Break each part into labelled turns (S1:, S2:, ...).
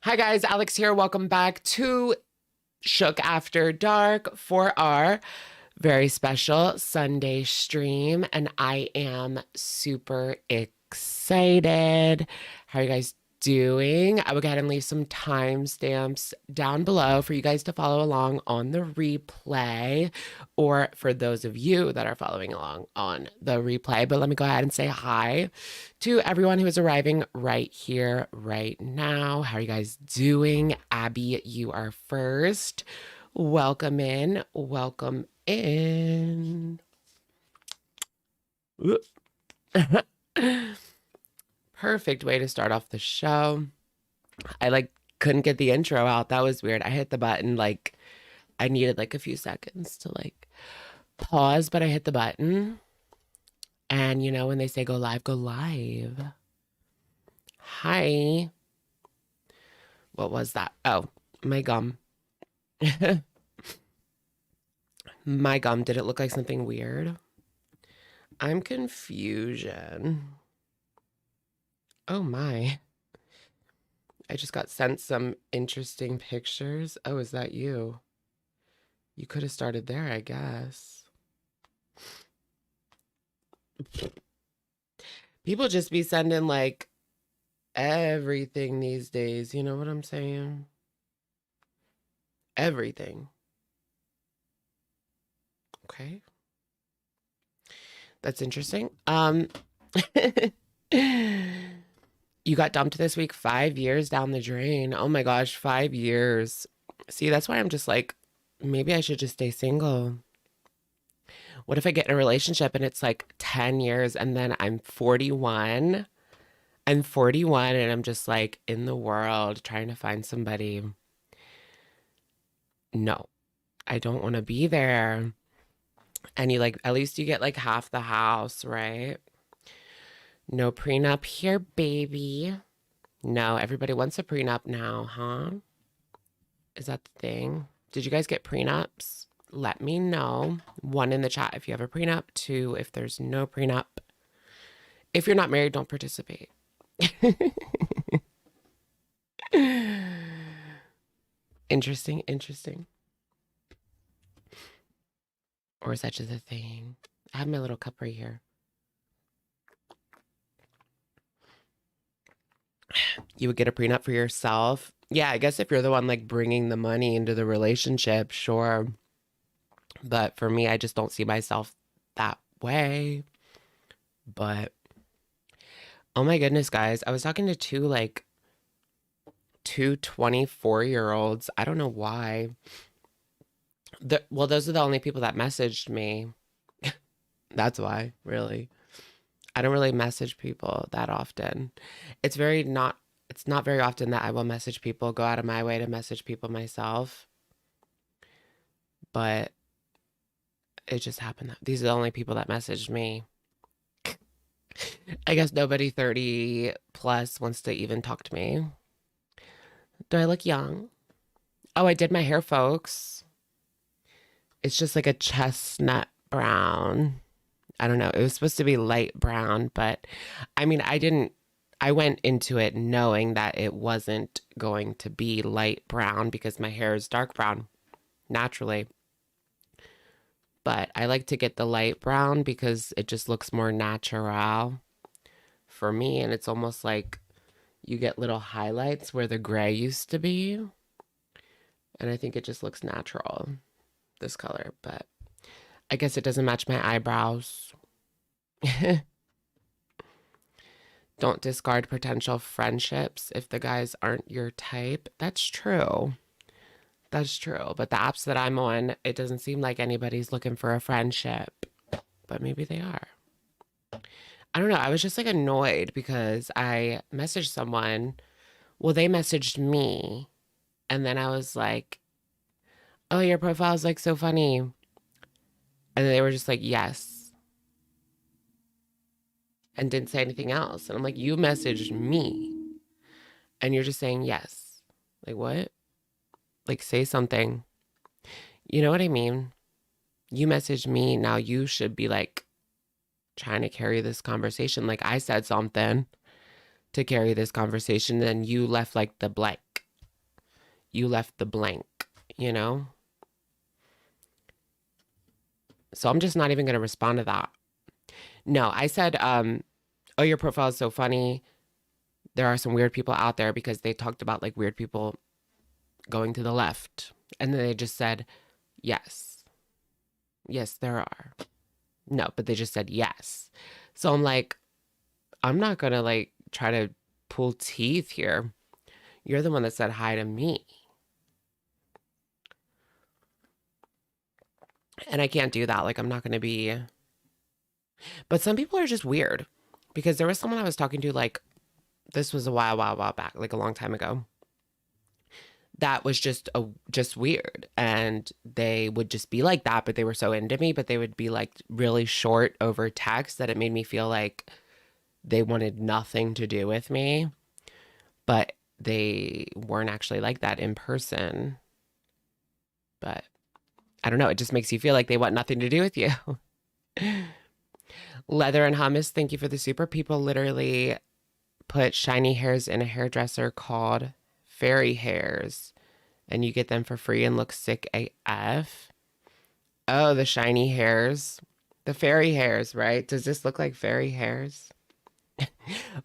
S1: Hi guys, Alex here. Welcome back to Shook After Dark for our very special Sunday stream. And I am super excited. How are you guys doing? I will go ahead and leave some timestamps down below for you guys to follow along on the replay, or for those of you that are following along on the replay. But let me go ahead and say hi to everyone who is arriving right here, right now. How are you guys doing? Abby, you are first. Welcome in. Welcome in. Perfect way to start off the show. I couldn't get the intro out. That was weird. I hit the button I needed a few seconds to pause, but I hit the button. And you know when they say go live, go live. Hi. What was that? Oh, my gum. My gum, did it look like something weird? I'm confusion. Oh my. I just got sent some interesting pictures. Oh, is that you? You could have started there, I guess. People just be sending everything these days. You know what I'm saying? Everything. Okay. That's interesting. You got dumped this week, 5 years down the drain. Oh my gosh, 5 years. See, that's why I'm just maybe I should just stay single. What if I get in a relationship and it's 10 years and then I'm 41? I'm 41 and I'm just in the world trying to find somebody. No, I don't want to be there. And you at least you get half the house, right? No prenup here, baby. No, everybody wants a prenup now, huh? Is that the thing? Did you guys get prenups? Let me know. 1 in the chat if you have a prenup. 2 if there's no prenup. If you're not married, don't participate. Interesting, interesting. Or is that just a thing? I have my little cup right here. You would get a prenup for yourself? Yeah, I guess if you're the one bringing the money into the relationship, sure. But for me, I just don't see myself that way. But oh my goodness, guys, I was talking to two 24-year-olds. I don't know why. Well, those are the only people that messaged me. That's why, really. I don't really message people that often. It's not very often that I will message people, go out of my way to message people myself. But it just happened that these are the only people that messaged me. I guess nobody 30 plus wants to even talk to me. Do I look young? Oh, I did my hair, folks. It's just a chestnut brown. I don't know. It was supposed to be light brown, but I mean, I went into it knowing that it wasn't going to be light brown because my hair is dark brown naturally. But I like to get the light brown because it just looks more natural for me. And it's almost like you get little highlights where the gray used to be. And I think it just looks natural, this color. But I guess it doesn't match my eyebrows. Don't discard potential friendships if the guys aren't your type. That's true. That's true. But the apps that I'm on, it doesn't seem like anybody's looking for a friendship. But maybe they are. I don't know. I was just annoyed because I messaged someone. Well, they messaged me. And then I was like, oh, your profile's so funny. And they were just yes. And didn't say anything else. And I'm like, you messaged me. And you're just saying yes. What? Say something. You know what I mean? You messaged me. Now you should be trying to carry this conversation. I said something to carry this conversation, and you left the blank. you left the blank, you know? So I'm just not even going to respond to that. No, I said, oh, your profile is so funny. There are some weird people out there because they talked about like weird people going to the left. And then they just said, yes. Yes, there are. No, but they just said yes. So I'm like, I'm not going to like try to pull teeth here. You're the one that said hi to me. And I can't do that. Like, I'm not going to be. But some people are just weird because there was someone I was talking to, like, this was a while back, like a long time ago. That was just weird, and they would just be like that, but they were so into me, but they would be like really short over text that it made me feel like they wanted nothing to do with me, but they weren't actually like that in person. But I don't know, it just makes you feel like they want nothing to do with you. Leather and Hummus, thank you for the super. People literally put shiny hairs in a hairdresser called fairy hairs, and you get them for free and look sick AF. Oh, the shiny hairs. The fairy hairs, right? Does this look like fairy hairs?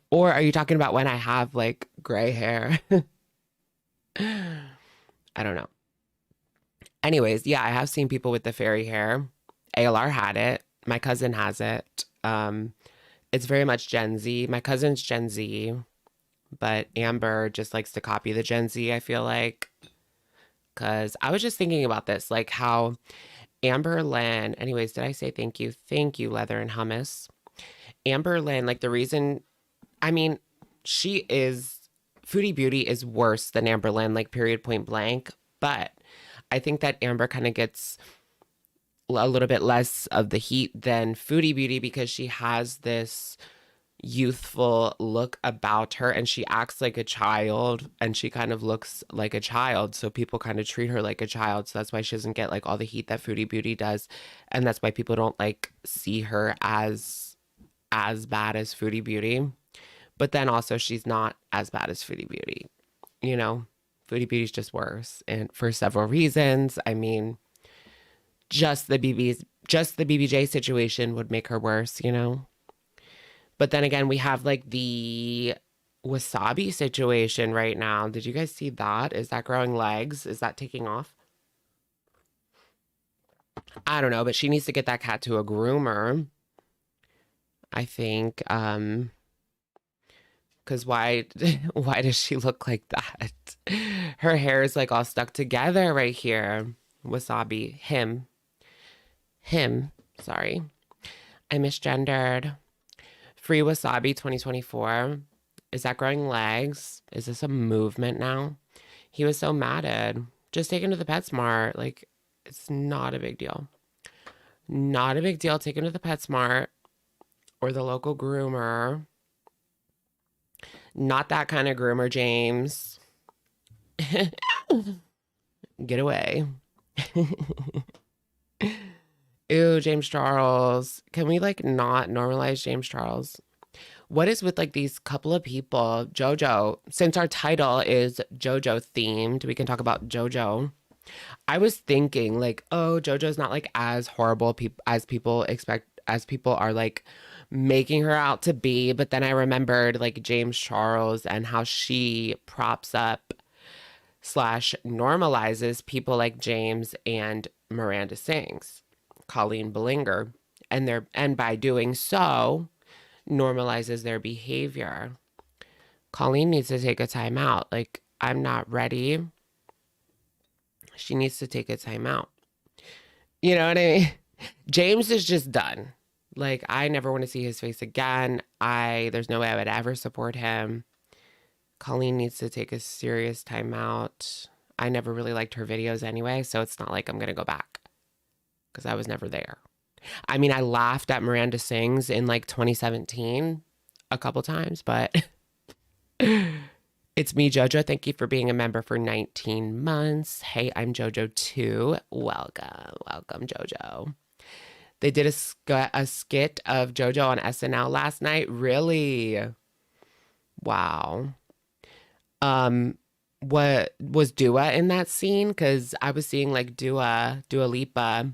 S1: Or are you talking about when I have like gray hair? I don't know. Anyways, yeah, I have seen people with the fairy hair. ALR had it. My cousin has it. It's very much Gen Z. My cousin's Gen Z, but Amber just likes to copy the Gen Z, I feel like. Because I was just thinking about this, like how Amber Lynn, anyways, did I say thank you? Thank you, Leather and Hummus. Amber Lynn, like the reason, I mean, Foodie Beauty is worse than Amber Lynn, like period point blank. But I think that Amber kind of gets a little bit less of the heat than Foodie Beauty because she has this youthful look about her and she acts like a child and she kind of looks like a child, so people kind of treat her like a child, so that's why she doesn't get like all the heat that Foodie Beauty does, and that's why people don't like see her as bad as Foodie Beauty. But then also she's not as bad as Foodie Beauty, you know. Foodie Beauty's just worse, and for several reasons. I mean, just the BBJ situation would make her worse, you know. But then again, we have like the wasabi situation right now. Did you guys see that? Is that growing legs? Is that taking off? I don't know, but she needs to get that cat to a groomer, I think. Because why does she look like that? Her hair is like all stuck together right here. Wasabi. Him. Sorry. I misgendered. Free Wasabi 2024. Is that growing legs? Is this a movement now? He was so matted. Just take him to the PetSmart. Like, it's not a big deal. Not a big deal. Take him to the PetSmart or the local groomer. Not that kind of groomer, James. Get away. Ew, James Charles. Can we like not normalize James Charles? What is with like these couple of people? JoJo, since our title is JoJo themed, we can talk about JoJo. I was thinking like, oh, JoJo's not like as horrible as people expect, as people are like making her out to be. But then I remembered like James Charles and how she props up slash normalizes people like James and Miranda Sings, Colleen Ballinger, and by doing so normalizes their behavior. Colleen needs to take a time out. Like, I'm not ready. She needs to take a time out. You know what I mean? James is just done. Like, I never want to see his face again. There's no way I would ever support him. Colleen needs to take a serious time out. I never really liked her videos anyway, so it's not like I'm going to go back because I was never there. I mean, I laughed at Miranda Sings in like 2017 a couple times, but it's me, JoJo. Thank you for being a member for 19 months. Hey, I'm JoJo too. Welcome, JoJo. They did a skit of JoJo on SNL last night. Really? Wow. what was Dua in that scene? Because I was seeing like Dua Lipa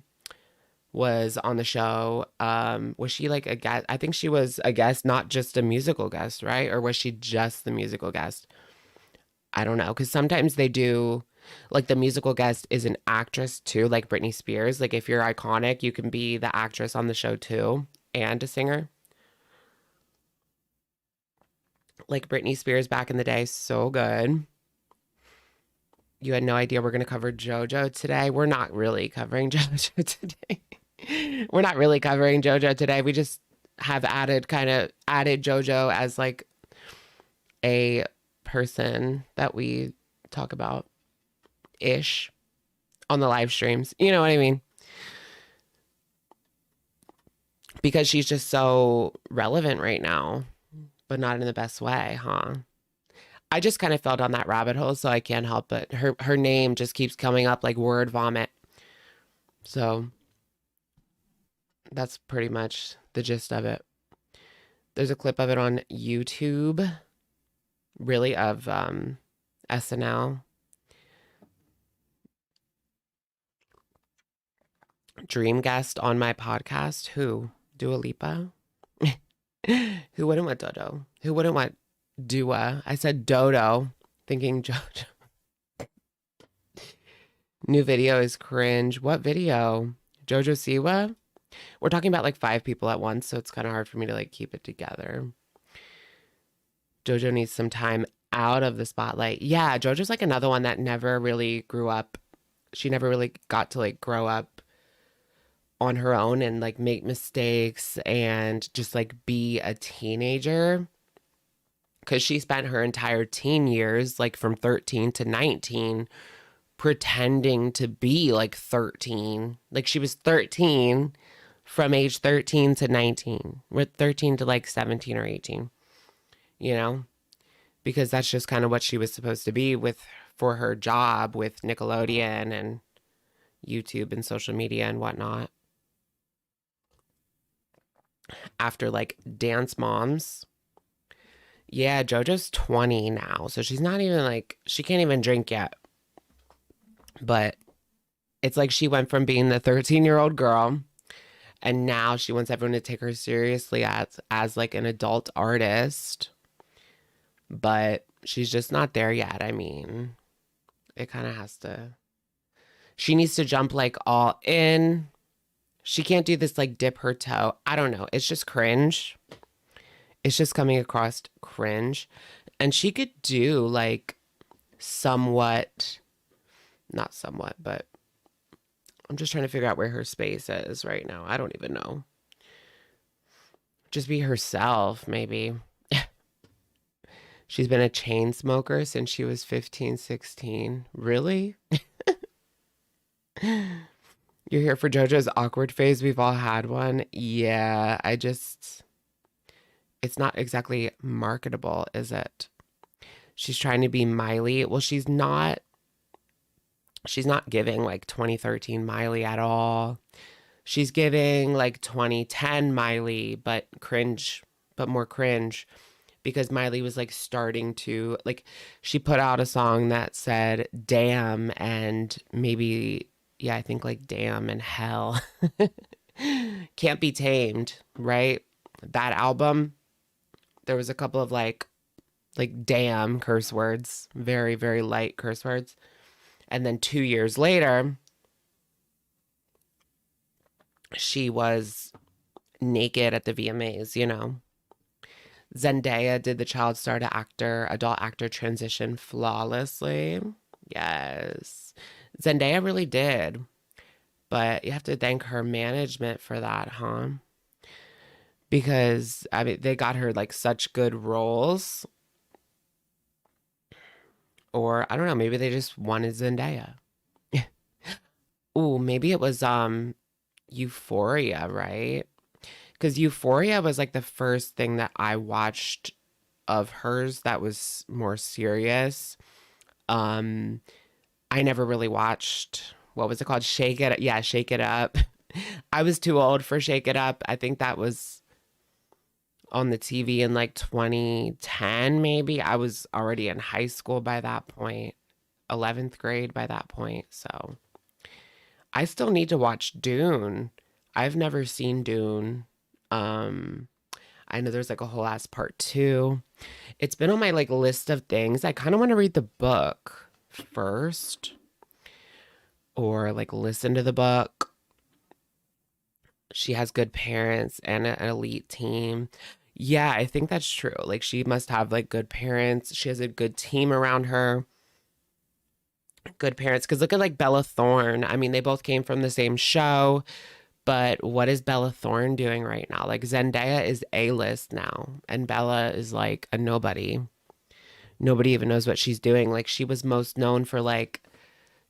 S1: was on the show. Was she like a guest? I think she was a guest, not just a musical guest, right? Or was she just the musical guest? I don't know. Because sometimes they do, like the musical guest is an actress too, like Britney Spears. Like if you're iconic, you can be the actress on the show too and a singer. Like Britney Spears back in the day, so good. You had no idea we're going to cover JoJo today. We're not really covering JoJo today. We're not really covering JoJo today. We just have added JoJo as like a person that we talk about ish on the live streams. You know what I mean? Because she's just so relevant right now, but not in the best way, huh? I just kind of fell down that rabbit hole, so I can't help it. Her name just keeps coming up like word vomit. So that's pretty much the gist of it. There's a clip of it on YouTube, really, of SNL. Dream guest on my podcast. Who? Dua Lipa? Who wouldn't want Dodo? Who wouldn't want Dua? I said Dodo, thinking JoJo. New video is cringe. What video? JoJo Siwa? We're talking about like 5 people at once, so it's kind of hard for me to like keep it together. JoJo needs some time out of the spotlight. Yeah, JoJo's like another one that never really grew up. She never really got to like grow up on her own and like make mistakes and just like be a teenager. Because she spent her entire teen years, like from 13 to 19, pretending to be like 13. Like she was 13 from age 13 to 19, with 13 to like 17 or 18, you know, because that's just kind of what she was supposed to be with for her job with Nickelodeon and YouTube and social media and whatnot. After like Dance Moms. Yeah, JoJo's 20 now, so she's not even like, she can't even drink yet. But it's like she went from being the 13-year-old girl and now she wants everyone to take her seriously as like an adult artist. But she's just not there yet. I mean, it kind of has to, she needs to jump like all in. She can't do this like dip her toe. I don't know. It's just cringe. It's just coming across cringe. And she could do like somewhat, not somewhat, but I'm just trying to figure out where her space is right now. I don't even know. Just be herself, maybe. She's been a chain smoker since she was 15, 16. Really? You're here for JoJo's awkward phase. We've all had one. Yeah, it's not exactly marketable, is it? She's trying to be Miley. Well, she's not giving like 2013 Miley at all. She's giving like 2010 Miley, but cringe, but more cringe because Miley was like starting to like, she put out a song that said damn and maybe, yeah, I think like damn and hell. Can't Be Tamed, right? That album, there was a couple of like damn curse words, very, very light curse words. And then 2 years later, she was naked at the VMAs, you know. Zendaya did the child star to adult actor transition flawlessly. Yes. Zendaya really did. But you have to thank her management for that, huh? Because, I mean, they got her like such good roles. Or, I don't know, maybe they just wanted Zendaya. Ooh, maybe it was Euphoria, right? Because Euphoria was like the first thing that I watched of hers that was more serious. Um, I never really watched, what was it called? Shake It. Yeah, Shake It Up. I was too old for Shake It Up. I think that was on the TV in like 2010, maybe. I was already in high school by that point, 11th grade by that point. So I still need to watch Dune. I've never seen Dune. Um, I know there's like a whole ass part two. It's been on my like list of things. I kind of want to read the book first or like listen to the book. She has good parents and an elite team. Yeah, I think that's true. Like she must have like good parents. She has a good team around her. Good parents. Because look at like Bella Thorne. I mean, they both came from the same show, but what is Bella Thorne doing right now? Like Zendaya is A-list now, and Bella is like a nobody. Nobody even knows what she's doing. Like she was most known for like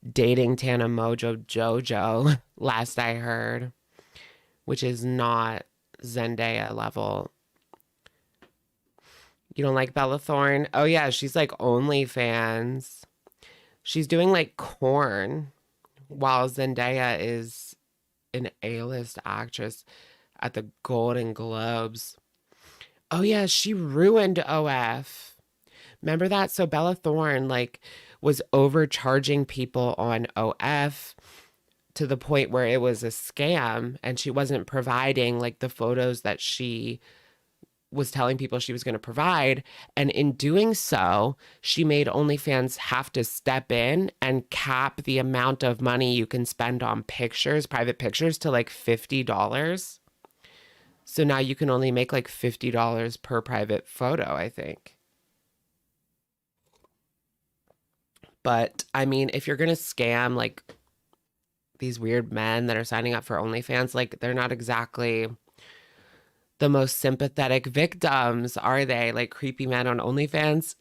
S1: dating Tana Mojo Jojo, last I heard, which is not Zendaya level. You don't like Bella Thorne? Oh yeah, she's like OnlyFans. She's doing like corn while Zendaya is an A-list actress at the Golden Globes. Oh yeah, she ruined OF. Remember that? So Bella Thorne like was overcharging people on OF to the point where it was a scam and she wasn't providing like the photos that she was telling people she was going to provide. And in doing so, she made OnlyFans have to step in and cap the amount of money you can spend on pictures, private pictures, to like $50. So now you can only make like $50 per private photo, I think. But I mean, if you're going to scam like these weird men that are signing up for OnlyFans, like they're not exactly the most sympathetic victims, are they? Like creepy men on OnlyFans.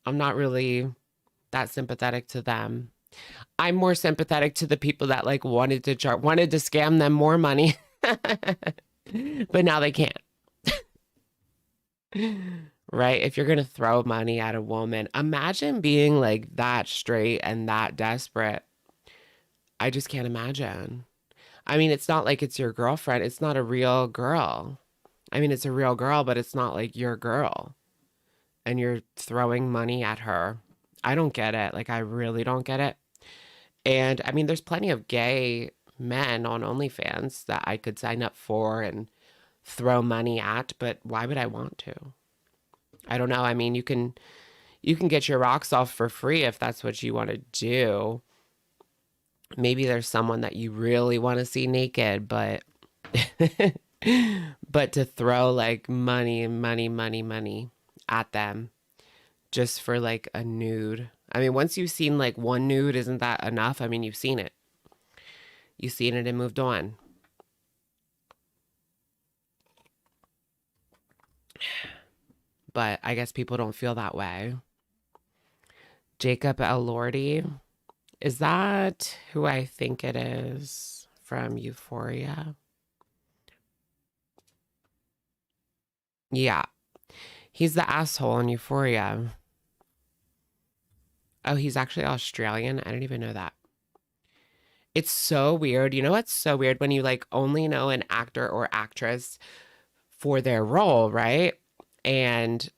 S1: I'm not really that sympathetic to them. I'm more sympathetic to the people that like wanted to scam them more money, but now they can't. Right? If you're gonna throw money at a woman, imagine being like that straight and that desperate. I just can't imagine. I mean, it's not like it's your girlfriend. It's not a real girl. I mean, it's a real girl, but it's not like your girl. And you're throwing money at her. I don't get it. Like, I really don't get it. And I mean, there's plenty of gay men on OnlyFans that I could sign up for and throw money at, but why would I want to? I don't know. I mean, you can get your rocks off for free if that's what you want to do. Maybe there's someone that you really want to see naked, but but to throw like money and money at them just for like a nude. I mean, once you've seen like one nude, isn't that enough? I mean, you've seen it. You've seen it and moved on. But I guess people don't feel that way. Jacob Elordi. Is that who I think it is from Euphoria? Yeah. He's the asshole in Euphoria. Oh, he's actually Australian. I didn't even know that. It's so weird. You know what's so weird? When you like only know an actor or actress for their role, right? And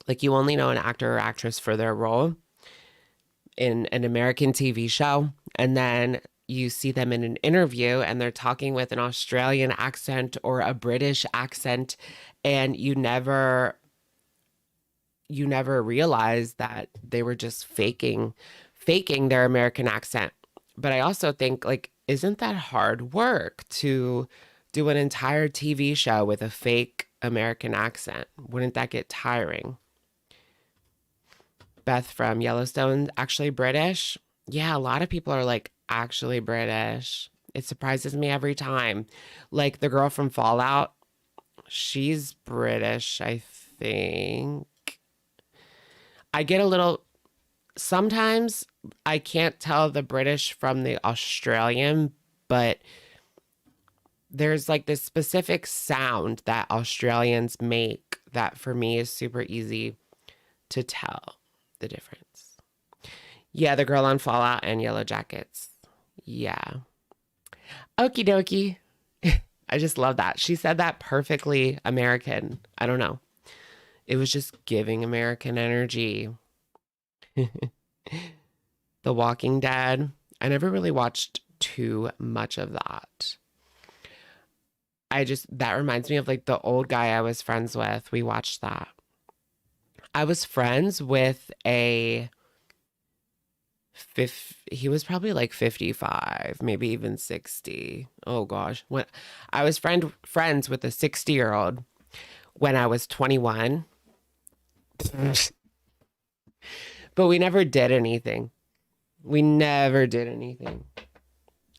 S1: like you only know an actor or actress for their role in an American TV show, and then you see them in an interview and they're talking with an Australian accent or a British accent, and you never realize that they were just faking their American accent. But I also think like, isn't that hard work to do an entire TV show with a fake American accent? Wouldn't that get tiring? Beth from Yellowstone, actually British. Yeah, a lot of people are like actually British. It surprises me every time. Like the girl from Fallout, she's British, I think. I get a little, sometimes I can't tell the British from the Australian, but there's like this specific sound that Australians make that for me is super easy to tell the difference. Yeah, the girl on Fallout and Yellow Jackets. Yeah. Okie dokie. I just love that. She said that perfectly American. I don't know. It was just giving American energy. The Walking Dead. I never really watched too much of that. That reminds me of like the old guy I was friends with. We watched that. I was friends with he was probably like 55, maybe even 60. Oh gosh. When I was friends with a 60-year-old when I was 21, but we never did anything. We never did anything.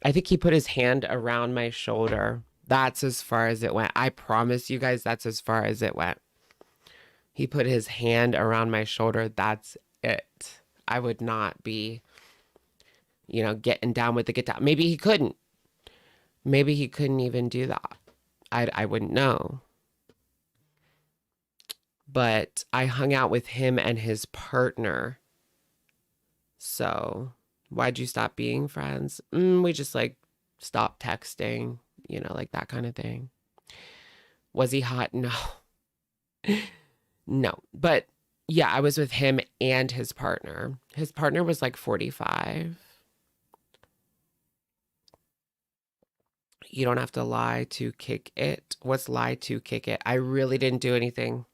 S1: I think he put his hand around my shoulder. That's as far as it went. I promise you guys, that's as far as it went. He put his hand around my shoulder. That's it. I would not be, getting down with the get down. Maybe he couldn't. Maybe he couldn't even do that. I wouldn't know. But I hung out with him and his partner. So why'd you stop being friends? We just like stopped texting, like that kind of thing. Was he hot? No. No. But yeah, I was with him and his partner. His partner was like 45. You don't have to lie to kick it. What's lie to kick it? I really didn't do anything.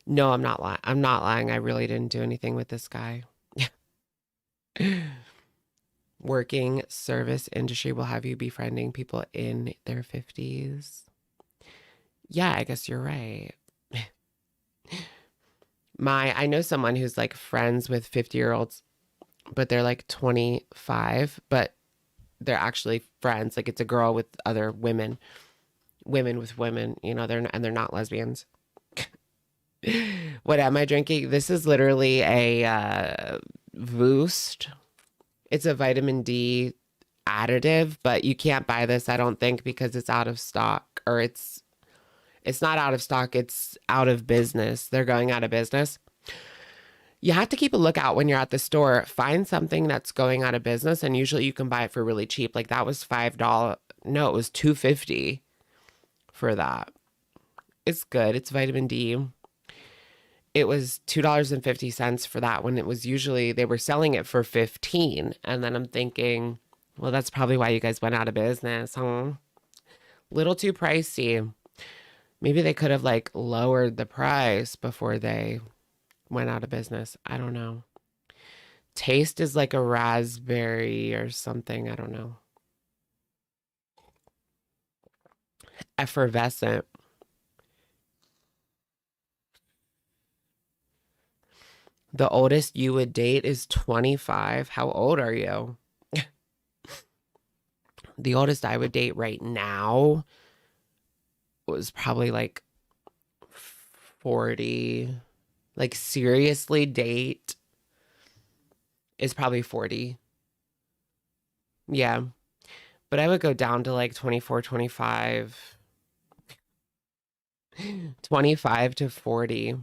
S1: No, I'm not lying. I'm not lying. I really didn't do anything with this guy. Working service industry will have you befriending people in their 50s. Yeah, I guess you're right. I know someone who's like friends with 50-year-olds, but they're like 25, but they're actually friends. Like it's a girl with other women, women with women, they're not lesbians. What am I drinking? This is literally a Boost. It's a vitamin D additive, but you can't buy this, I don't think, because it's out of stock, or it's not out of stock, it's out of business. They're going out of business. You have to keep a lookout when you're at the store. Find something that's going out of business, and usually you can buy it for really cheap. Like that was $5. No, it was $2.50 for that. It's good. It's vitamin D. It was $2.50 for that when it was usually they were selling it for 15. And then I'm thinking, well, that's probably why you guys went out of business, huh? Little too pricey. Maybe they could have like lowered the price before they went out of business. I don't know. Taste is like a raspberry or something. I don't know. Effervescent. The oldest you would date is 25. How old are you? The oldest I would date right now was probably like 40. Like seriously date is probably 40. Yeah. But I would go down to like 24, 25. 25 to 40.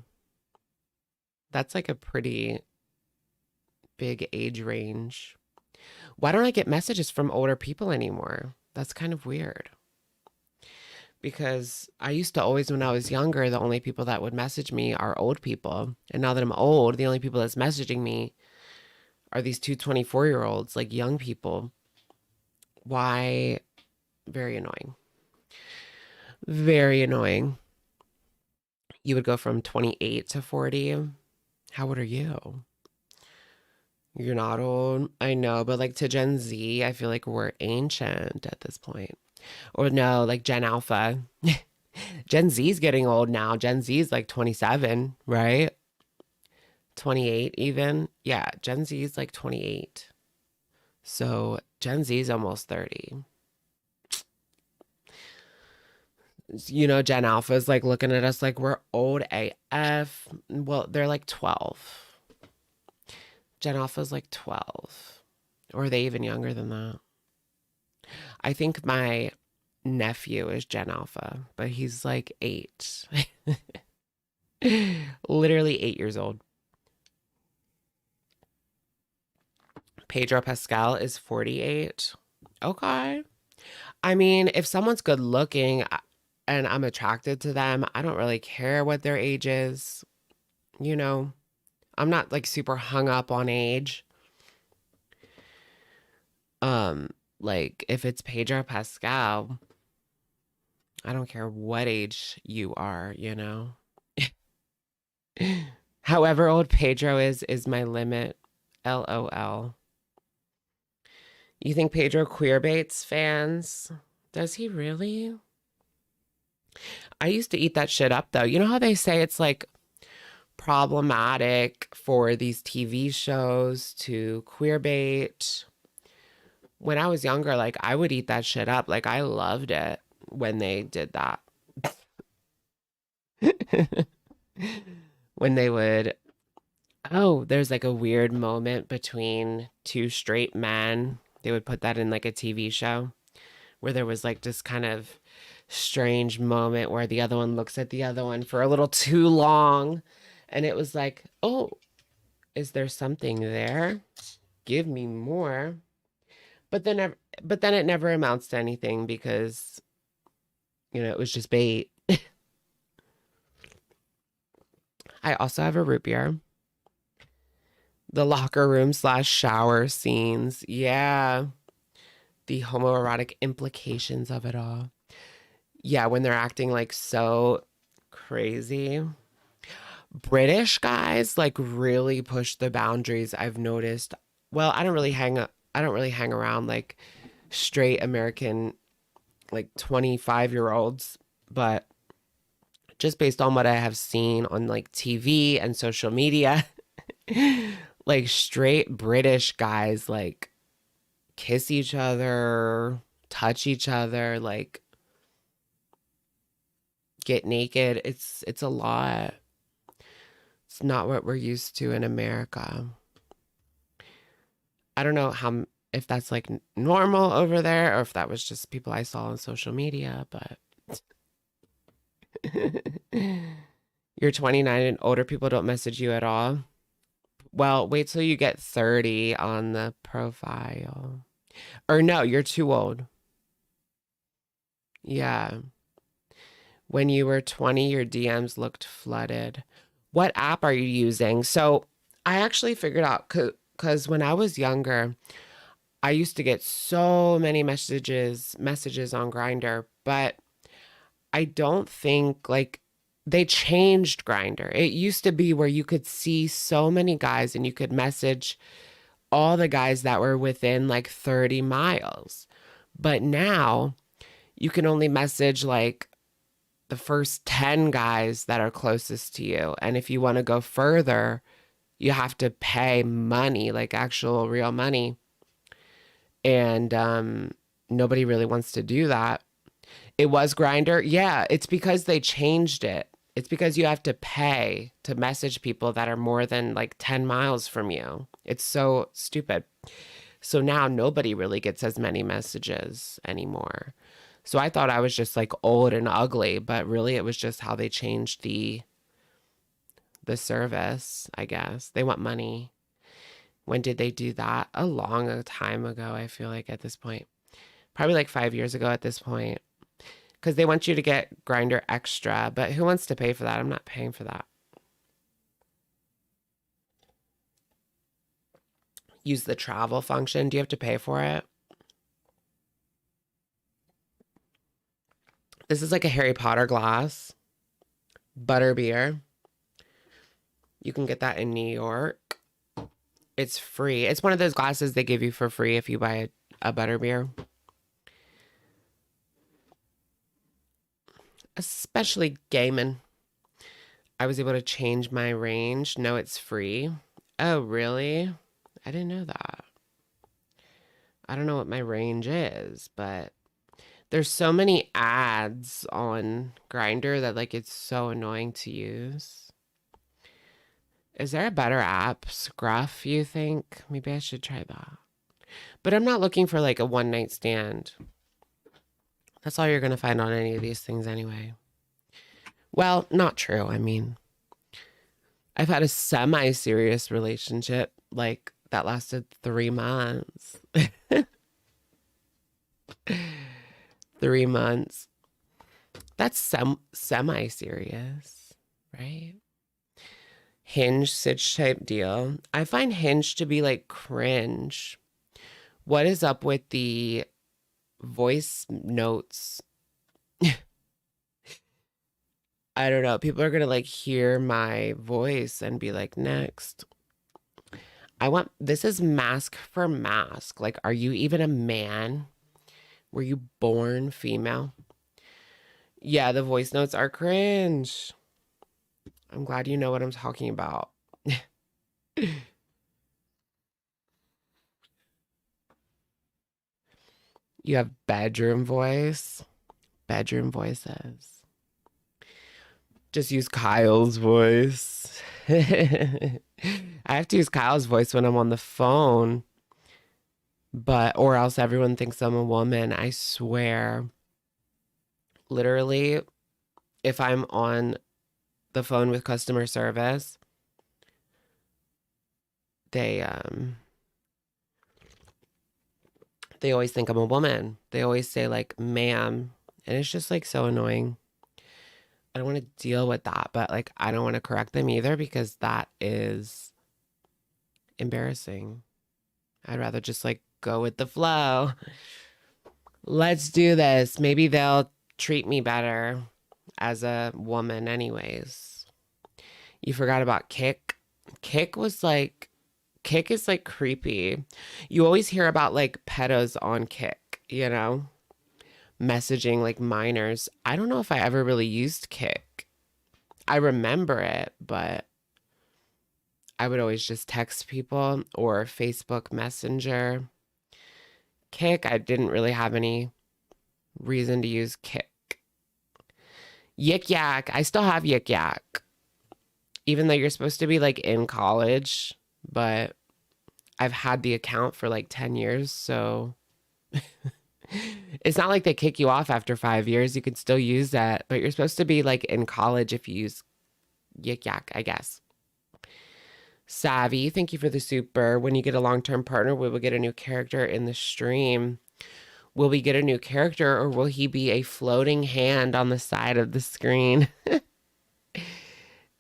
S1: That's like a pretty big age range. Why don't I get messages from older people anymore? That's kind of weird. Because I used to always, when I was younger, the only people that would message me are old people. And now that I'm old, the only people that's messaging me are these two 24-year-olds, like young people. Why? Very annoying. Very annoying. You would go from 28 to 40. How old are you? You're not old. I know, but like to Gen Z, I feel like we're ancient at this point. Or no, like Gen Alpha. Gen Z's getting old now. Gen Z's like 27, right? 28 even. Yeah, Gen Z's like 28. So Gen Z's almost 30. Gen Alpha is like looking at us like we're old AF. Well, they're like 12. Gen Alpha's like 12. Or are they even younger than that? I think my nephew is Gen Alpha, but he's like 8. Literally 8 years old. Pedro Pascal is 48. Okay. I mean, if someone's good looking and I'm attracted to them, I don't really care what their age is. You know, I'm not like super hung up on age. Um, like if it's Pedro Pascal, I don't care what age you are, you know. However old Pedro is my limit. LOL. You think Pedro queerbaits fans? Does he really? I used to eat that shit up though. You know how they say it's like problematic for these TV shows to queerbait? When I was younger, like I would eat that shit up. Like I loved it when they did that. When they would, oh, there's like a weird moment between two straight men. They would put that in like a TV show where there was like this kind of strange moment where the other one looks at the other one for a little too long. And it was like, oh, is there something there? Give me more. But then, but then it never amounts to anything because, you know, it was just bait. I also have a root beer. The locker room slash shower scenes. Yeah. The homoerotic implications of it all. Yeah, when they're acting like so crazy. British guys like really push the boundaries, I've noticed. Well, I don't really hang around like straight American like 25-year-olds, but just based on what I have seen on like TV and social media, like straight British guys like kiss each other, touch each other, like get naked. It's a lot. It's not what we're used to in America. I don't know how if that's like normal over there or if that was just people I saw on social media, but you're 29 and older people don't message you at all. Well, wait till you get 30 on the profile. Or no, you're too old. Yeah. When you were 20, your DMs looked flooded. What app are you using? So I actually figured out because when I was younger, I used to get so many messages on Grindr, but I don't think like they changed Grindr. It used to be where you could see so many guys and you could message all the guys that were within like 30 miles. But now you can only message like the first 10 guys that are closest to you. And if you want to go further, you have to pay money, like actual real money. And nobody really wants to do that. It was Grindr. Yeah, it's because they changed it. It's because you have to pay to message people that are more than like 10 miles from you. It's so stupid. So now nobody really gets as many messages anymore. So I thought I was just like old and ugly, but really it was just how they changed the service, I guess. They want money. When did they do that? A long time ago, I feel like at this point. Probably like 5 years ago at this point. Because they want you to get Grindr Extra, but who wants to pay for that? I'm not paying for that. Use the travel function. Do you have to pay for it? This is like a Harry Potter glass. Butterbeer. You can get that in New York. It's free. It's one of those glasses they give you for free if you buy a butterbeer. Especially gaming. I was able to change my range. No, it's free. Oh, really? I didn't know that. I don't know what my range is, but there's so many ads on Grindr that like it's so annoying to use. Is there a better app? Scruff, you think? Maybe I should try that. But I'm not looking for like a one night stand. That's all you're going to find on any of these things anyway. Well, not true. I mean, I've had a semi-serious relationship like that lasted 3 months. 3 months. That's semi-serious, right? Hinge Sitch type deal. I find Hinge to be like cringe. What is up with the voice notes? I don't know. People are gonna like hear my voice and be like, next. This is mask for mask. Like, are you even a man? Were you born female? Yeah, the voice notes are cringe. I'm glad you know what I'm talking about. You have bedroom voice. Bedroom voices. Just use Kyle's voice. I have to use Kyle's voice when I'm on the phone, or else everyone thinks I'm a woman. I swear. Literally, if I'm on the phone with customer service, they always think I'm a woman. They always say like, ma'am, and it's just like so annoying. I don't want to deal with that, but like I don't want to correct them either because that is embarrassing. I'd rather just like go with the flow. Let's do this. Maybe they'll treat me better as a woman anyways. You forgot about Kick. Kick is like creepy. You always hear about like pedos on Kick, messaging like minors. I don't know if I ever really used Kick. I remember it, but I would always just text people or Facebook Messenger. Kick, I didn't really have any reason to use Kick. Yik Yak, I still have Yik Yak. Even though you're supposed to be like in college, but I've had the account for like 10 years, so it's not like they kick you off after 5 years. You can still use that, but you're supposed to be like in college if you use Yik Yak, I guess. Savvy, thank you for the super. When you get a long-term partner, we will get a new character in the stream. Will we get a new character or will he be a floating hand on the side of the screen?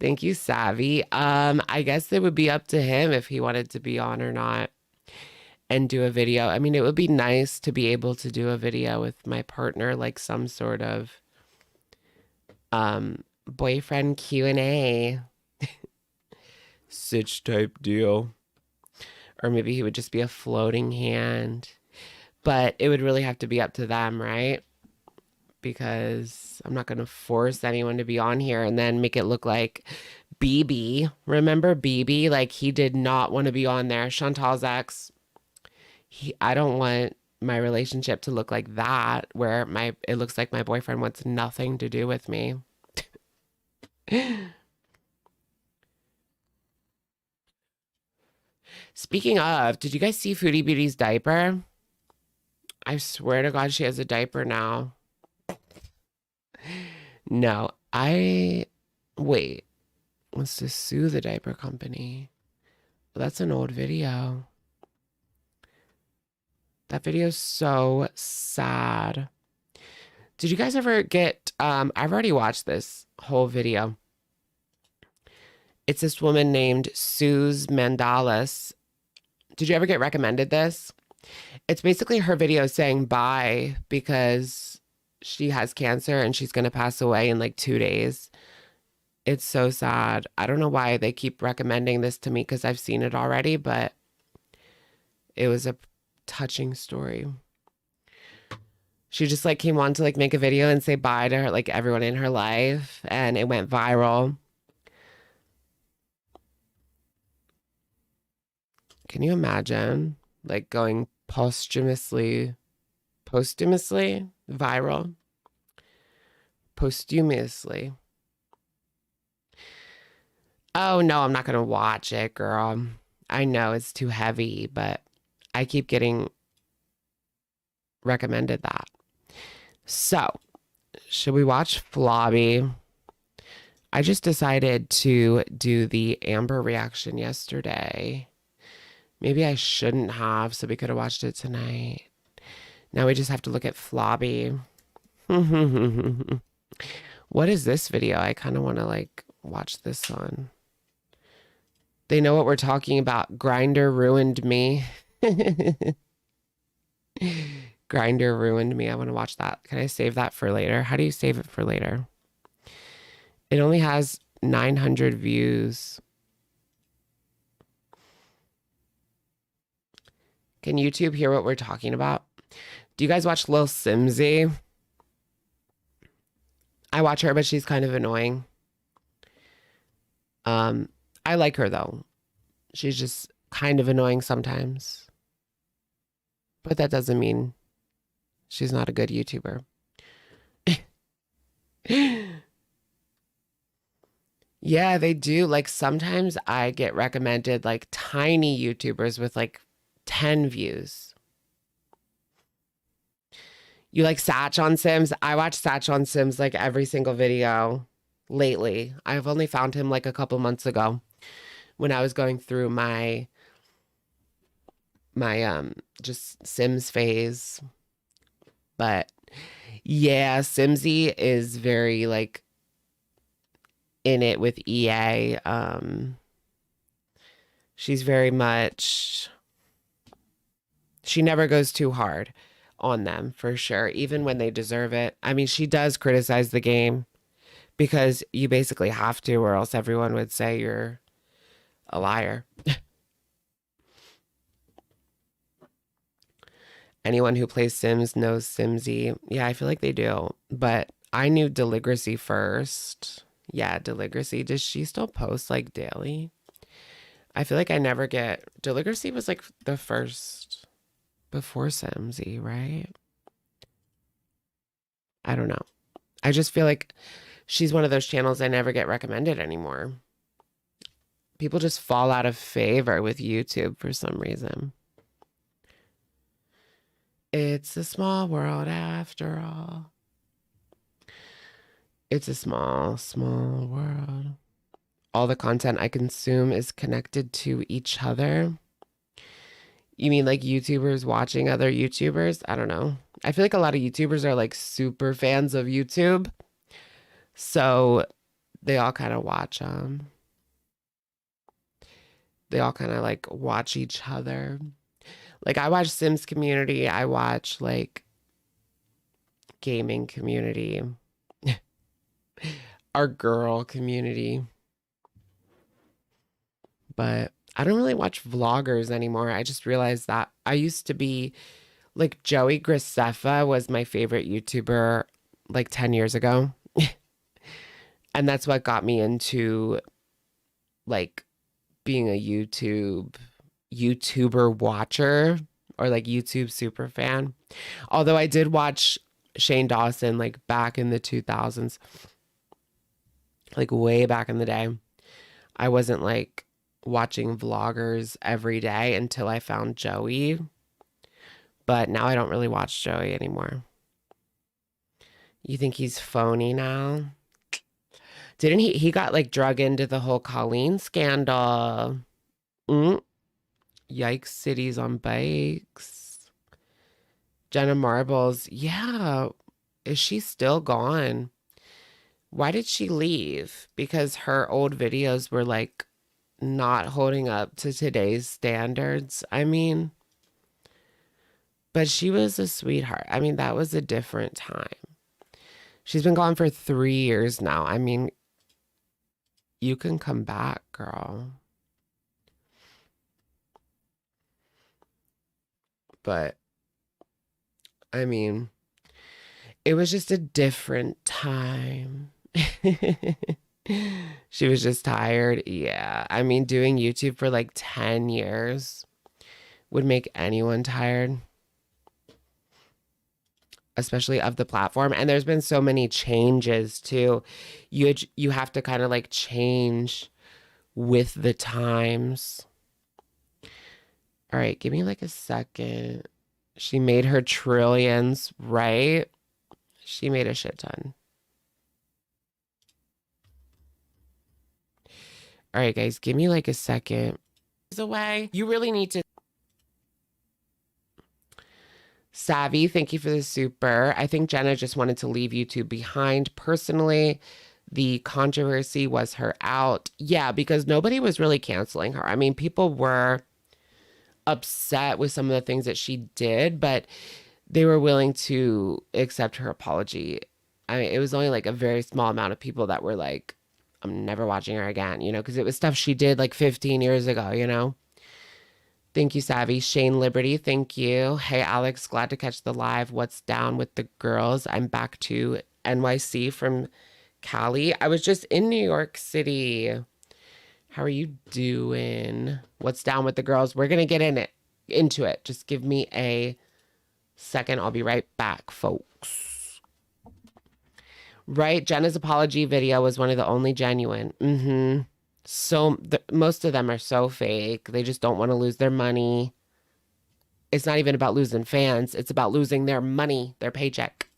S1: Thank you, Savvy. I guess it would be up to him if he wanted to be on or not and do a video. I mean, it would be nice to be able to do a video with my partner, like some sort of boyfriend Q&A Sitch type deal. Or maybe he would just be a floating hand. But it would really have to be up to them, right? Because I'm not going to force anyone to be on here and then make it look like BB. Remember BB? Like, he did not want to be on there. Chantal's ex. I don't want my relationship to look like that, where it looks like my boyfriend wants nothing to do with me. Speaking of, did you guys see Foodie Beauty's diaper? I swear to God, she has a diaper now. No, wait, wants to sue the diaper company. That's an old video. That video's so sad. Did you guys ever get, I've already watched this whole video. It's this woman named Suze Mandalas. Did you ever get recommended this? It's basically her video saying bye because she has cancer and she's going to pass away in like 2 days. It's so sad. I don't know why they keep recommending this to me because I've seen it already, but it was a touching story. She just like came on to like make a video and say bye to her, like everyone in her life, and it went viral. Can you imagine like going posthumously viral? Posthumously. Oh no, I'm not gonna watch it, girl. I know it's too heavy, but I keep getting recommended that. So, should we watch Flobby? I just decided to do the Amber reaction yesterday. Maybe I shouldn't have, so we could have watched it tonight. Now we just have to look at Flobby. What is this video? I kind of want to like watch this one. They know what we're talking about. Grinder ruined me. Grinder ruined me. I want to watch that. Can I save that for later? How do you save it for later? It only has 900 views. Can YouTube hear what we're talking about? Do you guys watch Lil Simsy? I watch her, but she's kind of annoying. I like her though. She's just kind of annoying sometimes. But that doesn't mean she's not a good YouTuber. Yeah, they do. Like sometimes I get recommended like tiny YouTubers with like 10 views. You like Satch on Sims? I watch Satch on Sims like every single video lately. I've only found him like a couple months ago when I was going through my just Sims phase. But yeah, Simsy is very like in it with EA. She's very much, she never goes too hard on them for sure, even when they deserve it. I mean, she does criticize the game because you basically have to, or else everyone would say you're a liar. Anyone who plays Sims knows Simsy. Yeah, I feel like they do. But I knew Deligracy first. Yeah, Deligracy. Does she still post like daily? I feel like I never get... Deligracy was like the first before Simsy, right? I don't know. I just feel like she's one of those channels I never get recommended anymore. People just fall out of favor with YouTube for some reason. It's a small world after all. It's a small, small world. All the content I consume is connected to each other. You mean like YouTubers watching other YouTubers? I don't know. I feel like a lot of YouTubers are like super fans of YouTube. So they all kind of watch them. They all kind of like watch each other. Like I watch Sims community. I watch like gaming community. Our girl community. But I don't really watch vloggers anymore. I just realized that I used to be like Joey Graceffa was my favorite YouTuber like 10 years ago. And that's what got me into like being a YouTuber watcher or like YouTube super fan. Although I did watch Shane Dawson like back in the 2000s, like way back in the day. I wasn't like watching vloggers every day until I found Joey. But now I don't really watch Joey anymore. You think he's phony now? Didn't he got like drug into the whole Colleen scandal. Yikes cities on bikes. Jenna Marbles. Yeah. Is she still gone? Why did she leave? Because her old videos were like not holding up to today's standards. I mean, but she was a sweetheart. I mean, that was a different time. She's been gone for 3 years now. I mean, you can come back, girl. But, I mean, it was just a different time. She was just tired. Yeah. I mean, doing YouTube for like 10 years would make anyone tired, especially of the platform. And there's been so many changes too. You have to kind of like change with the times. All right, give me like a second. She made her trillions, right? She made a shit ton. All right, guys, give me like a second. Away. You really need to Savvy, thank you for the super. I think Jenna just wanted to leave YouTube behind. Personally, the controversy was her out. Yeah, because nobody was really canceling her. I mean, people were upset with some of the things that she did, but they were willing to accept her apology. I mean, it was only like a very small amount of people that were like, I'm never watching her again, you know, because it was stuff she did like 15 years ago, you know? Thank you, Savvy. Shane Liberty, thank you. Hey, Alex, glad to catch the live. What's down with the girls? I'm back to NYC from Cali. I was just in New York City. How are you doing? What's down with the girls? We're going to get into it. Just give me a second. I'll be right back, folks. Right? Jenna's apology video was one of the only genuine. So most of them are so fake. They just don't want to lose their money. It's not even about losing fans. It's about losing their money, their paycheck.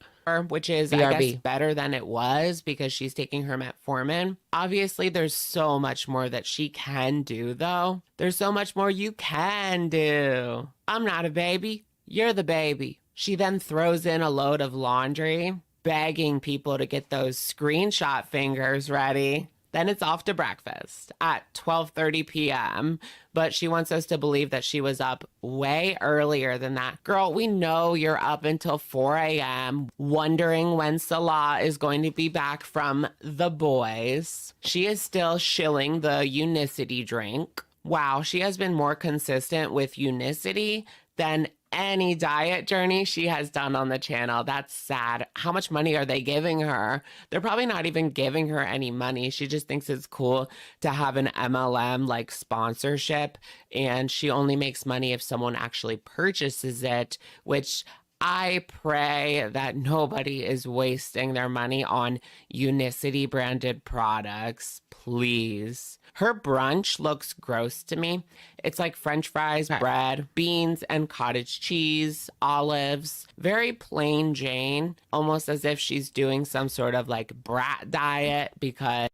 S1: Which is, BRB. I guess, better than it was because she's taking her metformin. Obviously, there's so much more that she can do, though. There's so much more you can do. I'm not a baby. You're the baby. She then throws in a load of laundry, begging people to get those screenshot fingers ready. Then it's off to breakfast at 12:30 p.m. But she wants us to believe that she was up way earlier than that. Girl, we know you're up until 4 a.m. wondering when Salah is going to be back from the boys. She is still shilling the Unicity drink. Wow, she has been more consistent with Unicity than any diet journey she has done on the channel. That's sad. How much money are they giving her? They're probably not even giving her any money. She just thinks it's cool to have an MLM like sponsorship, and she only makes money if someone actually purchases it, which I pray that nobody is wasting their money on Unicity branded products, please. Her brunch looks gross to me. It's like French fries, bread, beans, and cottage cheese, olives. Very plain Jane, almost as if she's doing some sort of like brat diet because...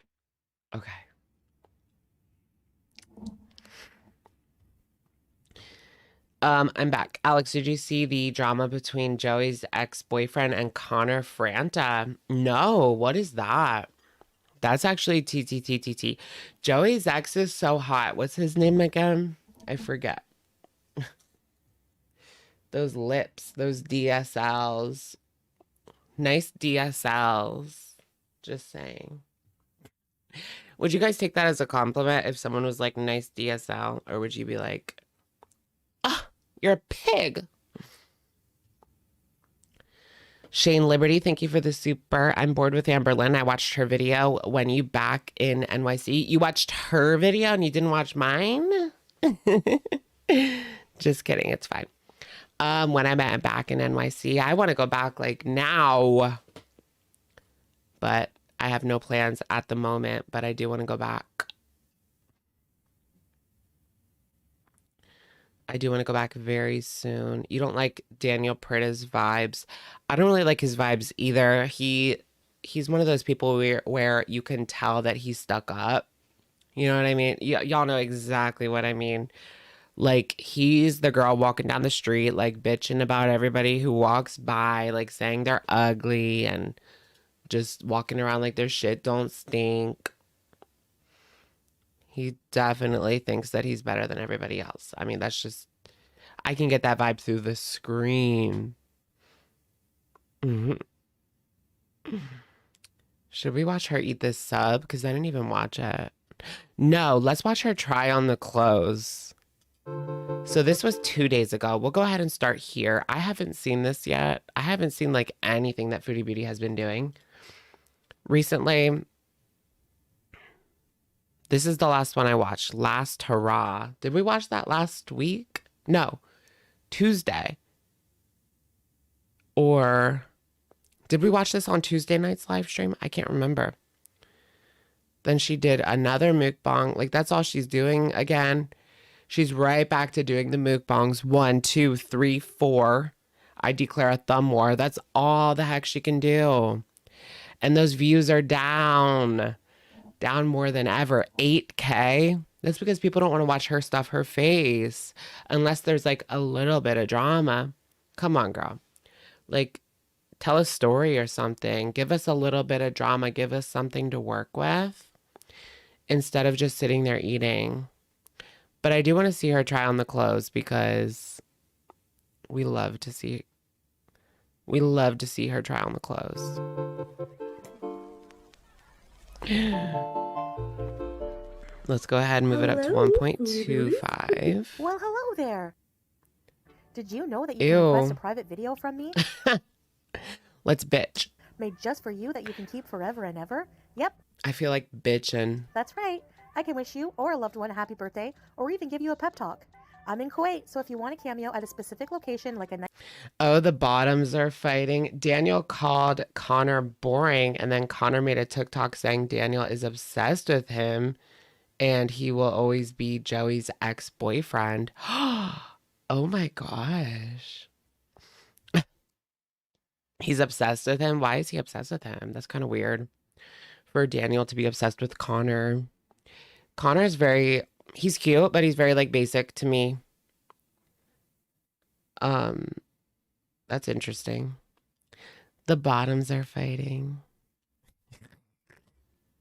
S1: Okay. I'm back. Alex, did you see the drama between Joey's ex-boyfriend and Connor Franta? No, what is that? That's actually TTTTT. Joey's ex is so hot. What's his name again? I forget. Those lips, those DSLs. Nice DSLs. Just saying. Would you guys take that as a compliment if someone was like, nice DSL? Or would you be like, ah, you're a pig? Shane Liberty, thank you for the super. I'm bored with Amberlynn. I watched her video when you back in NYC. You watched her video and you didn't watch mine? Just kidding. It's fine. When I'm back in NYC, I want to go back like now. But I have no plans at the moment, but I do want to go back. I do want to go back very soon. You don't like Daniel Pritta's vibes. I don't really like his vibes either. He's one of those people where you can tell that he's stuck up. You know what I mean? Y'all know exactly what I mean. Like, he's the girl walking down the street, like, bitching about everybody who walks by, like, saying they're ugly and just walking around like their shit don't stink. He definitely thinks that he's better than everybody else. I mean, that's just... I can get that vibe through the screen. Should we watch her eat this sub? Because I didn't even watch it. No, let's watch her try on the clothes. So this was 2 days ago. We'll go ahead and start here. I haven't seen this yet. I haven't seen, like, anything that Foodie Beauty has been doing recently. This is the last one I watched. Last Hurrah. Did we watch that last week? No. Tuesday. Or did we watch this on Tuesday night's live stream? I can't remember. Then she did another mukbang. Like, that's all she's doing again. She's right back to doing the mukbangs. 1, 2, 3, 4. I declare a thumb war. That's all the heck she can do. And those views are down. Down more than ever. 8K. That's because people don't want to watch her stuff her face unless there's like a little bit of drama. Come on, girl. Like, tell a story or something. Give us a little bit of drama. Give us something to work with instead of just sitting there eating. But I do want to see her try on the clothes because we love to see her try on the clothes. Let's go ahead and move it up to 1.25.
S2: Well, hello there. Did you know that you can request a private video from me?
S1: Let's bitch.
S2: Made just for you that you can keep forever and ever? Yep.
S1: I feel like bitching.
S2: That's right. I can wish you or a loved one a happy birthday or even give you a pep talk. I'm in Kuwait, so if you want a cameo at a specific location like a night...
S1: Oh, the bottoms are fighting. Daniel called Connor boring, and then Connor made a TikTok saying Daniel is obsessed with him and he will always be Joey's ex-boyfriend. Oh my gosh. He's obsessed with him? Why is he obsessed with him? That's kind of weird for Daniel to be obsessed with Connor. Connor's he's cute, but he's very like basic to me. That's interesting. The bottoms are fighting.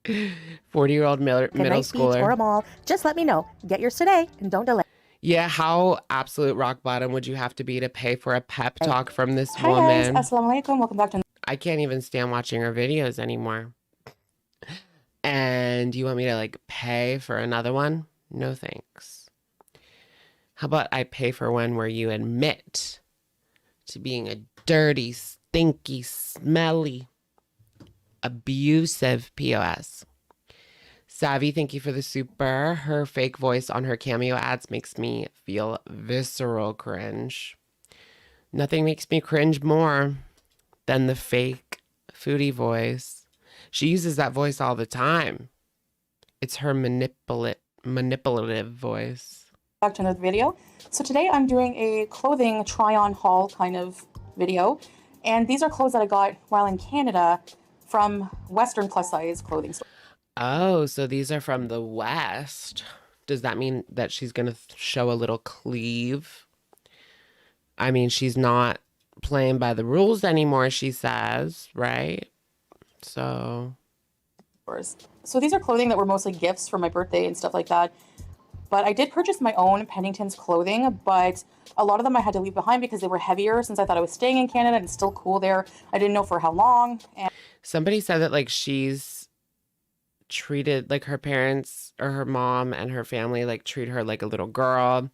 S1: 40-year-old middle schooler.
S2: Or a mall. Just let me know. Get yours today and don't delay.
S1: Yeah, how absolute rock bottom would you have to be to pay for a pep talk from this
S3: Hi
S1: woman?
S3: Guys, assalamu alaikum. Welcome back to...
S1: I can't even stand watching her videos anymore. And you want me to like pay for another one? No thanks. How about I pay for one where you admit to being a dirty, stinky, smelly, abusive POS. Savvy, thank you for the super. Her fake voice on her cameo ads makes me feel visceral cringe. Nothing makes me cringe more than the fake Foodie voice. She uses that voice all the time. It's her manipulative voice.
S3: Back to another video. So today I'm doing a clothing try-on haul kind of video. And these are clothes that I got while in Canada from Western plus size clothing store.
S1: Oh, so these are from the West. Does that mean that she's going to show a little cleave? I mean, she's not playing by the rules anymore, she says, right? So
S3: these are clothing that were mostly gifts for my birthday and stuff like that. But I did purchase my own Pennington's clothing, but a lot of them I had to leave behind because they were heavier since I thought I was staying in Canada and it's still cool there. I didn't know for how long. And
S1: somebody said that like she's treated like her parents or her mom and her family like treat her like a little girl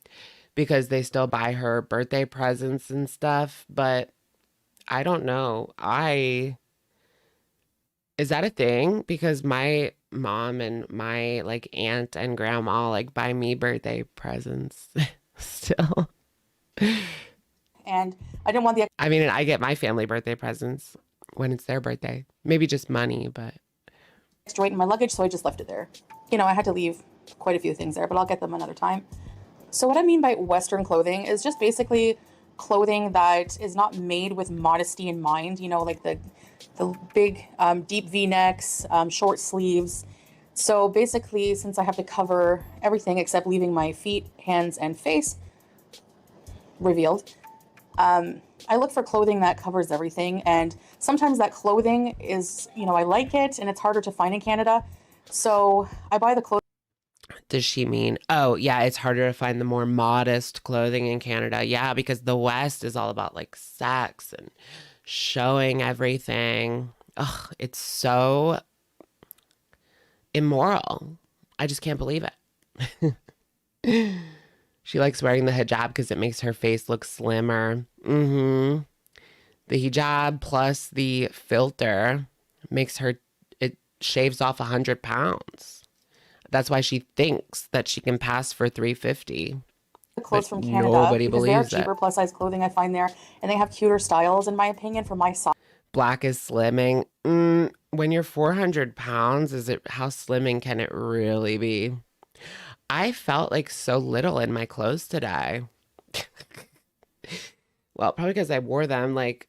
S1: because they still buy her birthday presents and stuff. But I don't know. Is that a thing? Because my mom and my like aunt and grandma like buy me birthday presents still.
S3: And I didn't want the...
S1: I mean, I get my family birthday presents when it's their birthday. Maybe just money, but...
S3: extra weight in my luggage, so I just left it there. You know, I had to leave quite a few things there, but I'll get them another time. So what I mean by Western clothing is just basically clothing that is not made with modesty in mind. You know, like the big deep V-necks, short sleeves. So basically, since I have to cover everything except leaving my feet, hands, and face revealed, I look for clothing that covers everything, and sometimes that clothing is, you know, I like it and it's harder to find in Canada, so I buy the clothing.
S1: Does she mean, oh yeah, it's harder to find the more modest clothing in Canada? Yeah, because the West is all about like sex and showing everything. Ugh, it's so immoral. I just can't believe it. She likes wearing the hijab because it makes her face look slimmer. The hijab plus the filter makes her, it shaves off 100 pounds. That's why she thinks that she can pass for 350.
S3: The clothes from Canada,
S1: nobody
S3: because
S1: believes
S3: they are cheaper plus size clothing I find there, and they have cuter styles in my opinion for my size.
S1: Black is slimming. When you're 400 pounds, how slimming can it really be? I felt like so little in my clothes today. Well, probably because I wore them. Like,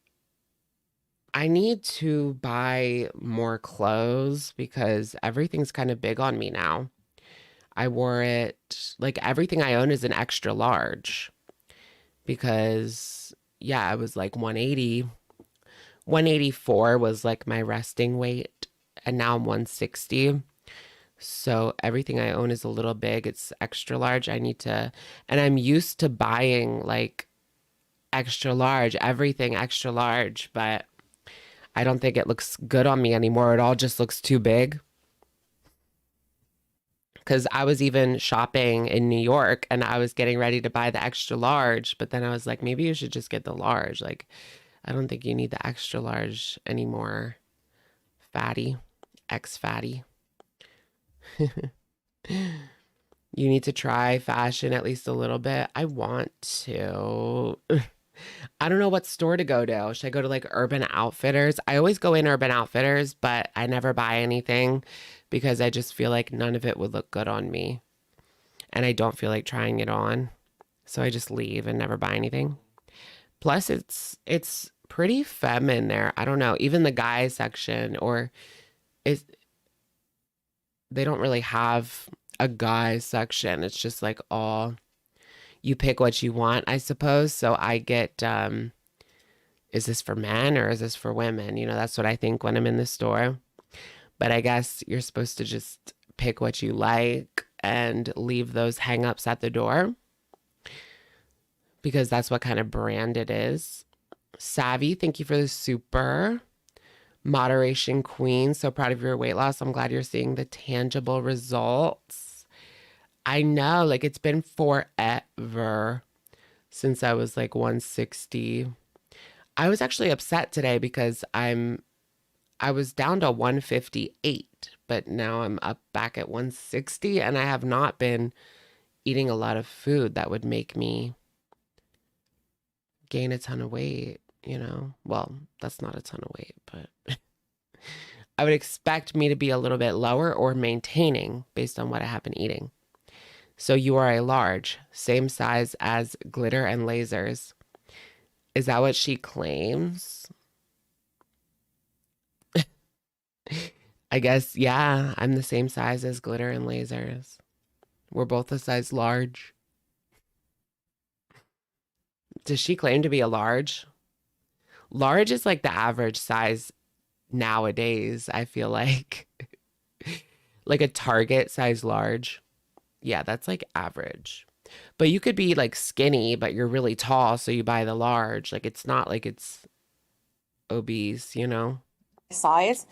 S1: I need to buy more clothes because everything's kind of big on me now. I wore it, like everything I own is an extra large because yeah, I was like 180. 184 was like my resting weight, and now I'm 160. So everything I own is a little big. It's extra large. I need to, and I'm used to buying like extra large, everything extra large, but I don't think it looks good on me anymore. It all just looks too big. Because I was even shopping in New York and I was getting ready to buy the extra large, but then I was like, maybe you should just get the large. Like, I don't think you need the extra large anymore. Fatty, ex fatty. You need to try fashion at least a little bit. I want to. I don't know what store to go to. Should I go to like Urban Outfitters? I always go in Urban Outfitters, but I never buy anything because I just feel like none of it would look good on me. And I don't feel like trying it on. So I just leave and never buy anything. Plus it's pretty femme in there. I don't know. Even the guy section or is they don't really have a guy section. It's just like all you pick what you want, I suppose. So I get is this for men or is this for women? You know, that's what I think when I'm in the store. But I guess you're supposed to just pick what you like and leave those hang-ups at the door because that's what kind of brand it is. Savvy, thank you for the super. Moderation queen, so proud of your weight loss. I'm glad you're seeing the tangible results. I know, like it's been forever since I was like 160. I was actually upset today because I was down to 158, but now I'm up back at 160 and I have not been eating a lot of food that would make me gain a ton of weight, you know? Well, that's not a ton of weight, but I would expect me to be a little bit lower or maintaining based on what I have been eating. So you are a large, same size as Glitter and Lasers. Is that what she claims? I guess, yeah, I'm the same size as Glitter and Lasers. We're both a size large. Does she claim to be a large? Large is like the average size nowadays, I feel like. Like a Target size large. Yeah, that's like average. But you could be like skinny, but you're really tall, so you buy the large. Like it's not like it's obese, you know?
S3: Size,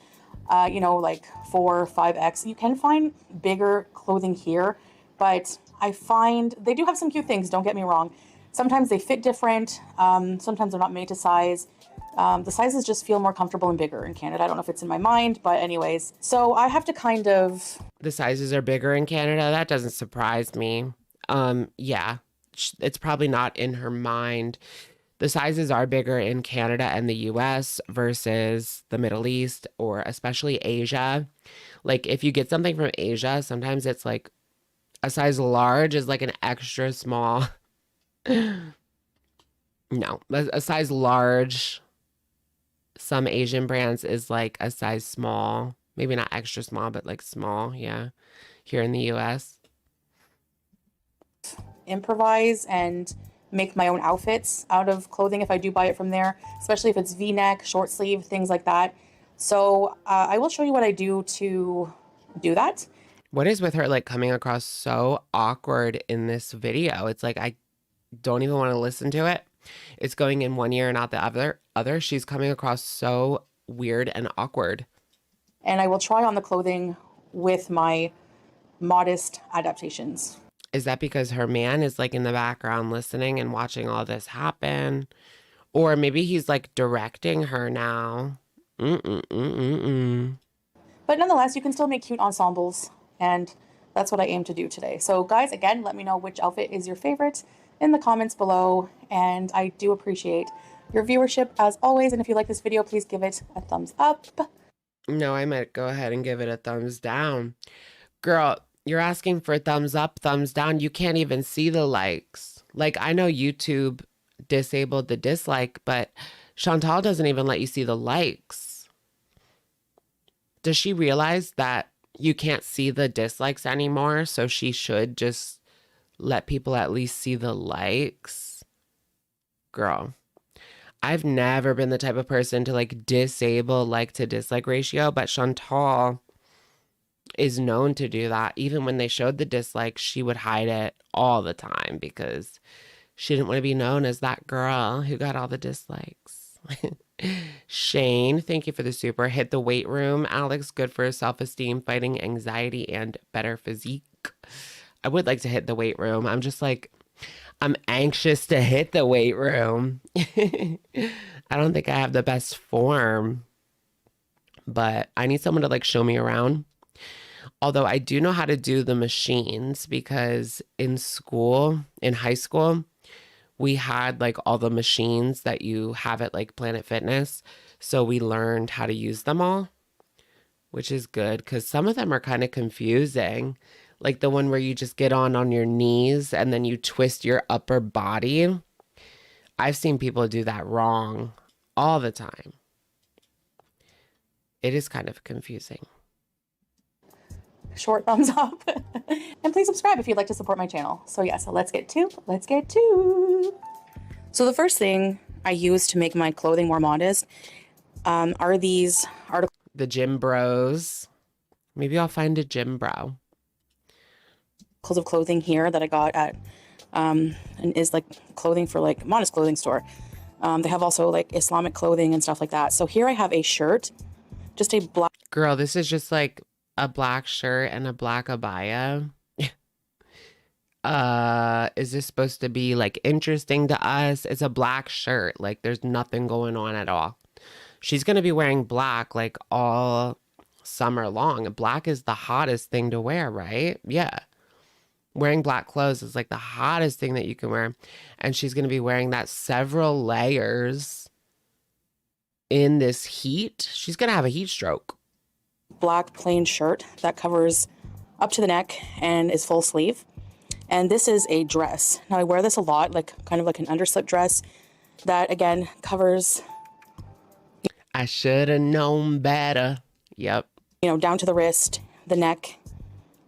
S3: like 4, 5X. You can find bigger clothing here, but I find they do have some cute things, don't get me wrong. Sometimes they fit different. Sometimes they're not made to size. The sizes just feel more comfortable and bigger in Canada. I don't know if it's in my mind, but anyways. So I have to kind of...
S1: The sizes are bigger in Canada. That doesn't surprise me. Yeah, it's probably not in her mind. The sizes are bigger in Canada and the US versus the Middle East or especially Asia. Like if you get something from Asia, sometimes it's like a size large is like an extra small. No, a size large, some Asian brands is like a size small. Maybe not extra small, but like small, yeah, here in the US.
S3: Improvise and make my own outfits out of clothing if I do buy it from there, especially if it's V-neck, short sleeve, things like that. So I will show you what I do to do that.
S1: What is with her like coming across so awkward in this video? It's like I don't even want to listen to it. It's going in one ear and out the other. She's coming across so weird and awkward.
S3: And I will try on the clothing with my modest adaptations.
S1: Is that because her man is like in the background listening and watching all this happen? Or maybe he's like directing her now. But
S3: nonetheless, you can still make cute ensembles, and that's what I aim to do today. So guys, again, let me know which outfit is your favorite in the comments below, and I do appreciate your viewership as always. And if you like this video, please give it a thumbs up.
S1: No, I might go ahead and give it a thumbs down. Girl, you're asking for a thumbs up, thumbs down. You can't even see the likes. Like, I know YouTube disabled the dislike, but Chantal doesn't even let you see the likes. Does she realize that you can't see the dislikes anymore? So she should just let people at least see the likes? Girl, I've never been the type of person to like disable like to dislike ratio, but Chantal is known to do that. Even when they showed the dislike, she would hide it all the time because she didn't want to be known as that girl who got all the dislikes. Shane, thank you for the super. Hit the weight room. Alex, good for self-esteem, fighting anxiety, and better physique. I would like to hit the weight room. I'm just like, I'm anxious to hit the weight room. I don't think I have the best form, but I need someone to like show me around. Although I do know how to do the machines because in school, in high school, we had like all the machines that you have at like Planet Fitness. So we learned how to use them all, which is good because some of them are kind of confusing. Like the one where you just get on your knees and then you twist your upper body. I've seen people do that wrong all the time. It is kind of confusing.
S3: Short thumbs up. And please subscribe if you'd like to support my channel. So yeah, so let's get to. So the first thing I use to make my clothing more modest are these articles.
S1: The gym bros. Maybe I'll find a gym bro.
S3: Of clothing here that I got at and is like clothing for like modest clothing store. They have also like Islamic clothing and stuff like that. So here I have a shirt, just a black.
S1: Girl, this is just like a black shirt and a black abaya. Is this supposed to be like interesting to us? It's a black shirt. Like there's nothing going on at all. She's going to be wearing black like all summer long. Black is the hottest thing to wear, right? Yeah. Wearing black clothes is like the hottest thing that you can wear. And she's going to be wearing that several layers in this heat. She's going to have a heat stroke.
S3: Black plain shirt that covers up to the neck and is full sleeve. And this is a dress. Now I wear this a lot, like kind of like an underslip dress that again covers.
S1: I should have known better. Yep.
S3: You know, down to the wrist, the neck,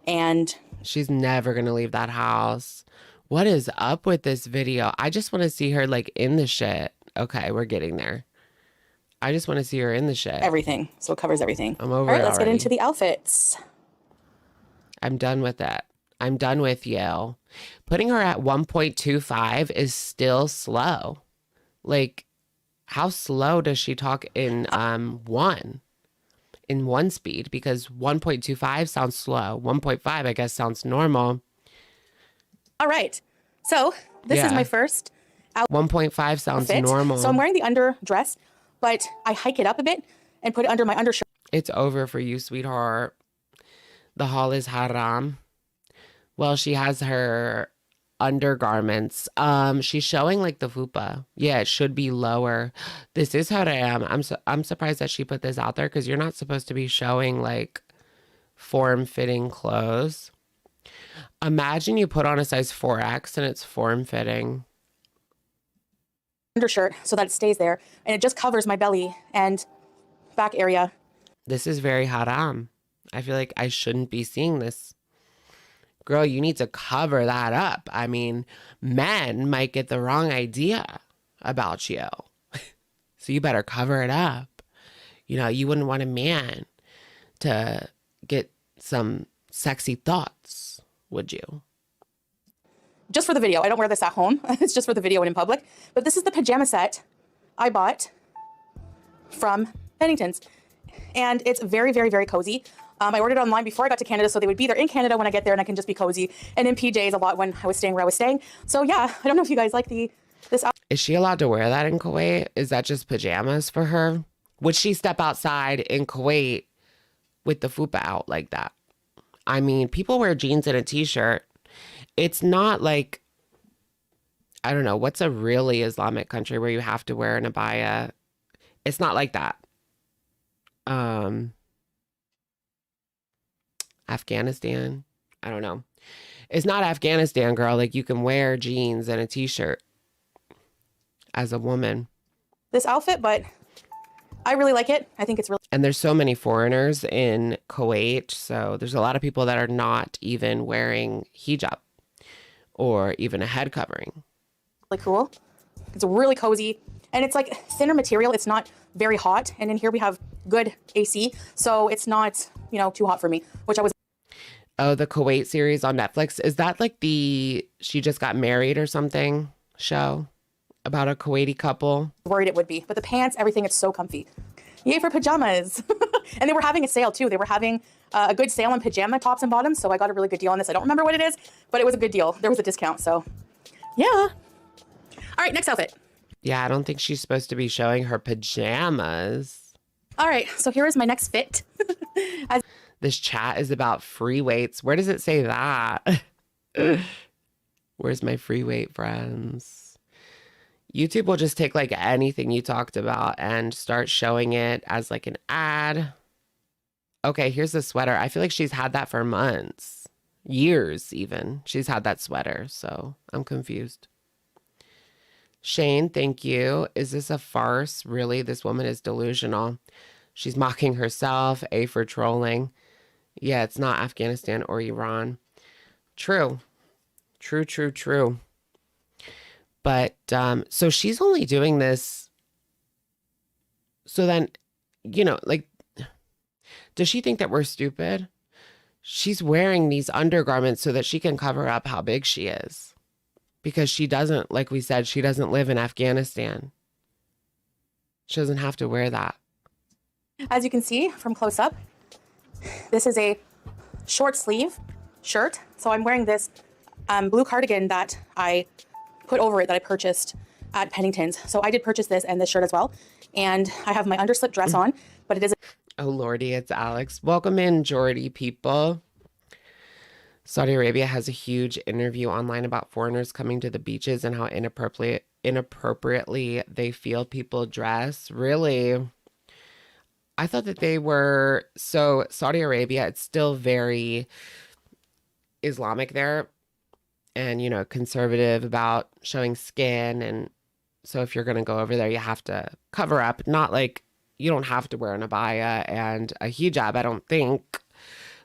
S3: and
S1: she's never going to leave that house. What is up with this video? I just want to see her like in the shit. Okay, we're getting there. I just want to see her in the shit.
S3: Everything. So it covers everything.
S1: I'm over it.
S3: All right, let's get into the outfits.
S1: I'm done with that. I'm done with you. Putting her at 1.25 is still slow. Like, how slow does she talk in one speed? Because 1.25 sounds slow. 1.5, I guess, sounds normal.
S3: All right. So this is my first
S1: 1.5 sounds normal.
S3: So I'm wearing the underdress, but I hike it up a bit and put it under my undershirt.
S1: It's over for you, sweetheart. The haul is haram. Well, she has her undergarments. She's showing like the fupa. Yeah, it should be lower. This is haram. I'm surprised that she put this out there because you're not supposed to be showing like form-fitting clothes. Imagine you put on a size 4X and it's form-fitting.
S3: Undershirt so that it stays there and it just covers my belly and back area.
S1: This is very haram. I feel like I shouldn't be seeing this. Girl, you need to cover that up. I mean, men might get the wrong idea about you. So you better cover it up. You know, you wouldn't want a man to get some sexy thoughts, would you?
S3: Just for the video. I don't wear this at home. It's just for the video and in public. But this is the pajama set I bought from Bennington's. And it's very, very, very cozy. I ordered it online before I got to Canada, so they would be there in Canada when I get there, and I can just be cozy. And in PJs a lot when I was staying where I was staying. So yeah, I don't know if you guys like this outfit.
S1: Is she allowed to wear that in Kuwait? Is that just pajamas for her? Would she step outside in Kuwait with the fupa out like that? I mean, people wear jeans and a t-shirt. It's not like, I don't know, what's a really Islamic country where you have to wear an abaya? It's not like that. Afghanistan. I don't know. It's not Afghanistan, girl. Like you can wear jeans and a t-shirt as a woman.
S3: This outfit, but I really like it. I think it's really.
S1: And there's so many foreigners in Kuwait. So there's a lot of people that are not even wearing hijab or even a head covering.
S3: Really cool. It's really cozy. And it's like thinner material. It's not very hot. And in here we have good AC. So it's not, you know, too hot for me, which I was
S1: Oh, the Kuwait series on Netflix. Is that like the She Just Got Married or something show about a Kuwaiti couple?
S3: worried it would be. But the pants, everything, it's so comfy. Yay for pajamas. And they were having a sale too. They were having a good sale on pajama tops and bottoms. So I got a really good deal on this. I don't remember what it is, but it was a good deal. There was a discount. So yeah. All right, next outfit.
S1: Yeah, I don't think she's supposed to be showing her pajamas.
S3: All right, so here is my next fit.
S1: This chat is about free weights. Where does it say that? Where's my free weight friends? YouTube will just take like anything you talked about and start showing it as like an ad. Okay, here's the sweater. I feel like she's had that for months, years even. She's had that sweater, so I'm confused. Shane, thank you. Is this a farce? Really? This woman is delusional. She's mocking herself, A for trolling. Yeah, it's not Afghanistan or Iran. True. True, true, true. But, so she's only doing this. So then, you know, like, does she think that we're stupid? She's wearing these undergarments so that she can cover up how big she is. Because she doesn't, like we said, she doesn't live in Afghanistan. She doesn't have to wear that.
S3: As you can see from close up, this is a short sleeve shirt. So I'm wearing this blue cardigan that I put over it that I purchased at Pennington's. So I did purchase this and this shirt as well. And I have my underslip dress on, but it is.
S1: Oh, Lordy, it's Alex. Welcome in, Jordy people. Saudi Arabia has a huge interview online about foreigners coming to the beaches and how inappropriately they feel people dress. Really? I thought that they were, so Saudi Arabia, it's still very Islamic there and, you know, conservative about showing skin. And so if you're going to go over there, you have to cover up. Not like you don't have to wear an abaya and a hijab, I don't think,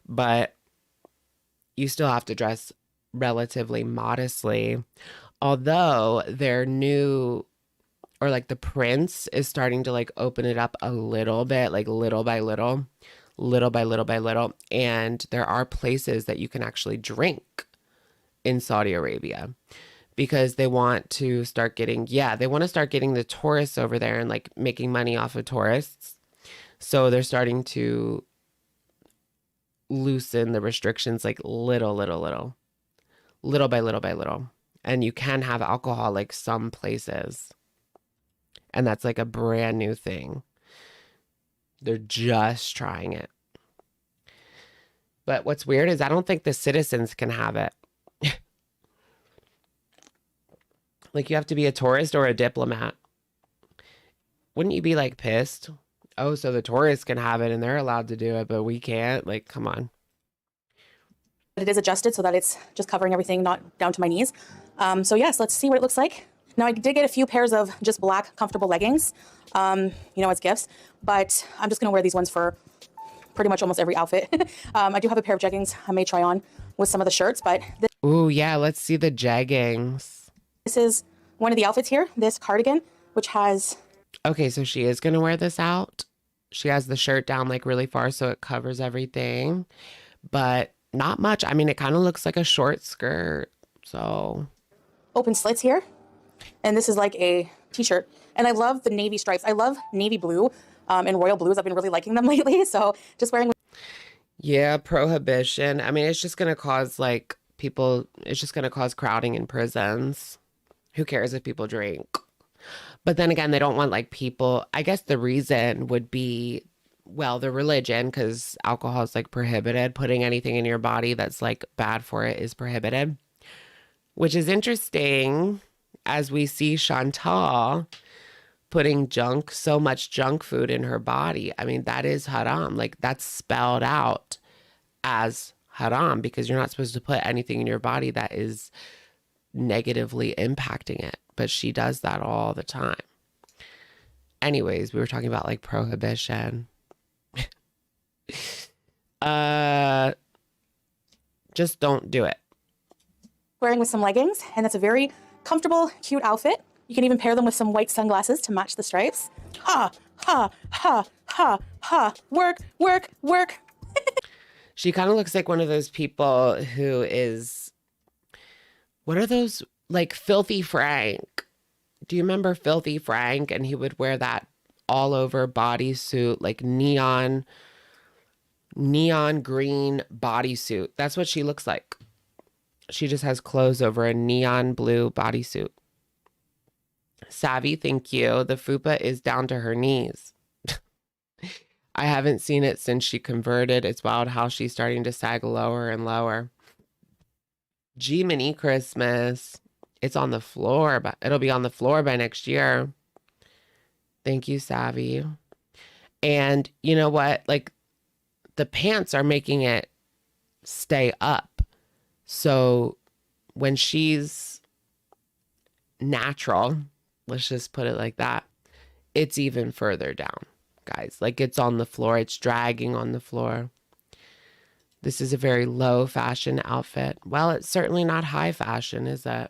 S1: but you still have to dress relatively modestly. Although their new, or like the prince is starting to like open it up a little bit, like little by little, little by little by little. And there are places that you can actually drink in Saudi Arabia because they want to start getting, they want to start getting the tourists over there and like making money off of tourists. So they're starting to loosen the restrictions like little by little by little. And you can have alcohol like some places. And that's like a brand new thing. They're just trying it. But what's weird is I don't think the citizens can have it. Like you have to be a tourist or a diplomat. Wouldn't you be like pissed? Oh, so the tourists can have it and they're allowed to do it, but we can't? Like, come on.
S3: It is adjusted so that it's just covering everything, not down to my knees. So yes, let's see what it looks like. Now I did get a few pairs of just black comfortable leggings, you know, as gifts, but I'm just gonna wear these ones for pretty much almost every outfit. I do have a pair of jeggings I may try on with some of the shirts, but
S1: Ooh, yeah, let's see the jeggings.
S3: This is one of the outfits here, this cardigan, which has...
S1: Okay, so she is gonna wear this out. She has the shirt down like really far so it covers everything, but not much. I mean, it kind of looks like a short skirt, so.
S3: Open slits here. And this is like a t-shirt. And I love the navy stripes. I love navy blue and royal blues. I've been really liking them lately. So just wearing.
S1: Yeah, prohibition. I mean, it's just going to cause like people, it's just going to cause crowding in prisons. Who cares if people drink? But then again, they don't want like people, I guess the reason would be, well, the religion, because alcohol is like prohibited. Putting anything in your body that's like bad for it is prohibited. Which is interesting as we see Chantal putting so much junk food in her body. I mean, that is haram. Like that's spelled out as haram because you're not supposed to put anything in your body that is negatively impacting it. But she does that all the time. Anyways, we were talking about like prohibition. Just don't do it.
S3: Wearing with some leggings, and that's a very comfortable, cute outfit. You can even pair them with some white sunglasses to match the stripes. Ha, ha, ha, ha, ha. Work, work, work.
S1: She kind of looks like one of those people who is, what are those, like Filthy Frank? Do you remember Filthy Frank? And he would wear that all over bodysuit, like neon green bodysuit. That's what she looks like. She just has clothes over a neon blue bodysuit. Savvy, thank you. The fupa is down to her knees. I haven't seen it since she converted. It's wild how she's starting to sag lower and lower. G Mini Christmas. It's on the floor, but it'll be on the floor by next year. Thank you, Savvy. And you know what? Like, the pants are making it stay up. So when she's natural, let's just put it like that, it's even further down, guys. Like, it's on the floor. It's dragging on the floor. This is a very low fashion outfit. Well, it's certainly not high fashion, is it?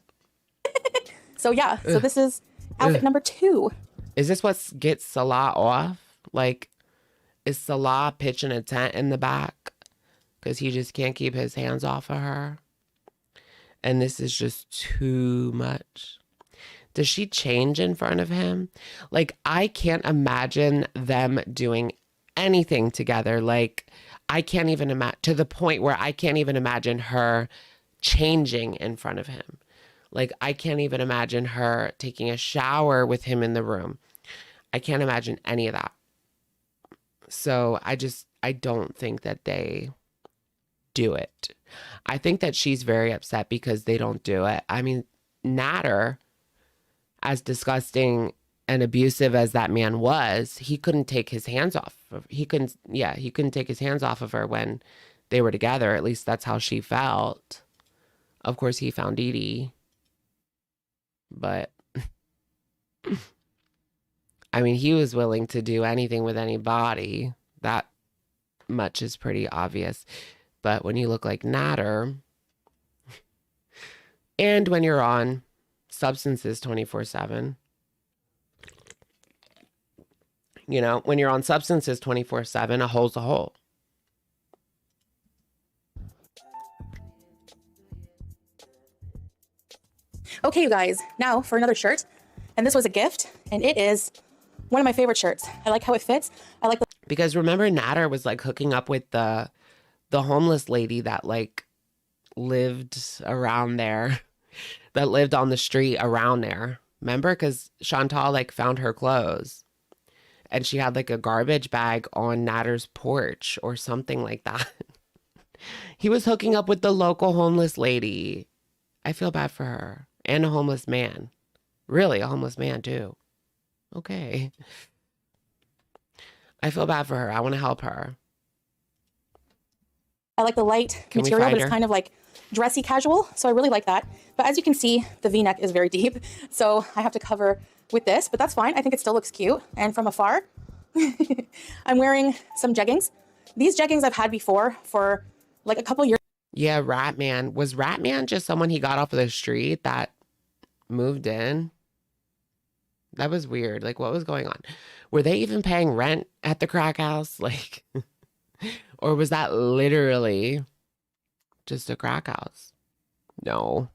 S3: So yeah, so this is outfit number 2.
S1: Is this what gets Salah off? Like, is Salah pitching a tent in the back because he just can't keep his hands off of her? And this is just too much. Does she change in front of him? Like, I can't imagine them doing anything together. Like, I can't even imagine, to the point where I can't even imagine her changing in front of him. Like, I can't even imagine her taking a shower with him in the room. I can't imagine any of that. So I don't think that they do it. I think that she's very upset because they don't do it. I mean, Natter, as disgusting and abusive as that man was, he couldn't take his hands off. He couldn't take his hands off of her when they were together. At least that's how she felt. Of course, he found Edie. But I mean, he was willing to do anything with anybody. That much is pretty obvious. But when you look like Natter, and when you're on substances 24/7, you know, when you're on substances 24/7, a hole's a hole.
S3: Okay, you guys, now for another shirt. And this was a gift, and it is one of my favorite shirts. I like how it fits. I like the
S1: Because remember, Natter was like hooking up with the homeless lady that like lived around there, that lived on the street around there. Remember? Because Chantal like found her clothes and she had like a garbage bag on Natter's porch or something like that. He was hooking up with the local homeless lady. I feel bad for her. And a homeless man. Really, a homeless man too. Okay. I feel bad for her. I want to help her.
S3: I like the light
S1: Can we
S3: material,
S1: find
S3: but
S1: her?
S3: it's kind of like dressy casual. So I really like that. But as you can see, the V-neck is very deep. So I have to cover with this, but that's fine. I think it still looks cute. And from afar, I'm wearing some jeggings. These jeggings I've had before for like a couple years.
S1: Yeah, Ratman. Was Ratman just someone he got off of the street that moved in? That was weird. Like, what was going on? Were they even paying rent at the crack house? Like, or was that literally just a crack house? No.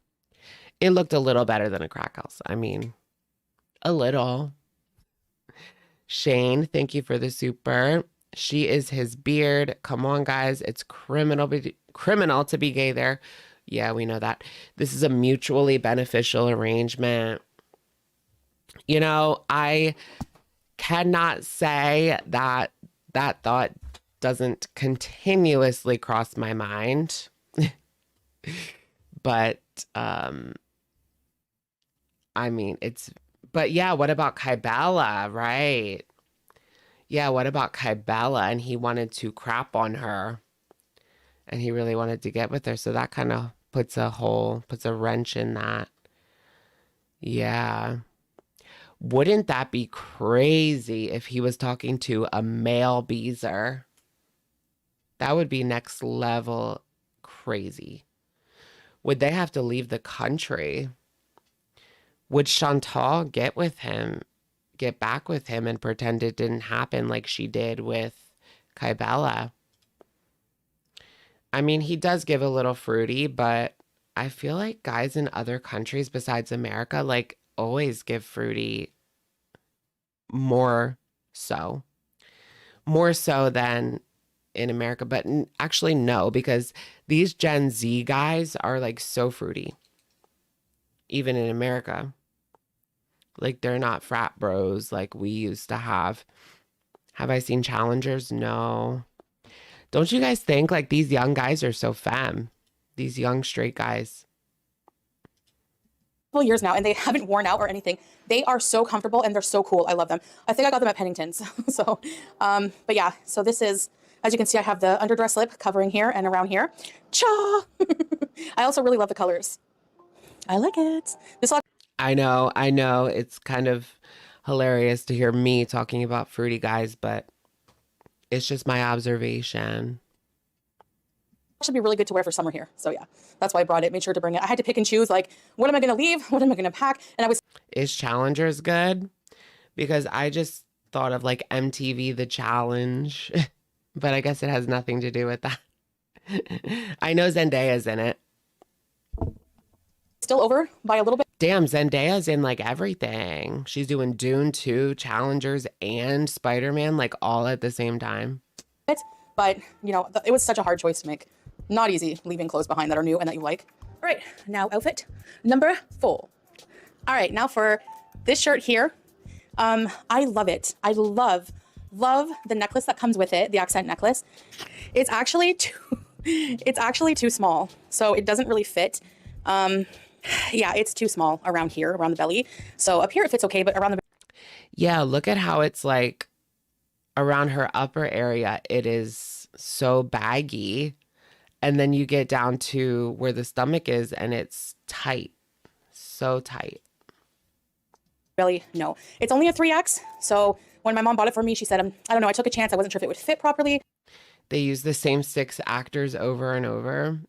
S1: It looked a little better than a crack house. I mean, a little. Shane, thank you for the super. She is his beard. Come on, guys. It's criminal to be gay there. Yeah, we know that. This is a mutually beneficial arrangement. You know, I cannot say that that thought doesn't continuously cross my mind. But, I mean, but yeah, what about Kybella, right? Yeah, what about Kybella? And he wanted to crap on her. And he really wanted to get with her. So that kind of puts a wrench in that. Yeah. Wouldn't that be crazy if he was talking to a male Beezer? That would be next level crazy. Would they have to leave the country? Would Chantal get back with him and pretend it didn't happen like she did with Kybella? I mean, he does give a little fruity, but I feel like guys in other countries besides America, like, always give fruity more so. More so than in America. But actually, no, because these Gen Z guys are like so fruity, even in America. Like, they're not frat bros like we used to have. Have I seen challengers? No. Don't you guys think like these young guys are so femme? These young straight guys.
S3: Years now, and they haven't worn out or anything. They are so comfortable and they're so cool. I love them. I think I got them at Pennington's. So, but yeah, so this is, as you can see, I have the underdress lip covering here and around here. Cha! I also really love the colors. I like it. This all
S1: I know. It's kind of hilarious to hear me talking about fruity guys, but it's just my observation.
S3: should be really good to wear for summer here. So yeah, that's why I brought it, made sure to bring it. I had to pick and choose, like, what am I going to leave? What am I going to pack? And I was...
S1: Is Challengers good? Because I just thought of like MTV The Challenge, but I guess it has nothing to do with that. I know Zendaya's in it.
S3: Still over by a little bit.
S1: Damn, Zendaya's in like everything. She's doing Dune 2, Challengers, and Spider-Man like all at the same time.
S3: But, you know, it was such a hard choice to make. Not easy leaving clothes behind that are new and that you like. All right, now outfit number 4. All right, now for this shirt here. I love it. I love the necklace that comes with it, the accent necklace. It's actually too small, so it doesn't really fit. Yeah, it's too small around here, around the belly. So up here it fits okay, but around the...
S1: Yeah, look at how it's like around her upper area, it is so baggy. And then you get down to where the stomach is and it's tight, so tight.
S3: Belly, no. It's only a 3X. So when my mom bought it for me, she said, I don't know, I took a chance. I wasn't sure if it would fit properly.
S1: They use the same 6 actors over and over.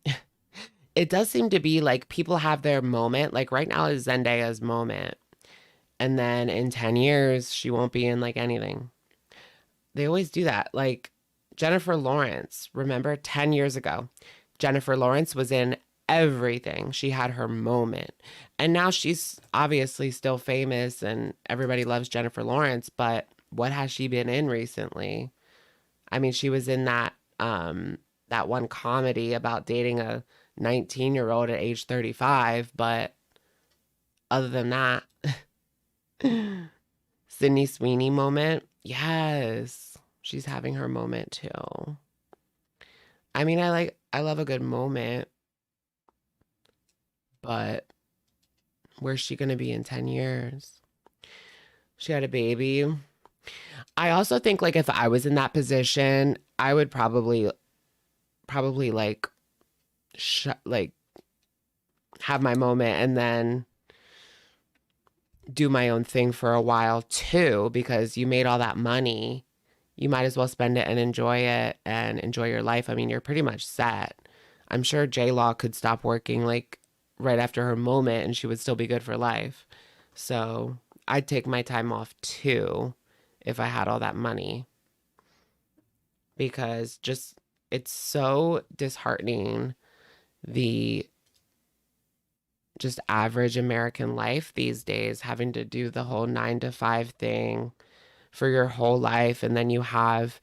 S1: It does seem to be like people have their moment. Like right now is Zendaya's moment. And then in 10 years, she won't be in like anything. They always do that. Like Jennifer Lawrence, remember 10 years ago, Jennifer Lawrence was in everything. She had her moment. And now she's obviously still famous and everybody loves Jennifer Lawrence, but what has she been in recently? I mean, she was in that one comedy about dating a 19-year-old at age 35, but other than that, Sydney Sweeney moment, yes, she's having her moment too. I mean, I love a good moment, but where's she gonna be in 10 years? She had a baby. I also think like if I was in that position, I would probably like have my moment and then do my own thing for a while too, because you made all that money. You might as well spend it and enjoy it and enjoy your life. I mean, you're pretty much set. I'm sure J-Law could stop working like right after her moment and she would still be good for life. So I'd take my time off too if I had all that money, because just it's so disheartening, the just average American life these days, having to do the whole 9 to 5 thing for your whole life. And then you have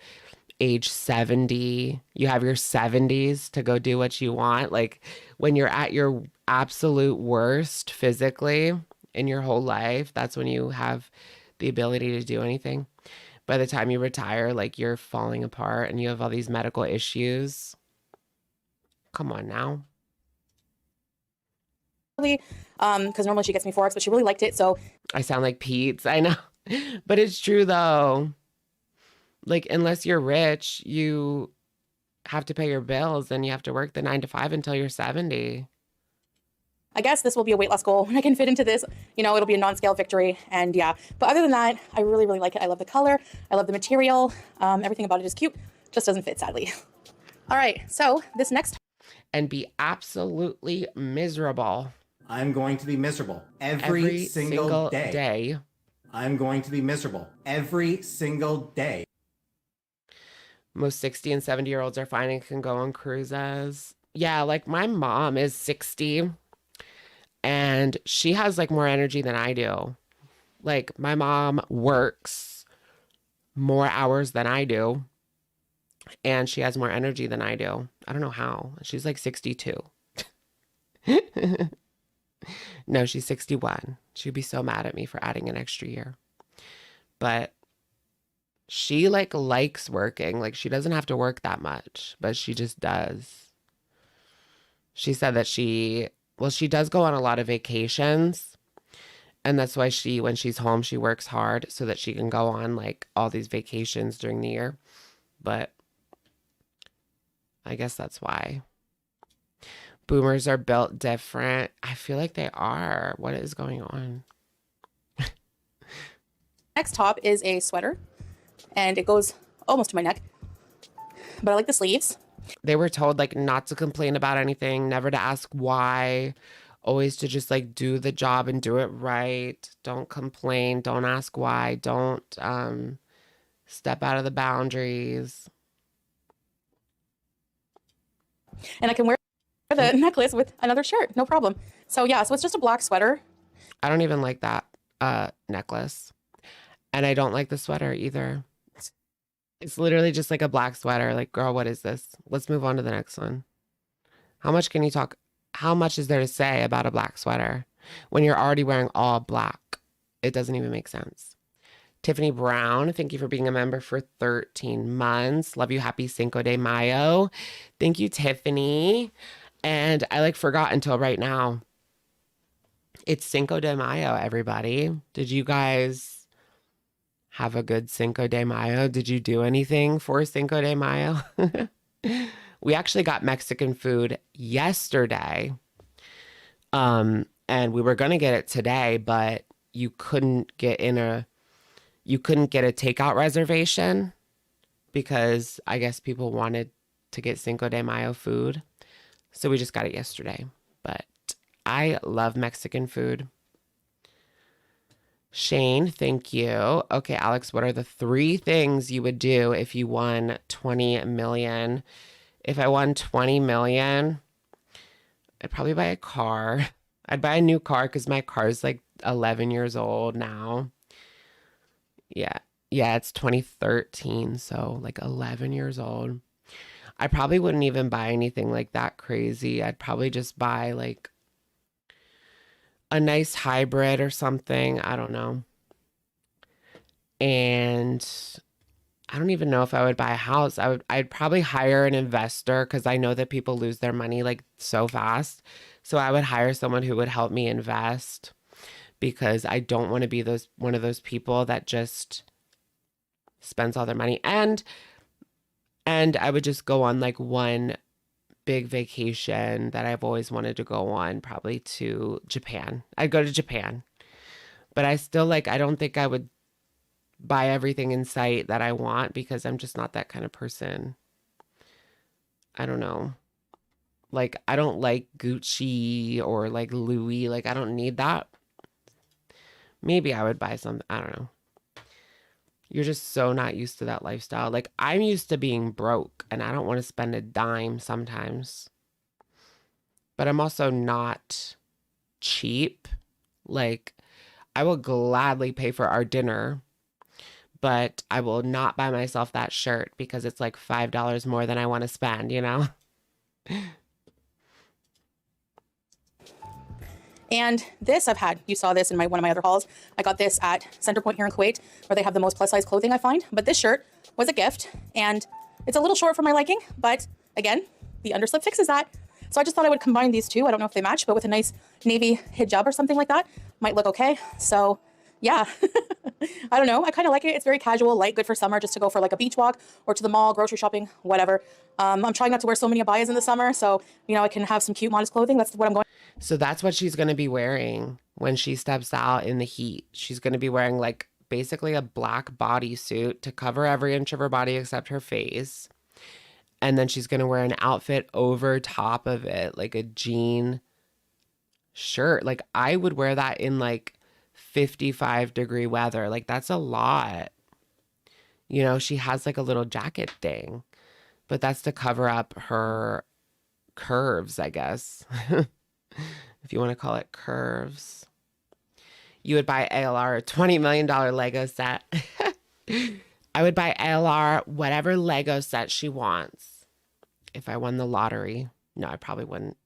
S1: age 70, you have your 70s to go do what you want. Like when you're at your absolute worst physically in your whole life, that's when you have the ability to do anything. By the time you retire, like you're falling apart and you have all these medical issues. Come on now.
S3: Because normally she gets me 4X, but she really liked it. So
S1: I sound like Peetz, I know. But it's true though. Like unless you're rich, you have to pay your bills and you have to work the 9 to 5 until you're 70.
S3: I guess this will be a weight loss goal when I can fit into this. You know, it'll be a non-scale victory. And yeah, but other than that, I really, really like it. I love the color. I love the material. Everything about it is cute. Just doesn't fit, sadly. All right, so this next...
S1: And be absolutely miserable.
S4: I'm going to be miserable
S1: Every single day.
S4: I'm going to be miserable every single day.
S1: Most 60 and 70-year-olds are fine and can go on cruises. Yeah, like my mom is 60 and she has like more energy than I do. Like my mom works more hours than I do and she has more energy than I do. I don't know how. She's like 62. No, she's 61. She'd be so mad at me for adding an extra year. But she like likes working. Like she doesn't have to work that much, but she just does. She said that she does go on a lot of vacations. And that's why when she's home, she works hard so that she can go on like all these vacations during the year. But I guess that's why. Boomers are built different. I feel like they are. What is going on?
S3: Next top is a sweater, and it goes almost to my neck, but I like the sleeves.
S1: They were told like not to complain about anything, never to ask why, always to just like do the job and do it right. Don't complain, don't ask why, don't step out of the boundaries.
S3: And I can wear the necklace with another shirt, no problem. So yeah, so it's just a black sweater.
S1: I don't even like that necklace. And I don't like the sweater either. It's literally just like a black sweater. Like, girl, what is this? Let's move on to the next one. How much can you talk? How much is there to say about a black sweater when you're already wearing all black? It doesn't even make sense. Tiffany Brown, thank you for being a member for 13 months. Love you. Happy Cinco de Mayo. Thank you, Tiffany. And I like forgot until right now. It's Cinco de Mayo, everybody. Did you guys have a good Cinco de Mayo? Did you do anything for Cinco de Mayo? We actually got Mexican food yesterday. And we were going to get it today, but you couldn't get a takeout reservation because I guess people wanted to get Cinco de Mayo food. So we just got it yesterday. But I love Mexican food. Shane, thank you. Okay, Alex, what are the 3 things you would do if you won 20 million? If I won 20 million, I'd probably buy a car. I'd buy a new car because my car's like 11 years old now. Yeah, it's 2013, so like 11 years old. I probably wouldn't even buy anything like that crazy. I'd probably just buy like a nice hybrid or something. I don't know. And I don't even know if I would buy a house. I'd probably hire an investor because I know that people lose their money like so fast. So I would hire someone who would help me invest because I don't want to be one of those people that just spends all their money. And I would just go on like one big vacation that I've always wanted to go on, probably to Japan. I'd go to Japan. But I still I don't think I would buy everything in sight that I want because I'm just not that kind of person. I don't know. Like, I don't like Gucci or like Louis. Like, I don't need that. Maybe I would buy some. I don't know. You're just so not used to that lifestyle. Like, I'm used to being broke and I don't want to spend a dime sometimes. But I'm also not cheap. Like, I will gladly pay for our dinner, but I will not buy myself that shirt because it's like $5 more than I want to spend, you know?
S3: And this you saw this in one of my other hauls. I got this at Center Point here in Kuwait, where they have the most plus size clothing I find. But this shirt was a gift and it's a little short for my liking, but again, the underslip fixes that. So I just thought I would combine these two. I don't know if they match, but with a nice navy hijab or something like that might look okay. So yeah, I don't know. I kind of like it. It's very casual, light, good for summer, just to go for like a beach walk or to the mall, grocery shopping, whatever. I'm trying not to wear so many abayas in the summer. So, I can have some cute, modest clothing. That's what I'm going.
S1: So that's what she's going to be wearing when she steps out in the heat. She's going to be wearing like basically a black bodysuit to cover every inch of her body except her face. And then she's going to wear an outfit over top of it, like a jean shirt. Like I would wear that in like 55-degree weather. Like that's a lot. You know, she has like a little jacket thing, but that's to cover up her curves, I guess. If you want to call it curves. You would buy ALR a $20 million Lego set. I would buy ALR whatever Lego set she wants if I won the lottery. No, I probably wouldn't.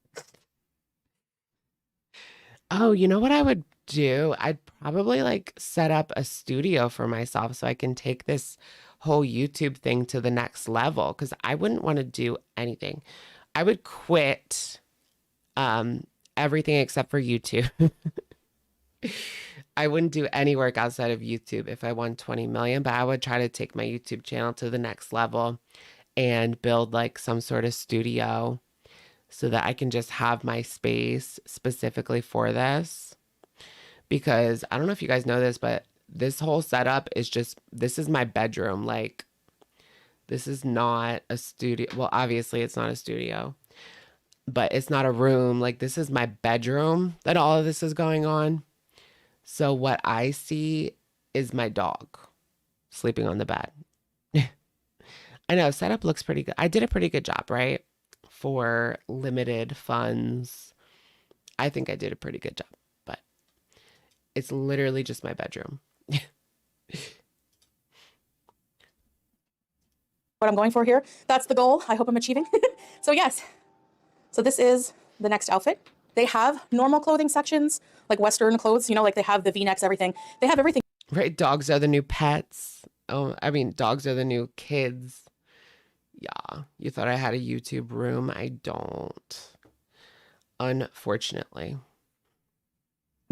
S1: Oh, you know what I would do? I'd probably like set up a studio for myself so I can take this whole YouTube thing to the next level because I wouldn't want to do anything. I would quit everything except for YouTube. I wouldn't do any work outside of YouTube if I won 20 million, but I would try to take my YouTube channel to the next level and build like some sort of studio so that I can just have my space specifically for this. Because I don't know if you guys know this, but this whole setup is just, this is my bedroom. Like, this is not a studio. Well, obviously it's not a studio, but it's not a room. Like, this is my bedroom that all of this is going on. So what I see is my dog sleeping on the bed. I know, setup looks pretty good. I did a pretty good job, right? For limited funds. I think I did a pretty good job, but it's literally just my bedroom.
S3: What I'm going for here, that's the goal I hope I'm achieving. So yes, so this is the next outfit. They have normal clothing sections, like Western clothes, you know, like they have the V-necks, everything. They have everything.
S1: Right, dogs are the new pets. Oh, I mean, dogs are the new kids. Yeah, you thought I had a YouTube room. I don't, unfortunately.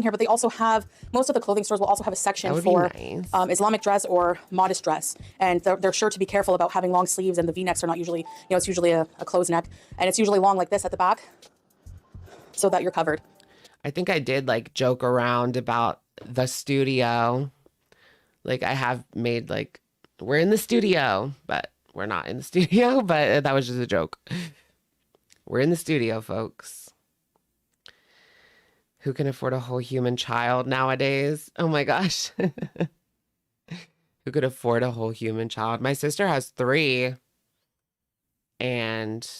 S3: Here, but they also have, most of the clothing stores will also have a section
S1: That would
S3: for
S1: be nice.
S3: Islamic dress or modest dress. And they're sure to be careful about having long sleeves, and the V-necks are not usually, you know, it's usually a closed neck. And it's usually long like this at the back so that you're covered.
S1: I think I did like joke around about the studio. Like I have made like, we're in the studio, but we're not in the studio, but that was just a joke. We're in the studio, folks. Who can afford a whole human child nowadays? Oh my gosh. Who could afford a whole human child? My sister has 3. And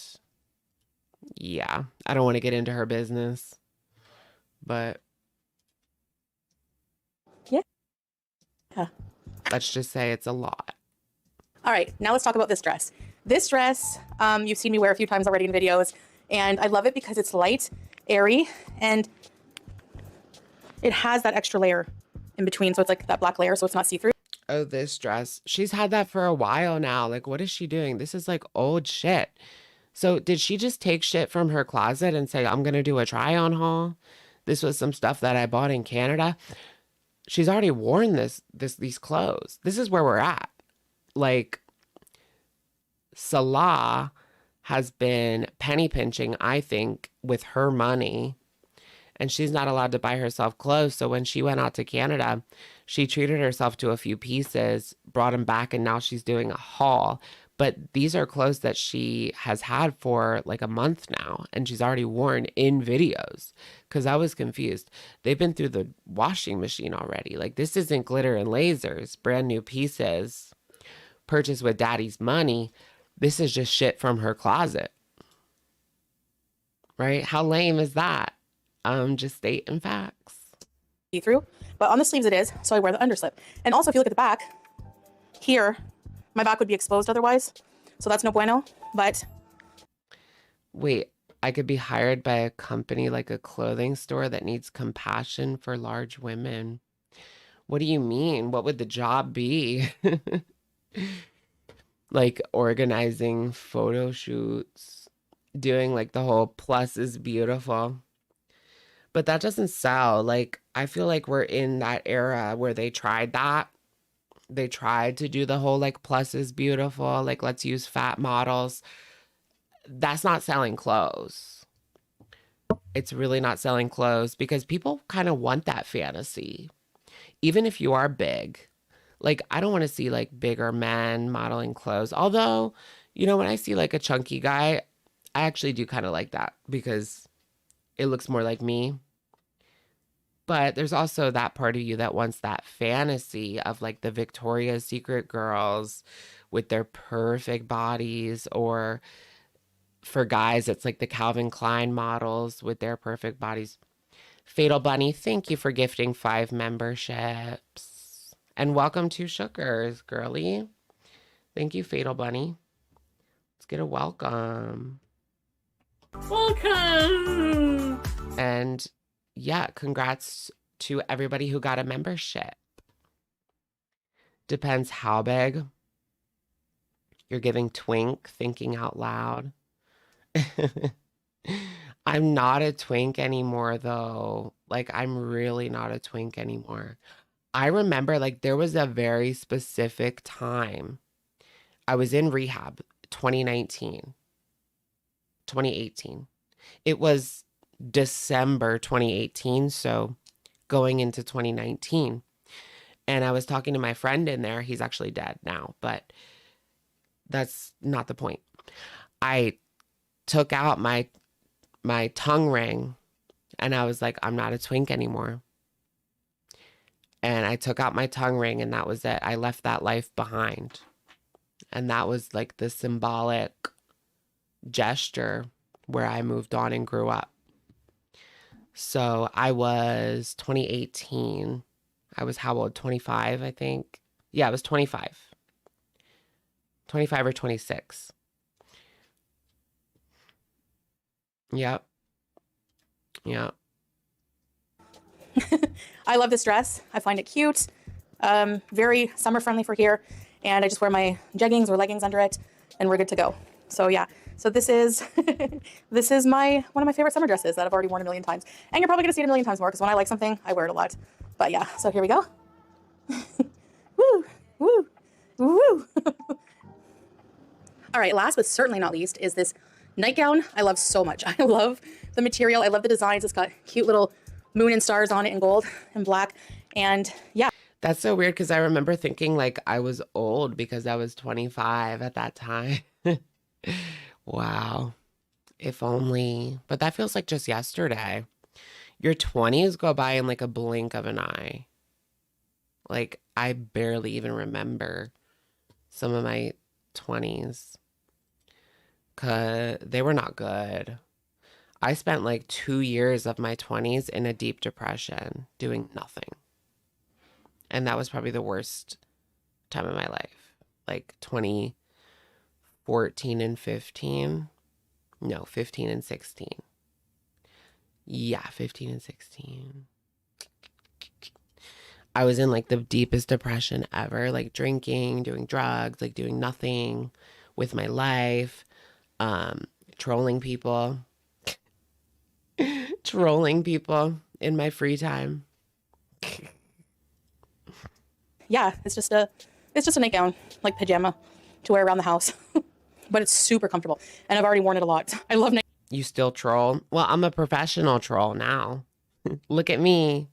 S1: yeah, I don't want to get into her business, but
S3: yeah.
S1: Let's just say it's a lot.
S3: All right, now let's talk about this dress. This dress, you've seen me wear a few times already in videos, and I love it because it's light, airy, and it has that extra layer in between, so it's like that black layer, so it's not see-through.
S1: Oh, this dress. She's had that for a while now. Like, what is she doing? This is like old shit. So did she just take shit from her closet and say, I'm going to do a try-on haul? This was some stuff that I bought in Canada. She's already worn these clothes. This is where we're at. Like, Salah has been penny pinching, I think, with her money. And she's not allowed to buy herself clothes. So when she went out to Canada, she treated herself to a few pieces, brought them back, and now she's doing a haul. But these are clothes that she has had for like a month now, and she's already worn in videos. Because I was confused. They've been through the washing machine already. Like, this isn't Glitter and Lasers, brand new pieces, purchased with daddy's money. This is just shit from her closet. Right? How lame is that? Just stating facts.
S3: See-through, but on the sleeves it is, so I wear the underslip. And also, if you look at the back, here, my back would be exposed otherwise, so that's no bueno, but...
S1: Wait, I could be hired by a company like a clothing store that needs compassion for large women. What do you mean? What would the job be? Like organizing photo shoots, doing like the whole plus is beautiful. But that doesn't sell. Like, I feel like we're in that era where they tried that. They tried to do the whole like plus is beautiful, like let's use fat models. That's not selling clothes. It's really not selling clothes because people kind of want that fantasy. Even if you are big. Like, I don't want to see like bigger men modeling clothes. Although, you know, when I see like a chunky guy, I actually do kind of like that because it looks more like me. But there's also that part of you that wants that fantasy of like the Victoria's Secret girls with their perfect bodies, or for guys, it's like the Calvin Klein models with their perfect bodies. Fatal Bunny, thank you for gifting 5 memberships. And welcome to Shookers, girly. Thank you, Fatal Bunny. Let's get a welcome.
S5: Welcome!
S1: And yeah, congrats to everybody who got a membership. Depends how big. You're giving twink, thinking out loud. I'm not a twink anymore, though. Like, I'm really not a twink anymore. I remember, like, there was a very specific time. I was in rehab, 2019, 2018. It was December 2018, so going into 2019. And I was talking to my friend in there. He's actually dead now, but that's not the point. I took out my tongue ring and I was like, I'm not a twink anymore. And I took out my tongue ring and that was it. I left that life behind. And that was like the symbolic gesture where I moved on and grew up. So I was 2018. I was how old? 25, I think. Yeah, I was 25. 25 or 26. Yep. Yeah.
S3: I love this dress. I find it cute. Very summer friendly for here. And I just wear my jeggings or leggings under it and we're good to go. So yeah. So this is this is one of my favorite summer dresses that I've already worn a million times. And you're probably gonna see it a million times more because when I like something, I wear it a lot. But yeah, so here we go. Woo, woo, woo. All right, last but certainly not least is this nightgown. I love so much. I love the material. I love the designs. It's got cute little moon and stars on it in gold and black. And yeah.
S1: That's so weird because I remember thinking like I was old because I was 25 at that time. Wow. If only. But that feels like just yesterday. Your 20s go by in like a blink of an eye. Like I barely even remember some of my 20s. 'Cause they were not good. I spent like 2 years of my 20s in a deep depression doing nothing. And that was probably the worst time of my life. Like 2014 and 15. No, 15 and 16. Yeah, 15 and 16. I was in like the deepest depression ever, like drinking, doing drugs, like doing nothing with my life, trolling people. Trolling people in my free time.
S3: Yeah, it's just a nightgown, like pajama to wear around the house. But it's super comfortable and I've already worn it a lot. I love
S1: You still troll? Well, I'm a professional troll now. Look at me.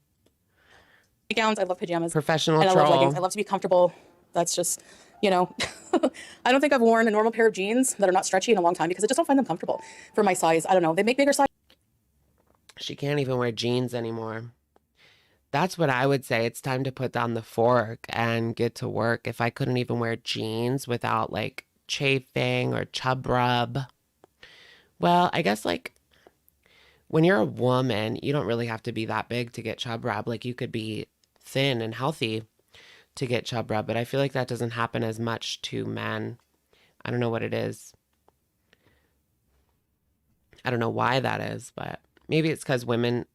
S3: nightgowns. I love pajamas.
S1: Professional
S3: and
S1: troll.
S3: I love leggings. I love to be comfortable. That's just, you know, I don't think I've worn a normal pair of jeans that are not stretchy in a long time because I just don't find them comfortable for my size. I don't know. They make bigger size.
S1: She can't even wear jeans anymore. That's what I would say. It's time to put down the fork and get to work. If I couldn't even wear jeans without like chafing or chub rub. Well, I guess like when you're a woman, you don't really have to be that big to get chub rub. Like you could be thin and healthy to get chub rub, but I feel like that doesn't happen as much to men. I don't know what it is. I don't know why that is, but maybe it's because women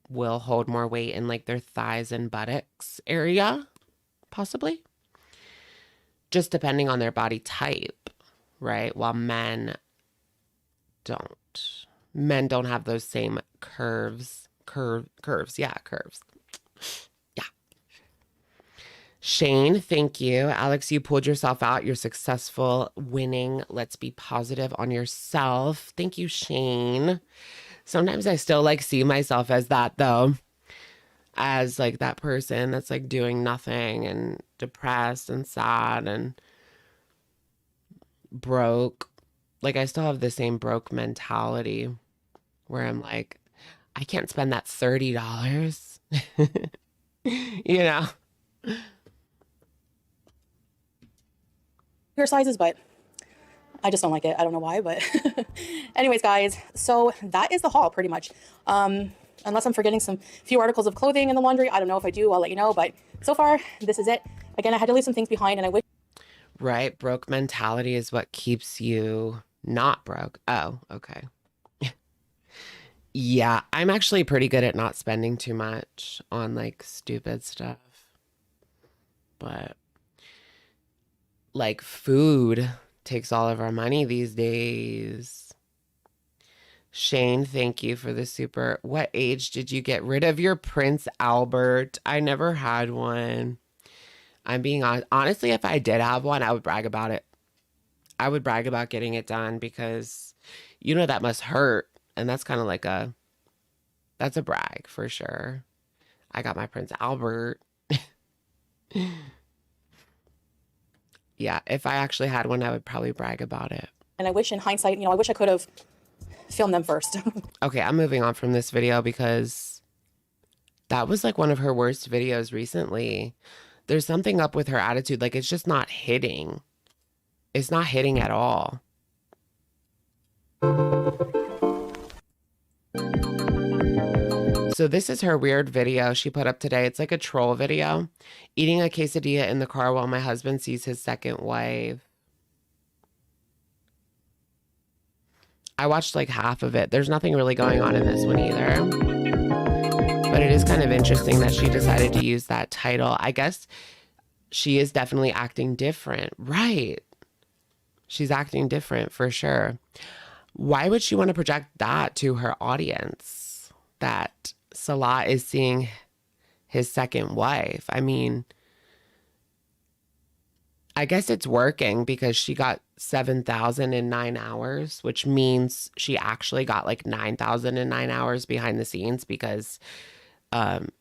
S1: will hold more weight in like their thighs and buttocks area, possibly. Just depending on their body type, right? While men don't. Men don't have those same curves. Curves. Yeah, curves. Yeah. Shane, thank you. Alex, you pulled yourself out. You're successful, winning. Let's be positive on yourself. Thank you, Shane. Sometimes I still like see myself as that though. As like that person that's like doing nothing and depressed and sad and broke. Like I still have the same broke mentality where I'm like, I can't spend that $30 You know?
S3: Your sizes, but I just don't like it. I don't know why, but anyways, guys, so that is the haul pretty much. Unless I'm forgetting some few articles of clothing in the laundry. I don't know if I do, I'll let you know, but so far this is it. Again, I had to leave some things behind, and I wish.
S1: Right, broke mentality is what keeps you not broke. Oh, okay. Yeah, I'm actually pretty good at not spending too much on like stupid stuff. But like food takes all of our money these days. Shane, thank you for the super. What age did you get rid of your Prince Albert? I never had one. I'm being honest. Honestly, if I did have one, I would brag about it. I would brag about getting it done because you know that must hurt. And that's kind of like that's a brag for sure. I got my Prince Albert. Yeah, if I actually had one, I would probably brag about it.
S3: And I wish in hindsight, you know, I wish I could have filmed them first.
S1: Okay, I'm moving on from this video because that was like one of her worst videos recently. There's something up with her attitude. Like, it's just not hitting. It's not hitting at all. So this is her weird video she put up today. It's like a troll video. Eating a quesadilla in the car while my husband sees his second wife. I watched like half of it. There's nothing really going on in this one either. But it is kind of interesting that she decided to use that title. I guess she is definitely acting different. Right. She's acting different for sure. Why would she want to project that to her audience? That Salah is seeing his second wife. I mean, I guess it's working because she got 7,000 in 9 hours, which means she actually got like 9,000 in 9 hours behind the scenes because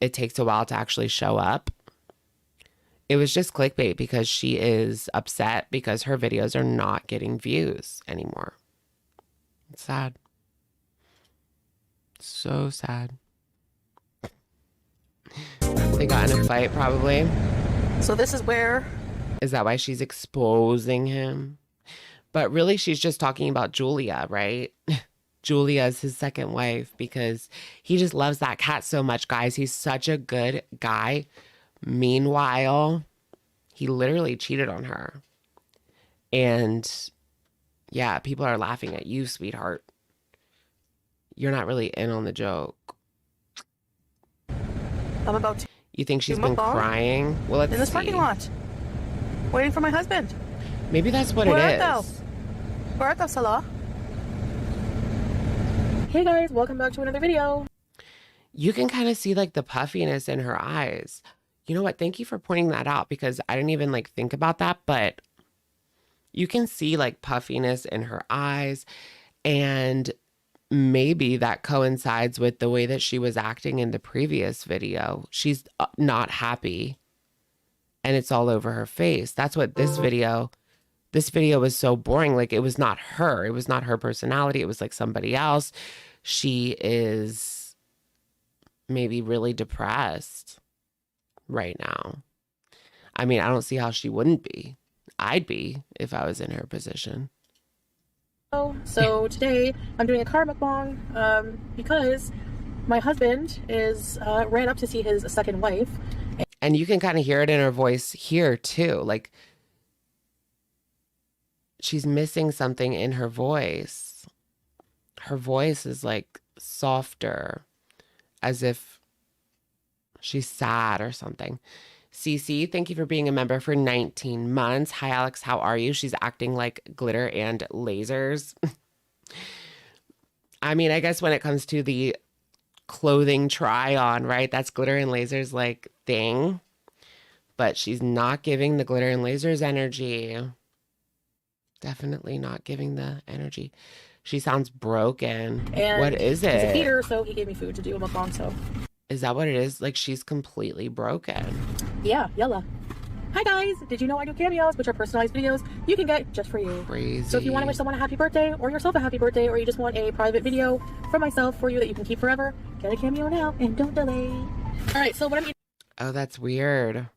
S1: it takes a while to actually show up. It was just clickbait because she is upset because her videos are not getting views anymore. It's sad. So sad. They got in a fight probably.
S3: So this is where...
S1: Is that why she's exposing him? But really she's just talking about Julia, right? Julia is his second wife because he just loves that cat so much, guys. He's such a good guy. Meanwhile, he literally cheated on her. And yeah, people are laughing at you, sweetheart. You're not really in on the joke.
S3: I'm about to...
S1: You think she's been crying? Well, let's see.
S3: In this parking lot. Waiting for my husband.
S1: Maybe that's what it is.
S3: Where art thou, Salah? Hey guys, welcome back to another video.
S1: You can kind of see like the puffiness in her eyes. You know what? Thank you for pointing that out because I didn't even like think about that, but you can see like puffiness in her eyes, and maybe that coincides with the way that she was acting in the previous video. She's not happy and it's all over her face. That's what this video was so boring. Like, it was not her. It was not her personality. It was like somebody else. She is maybe really depressed right now. I mean, I don't see how she wouldn't be. I'd be if I was in her position.
S3: So today I'm doing a car mukbang because my husband ran up to see his second wife.
S1: And you can kind of hear it in her voice here too. Like, she's missing something in her voice. Her voice is like softer, as if she's sad or something. Cece, thank you for being a member for 19 months. Hi, Alex. How are you? She's acting like glitter and lasers. I mean, I guess when it comes to the clothing try on, right? That's glitter and lasers like thing. But she's not giving the glitter and lasers energy. Definitely not giving the energy. She sounds broken.
S3: And
S1: what is it?
S3: He's a heater, so he gave me food to do a mukbang, so.
S1: Is that what it is? Like, she's completely broken.
S3: Yeah, yalla. Hi guys, did you know I do cameos, which are personalized videos you can get just for you.
S1: Crazy.
S3: So if you want to wish someone a happy birthday, or yourself a happy birthday, or you just want a private video from myself for you that you can keep forever, get a cameo now and don't delay. All right, so what I'm
S1: Oh, that's weird.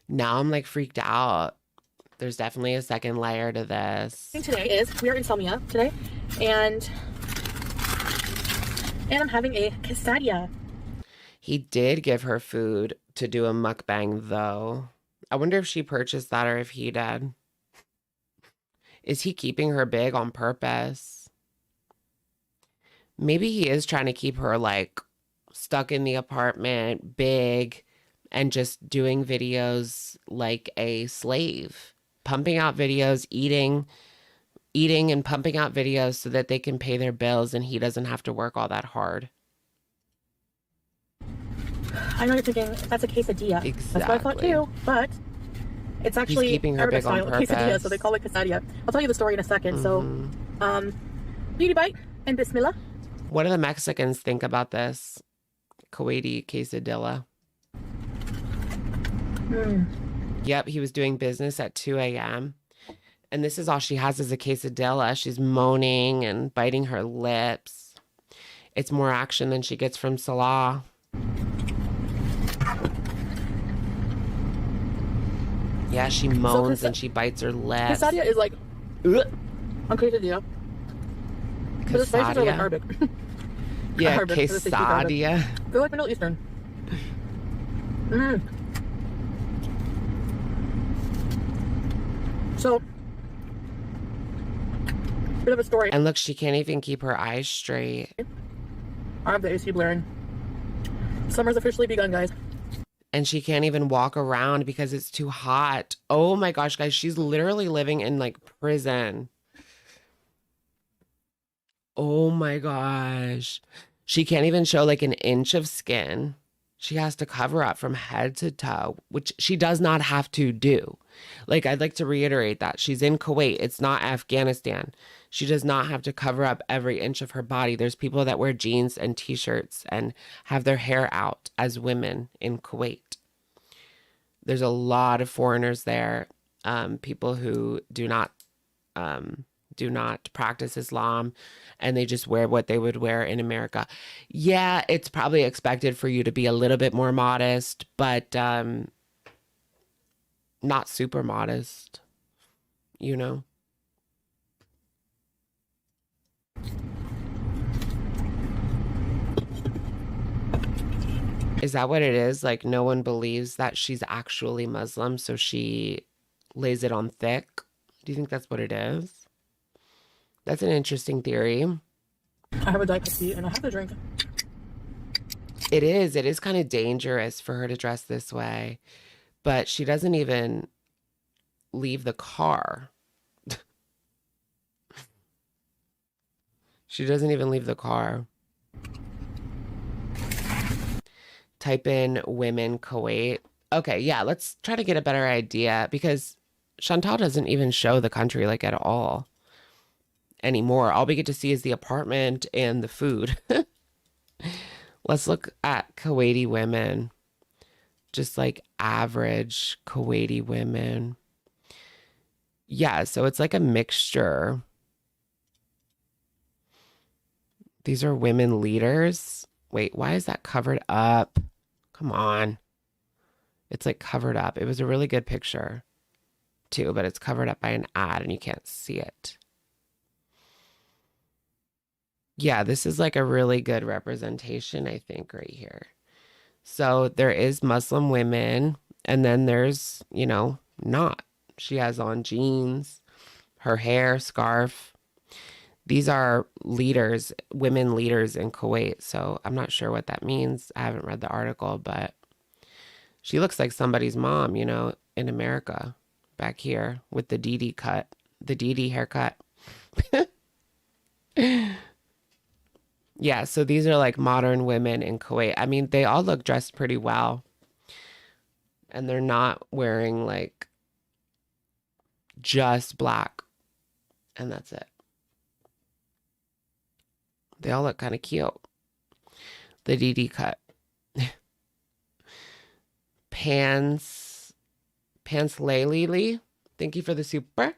S1: Now I'm like freaked out. There's definitely a second layer to this.
S3: eating today is we are in Salmia today, and I'm having a quesadilla.
S1: He did give her food to do a mukbang, though. I wonder if she purchased that or if he did. Is he keeping her big on purpose? Maybe he is trying to keep her, like, stuck in the apartment, big, and just doing videos like a slave. Pumping out videos, eating and pumping out videos so that they can pay their bills and he doesn't have to work all that hard.
S3: I know you're thinking that's a quesadilla.
S1: Exactly.
S3: That's what I thought too, but it's actually
S1: keeping her
S3: Arabic
S1: big on
S3: style quesadilla,
S1: purpose.
S3: so they call it quesadilla. I'll tell you the story in a second. So, beauty bite and bismillah.
S1: What do the Mexicans think about this Kuwaiti quesadilla? Yep, he was doing business at 2 a.m. And this is all she has is a quesadilla. She's moaning and biting her lips. It's more action than she gets from Salah. Yeah, she moans and she bites her lips.
S3: Quesadilla is like on quesadilla. But the spices are like
S1: Quesadilla?
S3: Arabic.
S1: Yeah,
S3: Arabic, so they speak Arabic.
S1: quesadilla.
S3: They're like Middle Eastern. So, bit of a story.
S1: And look, she can't even keep her eyes straight.
S3: I have the AC blaring. Summer's officially begun, guys.
S1: And she can't even walk around because it's too hot. Oh my gosh, guys, she's literally living in like prison. Oh my gosh. She can't even show like an inch of skin. She has to cover up from head to toe, which she does not have to do. Like, I'd like to reiterate that. She's in Kuwait. It's not Afghanistan. She does not have to cover up every inch of her body. There's people that wear jeans and t-shirts and have their hair out as women in Kuwait. There's a lot of foreigners there, people who do not practice Islam, and they just wear what they would wear in America. Yeah, it's probably expected for you to be a little bit more modest, but not super modest, you know? Is that what it is? Like, no one believes that she's actually Muslim, so she lays it on thick? Do you think that's what it is? That's an interesting theory.
S3: I have a Diet Pepsi and I have a drink.
S1: It is. It is kind of dangerous for her to dress this way. But she doesn't even leave the car. She doesn't even leave the car. Type in women Kuwait. Okay, yeah, let's try to get a better idea because Chantal doesn't even show the country like at all anymore. All we get to see is the apartment and the food. Let's look at Kuwaiti women. Just like average Kuwaiti women. Yeah, so it's like a mixture. These are women leaders. Wait, why is that covered up? Come on. It's like covered up. It was a really good picture too, but it's covered up by an ad and you can't see it. Yeah, this is like a really good representation, I think, right here. So there is Muslim women, and then there's, you know, not. She has on jeans, her hair, scarf. These are leaders, women leaders in Kuwait. So I'm not sure what that means. I haven't read the article, but she looks like somebody's mom, you know, in America, back here with the Didi cut, the Didi haircut. Yeah, so these are like modern women in Kuwait. I mean, they all look dressed pretty well. And they're not wearing like just black. And that's it. They all look kind of cute. The DD cut. Pants Laylee. Thank you for the super.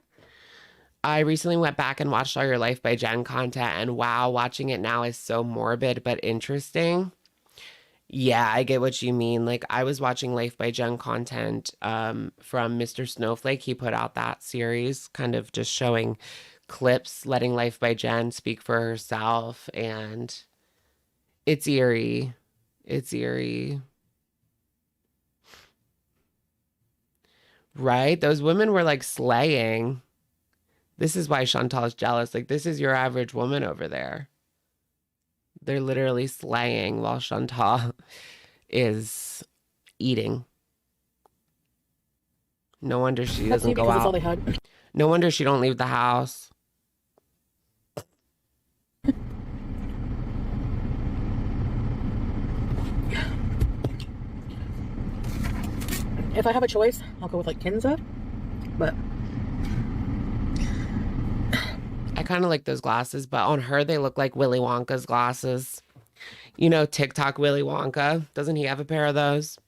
S1: I recently went back and watched All Your Life by Jen content, and wow, watching it now is so morbid but interesting. Yeah, I get what you mean. Like I was watching Life by Jen content from Mr. Snowflake. He put out that series kind of just showing clips, letting Life by Jen speak for herself, and it's eerie. It's eerie. Right? Those women were like slaying. This is why Chantal's jealous. Like this is your average woman over there. They're literally slaying while Chantal is eating. No wonder she doesn't go
S3: That's all
S1: out.
S3: they had.
S1: No wonder she don't leave the house.
S3: If I have a choice, I'll go with like Kinza, but
S1: I kind of like those glasses, but on her they look like Willy Wonka's glasses. You know, TikTok Willy Wonka. Doesn't he have a pair of those?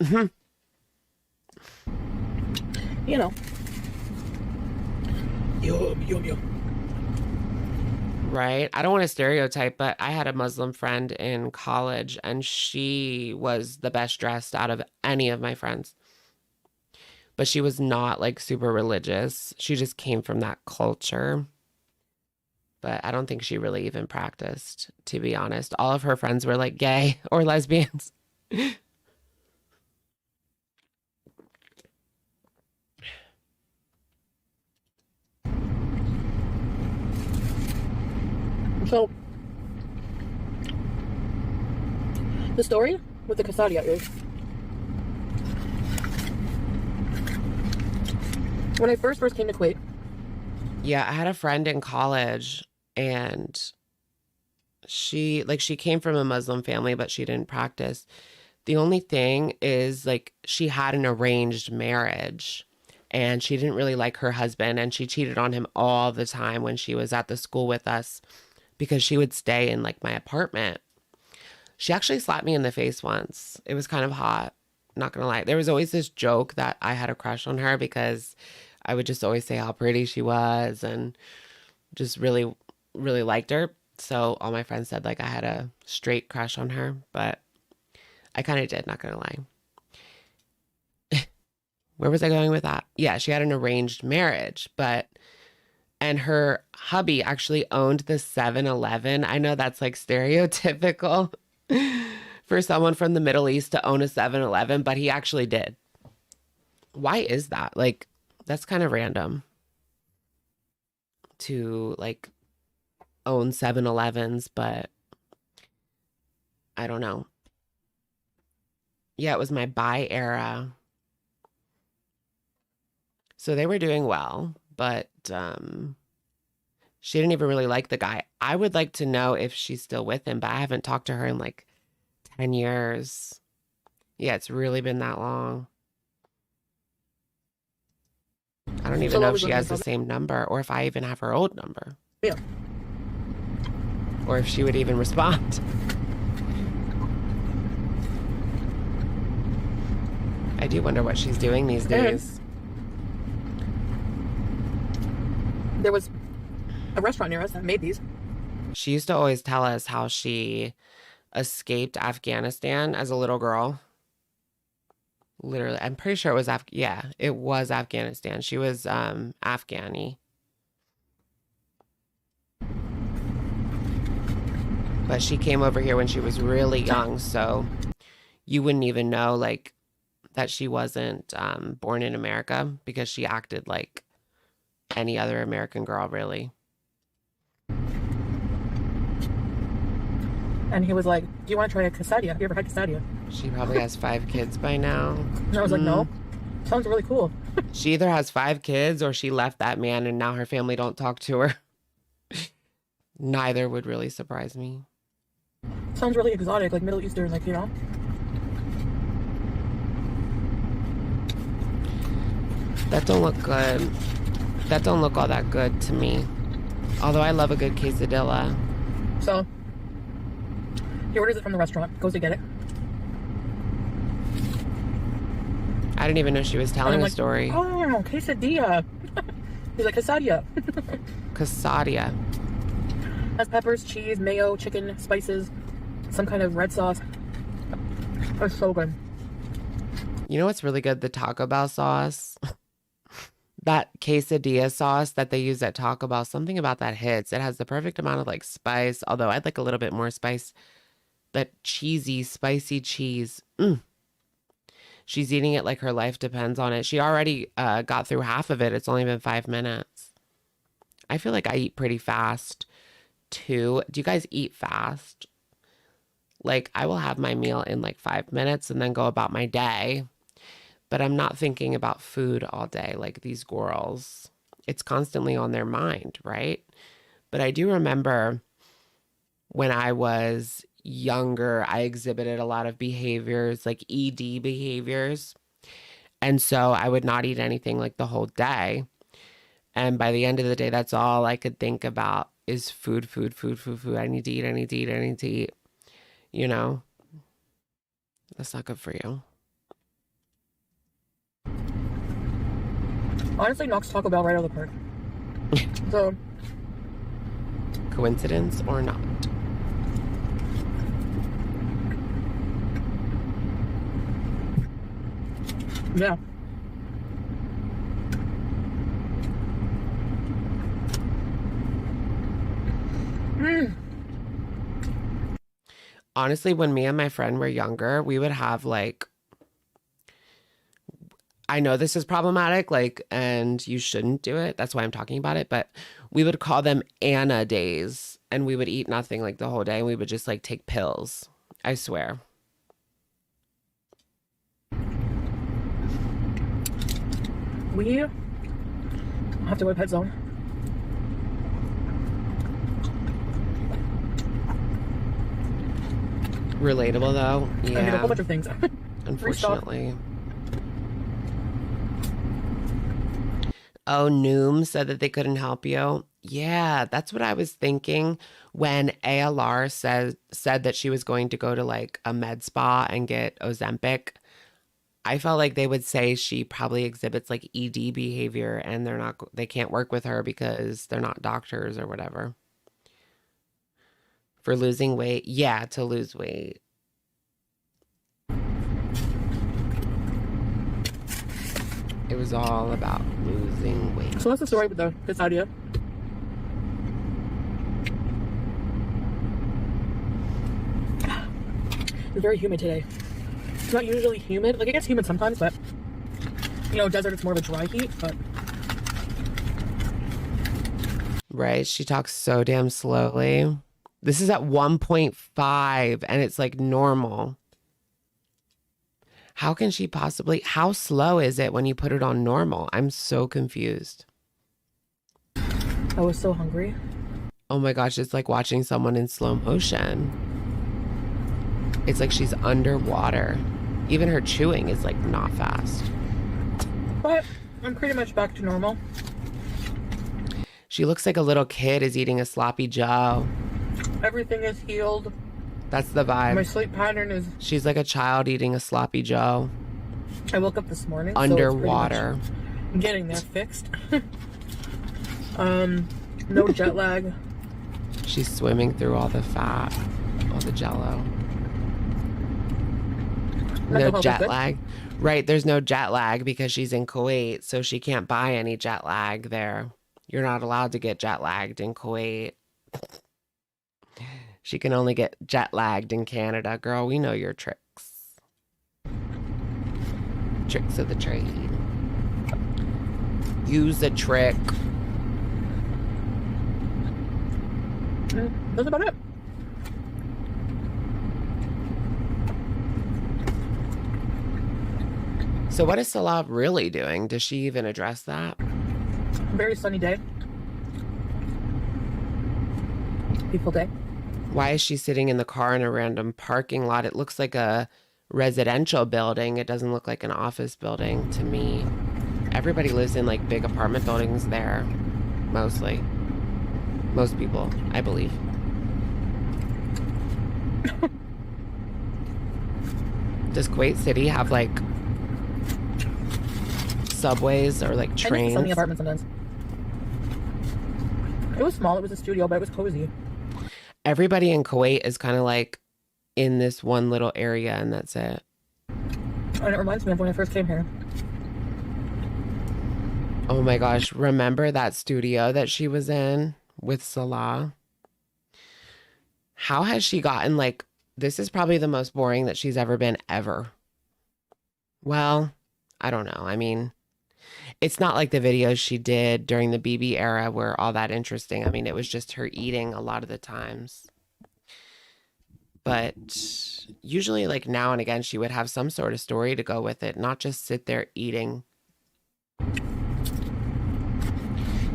S3: you know. Yo.
S1: Right? I don't want to stereotype, but I had a Muslim friend in college and she was the best dressed out of any of my friends. But she was not like super religious. She just came from that culture. But I don't think she really even practiced, to be honest. All of her friends were like gay or lesbians.
S3: So, the story with the Casadia is, when I first came to Kuwait.
S1: Yeah, I had a friend in college and she came from a Muslim family, but she didn't practice. The only thing is like she had an arranged marriage and she didn't really like her husband and she cheated on him all the time when she was at the school with us because she would stay in like my apartment. She actually slapped me in the face once. It was kind of hot, not gonna lie. There was always this joke that I had a crush on her because I would just always say how pretty she was and just really, really liked her. So all my friends said like I had a straight crush on her, but I kind of did, not gonna lie. Where was I going with that? Yeah, she had an arranged marriage, and her hubby actually owned the 7-Eleven. I know that's like stereotypical for someone from the Middle East to own a 7-Eleven, but he actually did. Why is that? Like, that's kind of random to like own 7-Elevens, but I don't know. Yeah, it was my bi era. So they were doing well, but she didn't even really like the guy. I would like to know if she's still with him, but I haven't talked to her in like 10 years. Yeah, it's really been that long. I don't even know if she has the same number or if I even have her old number.
S3: Yeah.
S1: Or if she would even respond. I do wonder what she's doing these days.
S3: There was a restaurant near us that made these.
S1: She used to always tell us how she escaped Afghanistan as a little girl. Literally, I'm pretty sure it was it was Afghanistan. She was Afghani. But she came over here when she was really young, so you wouldn't even know like that she wasn't born in America because she acted like any other American girl, really.
S3: And he was like, do you want to try a quesadilla? Have you ever had quesadilla?
S1: She probably has 5 kids by now.
S3: And I was like, no. Sounds really cool.
S1: She either has 5 kids or she left that man and now her family don't talk to her. Neither would really surprise me.
S3: Sounds really exotic, like Middle Eastern, like, you know?
S1: That don't look good. That don't look all that good to me. Although I love a good quesadilla.
S3: So, he orders it from the restaurant, goes to get it.
S1: I didn't even know she was telling a story.
S3: Oh, quesadilla. He's like, quesadilla.
S1: Quesadilla.
S3: Has peppers, cheese, mayo, chicken, spices, some kind of red sauce. It's so good.
S1: You know what's really good? The Taco Bell sauce. That quesadilla sauce that they use at Taco Bell, something about that hits. It has the perfect amount of like spice, although I'd like a little bit more spice. That cheesy, spicy cheese. She's eating it like her life depends on it. She already got through half of it. It's only been 5 minutes. I feel like I eat pretty fast too. Do you guys eat fast? Like, I will have my meal in like 5 minutes and then go about my day. But I'm not thinking about food all day like these girls. It's constantly on their mind, right? But I do remember when I was younger, I exhibited a lot of behaviors, like ED behaviors. And so I would not eat anything like the whole day. And by the end of the day, that's all I could think about is food, food, food, food, food. I need to eat, I need to eat, I need to eat. You know? That's not good for you.
S3: Honestly, knocks Taco Bell right out of the park. So,
S1: coincidence or not?
S3: yeah.
S1: Honestly, when me and my friend were younger, we would have like, I know this is problematic, like, and you shouldn't do it. That's why I'm talking about it. But we would call them Anna days, and we would eat nothing like the whole day, and we would just like take pills. I swear.
S3: We have to go to Pet Zone.
S1: Relatable though.
S3: I did a whole
S1: Yeah.
S3: bunch of things.
S1: Unfortunately. Oh, Noom said that they couldn't help you. Yeah, that's what I was thinking when ALR said that she was going to go to like a med spa and get Ozempic. I felt like they would say she probably exhibits like ED behavior and they can't work with her because they're not doctors or whatever. For losing weight. Yeah, to lose weight. It was all about losing weight.
S3: So that's the story with this idea. It's very humid today. It's not usually humid. Like, it gets humid sometimes, but, you know, desert, it's more of a dry heat, but...
S1: Right? She talks so damn slowly. This is at 1.5 and it's like normal. How can she possibly... How slow is it when you put it on normal? I'm so confused.
S3: I was so hungry.
S1: Oh my gosh, it's like watching someone in slow motion. It's like she's underwater. Even her chewing is like not fast.
S3: But I'm pretty much back to normal.
S1: She looks like a little kid is eating a sloppy Joe.
S3: Everything is healed.
S1: That's the vibe.
S3: My sleep pattern is...
S1: She's like a child eating a sloppy Joe.
S3: I woke up this morning.
S1: Underwater.
S3: So it's getting there fixed. No jet lag.
S1: She's swimming through all the fat, all the jello. No jet lag. Right, there's no jet lag because she's in Kuwait, so she can't buy any jet lag there. You're not allowed to get jet lagged in Kuwait. She can only get jet lagged in Canada. Girl, we know your tricks. Tricks of the trade. Use a trick.
S3: That's about it.
S1: So what is Salah really doing? Does she even address that?
S3: Very sunny day. Beautiful day.
S1: Why is she sitting in the car in a random parking lot? It looks like a residential building. It doesn't look like an office building to me. Everybody lives in like big apartment buildings there, mostly. Most people, I believe. Does Kuwait City have like subways or like trains?
S3: I think it's apartment sometimes. It was small. It was a studio, but it was cozy.
S1: Everybody in Kuwait is kind of like in this one little area and that's it.
S3: And it reminds me of when I first came here.
S1: Oh my gosh, remember that studio that she was in with Salah? How has she gotten, like, this is probably the most boring that she's ever been ever. Well, I don't know. I mean, it's not like the videos she did during the BB era were all that interesting. I mean, it was just her eating a lot of the times. But usually, like, now and again, she would have some sort of story to go with it, not just sit there eating.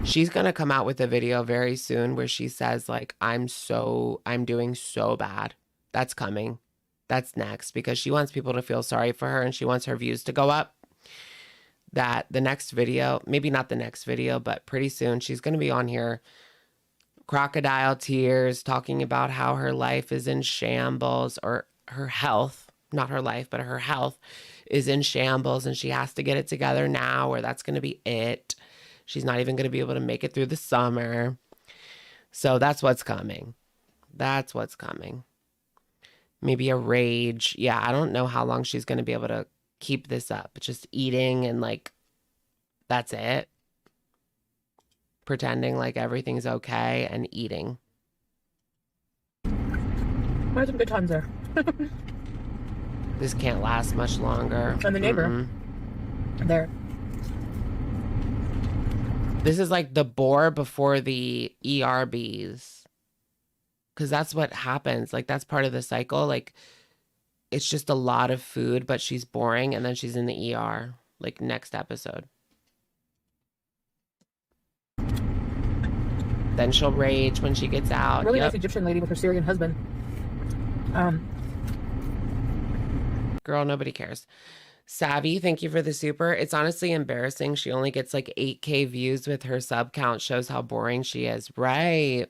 S1: She's going to come out with a video very soon where she says, like, I'm doing so bad. That's coming. That's next, because she wants people to feel sorry for her and she wants her views to go up. That the next video, maybe not the next video, but pretty soon she's going to be on here, crocodile tears, talking about how her life is in shambles, or her health, not her life, but her health is in shambles and she has to get it together now, or that's going to be it. She's not even going to be able to make it through the summer. So that's what's coming. That's what's coming. Maybe a rage. Yeah, I don't know how long she's going to be able to keep this up. Just eating and, like, that's it. Pretending like everything's okay and eating.
S3: I had some good times there.
S1: This can't last much longer.
S3: And the neighbor. There.
S1: This is like the bore before the ERBs. Because that's what happens. Like, that's part of the cycle. Like, it's just a lot of food, but she's boring, and then she's in the ER. Like, next episode. Then she'll rage when she gets out.
S3: Really nice Egyptian lady with her Syrian husband.
S1: Girl, nobody cares. Savvy, thank you for the super. It's honestly embarrassing. She only gets like 8K views with her sub count. Shows how boring she is. Right.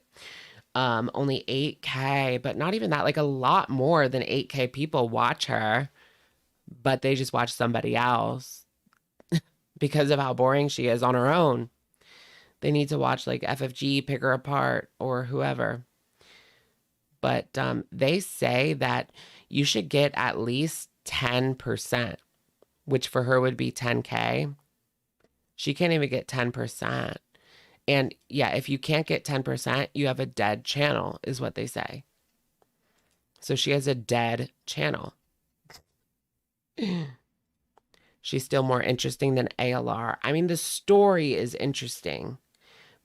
S1: Only 8K, but not even that. Like, a lot more than 8K people watch her, but they just watch somebody else because of how boring she is on her own. They need to watch like FFG, Pick Her Apart, or whoever. But they say that you should get at least 10%, which for her would be 10K. She can't even get 10%. And yeah, if you can't get 10%, you have a dead channel, is what they say. So she has a dead channel. She's still more interesting than ALR. I mean, the story is interesting,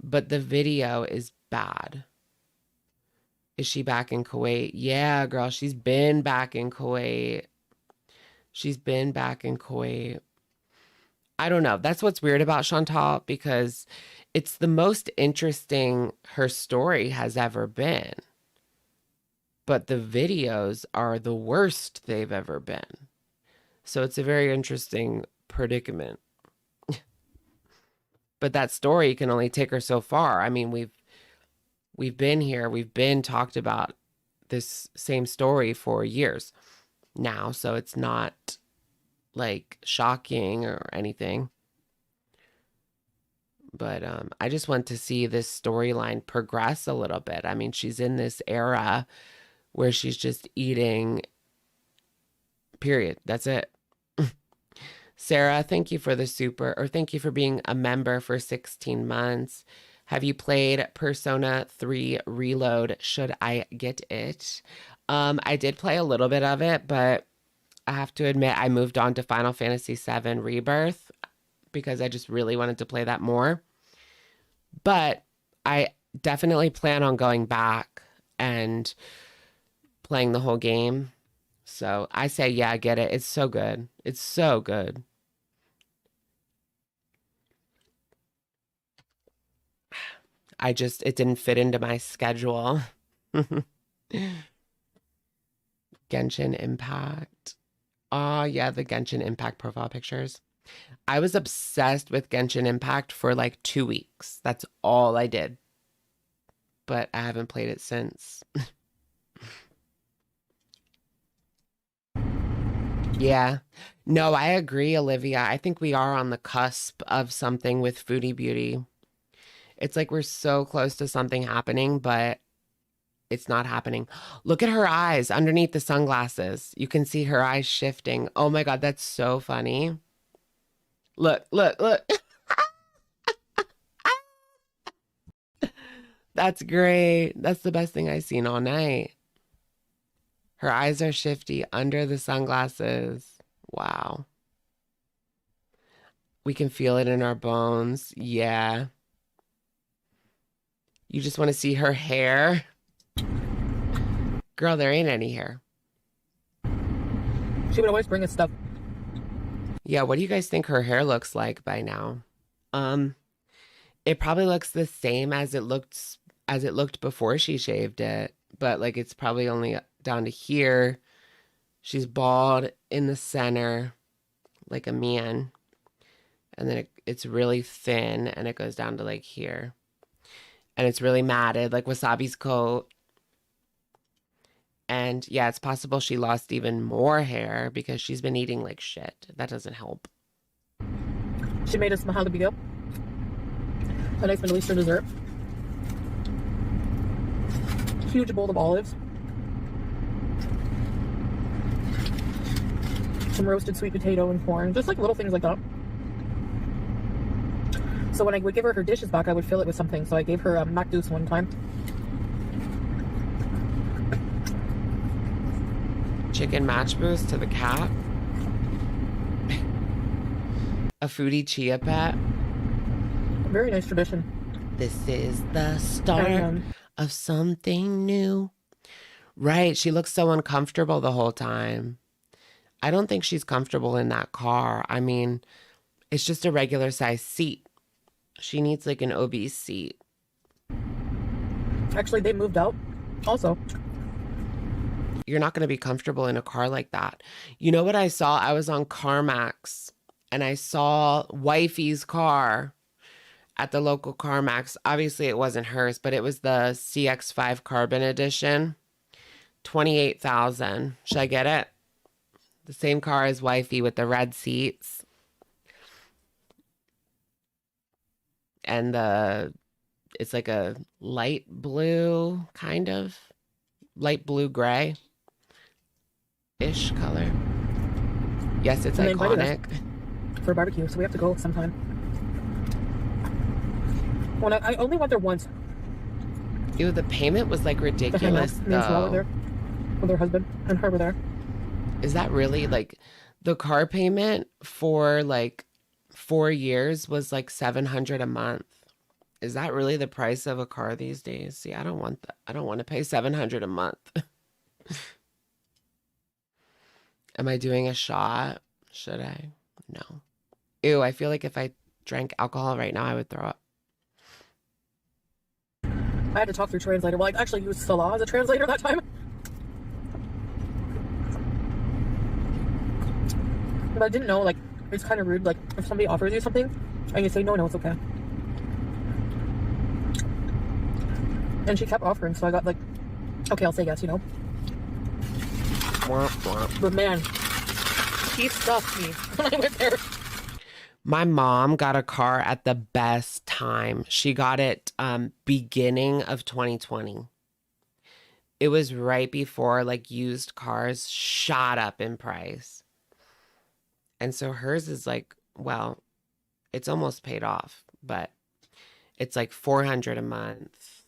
S1: but the video is bad. Is she back in Kuwait? Yeah, girl, she's been back in Kuwait. She's been back in Kuwait. I don't know. That's what's weird about Chantal, because it's the most interesting her story has ever been. But the videos are the worst they've ever been. So it's a very interesting predicament. But that story can only take her so far. I mean, we've been here. We've been talked about this same story for years now. So it's not like shocking or anything. But I just want to see this storyline progress a little bit. I mean, she's in this era where she's just eating, period. That's it. Sarah, thank you for the super, or thank you for being a member for 16 months. Have you played Persona 3 Reload? Should I get it? I did play a little bit of it, but I have to admit I moved on to Final Fantasy VII Rebirth because I just really wanted to play that more. But I definitely plan on going back and playing the whole game. So I say, yeah, get it. It's so good. It's so good. It didn't fit into my schedule. Genshin Impact. Oh, yeah, the Genshin Impact profile pictures. I was obsessed with Genshin Impact for like 2 weeks. That's all I did. But I haven't played it since. Yeah. No, I agree, Olivia. I think we are on the cusp of something with Foodie Beauty. It's like we're so close to something happening, but It's not happening. Look at her eyes underneath the sunglasses. You can see her eyes shifting. Oh my God, that's so funny. Look, look, look. That's great. That's the best thing I've seen all night. Her eyes are shifty under the sunglasses. Wow. We can feel it in our bones. Yeah. You just want to see her hair. Girl, there ain't any hair.
S3: She would always bring us stuff.
S1: Yeah, what do you guys think her hair looks like by now? It probably looks the same as it looked before she shaved it, but like it's probably only down to here. She's bald in the center, like a man, and then it's really thin, and it goes down to like here, and it's really matted, like Wasabi's coat. And yeah, it's possible she lost even more hair because she's been eating like shit. That doesn't help.
S3: She made us mahalabigo, a nice Middle Eastern dessert. Huge bowl of olives. Some roasted sweet potato and corn. Just like little things like that. So when I would give her dishes back, I would fill it with something. So I gave her a macdouce one time.
S1: Chicken match boost to the cat. A foodie chia pet.
S3: Very nice tradition.
S1: This is the start of something new. Right, she looks so uncomfortable the whole time. I don't think she's comfortable in that car. I mean, it's just a regular size seat. She needs like an obese seat.
S3: Actually, they moved out also.
S1: You're not going to be comfortable in a car like that. You know what I saw? I was on CarMax and I saw wifey's car at the local CarMax. Obviously, it wasn't hers, but it was the CX-5 Carbon Edition. $28,000. Should I get it? The same car as wifey with the red seats. And it's like a light blue, kind of. Light blue gray. Ish color. Yes, it's iconic.
S3: For a barbecue, so we have to go sometime. Well, I only went there once.
S1: Ew, the payment was like ridiculous though.
S3: With her husband and her were there.
S1: Is that really like the car payment for like 4 years was like $700 a month? Is that really the price of a car these days? See, I don't want that. I don't want to pay $700 a month. Am I doing a shot? Should I? No. Ew, I feel like if I drank alcohol right now, I would throw up.
S3: I had to talk through translator. Well, I actually used Salah as a translator that time. But I didn't know, like, it's kind of rude, like, if somebody offers you something, and you say, no, it's okay. And she kept offering, so I got, like, okay, I'll say yes, you know? But man, he stuffed me when I went there.
S1: My mom got a car at the best time. She got it beginning of 2020. It was right before like used cars shot up in price. And so hers is like, well, it's almost paid off, but it's like $400 a month.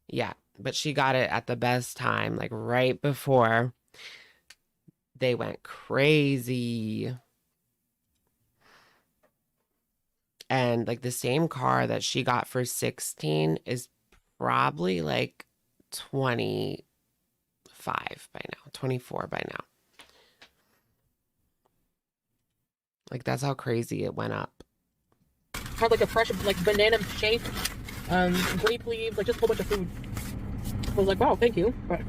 S1: Yeah, but she got it at the best time, like right before they went crazy. And like the same car that she got for 16 is probably like 25 by now, 24 by now. Like that's how crazy it went up.
S3: Had like a fresh like banana shake, grape leaves, like just a whole bunch of food. I was like, wow, thank you. But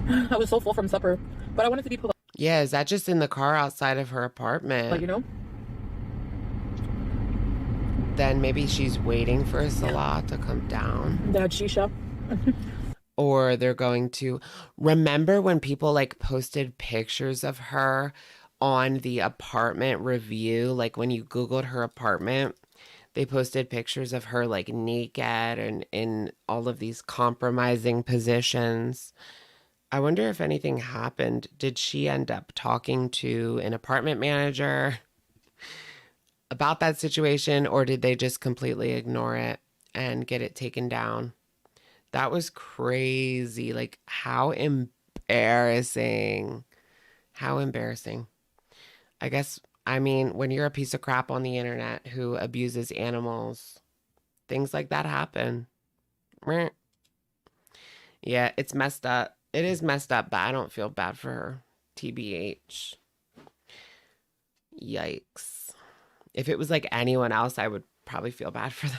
S3: I was so full from supper, but I wanted to be polite.
S1: Yeah, is that just in the car outside of her apartment?
S3: But you know.
S1: Then maybe she's waiting for a Salah to come down.
S3: They had shisha.
S1: Or they're going to... Remember when people like posted pictures of her on the apartment review? Like when you Googled her apartment, They posted pictures of her like naked and in all of these compromising positions. I wonder if anything happened. Did she end up talking to an apartment manager about that situation, or did they just completely ignore it and get it taken down? That was crazy. Like, how embarrassing. How embarrassing. I guess, I mean, when you're a piece of crap on the internet who abuses animals, things like that happen. Meh. Yeah, it's messed up. It is messed up, but I don't feel bad for her. TBH. Yikes. If it was like anyone else, I would probably feel bad for them.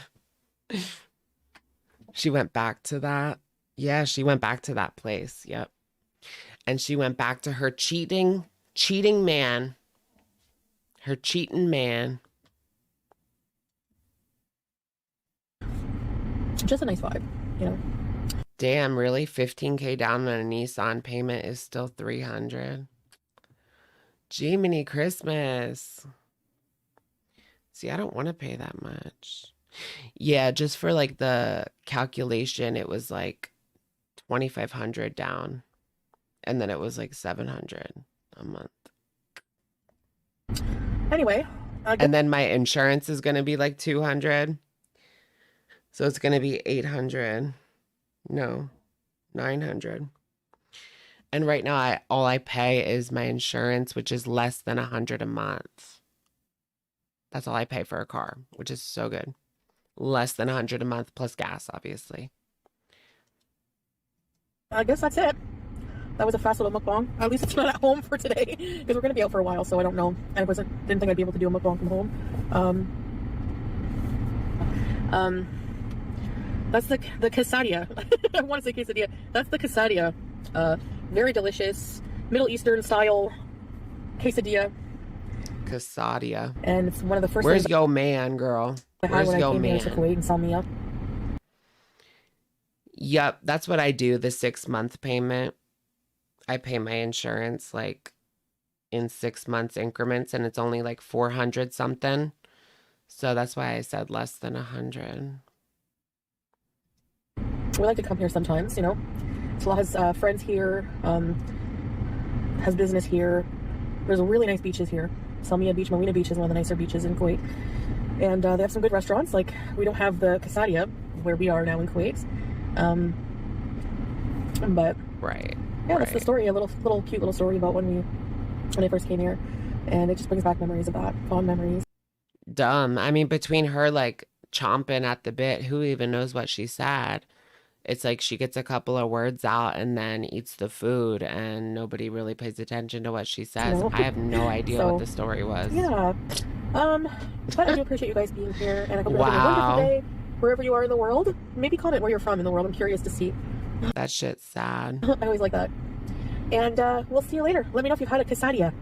S1: She went back to that. Yeah, she went back to that place. Yep. And she went back to her cheating man. Her cheating man.
S3: Just a nice vibe, you know.
S1: Damn, really? $15K down on a Nissan payment is still $300. Jiminy Christmas. See, I don't want to pay that much. Yeah, just for like the calculation, it was like $2,500 down. And then it was like $700 a month.
S3: Anyway.
S1: And then my insurance is going to be like $200. So it's going to be $800. No, $900. And right now, all I pay is my insurance, which is less than $100 a month. That's all I pay for a car, which is so good. Less than $100 a month plus gas, obviously.
S3: I guess that's it. That was a fast little mukbang. At least it's not at home for today, because we're going to be out for a while, so I don't know. I didn't think I'd be able to do a mukbang from home. That's the quesadilla. I want to say quesadilla. That's the quesadilla. Very delicious, Middle Eastern style quesadilla.
S1: Quesadilla.
S3: And it's one of the first.
S1: Where's your man, girl? Where's your man?
S3: I came here to Kuwait and Salmiya.
S1: Yep, that's what I do. The 6-month payment. I pay my insurance like in 6 months increments, and it's only like 400 something. So that's why I said less than 100.
S3: We like to come here sometimes, you know. Salah has friends here, has business here. There's really nice beaches here. Salmiya Beach, Marina Beach is one of the nicer beaches in Kuwait. And they have some good restaurants. Like, we don't have the quesadilla where we are now in Kuwait. But
S1: right.
S3: Yeah, that's the story. A little cute little story about when I first came here. And it just brings back memories of that. Fond memories.
S1: Dumb. I mean, between her like chomping at the bit, who even knows what she said? It's like she gets a couple of words out and then eats the food, and nobody really pays attention to what she says.
S3: No.
S1: I have no idea what the story was.
S3: Yeah. But I do appreciate you guys being here, and I hope you're having a wonderful day wherever you are in the world. Maybe comment where you're from in the world. I'm curious to see.
S1: That shit's sad.
S3: I always like that. And we'll see you later. Let me know if you've had a quesadilla.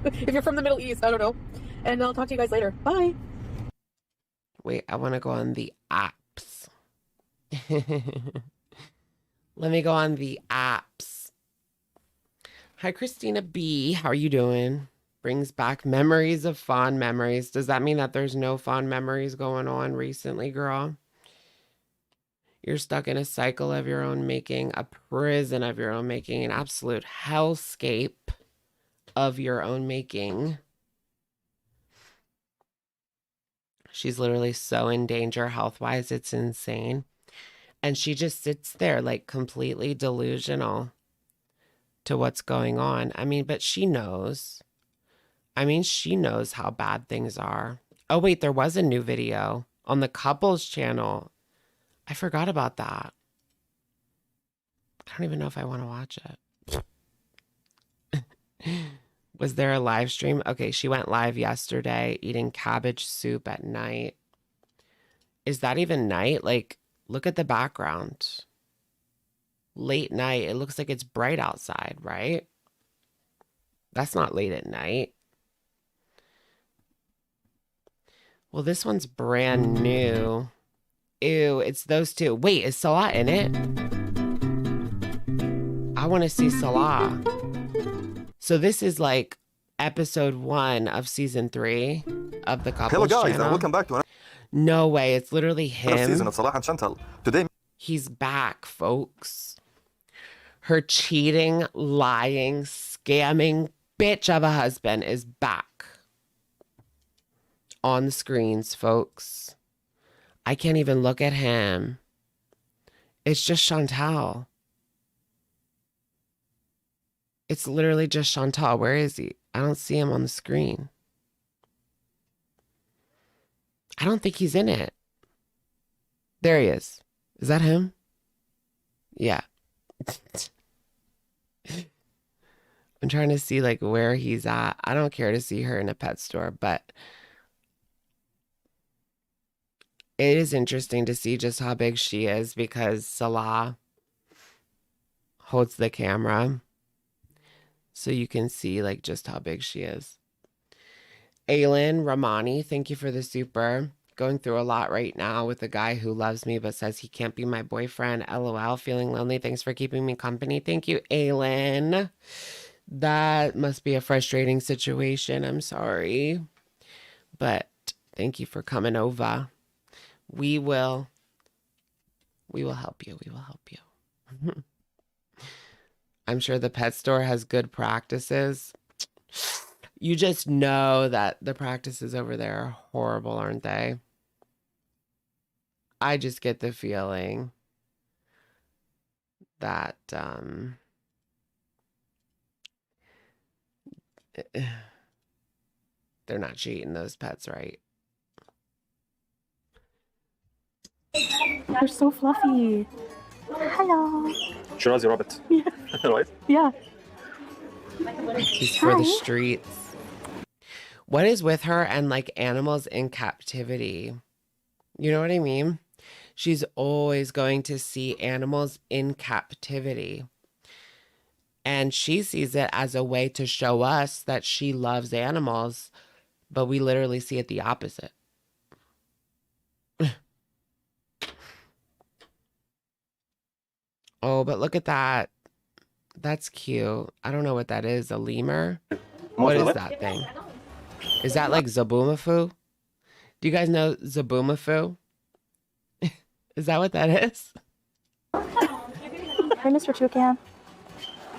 S3: If you're from the Middle East, I don't know. And I'll talk to you guys later. Bye.
S1: Wait, I want to go on the apps. Let me go on the apps. Hi, Christina B. How are you doing? Brings back memories of fond memories. Does that mean that there's no fond memories going on recently, girl? You're stuck in a cycle of your own making, a prison of your own making, an absolute hellscape of your own making. She's literally so in danger health-wise, it's insane. And she just sits there like completely delusional to what's going on. I mean, but she knows. I mean, she knows how bad things are. Oh, wait, there was a new video on the couples channel. I forgot about that. I don't even know if I want to watch it. Was there a live stream? Okay, she went live yesterday eating cabbage soup at night. Is that even night? Like, look at the background. Late night. It looks like it's bright outside, right? That's not late at night. Well, this one's brand new. Ew, it's those two. Wait, is Salah in it? I want to see Salah. So this is like episode 1 of season 3 of the couples
S5: Hello guys,
S1: channel.
S5: and welcome back to another.
S1: No way. It's literally
S5: season
S1: him.
S5: of Salah and Chantal. Today,
S1: He's back, folks. Her cheating, lying, scamming bitch of a husband is back on the screens, folks. I can't even look at him. It's just Chantal. It's literally just Chantal. Where is he? I don't see him on the screen. I don't think he's in it. There he is. Is that him? Yeah. I'm trying to see like where he's at. I don't care to see her in a pet store, but it is interesting to see just how big she is because Salah holds the camera. So you can see like just how big she is. Aylin Ramani, thank you for the super. Going through a lot right now with a guy who loves me but says he can't be my boyfriend. LOL, feeling lonely. Thanks for keeping me company. Thank you, Aylin. That must be a frustrating situation. I'm sorry. But thank you for coming over. We will help you. We will help you. I'm sure the pet store has good practices. You just know that the practices over there are horrible, aren't they? I just get the feeling that they're not treating those pets right.
S3: They're so fluffy. Hello.
S5: Shirazi rabbit.
S3: Yeah.
S5: Right?
S3: Yeah.
S1: She's for the streets. What is with her and like animals in captivity? You know what I mean? She's always going to see animals in captivity. And she sees it as a way to show us that she loves animals, but we literally see it the opposite. Oh, but look at that. That's cute. I don't know what that is. A lemur? What is that thing? Is that like Zaboomafoo? Do you guys know Zaboomafoo? Is that what that is?
S3: Hi, Mr. Toucan.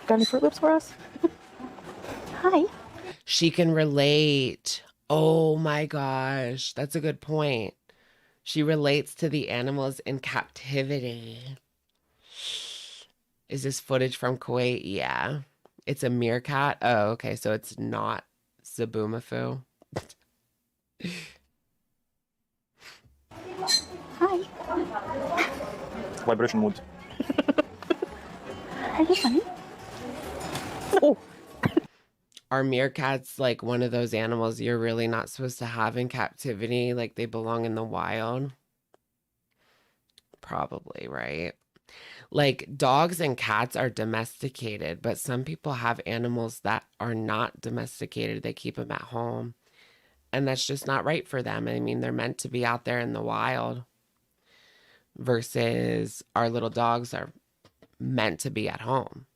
S3: Got any Fruit Loops for us? Hi.
S1: She can relate. Oh my gosh. That's a good point. She relates to the animals in captivity. Is this footage from Kuwait? Yeah. It's a meerkat. Oh, okay. So it's not Zaboomafoo.
S3: Hi.
S5: Vibration mood.
S3: Are you funny? Oh.
S1: Are meerkats like one of those animals you're really not supposed to have in captivity? Like they belong in the wild? Probably, right? Like dogs and cats are domesticated, but some people have animals that are not domesticated. They keep them at home. And that's just not right for them. I mean, they're meant to be out there in the wild versus our little dogs are meant to be at home.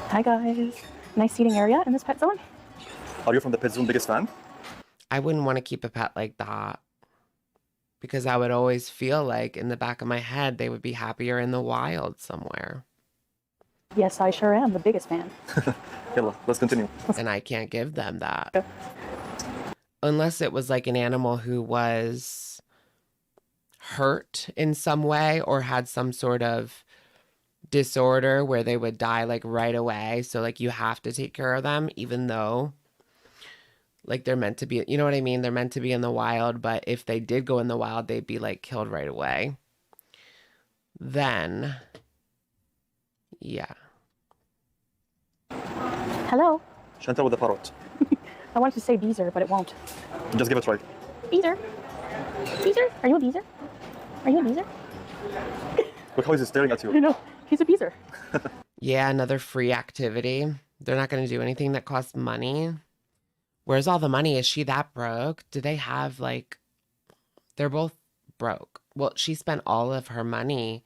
S3: Hi, guys. Nice seating area in this pet zone.
S5: Are you from the Pet Zone biggest fan?
S1: I wouldn't want to keep a pet like that because I would always feel like in the back of my head they would be happier in the wild somewhere.
S3: Yes, I sure am the biggest fan.
S5: Yalla, let's continue.
S1: And I can't give them that. Unless it was like an animal who was hurt in some way or had some sort of disorder where they would die like right away. So like you have to take care of them even though like they're meant to be, you know what I mean? They're meant to be in the wild, but if they did go in the wild, they'd be like killed right away. Then, yeah.
S3: Hello.
S5: Chantal with the parrot.
S3: I wanted to say Beezer, but it won't.
S5: Just give it a try.
S3: Beezer. Beezer? Are you a Beezer? Are you a Beezer?
S5: Look how he's staring at you.
S3: I know. He's a Beezer.
S1: Yeah, another free activity. They're not going to do anything that costs money. Where's all the money? Is she that broke? Do they have like, they're both broke. Well, she spent all of her money.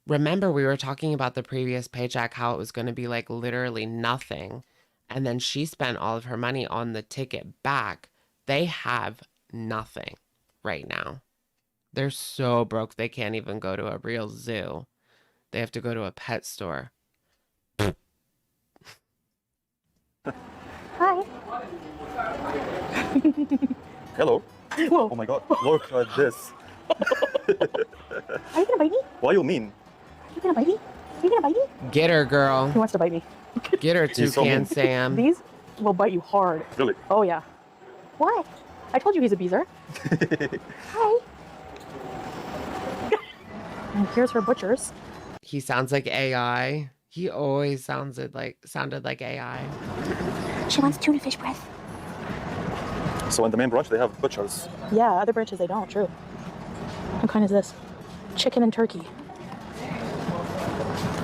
S1: Remember, we were talking about the previous paycheck, how it was going to be like literally nothing. And then she spent all of her money on the ticket back. They have nothing right now. They're so broke they can't even go to a real zoo. They have to go to a pet store.
S3: Hi.
S5: Hello.
S3: Whoa.
S5: Oh my god, look at this.
S3: Are you gonna bite me?
S5: Why you mean?
S3: Are you gonna bite me? Are you gonna bite me?
S1: Get her, girl.
S3: Who wants to bite me?
S1: Get her,
S5: He's so
S1: Toucan
S5: mean.
S1: Sam.
S3: These will bite you hard.
S5: Really?
S3: Oh yeah. What? I told you he's a beezer. Hi. And here's her butchers.
S1: He sounds like AI. He always sounded like AI.
S3: She wants tuna fish breath.
S5: So in the main branch they have butchers.
S3: Yeah, other branches they don't. True. What kind is this? Chicken and turkey.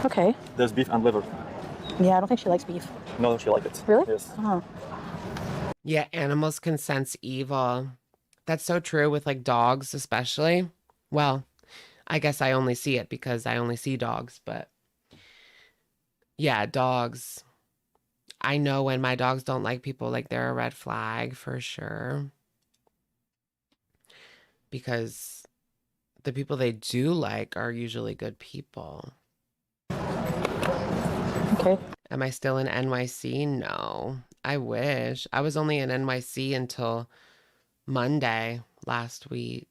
S3: Okay.
S5: There's beef and liver.
S3: Yeah, I don't think she likes beef.
S5: No, she like it.
S3: Really?
S5: Yes.
S3: Oh.
S1: Yeah, animals can sense evil. That's so true with like dogs, especially. Well, I guess I only see it because I only see dogs, but yeah, dogs. I know when my dogs don't like people, like they're a red flag for sure. Because the people they do like are usually good people.
S3: Okay.
S1: Am I still in NYC? No. I wish. I was only in NYC until Monday last week.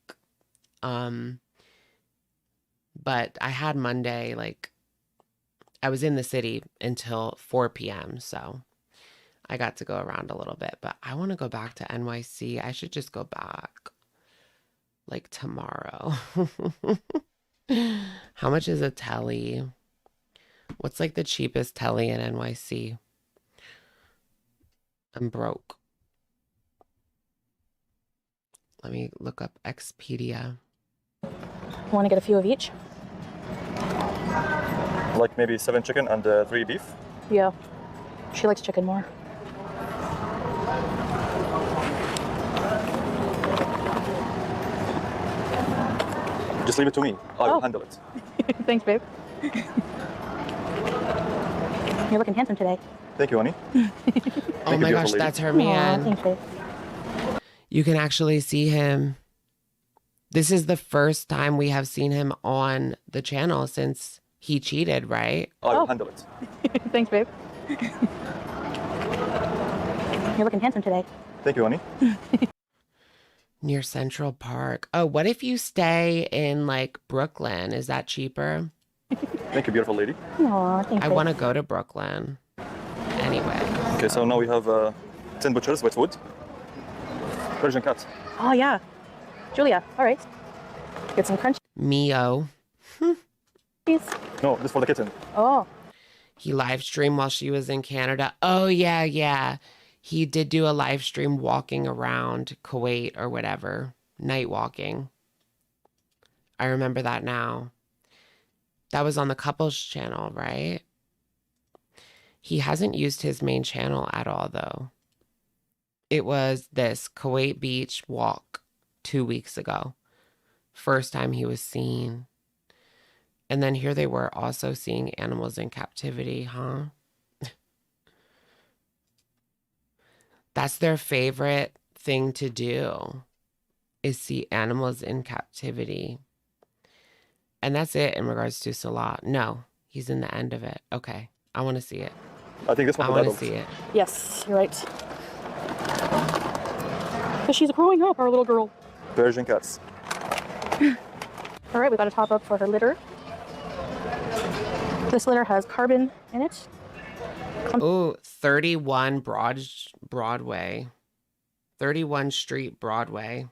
S1: But I had Monday, like, I was in the city until 4 p.m. So I got to go around a little bit. But I want to go back to NYC. I should just go back, like, tomorrow. How much is a telly? What's, like, the cheapest telly in NYC? I'm broke. Let me look up Expedia.
S3: Want to get a few of each?
S5: Like maybe 7 chicken and 3 beef.
S3: Yeah. She likes chicken more.
S5: Just leave it to me. I will handle it.
S3: Thanks, babe. You're looking handsome today.
S5: Thank you, honey.
S1: Oh my gosh, that's her
S3: Aw,
S1: man.
S3: thanks, babe.
S1: You can actually see him. This is the first time we have seen him on the channel since he cheated, right?
S5: I will handle it.
S3: Thanks, babe. You're looking handsome today.
S5: Thank you, honey.
S1: Near Central Park. Oh, what if you stay in like Brooklyn? Is that cheaper?
S5: Thank you, beautiful lady.
S3: Aw, thanks,
S1: I
S3: babe.
S1: want to go to Brooklyn. Anyway.
S5: Okay, so now we have 10 butchers with wood. Persian cat.
S3: Oh, yeah. Julia, all right. Get some crunch
S1: Mio.
S3: cheese.
S5: No, this for the kitten.
S3: Oh,
S1: He live streamed while she was in Canada. Oh, yeah, yeah. He did do a live stream walking around Kuwait or whatever. Night walking. I remember that now. That was on the couples channel, right? He hasn't used his main channel at all, though. It was this Kuwait Beach walk 2 weeks ago. First time he was seen. And then here they were also seeing animals in captivity, huh? That's their favorite thing to do, is see animals in captivity. And that's it in regards to Salah. No, he's in the end of it. Okay, I want to see it.
S5: I think this
S1: I
S5: one
S1: want
S5: is
S1: to see it.
S3: yes, you're right. Because she's growing up, our little girl.
S5: Persian cats.
S3: All right, we got a top up for her litter. This litter has carbon in it.
S1: Oh, 31 Broadway. 31 Street Broadway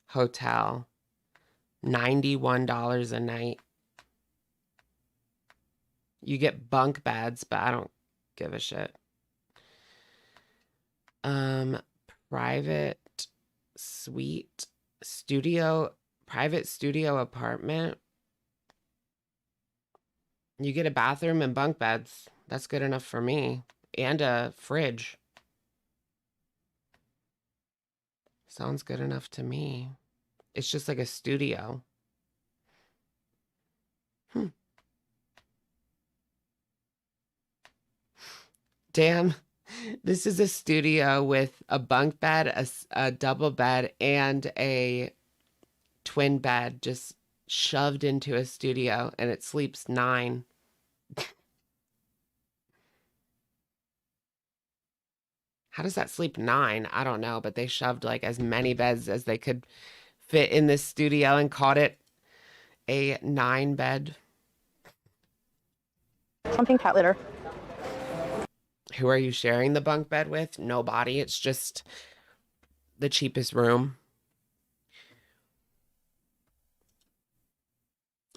S1: Hotel. $91 a night. You get bunk beds, but I don't give a shit. Private suite studio, private studio apartment. You get a bathroom and bunk beds. That's good enough for me. And a fridge. Sounds good enough to me. It's just like a studio. Damn. This is a studio with a bunk bed, a double bed, and a twin bed just shoved into a studio, and it sleeps 9. How does that sleep 9? I don't know, but they shoved like as many beds as they could fit in this studio and called it a 9-bed.
S3: Something cat litter.
S1: Who are you sharing the bunk bed with? Nobody. It's just the cheapest room.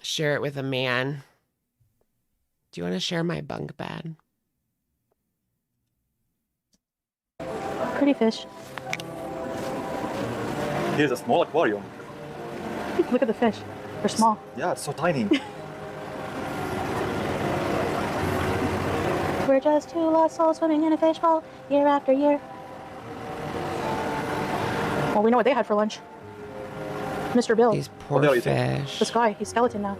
S1: Share it with a man. Do you want to share my bunk bed?
S3: Pretty fish.
S5: Here's a small aquarium.
S3: Look at the fish. They're small.
S5: Yeah, it's so tiny.
S3: We're just 2 lost souls swimming in a fishbowl year after year. Well, we know what they had for lunch. Mr. Bill.
S1: These poor
S5: What are you
S1: fish.
S3: This guy, he's skeleton now.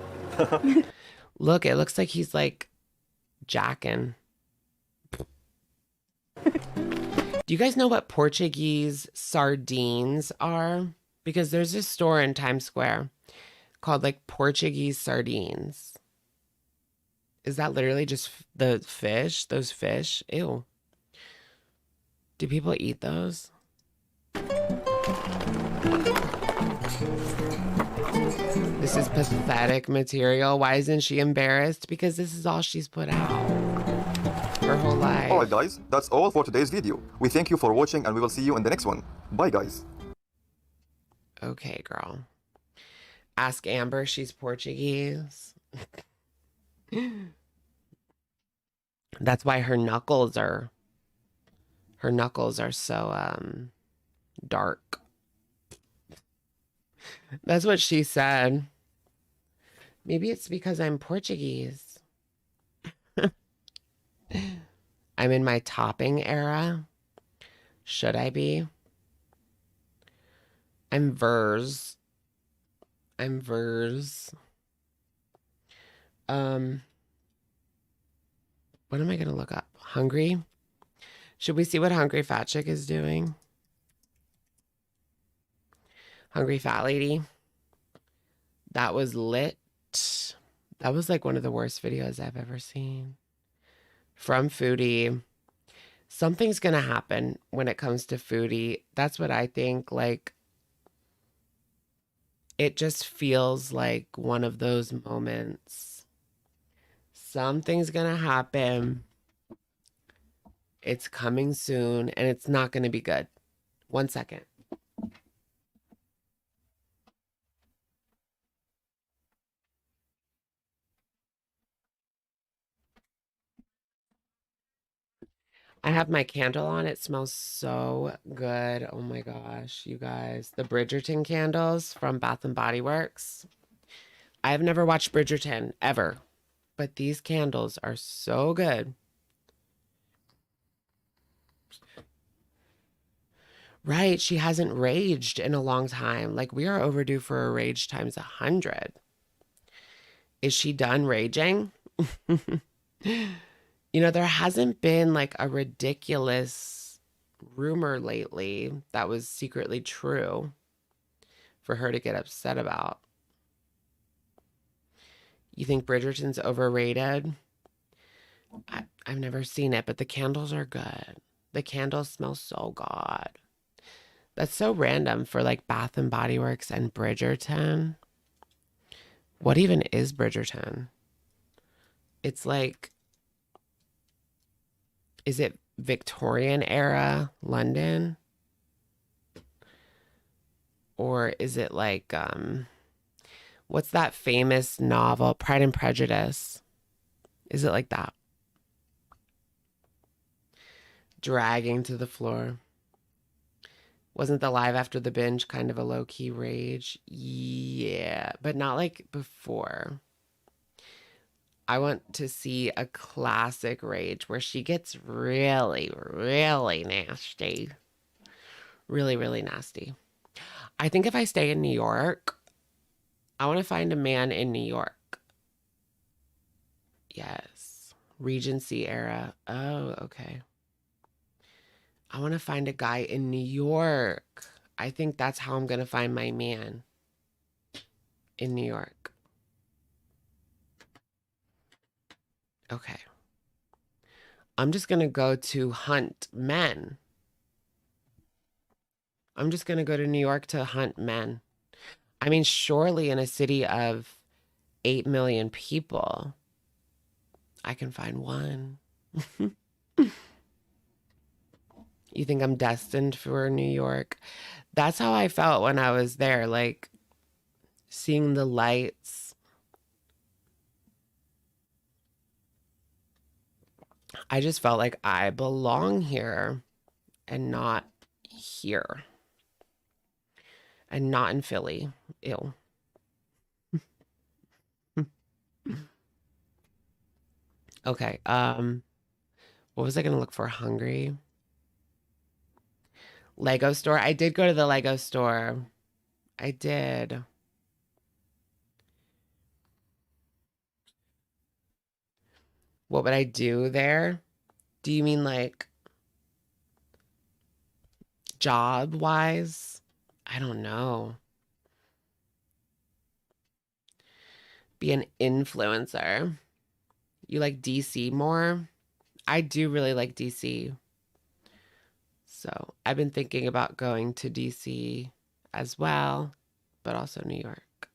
S1: Look, it looks like he's like jacking. Do you guys know what Portuguese sardines are? Because there's this store in Times Square called like Portuguese sardines. Is that literally just the fish? Those fish? Ew. Do people eat those? This is pathetic material. Why isn't she embarrassed? Because this is all she's put out her whole life.
S6: Alright guys, that's all for today's video. We thank you for watching and we will see you in the next one. Bye guys.
S1: Okay, girl. Ask Amber, she's Portuguese. That's why her knuckles are so dark. That's what she said. Maybe it's because I'm Portuguese. I'm in my topping era. Should I be? I'm Vers. What am I gonna look up? Hungry? Should we see what Hungry Fat Chick is doing? Hungry Fat Lady. That was lit. That was like one of the worst videos I've ever seen. From Foodie. Something's gonna happen when it comes to Foodie. That's what I think. Like, it just feels like one of those moments. Something's gonna happen. It's coming soon, and it's not gonna be good. 1 second. I have my candle on. It smells so good. Oh my gosh, you guys. The Bridgerton candles from Bath and Body Works. I've never watched Bridgerton, ever. But these candles are so good. Right, she hasn't raged in a long time. Like, we are overdue for a rage times 100. Is she done raging? You know, there hasn't been like a ridiculous rumor lately that was secretly true for her to get upset about. You think Bridgerton's overrated? I've never seen it, but the candles are good. The candles smell so good. That's so random for like Bath and Body Works and Bridgerton. What even is Bridgerton? It's like, is it Victorian era London? Or is it like, what's that famous novel, Pride and Prejudice? Is it like that? Dragging to the floor. Wasn't the live after the binge kind of a low-key rage? Yeah, but not like before. I want to see a classic rage where she gets really, really nasty. Really, really nasty. I think if I stay in New York, I want to find a man in New York. Yes. Regency era. Oh, okay. I want to find a guy in New York. I think that's how I'm going to find my man. In New York. Okay. I'm just going to go to hunt men. I'm just going to go to New York to hunt men. I mean, surely in a city of 8 million people, I can find one. You think I'm destined for New York? That's how I felt when I was there, like seeing the lights. I just felt like I belong here and not here. And not in Philly. Ew. Okay. What was I gonna look for? Hungry. Lego store. I did go to the Lego store. I did. What would I do there? Do you mean like job wise? I don't know. Be an influencer. You like DC more? I do really like DC. So I've been thinking about going to DC as well, but also New York.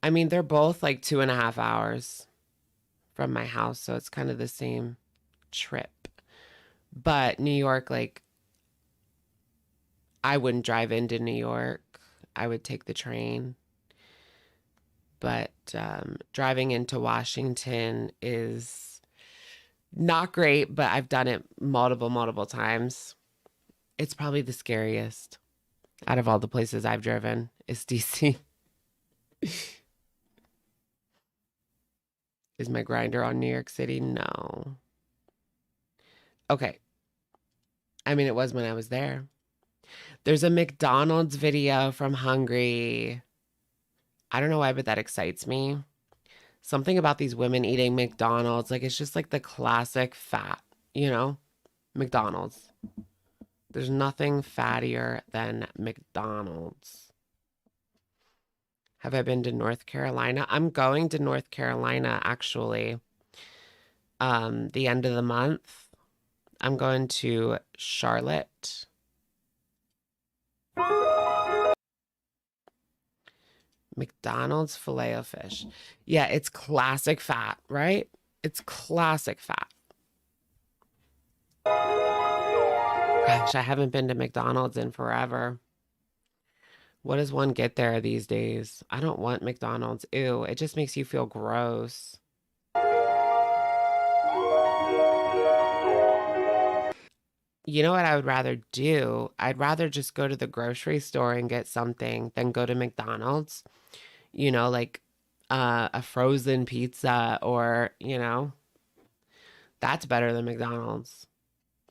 S1: I mean, they're both like 2.5 hours from my house, so it's kind of the same trip. But New York, like, I wouldn't drive into New York. I would take the train. But driving into Washington is not great, but I've done it multiple times. It's probably the scariest out of all the places I've driven is DC. Is my grinder on New York City? No. Okay. I mean, it was when I was there. There's a McDonald's video from Hungry. I don't know why, but that excites me. Something about these women eating McDonald's, like it's just like the classic fat, you know? McDonald's. There's nothing fattier than McDonald's. Have I been to North Carolina? I'm going to North Carolina actually. The end of the month. I'm going to Charlotte. McDonald's Filet-O-Fish. Yeah, it's classic fat, right? It's classic fat. Gosh, I haven't been to McDonald's in forever. What does one get there these days? I don't want McDonald's. Ew, it just makes you feel gross. You know what I would rather do? I'd rather just go to the grocery store and get something than go to McDonald's. You know, like a frozen pizza or, you know, that's better than McDonald's.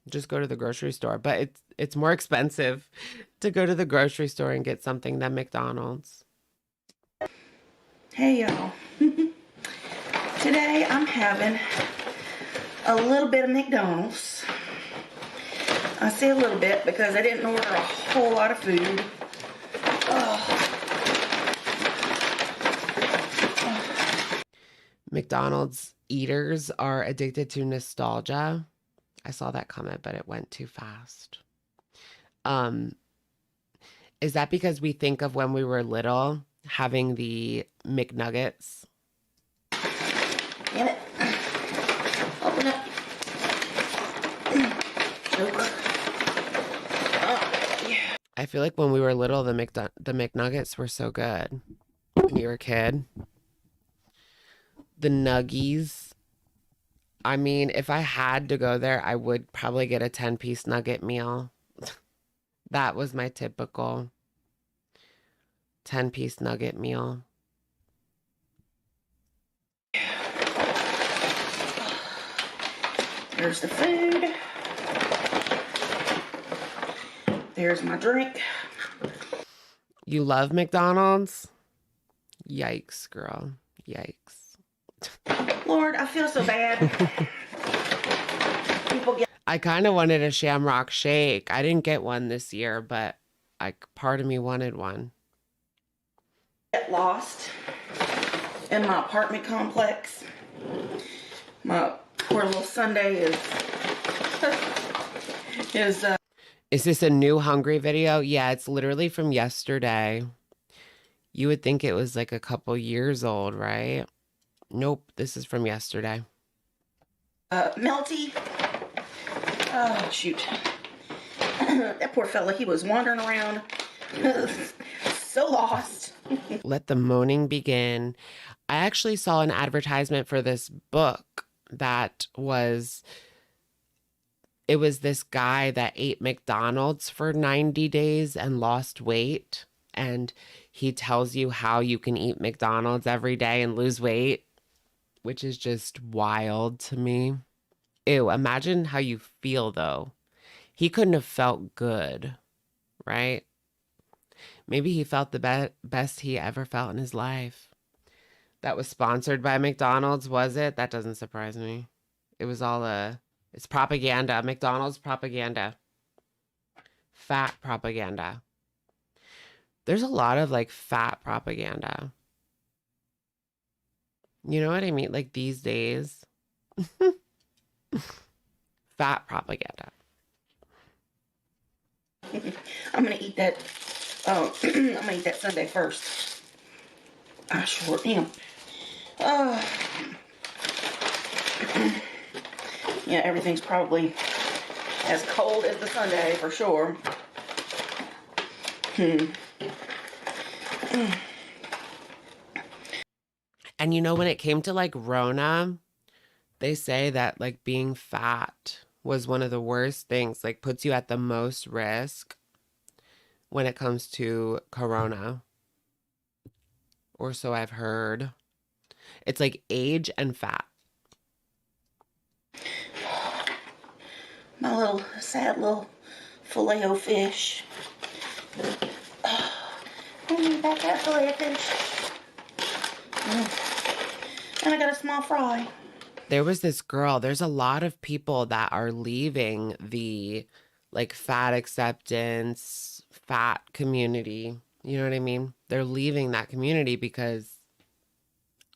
S1: Just go to the grocery store. But it's more expensive to go to the grocery store and get something than McDonald's.
S7: Hey y'all. Today I'm having a little bit of McDonald's. I say a little bit because I didn't order a whole lot of food.
S1: McDonald's eaters are addicted to nostalgia. I saw that comment, but it went too fast. Is that because we think of when we were little having the McNuggets?
S7: Get it. Open it. Nope. Oh, yeah.
S1: I feel like when we were little, the McNuggets were so good. When you were a kid. The nuggies. I mean, if I had to go there, I would probably get a 10-piece nugget meal. That was my typical 10-piece nugget meal.
S7: There's the food. There's my drink.
S1: You love McDonald's? Yikes, girl. Yikes.
S7: Lord, I feel so bad. People get.
S1: I kind of wanted a Shamrock Shake. I didn't get one this year, but part of me wanted one.
S7: Get lost in my apartment complex. My poor little Sunday
S1: Is this a new hungry video? Yeah, it's literally from yesterday. You would think it was like a couple years old, right? Nope, this is from yesterday.
S7: melty. Oh, shoot. That poor fella, he was wandering around so lost.
S1: Let the moaning begin. I actually saw an advertisement for this book that was, it was this guy that ate McDonald's for 90 days and lost weight. And he tells you how you can eat McDonald's every day and lose weight, which is just wild to me. Ew, imagine how you feel though. He couldn't have felt good, right? Maybe he felt the best he ever felt in his life. That was sponsored by McDonald's, was it? That doesn't surprise me. It was all it's propaganda. McDonald's propaganda. Fat propaganda. There's a lot of like fat propaganda. You know what I mean? Like these days. Fat propaganda.
S7: I'm gonna eat that. I'm gonna eat that Sunday first. I sure am. Yeah, everything's probably as cold as the Sunday for sure.
S1: And you know, when it came to like Rona, they say that like being fat was one of the worst things, like puts you at the most risk when it comes to Corona. Or so I've heard. It's like age and fat.
S7: My little sad little filet-o-fish. I need back that filet-o-fish. And I got a small fry.
S1: There was this girl, there's a lot of people that are leaving the like fat acceptance, fat community. You know what I mean? They're leaving that community because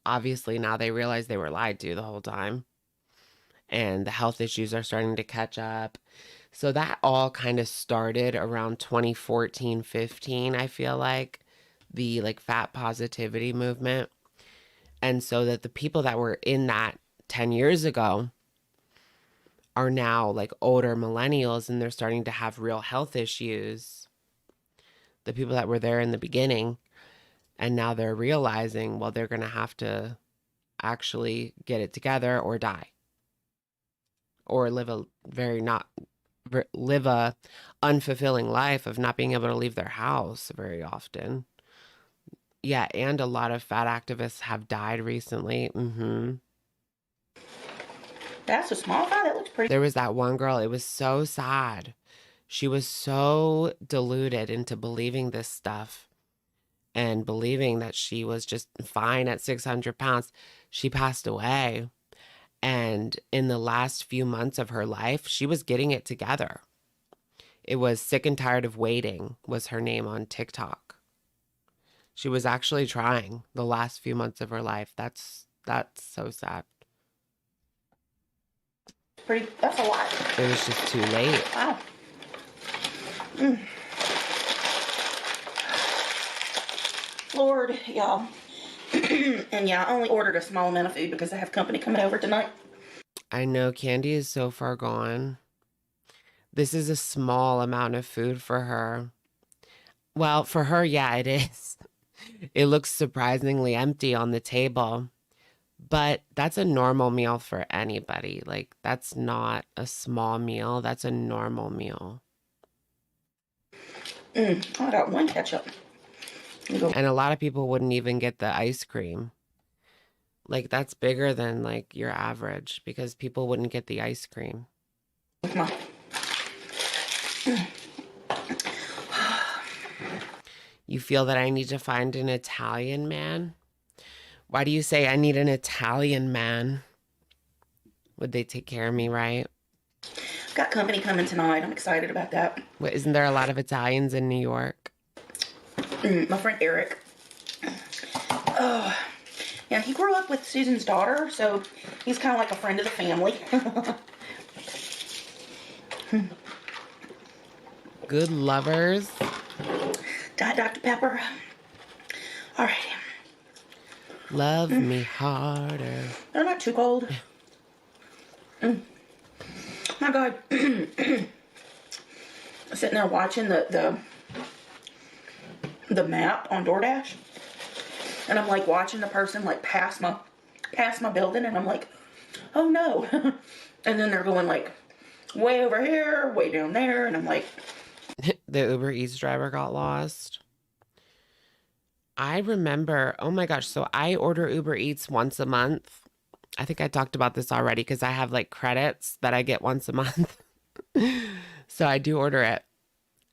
S1: obviously now they realize they were lied to the whole time. And the health issues are starting to catch up. So that all kind of started around 2014, 15, I feel like, the like fat positivity movement. And so that the people that were in that 10 years ago are now like older millennials and they're starting to have real health issues. The people that were there in the beginning, and now they're realizing, well, they're going to have to actually get it together or die. Or live a unfulfilling life of not being able to leave their house very often. Yeah, and a lot of fat activists have died recently.
S7: That's a small fry. That looks pretty.
S1: There was that one girl. It was so sad. She was so deluded into believing this stuff and believing that she was just fine at 600 pounds. She passed away. And in the last few months of her life, she was getting it together. It was Sick and Tired of Waiting was her name on TikTok. She was actually trying the last few months of her life. That's so sad.
S7: That's a lot.
S1: It was just too late.
S7: Wow. Lord, y'all. And yeah, I only ordered a small amount of food because I have company coming over tonight.
S1: I know Candy is so far gone. This is a small amount of food for her. Well, for her, yeah, it is. It looks surprisingly empty on the table. But that's a normal meal for anybody. Like, that's not a small meal. That's a normal meal.
S7: I got one ketchup.
S1: And a lot of people wouldn't even get the ice cream. Like, that's bigger than, like, your average because people wouldn't get the ice cream. You feel that I need to find an Italian man? Why do you say I need an Italian man? Would they take care of me right?
S7: Got company coming tonight. I'm excited about that.
S1: What, isn't there a lot of Italians in New York?
S7: My friend Eric. Oh, yeah, he grew up with Susan's daughter, so he's kind of like a friend of the family.
S1: Good lovers.
S7: Diet Dr. Pepper. All right.
S1: Love me harder.
S7: They're not too cold. My God. Sitting there watching the map on DoorDash, and I'm like watching the person like pass my building, and I'm like, oh no. And then they're going like way over here, way down there, and I'm like,
S1: The Uber Eats driver got lost. I remember, oh my gosh, so I order Uber Eats once a month. I think I talked about this already because I have like credits that I get once a month. So I do order it.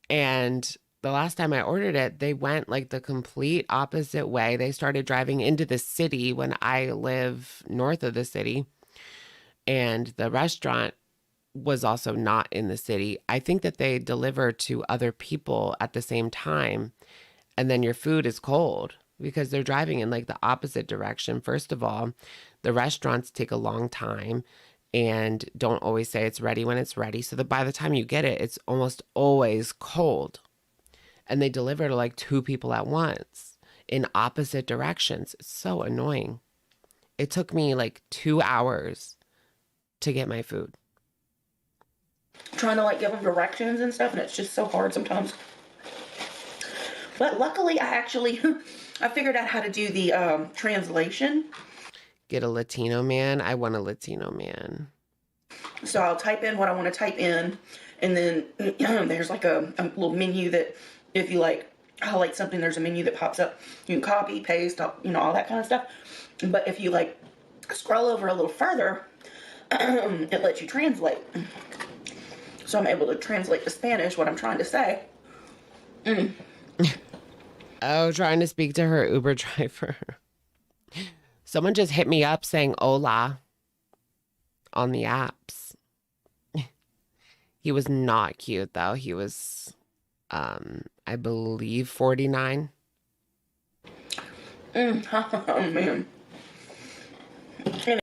S1: And the last time I ordered it, they went like the complete opposite way. They started driving into the city when I live north of the city. And the restaurant was also not in the city. I think that they deliver to other people at the same time. And then your food is cold because they're driving in like the opposite direction. First of all, the restaurants take a long time and don't always say it's ready when it's ready. So that by the time you get it, it's almost always cold. And they deliver to like 2 people at once in opposite directions. It's so annoying. It took me like 2 hours to get my food.
S7: trying to like give them directions and stuff, and it's just so hard sometimes. But luckily, I figured out how to do the translation.
S1: Get a Latino man. I want a Latino man.
S7: So I'll type in what I want to type in, and then there's like a little menu that if you like highlight something, there's a menu that pops up. You can copy, paste, all that kind of stuff. But if you like scroll over a little further, it lets you translate. So I'm able to translate to Spanish what I'm trying to say.
S1: Oh, trying to speak to her Uber driver. Someone just hit me up saying hola on the apps. He was not cute though. He was, I believe 49.
S7: Oh man.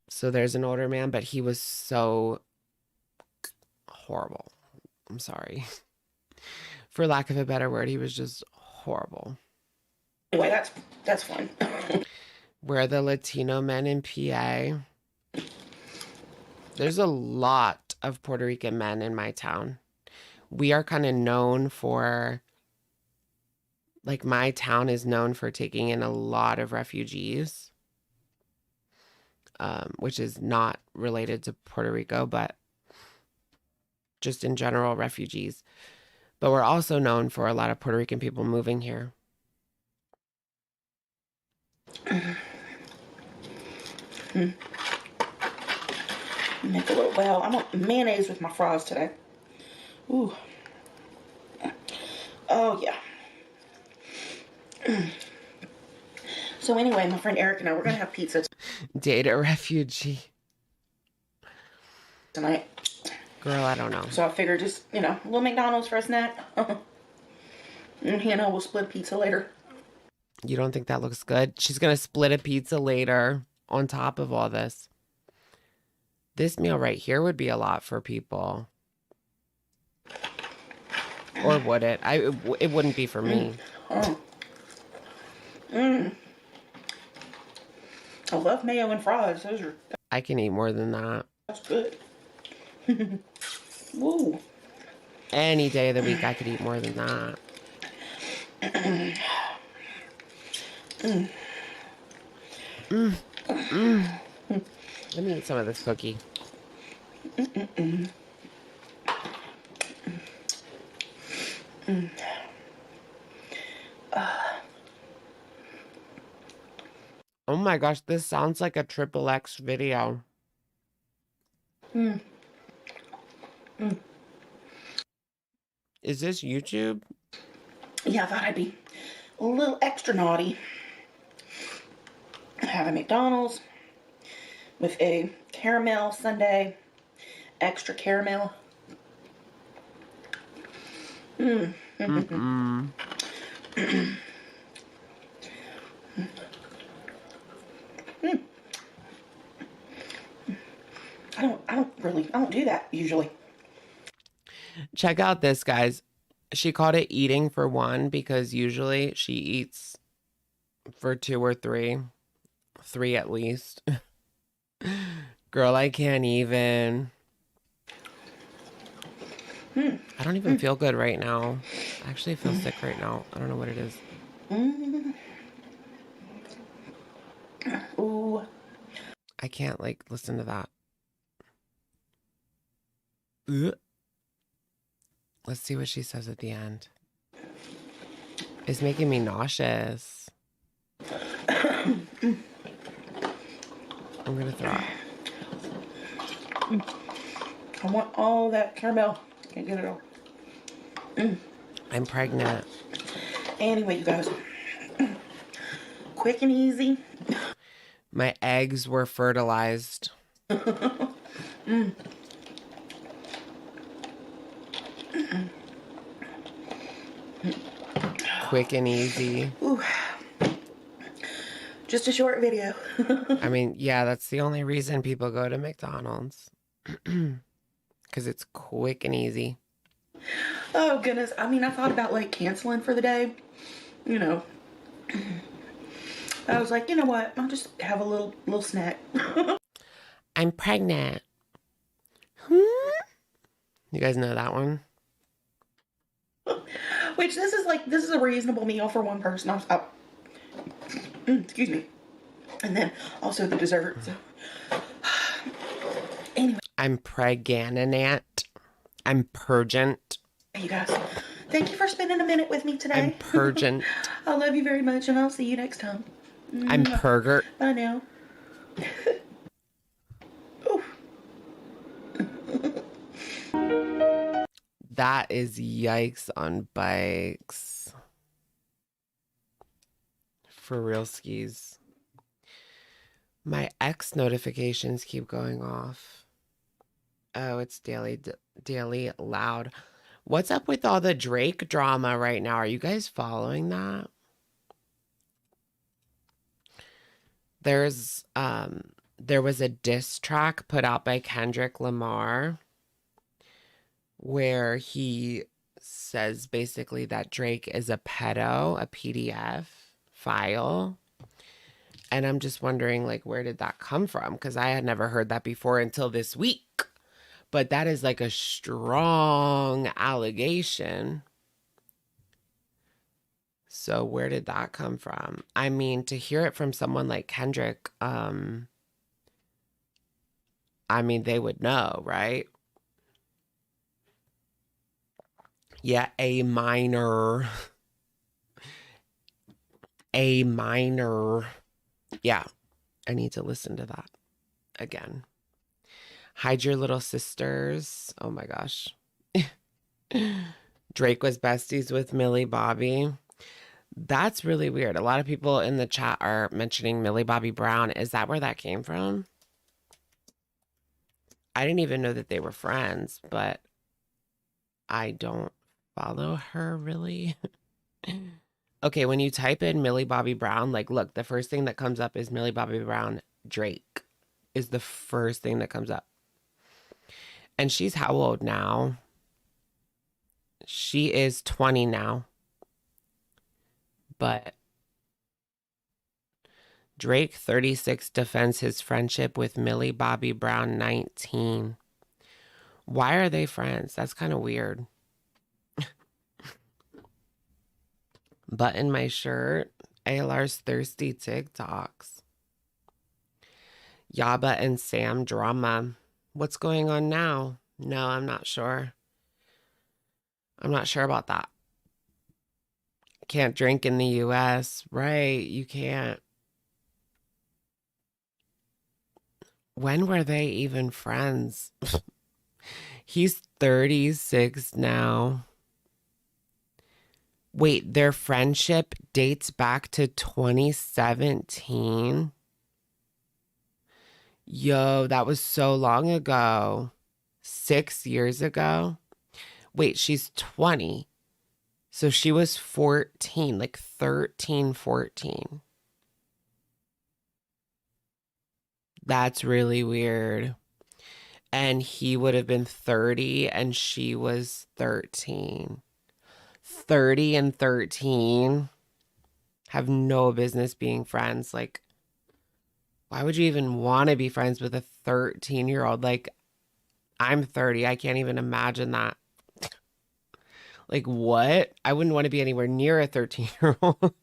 S1: So there's an older man, but he was so horrible. I'm sorry. For lack of a better word, he was just horrible.
S7: Anyway, that's fun.
S1: We're the Latino men in PA. There's a lot of Puerto Rican men in my town. We are kind of known for, like, my town is known for taking in a lot of refugees, which is not related to Puerto Rico, but just in general, refugees. But we're also known for a lot of Puerto Rican people moving here.
S7: Make a little, well, I want mayonnaise with my fries today. Ooh. Oh, yeah. So anyway, my friend Eric and I, we're going to have pizza
S1: Date a refugee.
S7: tonight.
S1: Girl, I don't know.
S7: So I figured just, a little McDonald's for a snack. And, we'll split pizza later.
S1: You don't think that looks good? She's going to split a pizza later on top of all this. This meal right here would be a lot for people. Or would it? It wouldn't be for me.
S7: I love mayo and fries.
S1: I can eat more than that.
S7: That's good. Woo.
S1: Any day of the week, I could eat more than that. Let me eat some of this cookie. Oh my gosh, this sounds like a XXX video. Is this YouTube?
S7: Yeah, I thought I'd be a little extra naughty. Have a McDonald's with a caramel sundae, extra caramel.
S1: Mm-mm.
S7: I don't do that usually.
S1: Check out this, guys. She called it eating for one because usually she eats for two or three. Three at least. Girl, I can't even. I don't even feel good right now. I actually feel sick right now. I don't know what it is.
S7: Ooh.
S1: I can't, like, listen to that. Ugh. Let's see what she says at the end. It's making me nauseous. I'm gonna throw up.
S7: I want all that caramel. Can't get it all.
S1: I'm pregnant.
S7: Anyway, you guys. Quick and easy.
S1: My eggs were fertilized. Quick and easy.
S7: Ooh. Just a short video.
S1: I mean, yeah, that's the only reason people go to McDonald's. Because it's quick and easy.
S7: Oh, goodness. I mean, I thought about, like, canceling for the day. You know. I was like, you know what? I'll just have a little snack.
S1: I'm pregnant. You guys know that one?
S7: Which, this is a reasonable meal for one person. Excuse me. And then also the dessert. So. Anyway.
S1: I'm pregnant. I'm purgent.
S7: You guys, thank you for spending a minute with me today.
S1: I'm purgent.
S7: I love you very much, and I'll see you next time.
S1: I'm pergert.
S7: Bye now.
S1: That is yikes on bikes. For real skis. My X notifications keep going off. Oh, it's daily loud. What's up with all the Drake drama right now? Are you guys following that? There was a diss track put out by Kendrick Lamar where he says basically that Drake is a pedo, a PDF file. And I'm just wondering, like, where did that come from? Because I had never heard that before until this week. But that is like a strong allegation. So where did that come from? I mean, to hear it from someone like Kendrick, I mean, they would know, right? Yeah, A minor. A minor. Yeah, I need to listen to that again. Hide your little sisters. Oh my gosh. Drake was besties with Millie Bobby. That's really weird. A lot of people in the chat are mentioning Millie Bobby Brown. Is that where that came from? I didn't even know that they were friends, but I don't follow her really. Okay, when you type in Millie Bobby Brown, like, look, the first thing that comes up is Millie Bobby Brown Drake is the first thing that comes up. And she's how old now? She is 20 now. But Drake, 36, defends his friendship with Millie Bobby Brown, 19. Why are they friends? That's kind of weird. Button my shirt. ALR's thirsty TikToks. Yaba and Sam drama. What's going on now? No, I'm not sure. I'm not sure about that. Can't drink in the US. Right, you can't. When were they even friends? He's 36 now. Wait, their friendship dates back to 2017? Yo, that was so long ago. 6 years ago? Wait, she's 20. So she was 14, like 13, 14. That's really weird. And he would have been 30 and she was 13. 30 and 13 have no business being friends. Like, why would you even want to be friends with a 13-year-old? Like, I'm 30. I can't even imagine that. Like, what? I wouldn't want to be anywhere near a 13-year-old.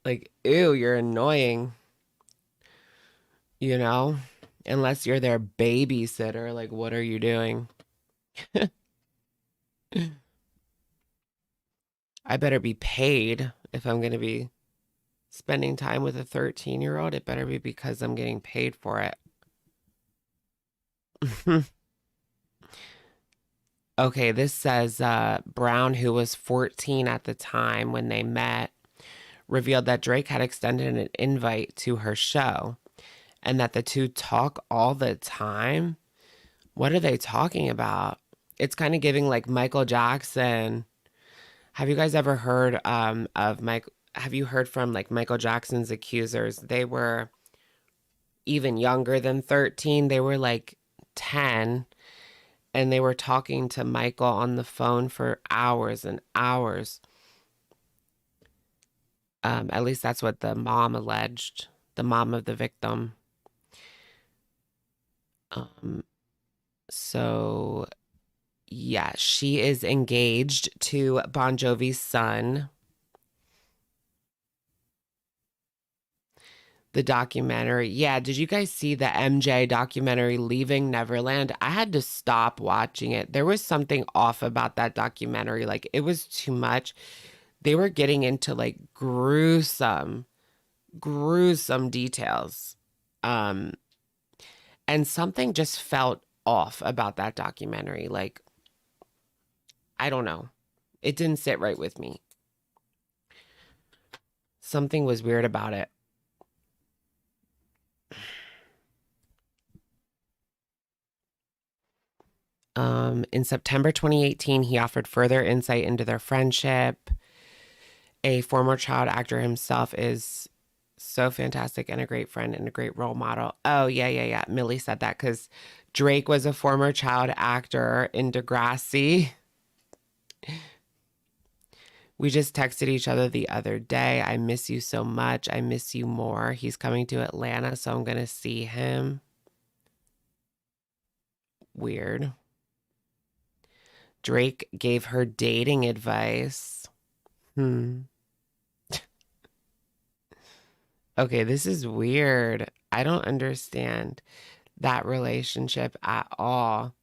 S1: Like, ew, you're annoying. You know? Unless you're their babysitter. Like, what are you doing? I better be paid if I'm going to be spending time with a 13-year-old. It better be because I'm getting paid for it. Okay, this says Brown, who was 14 at the time when they met, revealed that Drake had extended an invite to her show and that the two talk all the time. What are they talking about? It's kind of giving like Michael Jackson. Have you guys ever heard of Mike? Have you heard from like Michael Jackson's accusers? They were even younger than 13. They were like 10. And they were talking to Michael on the phone for hours and hours. At least that's what the mom alleged, the mom of the victim. So, yeah, she is engaged to Bon Jovi's son. The documentary. Yeah, did you guys see the MJ documentary, Leaving Neverland? I had to stop watching it. There was something off about that documentary. Like, it was too much. They were getting into like gruesome details. And something just felt off about that documentary. Like, I don't know. It didn't sit right with me. Something was weird about it. In September 2018, he offered further insight into their friendship. A former child actor himself is so fantastic and a great friend and a great role model. Oh, yeah. Millie said that because Drake was a former child actor in Degrassi. We just texted each other the other day. I miss you so much. I miss you more. He's coming to Atlanta, so I'm going to see him. Weird. Drake gave her dating advice. Okay, this is weird. I don't understand that relationship at all.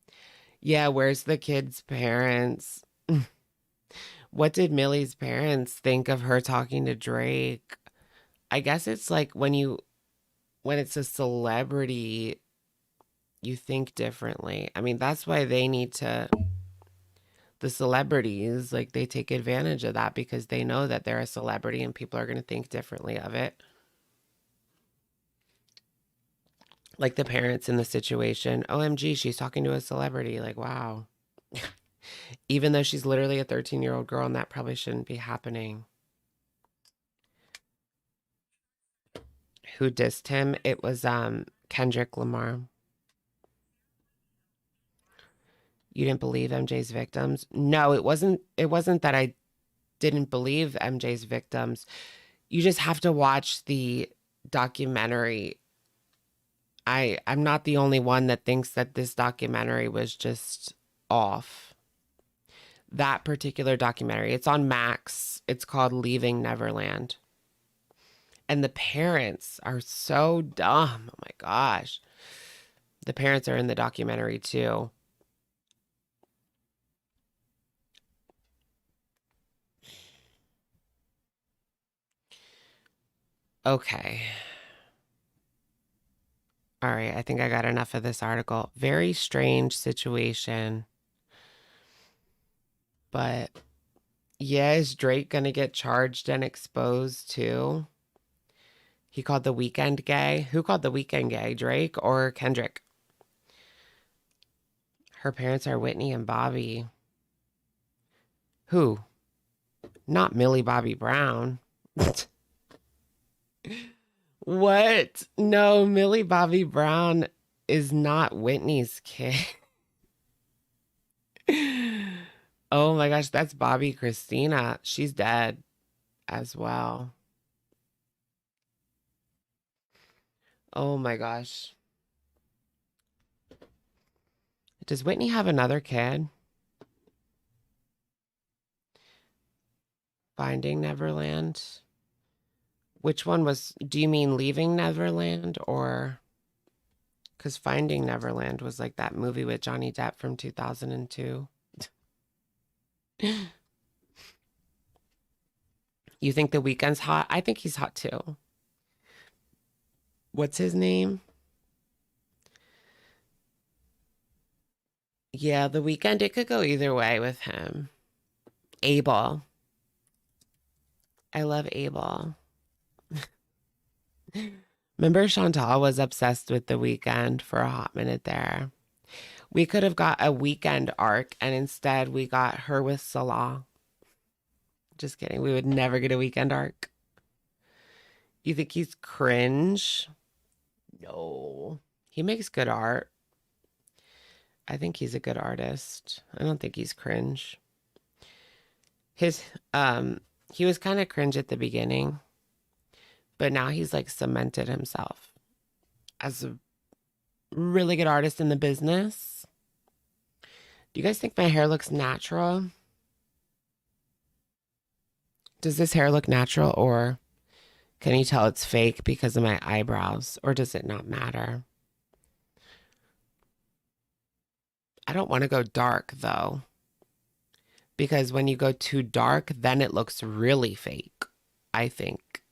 S1: Yeah, where's the kid's parents? What did Millie's parents think of her talking to Drake? I guess it's like when it's a celebrity, you think differently. I mean, that's why the celebrities, like, they take advantage of that because they know that they're a celebrity and people are going to think differently of it. Like the parents in the situation, OMG, she's talking to a celebrity. Like, wow. Even though she's literally a 13-year-old girl and that probably shouldn't be happening. Who dissed him? It was Kendrick Lamar. You didn't believe MJ's victims? No, it wasn't that I didn't believe MJ's victims. You just have to watch the documentary. I'm not the only one that thinks that this documentary was just off. That particular documentary, it's on Max. It's called Leaving Neverland. And the parents are so dumb. Oh my gosh. The parents are in the documentary too. Okay. All right, I think I got enough of this article. Very strange situation. But yeah, is Drake gonna get charged and exposed too? He called The Weeknd gay. Who called The Weeknd gay? Drake or Kendrick? Her parents are Whitney and Bobby. Who? Not Millie Bobby Brown. What? No, Millie Bobby Brown is not Whitney's kid. Oh my gosh, that's Bobby Christina. She's dead as well. Oh my gosh. Does Whitney have another kid? Finding Neverland? Which one was, do you mean Leaving Neverland or? Because Finding Neverland was like that movie with Johnny Depp from 2002. You think The Weeknd's hot? I think he's hot too. What's his name? Yeah, The Weeknd, it could go either way with him. Abel. I love Abel. Remember Chantal was obsessed with The Weeknd for a hot minute there. We could have got a Weeknd arc, and instead we got her with Salah. Just kidding. We would never get a Weeknd arc. You think he's cringe? No. He makes good art. I think he's a good artist. I don't think he's cringe. He was kind of cringe at the beginning, but now he's like cemented himself as a really good artist in the business. Do you guys think my hair looks natural? Does this hair look natural, or can you tell it's fake because of my eyebrows, or does it not matter? I don't want to go dark though, because when you go too dark, then it looks really fake, I think.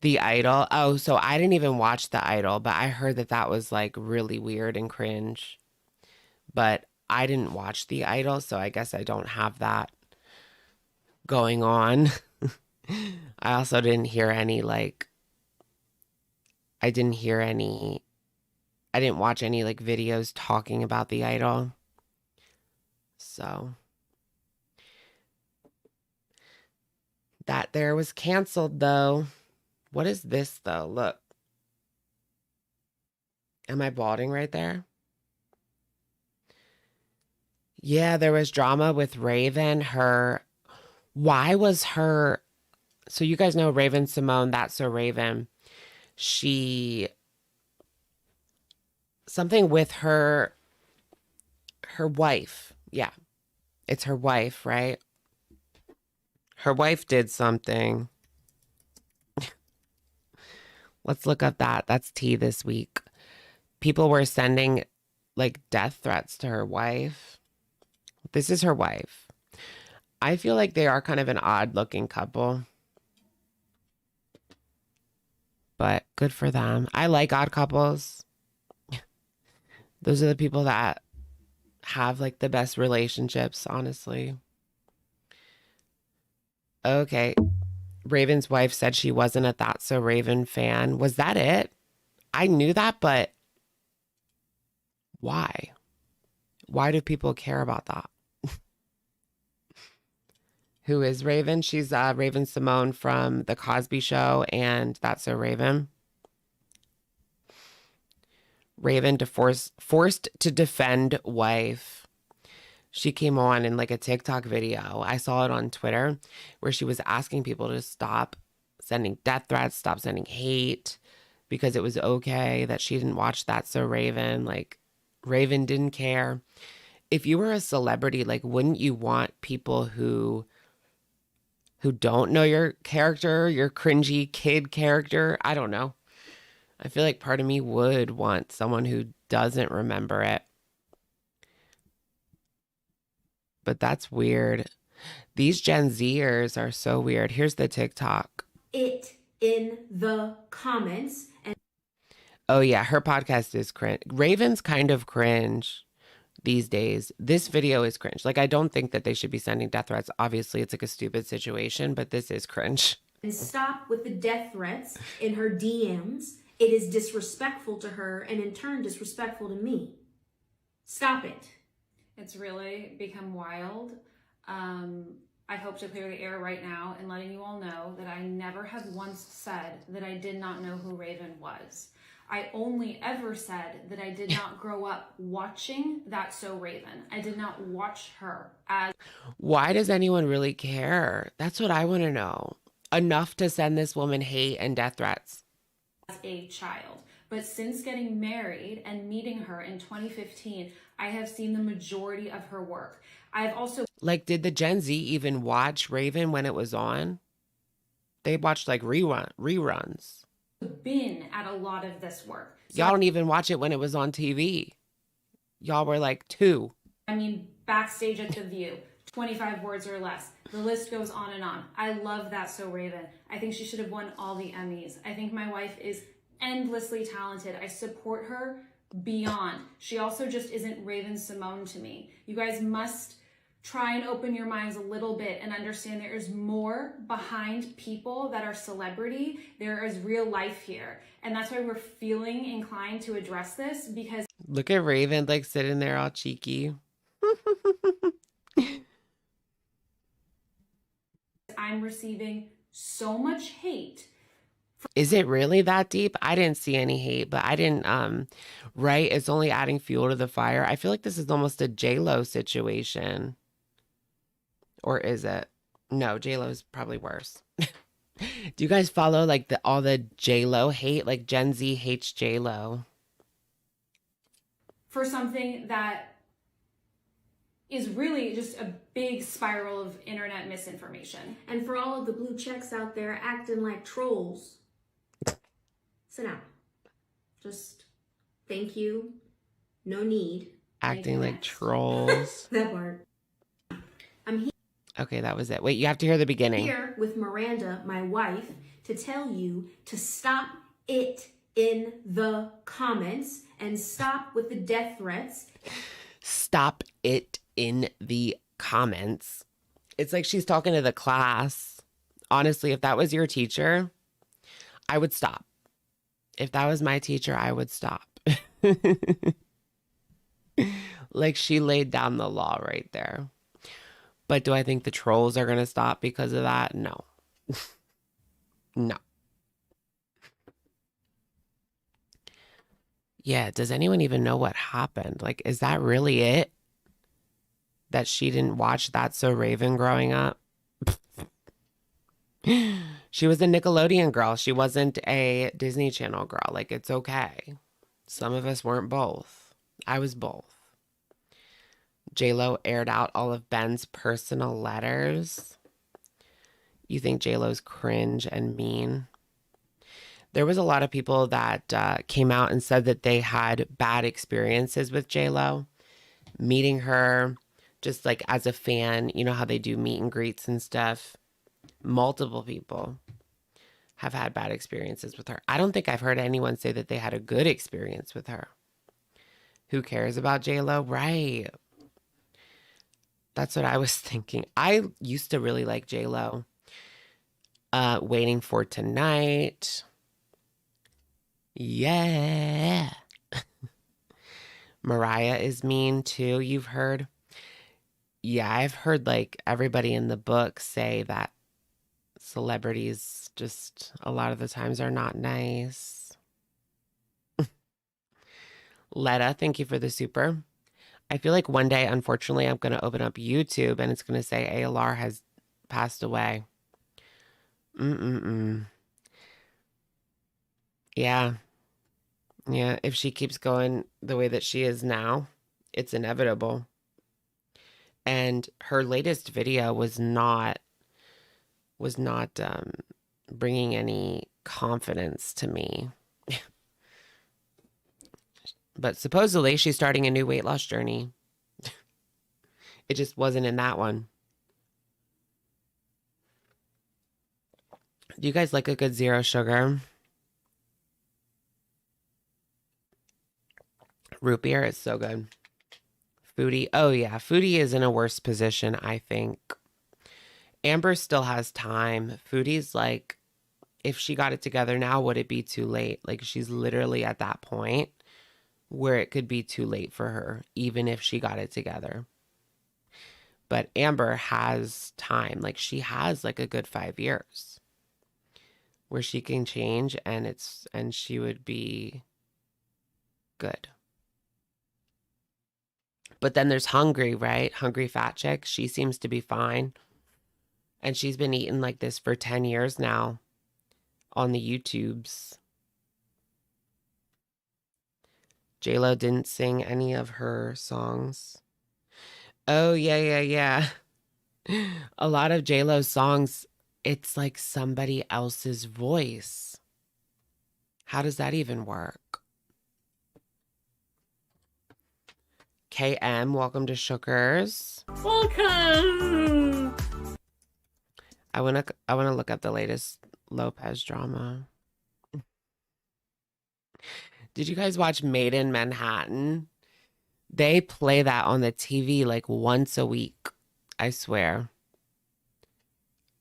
S1: The Idol. Oh, so I didn't even watch The Idol, but I heard that that was like really weird and cringe. But I didn't watch The Idol, so I guess I don't have that going on. I also didn't hear any I didn't watch any like videos talking about The Idol. So that there was canceled though. What is this though? Look. Am I balding right there? Yeah, there was drama with Raven. Why was her, so you guys know Raven Simone, That's So Raven. Something with her wife. Yeah, it's her wife, right? Her wife did something. Let's look up that. That's tea this week. People were sending like death threats to her wife. This is her wife. I feel like they are kind of an odd looking couple. But good for them. I like odd couples. Those are the people that have like the best relationships, honestly. Okay. Raven's wife said she wasn't a That's So Raven fan. Was that it? I knew that, but why? Why do people care about that? Who is Raven? She's Raven Simone from The Cosby Show and That's So Raven. Raven forced to defend wife. She came on in like a TikTok video. I saw it on Twitter where she was asking people to stop sending death threats, stop sending hate, because it was okay that she didn't watch That's So Raven. Like, Raven didn't care. If you were a celebrity, like, wouldn't you want people who don't know your character, your cringy kid character? I don't know. I feel like part of me would want someone who doesn't remember it. But that's weird. These Gen Zers are so weird. Here's the TikTok.
S8: It in the comments.
S1: Oh yeah, her podcast is cringe. Raven's kind of cringe these days. This video is cringe. Like, I don't think that they should be sending death threats. Obviously, it's like a stupid situation, but this is cringe.
S8: And stop with the death threats in her DMs. It is disrespectful to her and in turn disrespectful to me. Stop it.
S9: It's really become wild. I hope to clear the air right now and letting you all know that I never have once said that I did not know who Raven was. I only ever said that I did not grow up watching That's So Raven. I did not watch her as
S1: Why does anyone really care? That's what I want to know. Enough to send this woman hate and death threats.
S9: a child. But since getting married and meeting her in 2015, I have seen the majority of her work. I've also
S1: Like, did the Gen Z even watch Raven when it was on? They watched like reruns.
S9: been at a lot of this work. So
S1: Y'all don't even watch it when it was on TV. Y'all were like 2.
S9: I mean, backstage at The View, 25 words or less. The list goes on and on. I love That's So Raven. I think she should have won all the Emmys. I think my wife is endlessly talented. I support her beyond. She also just isn't Raven Simone to me. You guys must try and open your minds a little bit and understand there is more behind people that are celebrity. There is real life here. And that's why we're feeling inclined to address this, because
S1: Look at Raven like sitting there all cheeky.
S9: I'm receiving so much hate.
S1: Is it really that deep? I didn't see any hate, but I didn't, right? It's only adding fuel to the fire. I feel like this is almost a J-Lo situation. Or is it? No, J-Lo's probably worse. Do you guys follow like all the J-Lo hate? Like Gen Z hates J-Lo.
S9: For something that is really just a big spiral of internet misinformation.
S8: And for all of the blue checks out there acting like trolls, sit down. Just thank you. No need.
S1: Acting like trolls.
S8: That part. I'm
S1: Okay, that was it. Wait, you have to hear the beginning.
S8: here with Miranda, my wife, to tell you to stop it in the comments and stop with the death threats.
S1: Stop it in the comments. It's like she's talking to the class. Honestly, if that was your teacher, I would stop. If that was my teacher, I would stop. Like she laid down the law right there. But do I think the trolls are going to stop because of that? No. No. Yeah, does anyone even know what happened? Like, is that really it? That she didn't watch That's So Raven growing up? She was a Nickelodeon girl. She wasn't a Disney Channel girl. Like, it's okay. Some of us weren't both. I was both. J-Lo aired out all of Ben's personal letters. You think J-Lo's cringe and mean? There was a lot of people that came out and said that they had bad experiences with J-Lo. Meeting her, just like as a fan, you know how they do meet and greets and stuff. Multiple people have had bad experiences with her. I don't think I've heard anyone say that they had a good experience with her. Who cares about J-Lo? Right. That's what I was thinking. I used to really like J-Lo. Waiting for Tonight. Yeah. Mariah is mean too, you've heard. Yeah, I've heard like everybody in the book say that celebrities just a lot of the times are not nice. Letta, thank you for the super. I feel like one day, unfortunately, I'm going to open up YouTube and it's going to say ALR has passed away. Yeah. Yeah, if she keeps going the way that she is now, it's inevitable. And her latest video was not bringing any confidence to me. But supposedly she's starting a new weight loss journey. It just wasn't in that one. Do you guys like a good zero sugar? Root beer is so good. Foodie. Oh, yeah. Foodie is in a worse position, I think. Amber still has time. Foodie's like, if she got it together now, would it be too late? Like, she's literally at that point where it could be too late for her, even if she got it together. But Amber has time. Like, she has like a good 5 years where she can change, and she would be good. But then there's Hungry, right? Hungry fat chick. She seems to be fine. And she's been eating like this for 10 years now on the YouTubes. J-Lo didn't sing any of her songs. Oh, yeah. A lot of J-Lo's songs, it's like somebody else's voice. How does that even work? KM, welcome to Shookers.
S10: Welcome.
S1: I wanna look up the latest Lopez drama. Did you guys watch Made in Manhattan? They play that on the TV like once a week. I swear.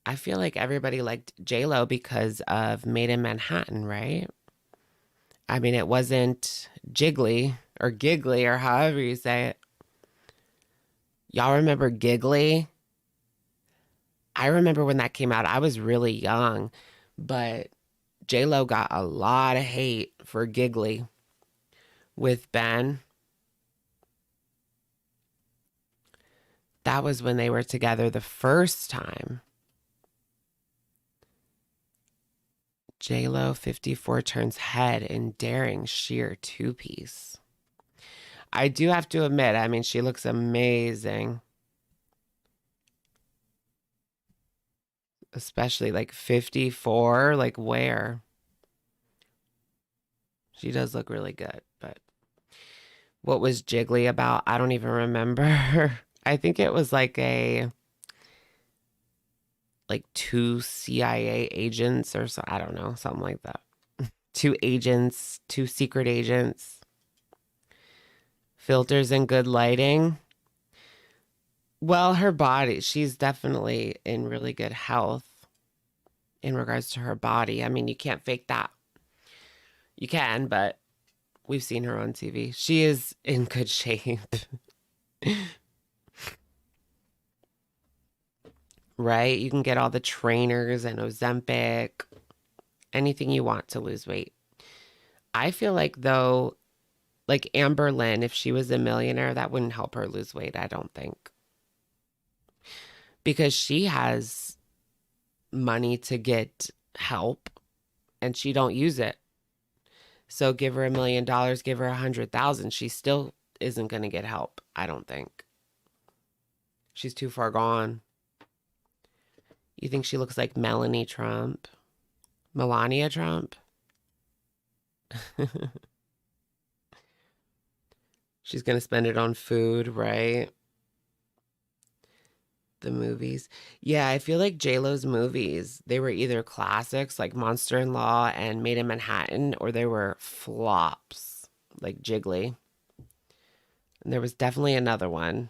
S1: I feel like everybody liked J-Lo because of Made in Manhattan, right? I mean, it wasn't Jiggly or Giggly or however you say it. Y'all remember Giggly? I remember when that came out. I was really young, but J-Lo got a lot of hate for Giggly with Ben. That was when they were together the first time. J-Lo 54 turns head in daring sheer two-piece. I do have to admit, I mean, she looks amazing. Especially like 54, like where? She does look really good, but what was Jiggly about? I don't even remember. I think it was like two CIA agents or so. I don't know, something like that. Two agents, two secret agents. Filters and good lighting. Well, her body, she's definitely in really good health in regards to her body. I mean, you can't fake that. You can, but we've seen her on TV. She is in good shape. Right? You can get all the trainers and Ozempic, anything you want to lose weight. I feel like, though, like Amber Lynn, if she was a millionaire, that wouldn't help her lose weight, I don't think. Because she has money to get help and she don't use it. So give her $1 million, give her 100,000, she still isn't going to get help, I don't think. She's too far gone. You think she looks like Melania Trump? Melania Trump? She's going to spend it on food, right? The movies. Yeah, I feel like J-Lo's movies, they were either classics like Monster-in-Law and Made in Manhattan, or they were flops like Jiggly. And there was definitely another one,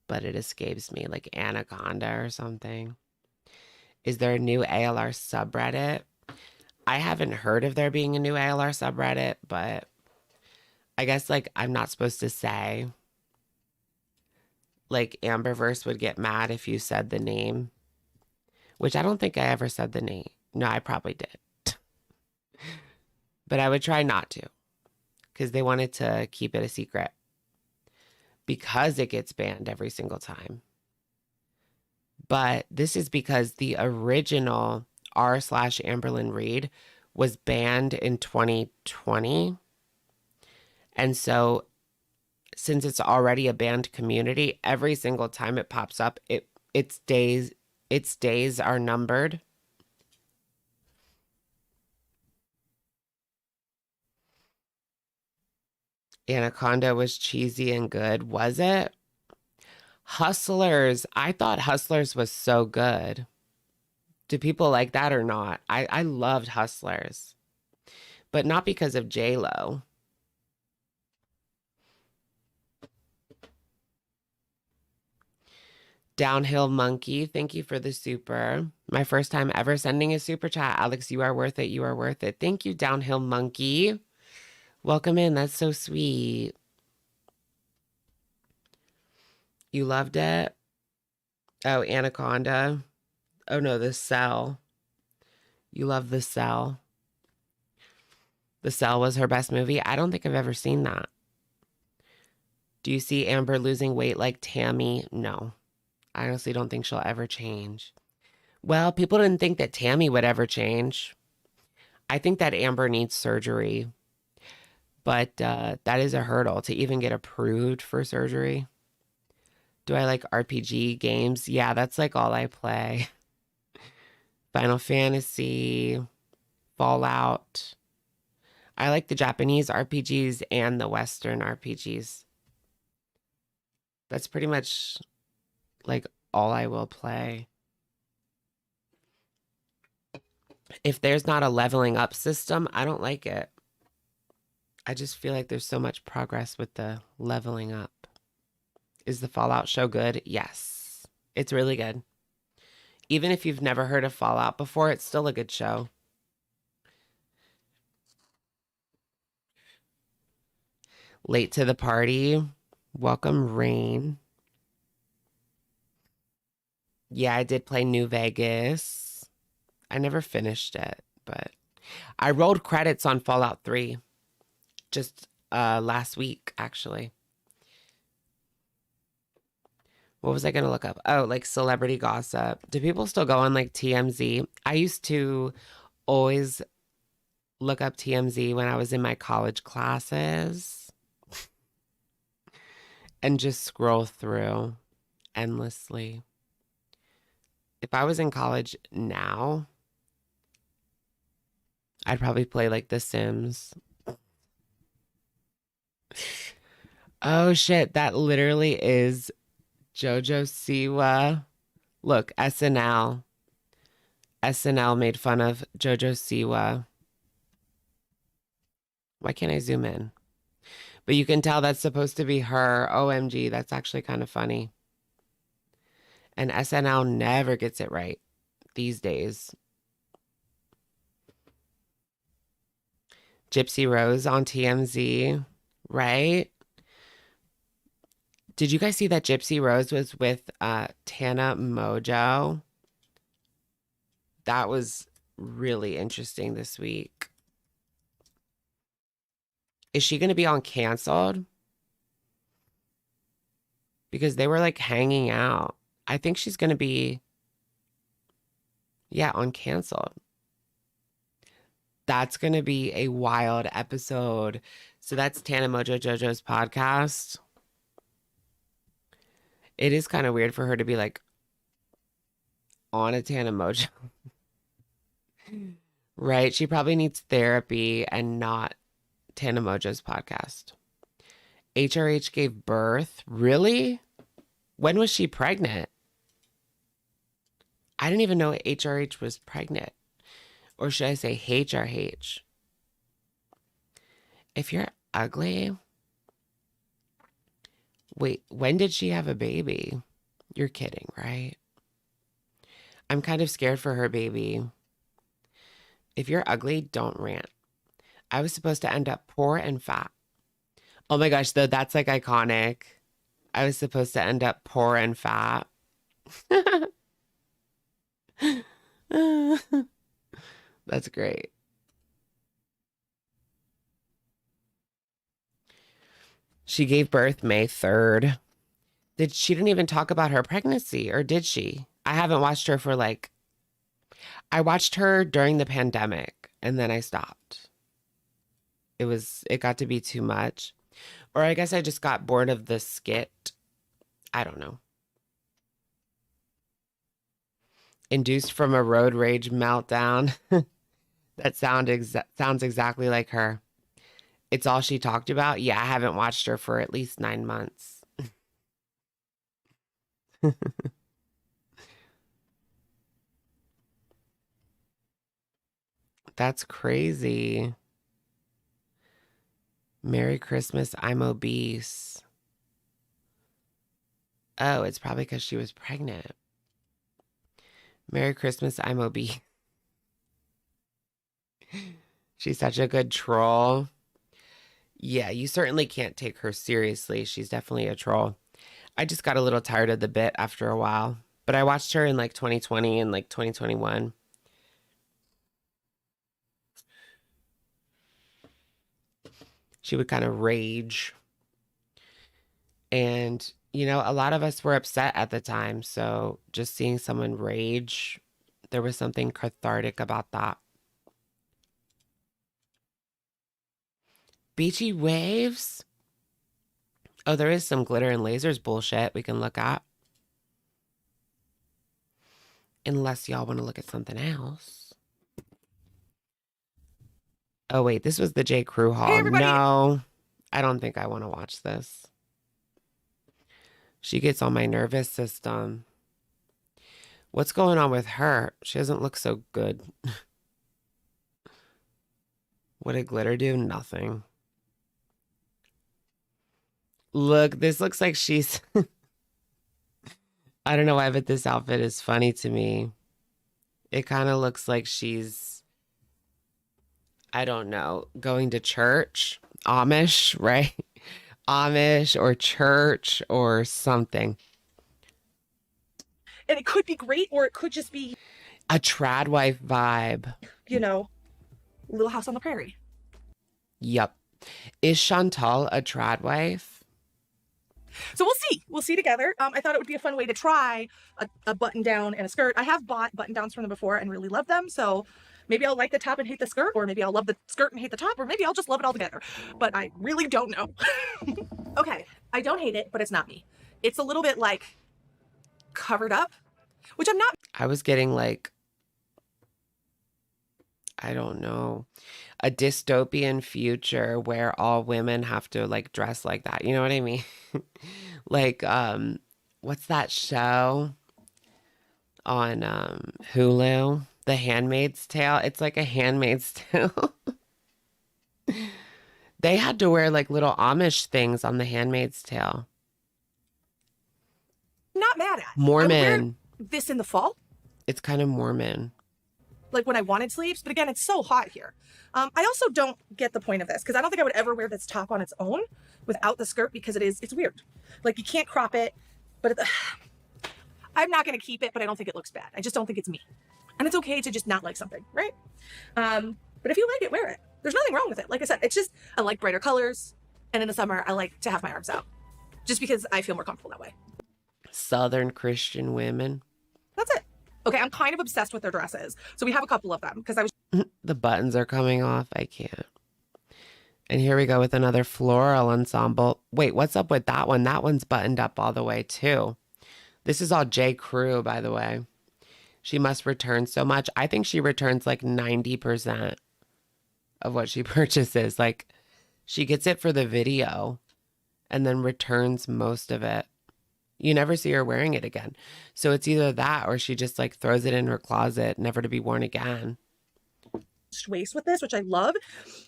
S1: but it escapes me, like Anaconda or something. Is there a new ALR subreddit? I haven't heard of there being a new ALR subreddit, but I guess like I'm not supposed to say. Like Amberverse would get mad if you said the name, which I don't think I ever said the name. No, I probably did. But I would try not to because they wanted to keep it a secret because it gets banned every single time. But this is because the original r/Amberlynn Reid was banned in 2020. And so since it's already a banned community, every single time it pops up, its days are numbered. Anaconda was cheesy and good, was it? Hustlers. I thought Hustlers was so good. Do people like that or not? I loved Hustlers. But not because of J-Lo. Downhill Monkey, thank you for the super. My first time ever sending a super chat. Alex, you are worth it. You are worth it. Thank you, Downhill Monkey. Welcome in. That's so sweet. You loved it? Oh, Anaconda. Oh no, The Cell. You love The Cell. The Cell was her best movie. I don't think I've ever seen that. Do you see Amber losing weight like Tammy? No. I honestly don't think she'll ever change. Well, people didn't think that Tammy would ever change. I think that Amber needs surgery. But that is a hurdle to even get approved for surgery. Do I like RPG games? Yeah, that's like all I play. Final Fantasy, Fallout. I like the Japanese RPGs and the Western RPGs. That's pretty much like all I will play. If there's not a leveling up system, I don't like it. I just feel like there's so much progress with the leveling up. Is the Fallout show good? Yes. It's really good. Even if you've never heard of Fallout before, it's still a good show. Late to the party. Welcome, Rain. Yeah, I did play New Vegas. I never finished it, but I rolled credits on Fallout 3 just last week, actually. What was I going to look up? Oh, like celebrity gossip. Do people still go on like TMZ? I used to always look up TMZ when I was in my college classes and just scroll through endlessly. If I was in college now, I'd probably play like The Sims. Oh shit, that literally is Jojo Siwa. Look, SNL. SNL made fun of Jojo Siwa. Why can't I zoom in? But you can tell that's supposed to be her. OMG, that's actually kind of funny. And SNL never gets it right these days. Gypsy Rose on TMZ, right? Did you guys see that Gypsy Rose was with Tana Mojo? That was really interesting this week. Is she going to be on Canceled? Because they were like hanging out. I think she's going to be, yeah, on Canceled. That's going to be a wild episode. So that's Tana Mojo Jojo's podcast. It is kind of weird for her to be like on a Tana Mojo. Right? She probably needs therapy and not Tana Mojo's podcast. HRH gave birth. Really? When was she pregnant? I didn't even know HRH was pregnant. Or should I say HRH? If you're ugly... Wait, when did she have a baby? You're kidding, right? I'm kind of scared for her baby. If you're ugly, don't rant. I was supposed to end up poor and fat. Oh my gosh, though, that's like iconic. I was supposed to end up poor and fat. That's great. She gave birth May 3rd. She didn't even talk about her pregnancy, or did she? I haven't watched her for like, I watched her during the pandemic and then I stopped. It got to be too much. Or I guess I just got bored of the skit. I don't know. Induced from a road rage meltdown. That sounds exactly like her. It's all she talked about? Yeah, I haven't watched her for at least 9 months. That's crazy. Merry Christmas, I'm obese. Oh, it's probably because she was pregnant. Merry Christmas, I'm obese. She's such a good troll. Yeah, you certainly can't take her seriously. She's definitely a troll. I just got a little tired of the bit after a while. But I watched her in like 2020 and like 2021. She would kind of rage. And, you know, a lot of us were upset at the time. So just seeing someone rage, there was something cathartic about that. Beachy waves? Oh, there is some glitter and lasers bullshit we can look at. Unless y'all want to look at something else. Oh, wait, this was the J. Crew haul. No, I don't think I want to watch this. She gets on my nervous system. What's going on with her? She doesn't look so good. What did glitter do? Nothing. Look, this looks like she's... I don't know why, but this outfit is funny to me. It kind of looks like she's, I don't know, going to church. Amish, right? Amish or church or something.
S11: And it could be great, or it could just be
S1: a trad wife vibe.
S11: You know, Little House on the Prairie.
S1: Yep. Is Chantal a trad wife?
S11: So we'll see. We'll see together. I thought it would be a fun way to try a button down and a skirt. I have bought button downs from them before and really loved them. So maybe I'll like the top and hate the skirt, or maybe I'll love the skirt and hate the top, or maybe I'll just love it all together. But I really don't know. Okay, I don't hate it, but it's not me. It's a little bit like covered up, which I'm not.
S1: I was getting like, I don't know, a dystopian future where all women have to like dress like that. You know what I mean? Like, what's that show on Hulu? The Handmaid's Tale. It's like a Handmaid's Tale. They had to wear like little Amish things on the Handmaid's Tale.
S11: Not mad at.
S1: Mormon.
S11: This in the fall.
S1: It's kind of Mormon.
S11: Like when I wanted sleeves, but again, it's so hot here. I also don't get the point of this because I don't think I would ever wear this top on its own without the skirt because it's weird. Like you can't crop it, but I'm not going to keep it, but I don't think it looks bad. I just don't think it's me. And it's okay to just not like something, right? But if you like it, wear it. There's nothing wrong with it. Like I said, it's just, I like brighter colors. And in the summer, I like to have my arms out just because I feel more comfortable that way.
S1: Southern Christian women.
S11: That's it. Okay, I'm kind of obsessed with their dresses. So we have a couple of them because I was...
S1: The buttons are coming off. I can't. And here we go with another floral ensemble. Wait, what's up with that one? That one's buttoned up all the way too. This is all J. Crew, by the way. She must return so much. I think she returns like 90% of what she purchases. Like she gets it for the video and then returns most of it. You never see her wearing it again. So it's either that or she just like throws it in her closet, never to be worn again.
S11: Waist with this, which I love.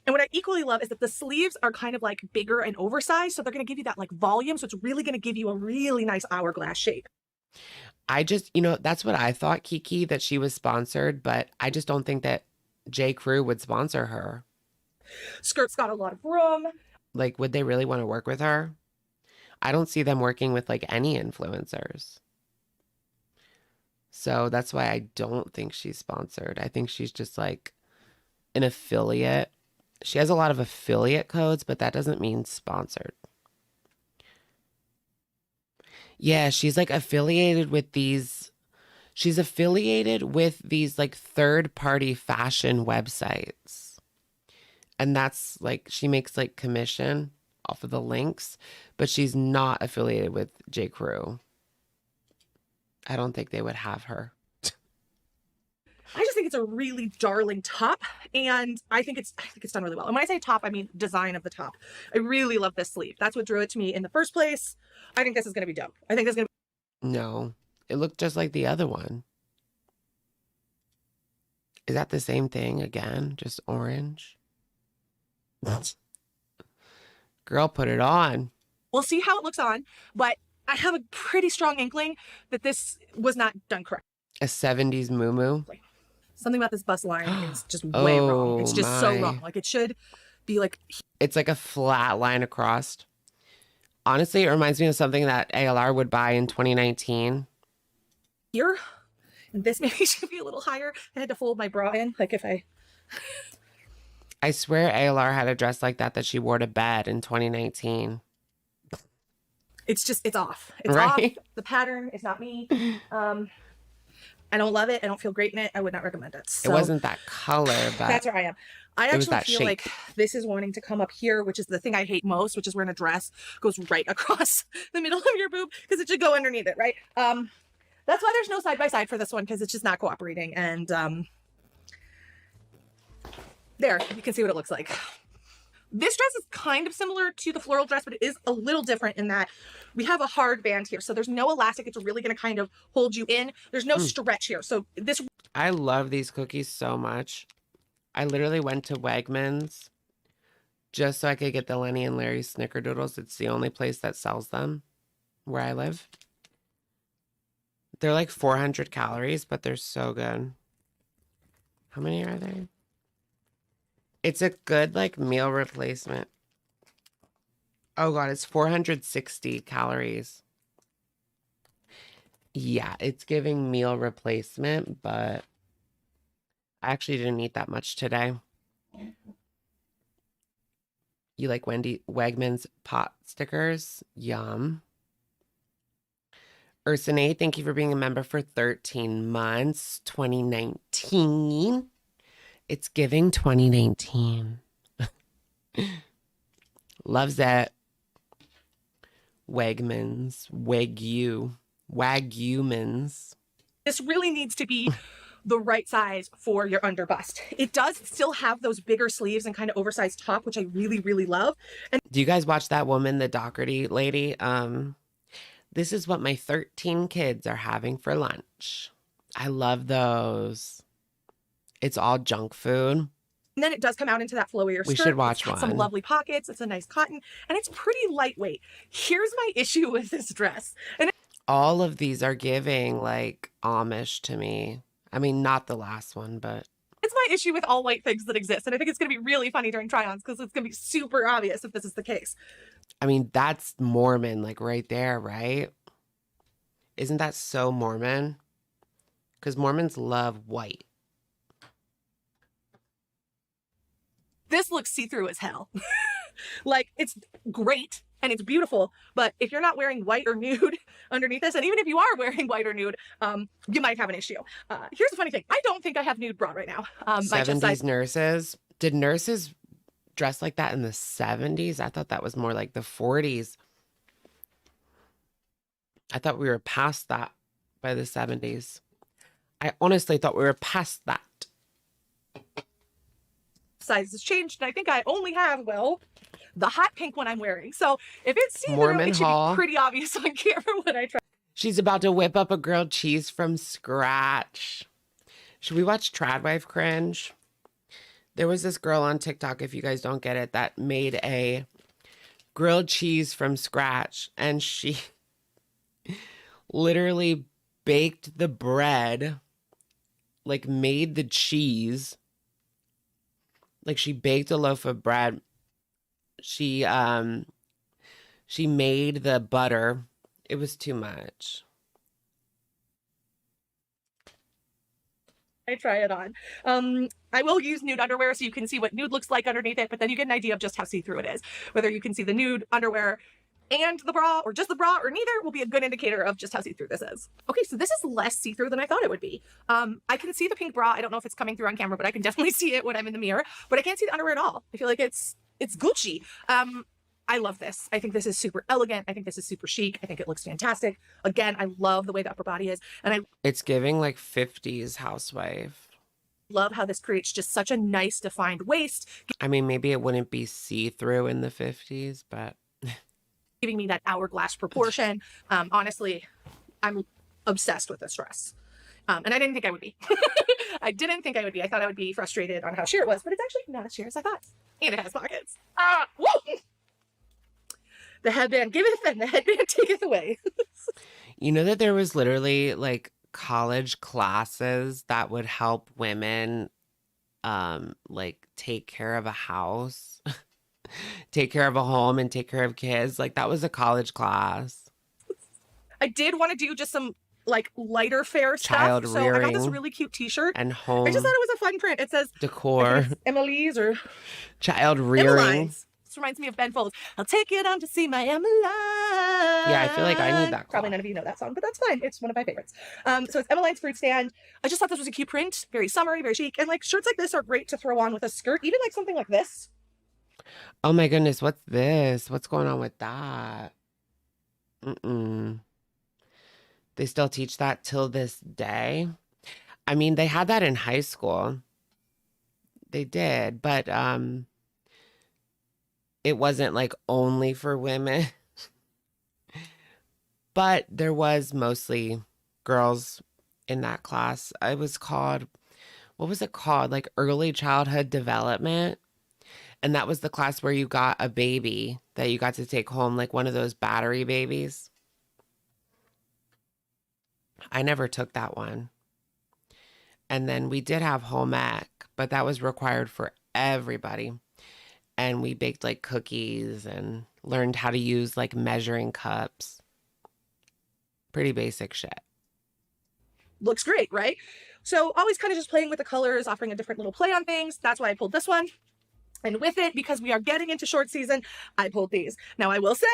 S11: And what I equally love is that the sleeves are kind of like bigger and oversized. So they're going to give you that like volume. So it's really going to give you a really nice hourglass shape.
S1: I just, you know, that's what I thought, Kiki, that she was sponsored, but I just don't think that J. Crew would sponsor her.
S11: Skirt's got a lot of room.
S1: Like, would they really want to work with her? I don't see them working with like any influencers. So that's why I don't think she's sponsored. I think she's just like an affiliate. She has a lot of affiliate codes, but that doesn't mean sponsored. Yeah, she's like affiliated with these. She's affiliated with these like third-party fashion websites. And that's like, she makes like commission off of the links, but she's not affiliated with J. Crew. I don't think they would have her.
S11: I just think it's a really darling top, and I think it's done really well. And when I say top, I mean design of the top. I really love this sleeve. That's what drew it to me in the first place. I think this is going to be dope. I think this is going to
S1: No, it looked just like the other one. Is that the same thing again? Just orange? Girl, put it on.
S11: We'll see how it looks on, but I have a pretty strong inkling that this was not done correct.
S1: A 70s moo-moo?
S11: Something about this bust line is just way wrong. It's just so wrong. Like it should be like...
S1: It's like a flat line across. Honestly, it reminds me of something that ALR would buy in 2019.
S11: here. And this maybe should be a little higher. I had to fold my bra in, like if
S1: I swear ALR had a dress like that she wore to bed in 2019.
S11: It's off. It's
S1: right?
S11: off. The pattern is not me. I don't love it. I don't feel great in it. I would not recommend it. So,
S1: it wasn't that color, but
S11: that's where I am. I actually feel
S1: shape.
S11: like this is wanting to come up here, which is the thing I hate most, which is when a dress goes right across the middle of your boob, because it should go underneath it, right? That's why there's no side-by-side for this one, because it's just not cooperating. And there, you can see what it looks like. This dress is kind of similar to the floral dress, but it is a little different in that we have a hard band here. So there's no elastic. It's really going to kind of hold you in. There's no stretch here. So this...
S1: I love these cookies so much. I literally went to Wegmans just so I could get the Lenny and Larry Snickerdoodles. It's the only place that sells them where I live. They're like 400 calories, but they're so good. How many are there? It's a good like meal replacement. Oh God, it's 460 calories. Yeah, it's giving meal replacement, but I actually didn't eat that much today. You like Wegmans pot stickers? Yum. Ursine, thank you for being a member for 13 months. 2019. It's giving 2019. Loves it. Wegmans. Wagyumans.
S11: This really needs to be the right size for your under bust. It does still have those bigger sleeves and kind of oversized top, which I really, really love. And
S1: do you guys watch that woman, the Doherty lady? This is what my 13 kids are having for lunch. I love those. It's all junk food.
S11: And then it does come out into that flowier skirt.
S1: We should watch
S11: one. Some lovely pockets. It's a nice cotton. And it's pretty lightweight. Here's my issue with this dress. And
S1: all of these are giving like Amish to me. I mean, not the last one, but...
S11: it's my issue with all white things that exist. And I think it's going to be really funny during try-ons because it's going to be super obvious if this is the case.
S1: I mean, that's Mormon, like right there, right? Isn't that so Mormon? Because Mormons love white.
S11: This looks see-through as hell. Like, it's great and it's beautiful, but if you're not wearing white or nude underneath this, and even if you are wearing white or nude, you might have an issue. Here's the funny thing. I don't think I have nude bra right now.
S1: 70s nurses. Did nurses dress like that in the 70s? I thought that was more like the 40s. I thought we were past that by the 70s. I honestly thought we were past that.
S11: Size has changed, and I think I only have, well, the hot pink one I'm wearing. So if it's see-through, it should be pretty obvious on camera when I try.
S1: She's about to whip up a grilled cheese from scratch. Should we watch Tradwife cringe? There was this girl on TikTok, if you guys don't get it, that made a grilled cheese from scratch, and she literally baked the bread, like made the cheese. Like she baked a loaf of bread. She made the butter. It was too much.
S11: I try it on. I will use nude underwear so you can see what nude looks like underneath it, but then you get an idea of just how see-through it is. Whether you can see the nude underwear and the bra, or just the bra, or neither, will be a good indicator of just how see-through this is. Okay, so this is less see-through than I thought it would be. I can see the pink bra. I don't know if it's coming through on camera, but I can definitely see it when I'm in the mirror. But I can't see the underwear at all. I feel like it's Gucci. I love this. I think this is super elegant. I think this is super chic. I think it looks fantastic. Again, I love the way the upper body is. And
S1: it's giving like 50s housewife.
S11: Love how this creates just such a nice defined waist.
S1: I mean, maybe it wouldn't be see-through in the 50s, but...
S11: giving me that hourglass proportion. Honestly, I'm obsessed with this dress. And I didn't think I would be. I didn't think I would be. I thought I would be frustrated on how sheer it was, but it's actually not as sheer as I thought. And it has pockets. Whoa! The headband giveth and the headband taketh away.
S1: You know that there was literally like college classes that would help women like take care of a house, take care of a home, and take care of kids. Like that was a college class.
S11: I did want to do just some like lighter fair
S1: Child
S11: stuff. So I got this
S1: rearing
S11: really cute t-shirt.
S1: and home
S11: I just thought it was a fun print. It says I
S1: decor.
S11: think it's Emily's or
S1: Child rearing.
S11: Emmeline's. This reminds me of Ben Folds. I'll take you down to see my Emmeline.
S1: Yeah, I feel like I need that.
S11: Probably none of you know that song, but that's fine. It's one of my favorites. So it's Emmeline's fruit stand. I just thought this was a cute print, very summery, very chic, and like shirts like this are great to throw on with a skirt, even like something like this.
S1: Oh my goodness, what's this? What's going on with that? They still teach that till this day. I mean, they had that in high school. They did, but it wasn't like only for women. But there was mostly girls in that class. It was called, what was it called? Like early childhood development. And that was the class where you got a baby that you got to take home, like one of those battery babies. I never took that one. And then we did have home ec, but that was required for everybody. And we baked like cookies and learned how to use like measuring cups. Pretty basic shit.
S11: Looks great, right? So always kind of just playing with the colors, offering a different little play on things. That's why I pulled this one. And with it, because we are getting into short season, I pulled these. Now I will say,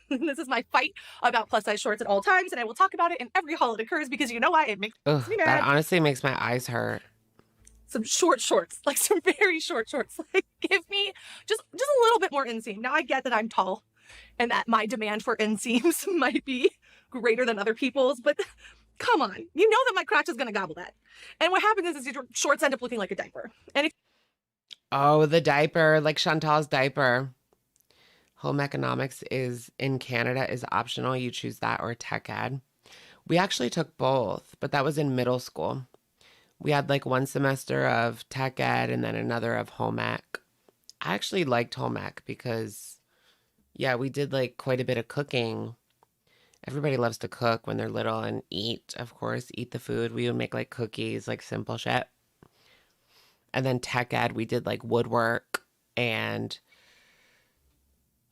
S11: this is my fight about plus size shorts at all times, and I will talk about it in every haul it occurs because you know why? It makes me mad.
S1: That honestly makes my eyes hurt.
S11: Some short shorts, like some very short shorts. Like give me just a little bit more inseam. Now I get that I'm tall and that my demand for inseams might be greater than other people's, but come on. You know that my crotch is going to gobble that. And what happens is your shorts end up looking like a diaper. And if
S1: Oh, the diaper, like Chantal's diaper. Home economics is in Canada is optional. You choose that or tech ed. We actually took both, but that was in middle school. We had like one semester of tech ed and then another of home ec. I actually liked home ec because, yeah, we did like quite a bit of cooking. Everybody loves to cook when they're little and eat, of course, eat the food. We would make like cookies, like simple shit. And then tech ed, we did like woodwork and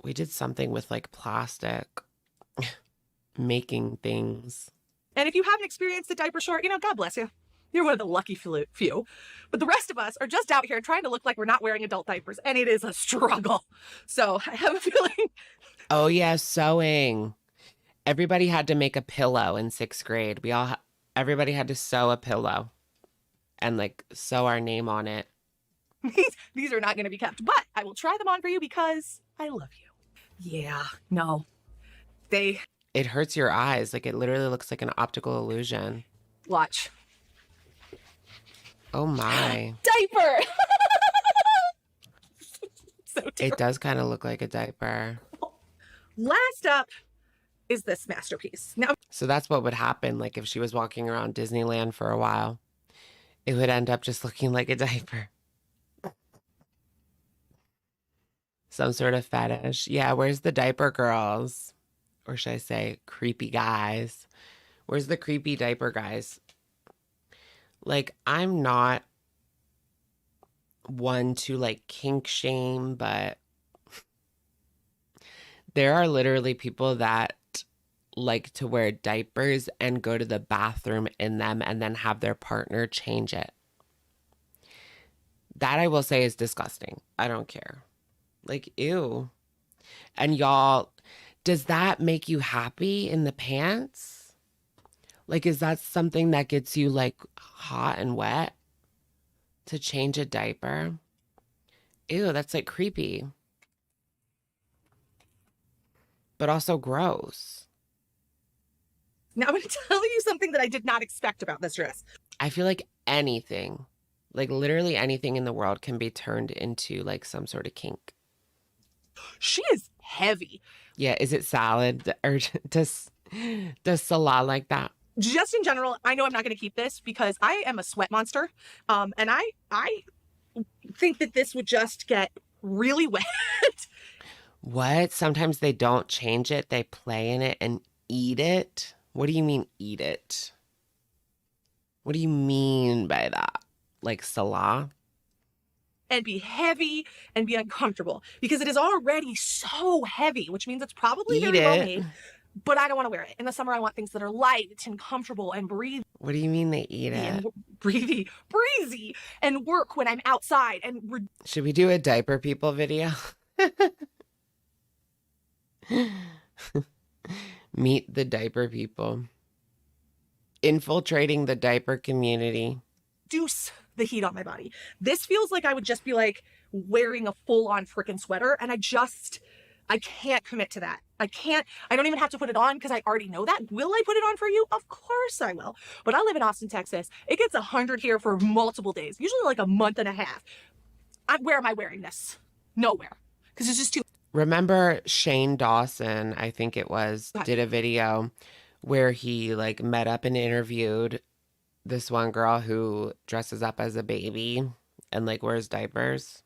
S1: we did something with like plastic, making things.
S11: And if you haven't experienced the diaper short, you know, God bless you. You're one of the lucky few. But the rest of us are just out here trying to look like we're not wearing adult diapers. And it is a struggle. So I have a feeling.
S1: Oh, yeah, sewing. Everybody had to make a pillow in 6th grade. Everybody had to sew a pillow and like sew our name on it.
S11: These are not going to be kept, but I will try them on for you because I love you. Yeah, no.
S1: It hurts your eyes. Like it literally looks like an optical illusion.
S11: Watch.
S1: Oh my.
S11: Diaper! So terrible.
S1: It does kind of look like a diaper.
S11: Last up is this masterpiece. Now,
S1: so that's what would happen. Like if she was walking around Disneyland for a while, it would end up just looking like a diaper. Some sort of fetish. Yeah, where's the diaper girls? Or should I say creepy guys? Where's the creepy diaper guys? Like, I'm not one to like kink shame, but there are literally people that like to wear diapers and go to the bathroom in them and then have their partner change it. That I will say is disgusting. I don't care. Like, ew. And y'all, does that make you happy in the pants? Like, is that something that gets you like hot and wet to change a diaper? Ew, that's like creepy. But also gross.
S11: now I'm going to tell you something that I did not expect about this dress.
S1: I feel like anything, like literally anything in the world can be turned into like some sort of kink.
S11: She is heavy.
S1: Yeah, is it salad or does Salah like that?
S11: Just in general, I know I'm not going to keep this because I am a sweat monster. And I think that this would just get really wet.
S1: What? Sometimes they don't change it. They play in it and eat it. What do you mean eat it? What do you mean by that? Like Salah?
S11: And be heavy and be uncomfortable because it is already so heavy, which means it's probably
S1: Eat
S11: very well
S1: it.
S11: made. but I don't want to wear it. In the summer, I want things that are light and comfortable and breathy.
S1: What do you mean they eat
S11: And
S1: it?
S11: breezy, and work when I'm outside. And
S1: Should we do a diaper people video? Meet the diaper people. Infiltrating the diaper community.
S11: reduce the heat on my body. This feels like I would just be like wearing a full-on freaking sweater, and I can't commit to that. I don't even have to put it on because I already know that. Will I put it on for you? Of course I will. But I live in Austin, Texas. It gets 100 here for multiple days, usually like a month and a half. Where am I wearing this? Nowhere. Because it's just too...
S1: Remember Shane Dawson, I think it was, did a video where he like met up and interviewed this one girl who dresses up as a baby and like wears diapers.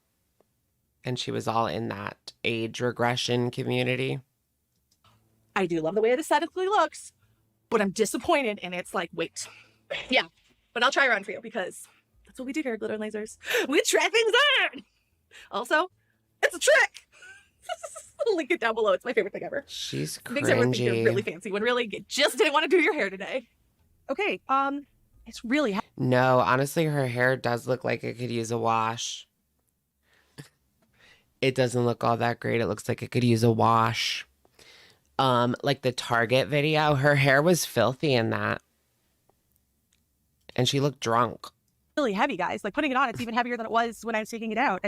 S1: And she was all in that age regression community.
S11: I do love the way it aesthetically looks, but I'm disappointed. And it's like, wait, yeah, but I'll try her on for you because that's what we do here at Glitter and Lasers. We try things on. Also, it's a trick. I'll link it down below. It's my favorite thing ever.
S1: She's cringy.
S11: Makes everyone think you're really fancy when really you just didn't want to do your hair today. Okay, it's really...
S1: No, honestly, her hair does look like it could use a wash. It doesn't look all that great. It looks like it could use a wash. Like the Target video, her hair was filthy in that. And she looked drunk.
S11: Really heavy, guys. Like putting it on, it's even heavier than it was when I was taking it out.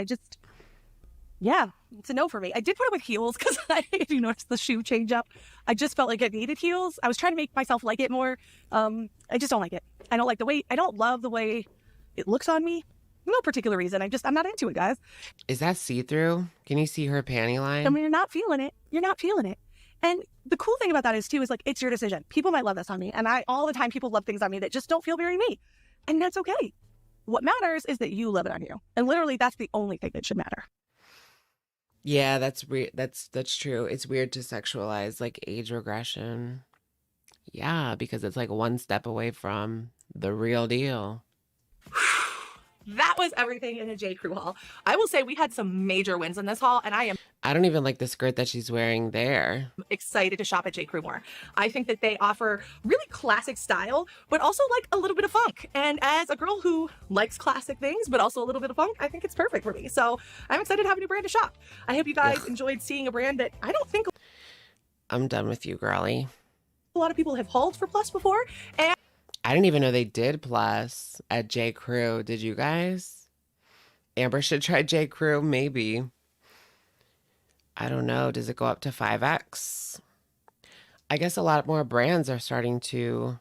S11: Yeah, it's a no for me. I did put it with heels because if you notice the shoe change up, I just felt like it needed heels. I was trying to make myself like it more. I just don't like it. I don't like the way, I don't love the way it looks on me. No particular reason. I'm not into it, guys.
S1: Is that see-through? Can you see her panty line?
S11: I mean, you're not feeling it. You're not feeling it. And the cool thing about that is like, it's your decision. People might love this on me. And all the time, people love things on me that just don't feel very me. And that's okay. What matters is that you love it on you. And literally, that's the only thing that should matter.
S1: Yeah, that's weird. That's true. It's weird to sexualize like age regression. Yeah, because it's like one step away from the real deal.
S11: That was everything in the J. Crew haul. I will say we had some major wins in this haul, and I am
S1: don't even like the skirt that she's wearing there.
S11: Excited to shop at J. Crew more. I think that they offer really classic style, but also like a little bit of funk. And as a girl who likes classic things, but also a little bit of funk, I think it's perfect for me. So I'm excited to have a new brand to shop. I hope you guys enjoyed seeing a brand that I don't think...
S1: I'm done with you, girly.
S11: A lot of people have hauled for Plus before, and
S1: I didn't even know they did Plus at J. Crew. Did you guys? Amber should try J. Crew, maybe. I don't know. Does it go up to 5X? I guess a lot more brands are starting to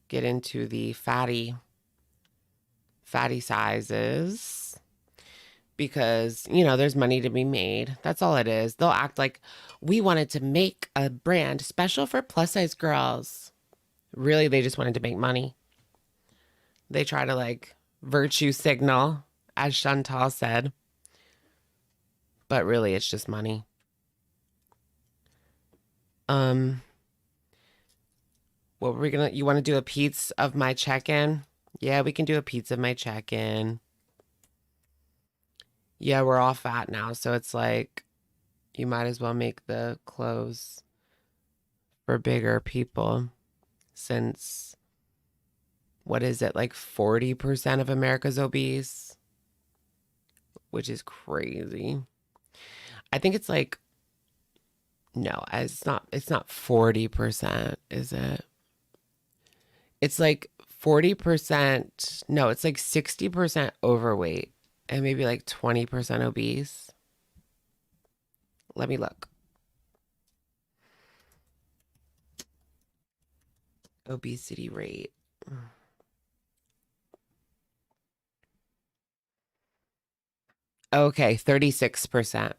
S1: get into the fatty sizes because, you know, there's money to be made. That's all it is. They'll act like we wanted to make a brand special for plus size girls. Really, they just wanted to make money. They try to like virtue signal, as Chantal said. But really, it's just money. What were we gonna... You want to do a peetz of my check-in? Yeah, we can do a peetz of my check-in. Yeah, we're all fat now, so it's like you might as well make the clothes for bigger people. Since, what is it, like 40% of America's obese? Which is crazy. I think it's like, no, it's not 40%, is it? It's like 40%, no, it's like 60% overweight and maybe like 20% obese. Let me look. Obesity rate. Okay, 36%.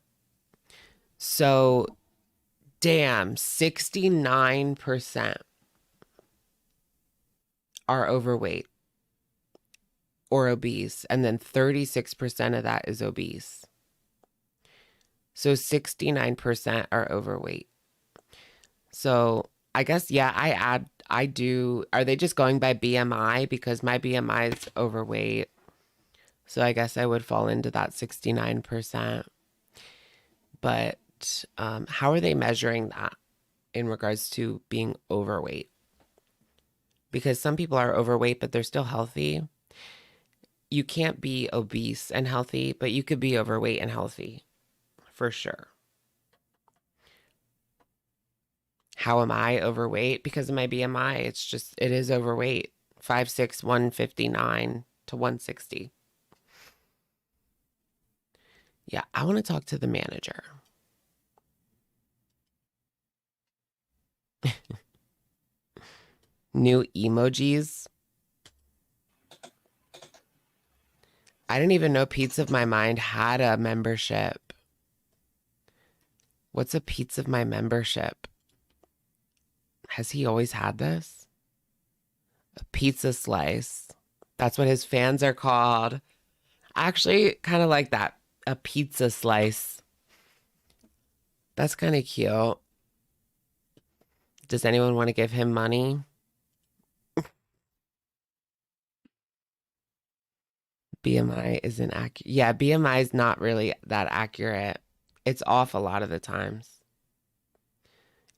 S1: So, damn, 69% are overweight or obese, and then 36% of that is obese. So 69% are overweight. So I guess, yeah, I do. Are they just going by BMI? Because my BMI is overweight. So I guess I would fall into that 69%. But how are they measuring that in regards to being overweight. Because some people are overweight, but they're still healthy. You can't be obese and healthy, but you could be overweight and healthy, for sure. How am I overweight? Because of my BMI. It's just, it is overweight. 5'6", 159 to 160. Yeah, I want to talk to the manager. New emojis. I didn't even know Peetz of My Mind had a membership. What's a Peetz of My membership? Has he always had this? A pizza slice. That's what his fans are called. I actually kind of like that. A pizza slice. That's kind of cute. Does anyone want to give him money? BMI isn't accurate. Yeah, BMI is not really that accurate. It's off a lot of the times.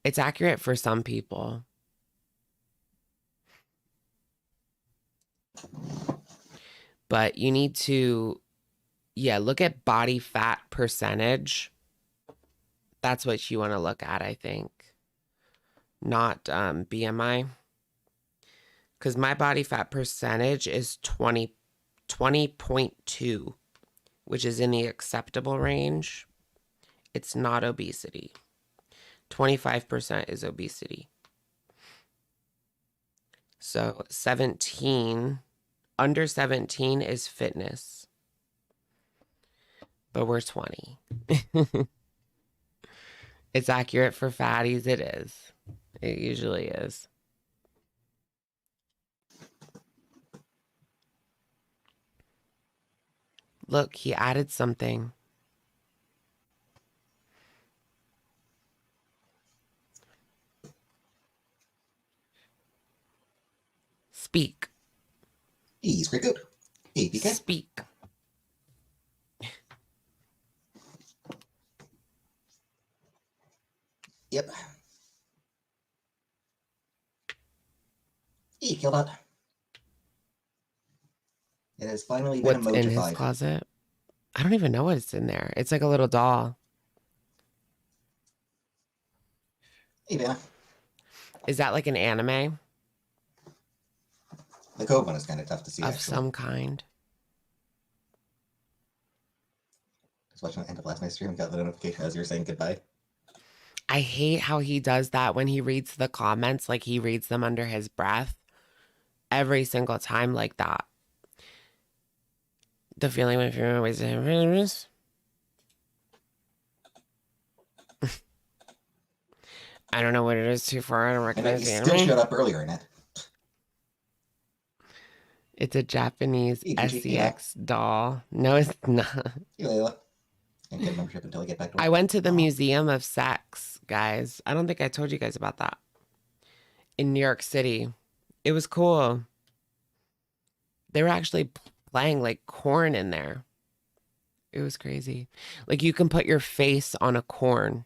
S1: It's accurate for some people. But you need to, look at body fat percentage. That's what you want to look at, I think. Not BMI. Because my body fat percentage is 20.2, which is in the acceptable range. It's not obesity. 25% is obesity. So 17, under 17 is fitness. But we're 20. It's accurate for fatties. It is. It usually is. Look, he added something. Speak.
S12: He's pretty good. Hey, PK.
S1: Speak.
S12: Yep. He killed it. It has finally been
S1: What's in his
S12: emojified.
S1: closet? I don't even know what's in there. It's like a little doll.
S12: Hey, Vanna.
S1: Is that like an anime?
S12: The code one is kind of tough to see,
S1: Of
S12: actually.
S1: some kind.
S12: Just watching the end of last night's stream, got the notification as you were saying goodbye.
S1: I hate how he does that when he reads the comments, like he reads them under his breath every single time like that. The feeling when you're always I don't know what it is too far. I don't
S12: And
S1: recognize
S12: he
S1: the
S12: still
S1: anime.
S12: showed up earlier in it.
S1: It's a Japanese
S12: Hey, Gigi,
S1: SCX doll. No, it's not.
S12: Hey, Layla. Can't get a membership until I get back to work.
S1: I went to the Museum of Sex, guys. I don't think I told you guys about that. In New York City. It was cool. They were actually playing like corn in there. It was crazy. Like you can put your face on a corn.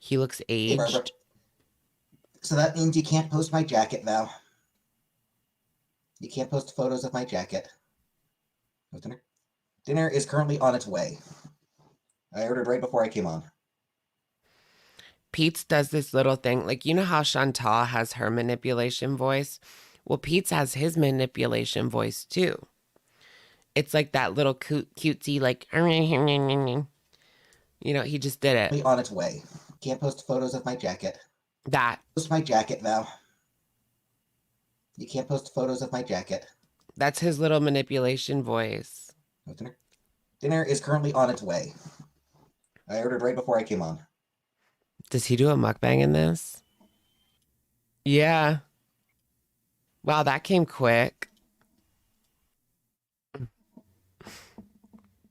S1: He looks
S12: Hey, Barbara.
S1: aged.
S12: So that means you can't post my jacket, Val. You can't post photos of my jacket. What's dinner? Dinner is currently on its way. I ordered right before I came on.
S1: Peetz does this little thing. Like, you know how Chantal has her manipulation voice? Well, Peetz has his manipulation voice too. It's like that little cutesy, like, you know, he just did it.
S12: On its way. Can't post photos of my jacket.
S1: That.
S12: Post my jacket, Val. You can't post photos of my jacket.
S1: That's his little manipulation voice.
S12: What's dinner? Dinner is currently on its way. I ordered right before I came on.
S1: Does he do a mukbang in this? Yeah. Wow, that came quick.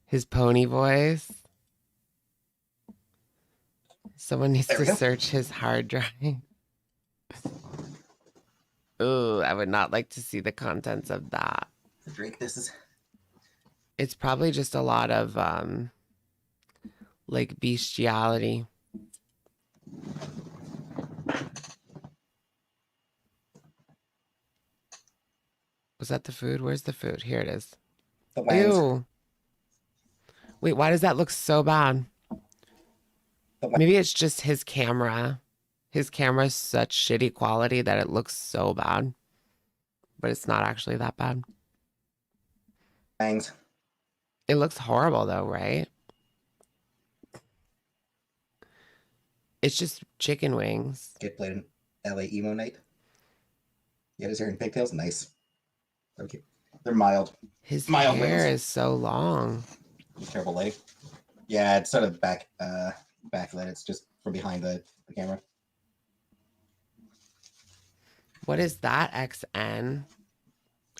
S1: His pony voice. Someone needs to search his hard drive. Ooh, I would not like to see the contents of that.
S12: For Drake, this is...
S1: It's probably just a lot of, like, bestiality. Was that the food? Where's the food? Here it is.
S12: The wangs.
S1: Ew. Wait, why does that look so bad?
S12: The
S1: Maybe it's just his camera. His camera's such shitty quality that it looks so bad. But it's not actually that bad.
S12: wangs.
S1: It looks horrible though, right? It's just chicken wings.
S12: Kid played an LA emo night. He had his hair in pigtails. Nice. Okay. They're mild.
S1: His
S12: mild
S1: hair
S12: wings.
S1: is so long.
S12: Terrible leg. Yeah, it's sort of backlit. It's just from behind the camera.
S1: What is that, XN?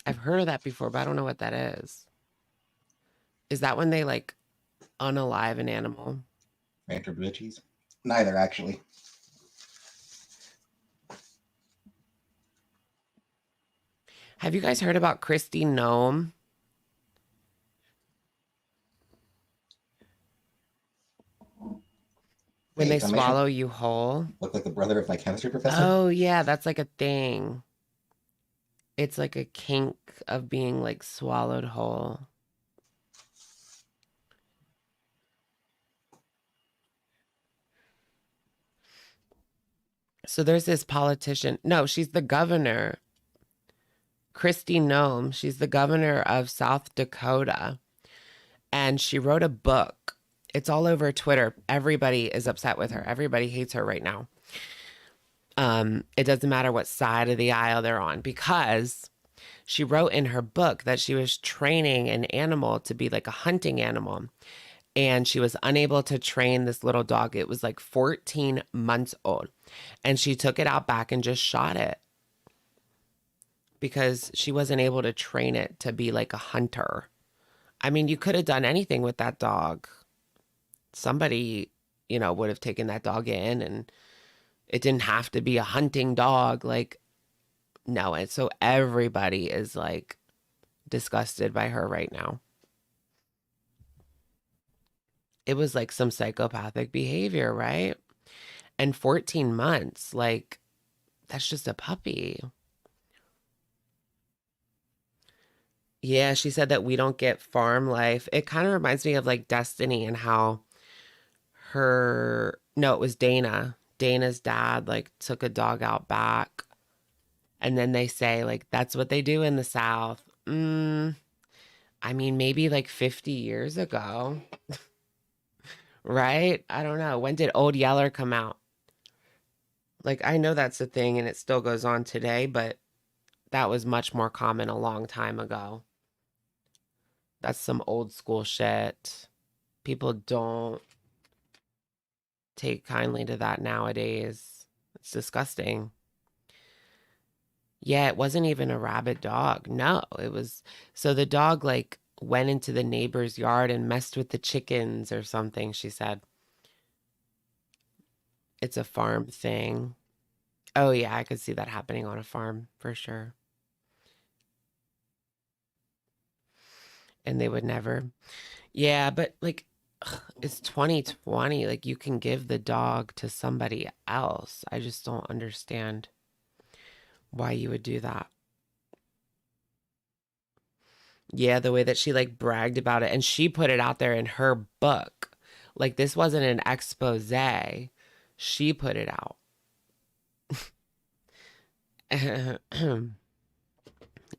S1: I've heard of that before, but I don't know what that is. Is that when they like unalive an animal?
S12: Rancher blue cheese? Neither, actually.
S1: Have you guys heard about Christy Gnome? When
S12: Hey,
S1: they
S12: don't make
S1: swallow
S12: him
S1: you whole?
S12: look like the brother of my chemistry professor.
S1: Oh, yeah, that's like a thing. It's like a kink of being like swallowed whole. So there's this politician. No, she's the governor. Christy Nome. She's the governor of South Dakota. And she wrote a book. It's all over Twitter. Everybody is upset with her. Everybody hates her right now. It doesn't matter what side of the aisle they're on, because she wrote in her book that she was training an animal to be like a hunting animal. And she was unable to train this little dog. It was like 14 months old. And she took it out back and just shot it because she wasn't able to train it to be like a hunter. I mean, you could have done anything with that dog. Somebody, you know, would have taken that dog in, and it didn't have to be a hunting dog. Like, no. And so everybody is like disgusted by her right now. It was like some psychopathic behavior, right? And 14 months, like, that's just a puppy. Yeah, she said that we don't get farm life. It kind of reminds me of like Destiny and how no, it was Dana. Dana's dad like took a dog out back. And then they say like, that's what they do in the South. I mean, maybe like 50 years ago. Right? I don't know. When did Old Yeller come out? Like, I know that's a thing and it still goes on today, but that was much more common a long time ago. That's some old school shit. People don't take kindly to that nowadays. It's disgusting. Yeah, it wasn't even a rabid dog. No, it was. So the dog like went into the neighbor's yard and messed with the chickens or something, she said. It's a farm thing. Oh, yeah, I could see that happening on a farm for sure. And they would never. Yeah, but like, it's 2020. Like, you can give the dog to somebody else. I just don't understand why you would do that. Yeah, the way that she like bragged about it, and she put it out there in her book. Like, this wasn't an expose. She put it out.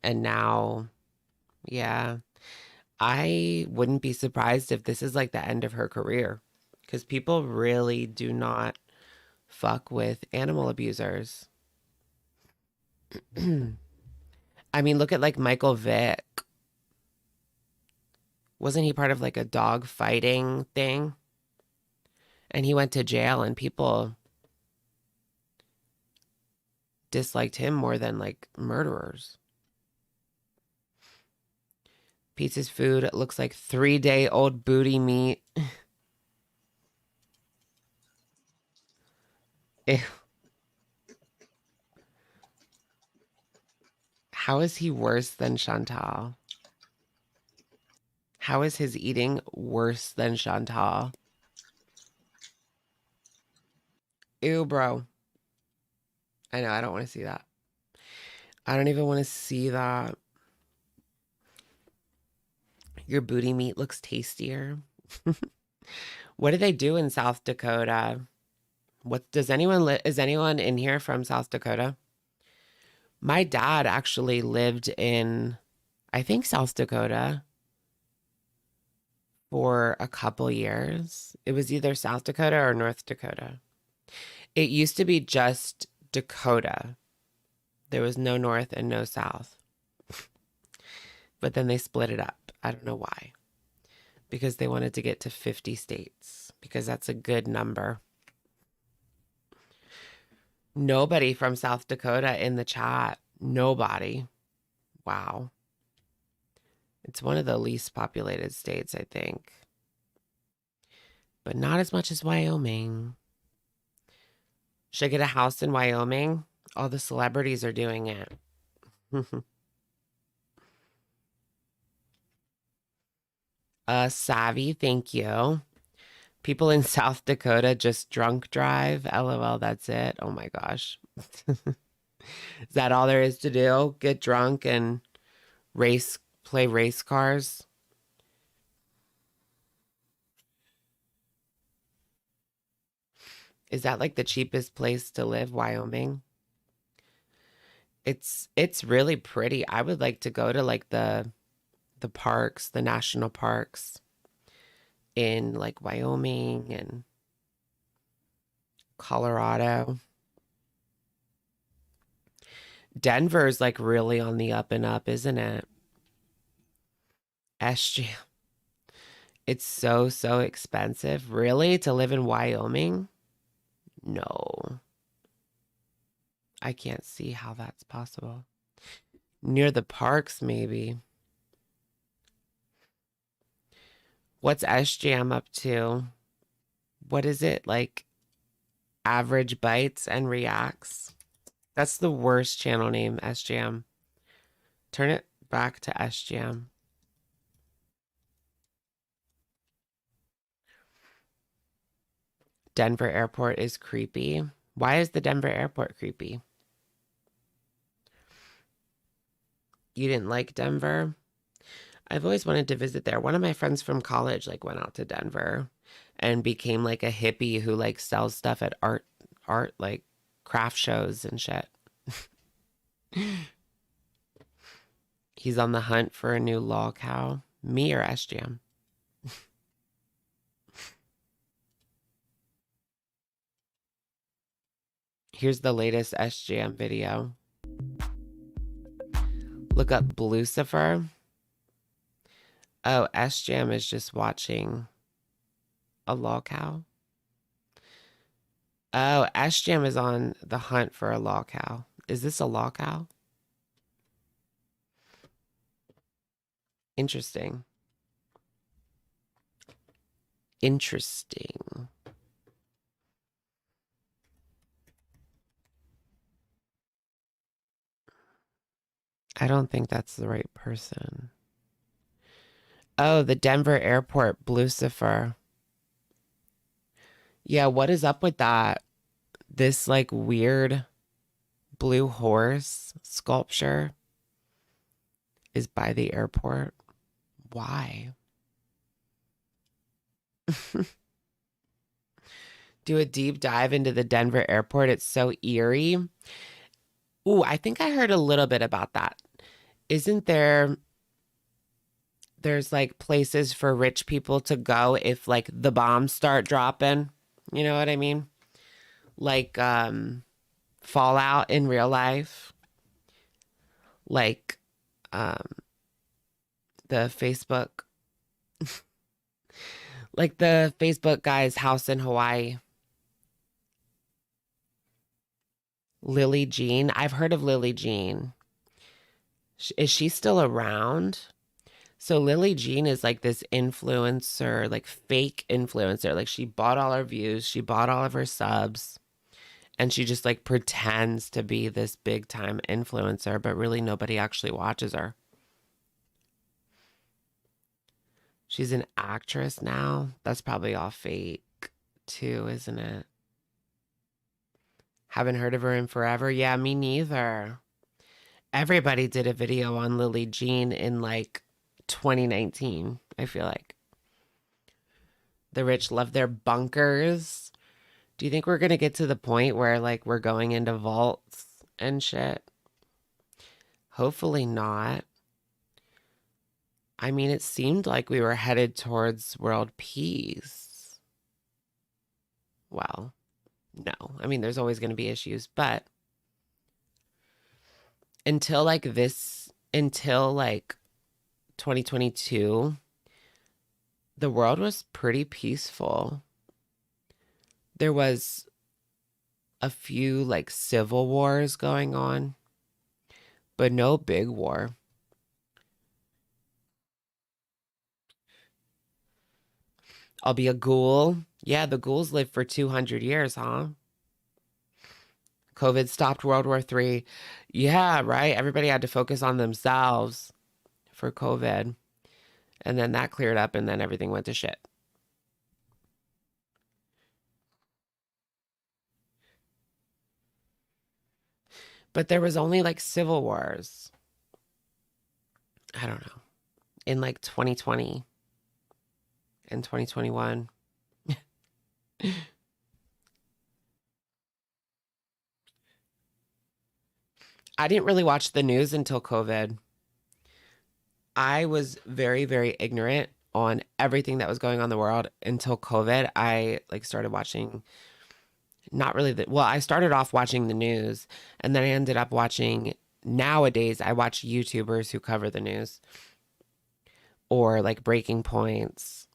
S1: And now, yeah, I wouldn't be surprised if this is like the end of her career, because people really do not fuck with animal abusers. I mean, look at like Michael Vick. Wasn't he part of like a dog fighting thing? And he went to jail and people disliked him more than like murderers. Pizza's food, it looks like 3-day-old booty meat. Ew. How is he worse than Chantal? How is his eating worse than Chantal? Ew, bro. I know, I don't want to see that. I don't even want to see that. Your booty meat looks tastier. What do they do in South Dakota? What does anyone is anyone in here from South Dakota? My dad actually lived in, I think, South Dakota for a couple years. It was either South Dakota or North Dakota. It used to be just Dakota. There was no North and no South. But then they split it up. I don't know why. Because they wanted to get to 50 states. Because that's a good number. Nobody from South Dakota in the chat. Nobody. Wow. It's one of the least populated states, I think. But not as much as Wyoming. Should I get a house in Wyoming? All the celebrities are doing it. Savvy, thank you. People in South Dakota just drunk drive. LOL, that's it. Oh my gosh. Is that all there is to do? Get drunk and play race cars? Is that like the cheapest place to live, Wyoming? It's really pretty. I would like to go to like the parks, the national parks in like Wyoming and Colorado. Denver's like really on the up and up, isn't it? SG. It's so expensive. Really? To live in Wyoming? No. I can't see how that's possible. Near the parks, maybe. What's SGM up to? What is it? Like average bites and reacts? That's the worst channel name, SGM. Turn it back to SGM. Denver airport is creepy. Why is the Denver airport creepy? You didn't like Denver? I've always wanted to visit there. One of my friends from college like went out to Denver and became like a hippie who like sells stuff at art like craft shows and shit. He's on the hunt for a new lol cow. Me or SGM? Here's the latest SGM video. Look up Lucifer. Oh, SGM is just watching a lol cow. Oh, SGM is on the hunt for a lol cow. Is this a lol cow? Interesting. Interesting. I don't think that's the right person. Oh, the Denver airport, Lucifer. Yeah, what is up with that? This like weird blue horse sculpture is by the airport. Why? Do a deep dive into the Denver airport. It's so eerie. Ooh, I think I heard a little bit about that. Isn't there's like places for rich people to go if like the bombs start dropping? You know what I mean? Like Fallout in real life. Like the Facebook like the Facebook guy's house in Hawaii. Lily Jean. I've heard of Lily Jean. Is she still around? So Lily Jean is like this influencer, like fake influencer. Like she bought all her views. She bought all of her subs. And she just like pretends to be this big time influencer, but really nobody actually watches her. She's an actress now. That's probably all fake too, isn't it? Haven't heard of her in forever. Yeah, me neither. Everybody did a video on Lily Jean in like 2019, I feel like. The rich love their bunkers. Do you think we're going to get to the point where like we're going into vaults and shit? Hopefully not. I mean, it seemed like we were headed towards world peace. Well, no. I mean, there's always going to be issues, but until like 2022, the world was pretty peaceful. There was a few like civil wars going on, but no big war. I'll be a ghoul. Yeah, the ghouls lived for 200 years, huh? COVID stopped World War III. Yeah, right. Everybody had to focus on themselves for COVID. And then that cleared up and then everything went to shit. But there was only like civil wars. I don't know. In like 2020 and 2021. I didn't really watch the news until COVID. I was very, very ignorant on everything that was going on in the world until COVID. I like started watching, not really I started off watching the news and then I ended up watching, nowadays I watch YouTubers who cover the news or like breaking points,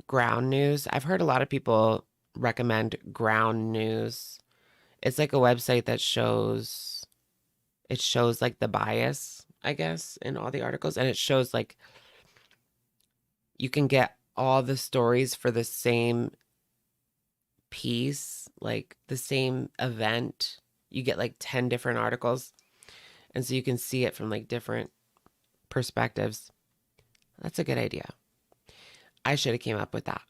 S1: ground news. I've heard a lot of people recommend ground news. It's like a website that shows like the bias, I guess, in all the articles. And it shows like you can get all the stories for the same piece, like the same event. You get like 10 different articles. And so you can see it from like different perspectives. That's a good idea. I should have came up with that.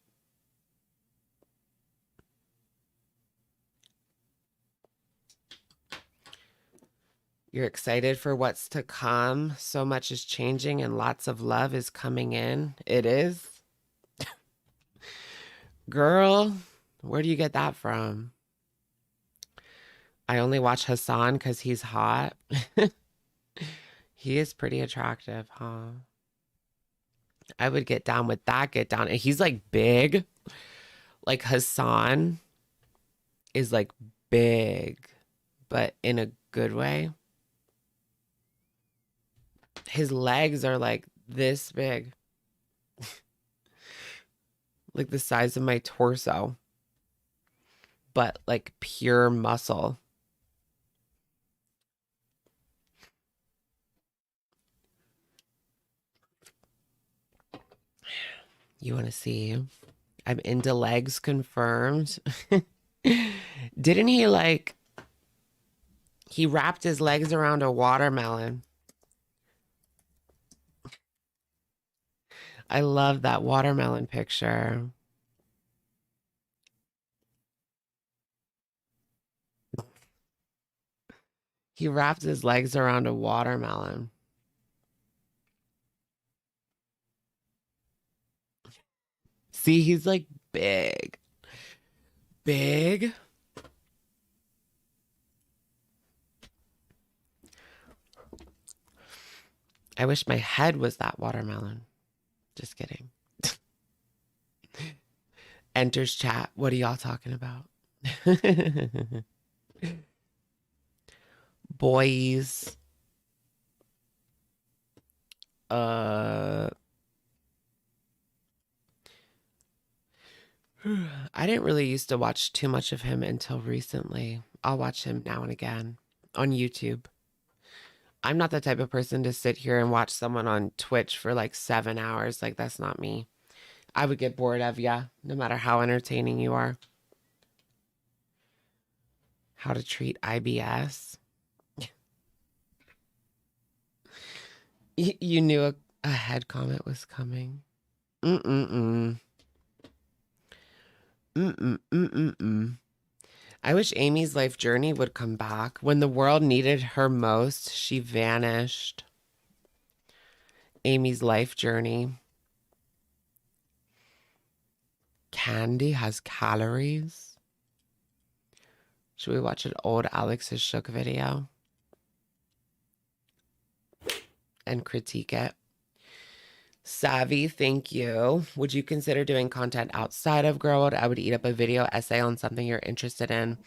S1: You're excited for what's to come. So much is changing and lots of love is coming in. It is. Girl, where do you get that from? I only watch Hassan because he's hot. He is pretty attractive, huh? I would get down with that. Get down. And he's like big. Like Hassan is like big, but in a good way. His legs are like this big. Like the size of my torso. But like pure muscle. You want to see? I'm into legs confirmed. Didn't he like... He wrapped his legs around a watermelon. I love that watermelon picture. He wrapped his legs around a watermelon. See, he's like big. Big. I wish my head was that watermelon. Just kidding. Enters chat. What are y'all talking about? Boys. I didn't really used to watch too much of him until recently. I'll watch him now and again on YouTube. I'm not the type of person to sit here and watch someone on Twitch for like 7 hours. Like, that's not me. I would get bored of ya, no matter how entertaining you are. How to treat IBS. You knew a head comment was coming. Mm-mm-mm. Mm-mm-mm-mm-mm. I wish Amy's life journey would come back. When the world needed her most, she vanished. Amy's life journey. Candy has calories. Should we watch an old Alex's Shook video and critique it? Savvy, thank you. Would you consider doing content outside of Girl World? I would eat up a video essay on something you're interested in.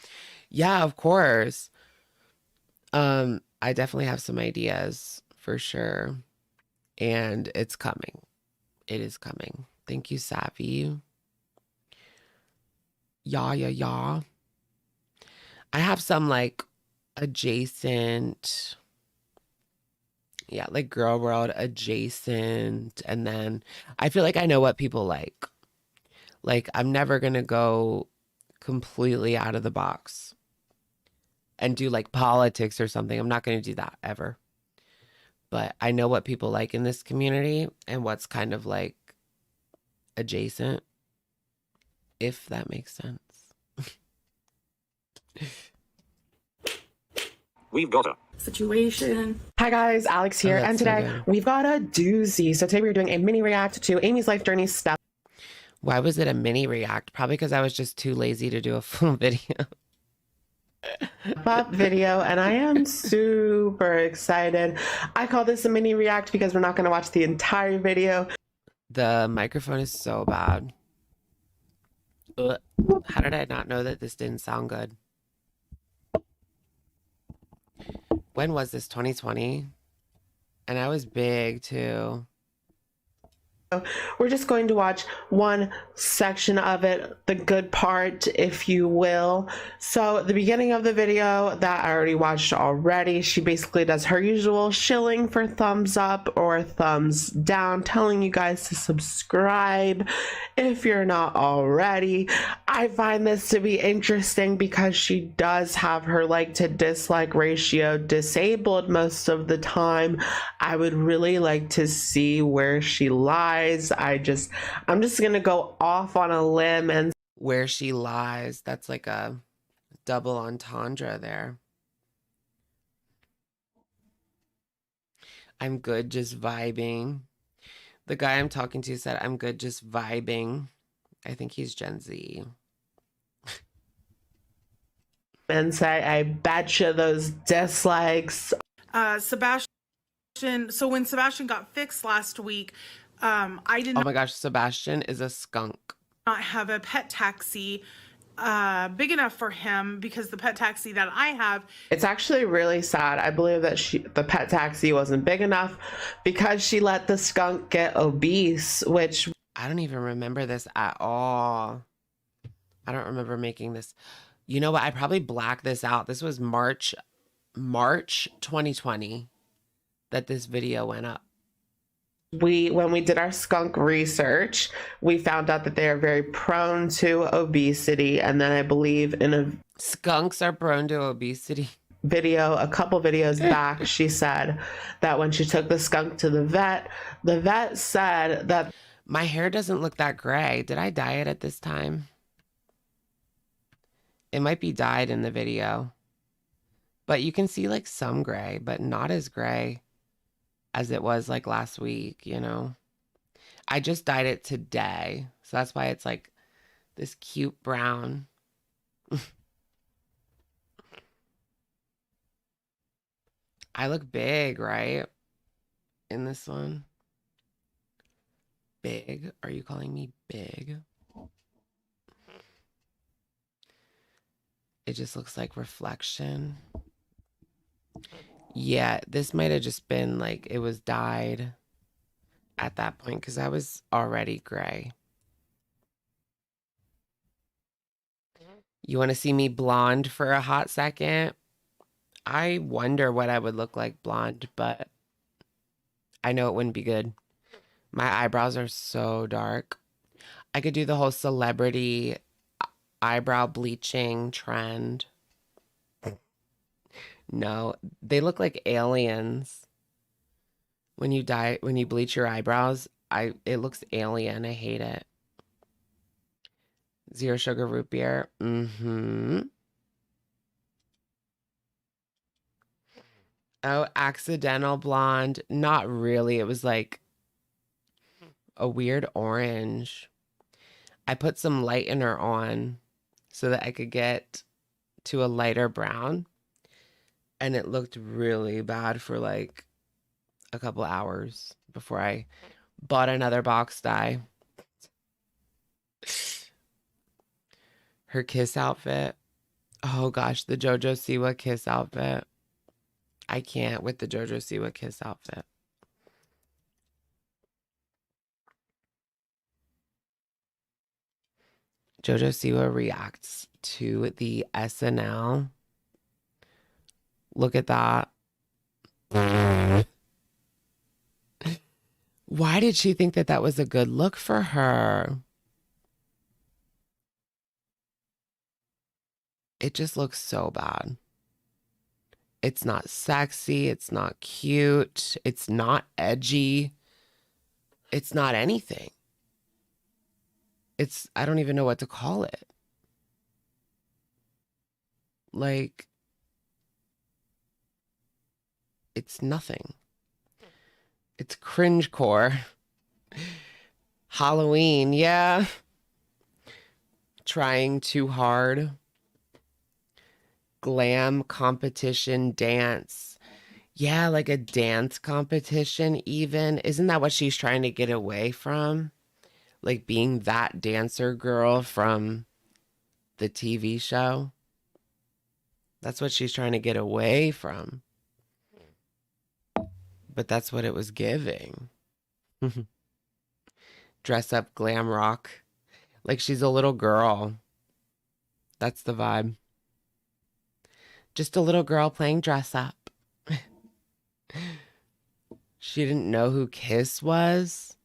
S1: Yeah, of course. I definitely have some ideas for sure. And it's coming. It is coming. Thank you, Savvy. Yeah. I have some like adjacent, yeah, like Girl World adjacent. And then I feel like I know what people like. Like, I'm never going to go completely out of the box and do like politics or something. I'm not going to do that ever. But I know what people like in this community and what's kind of like adjacent, if that makes sense.
S13: We've got a
S14: situation. Hi guys, Alex here, and today we've got a doozy. So today we're doing a mini react to Amy's life journey step.
S1: Why was it a mini react? Probably because I was just too lazy to do a full video.
S14: Up video, and I am super excited. I call this a mini react because we're not going to watch the entire video.
S1: The microphone is so bad. Ugh. How did I not know that this didn't sound good? When was this? 2020? And I was big too.
S14: We're just going to watch one section of it, the good part, if you will. So the beginning of the video that I already watched already, she basically does her usual shilling for thumbs up or thumbs down, telling you guys to subscribe if you're not already. I find this to be interesting because she does have her like to dislike ratio disabled most of the time. I would really like to see where she lies. I'm just gonna go off on a limb and
S1: where she lies. That's like a double entendre there. I'm good just vibing. The guy I'm talking to said I'm good just vibing. I think he's Gen Z.
S14: And say, I betcha those dislikes.
S15: Sebastian, so when Sebastian got fixed last week, I did
S1: Oh my gosh, Sebastian is a skunk.
S15: not have a pet taxi big enough for him because the pet taxi that I have.
S14: It's actually really sad. I believe that the pet taxi wasn't big enough because she let the skunk get obese, which
S1: I don't even remember this at all. I don't remember making this. You know what? I probably blacked this out. This was March 2020 that this video went up.
S14: when we did our skunk research, we found out that they are very prone to obesity. And then I believe in a
S1: skunks are prone to obesity
S14: video, a couple videos back, she said that when she took the skunk to the vet said that
S1: my hair doesn't look that gray. Did I dye it at this time? It might be dyed in the video, but you can see like some gray, but not as gray as it was like last week, you know. I just dyed it today, so that's why it's like this cute brown. I look big, right? In this one. Big? Are you calling me big? It just looks like reflection. Yeah, this might have just been like it was dyed at that point because I was already gray. You want to see me blonde for a hot second? I wonder what I would look like blonde, but I know it wouldn't be good. My eyebrows are so dark. I could do the whole celebrity eyebrow bleaching trend. No, they look like aliens. When you bleach your eyebrows, it looks alien. I hate it. Zero sugar root beer. Oh, accidental blonde. Not really. It was like a weird orange. I put some lightener on so that I could get to a lighter brown. And it looked really bad for like a couple hours before I bought another box dye. Her kiss outfit. Oh gosh, the JoJo Siwa kiss outfit. I can't with the JoJo Siwa kiss outfit. JoJo Siwa reacts to the SNL. Look at that. Why did she think that that was a good look for her? It just looks so bad. It's not sexy. It's not cute. It's not edgy. It's not anything. I don't even know what to call it. Like, it's nothing. It's cringecore. Halloween, yeah. Trying too hard. Glam competition dance. Yeah, like a dance competition even. Isn't that what she's trying to get away from? Like being that dancer girl from the TV show. That's what she's trying to get away from. But that's what it was giving. Dress up glam rock. Like she's a little girl. That's the vibe. Just a little girl playing dress up. She didn't know who Kiss was?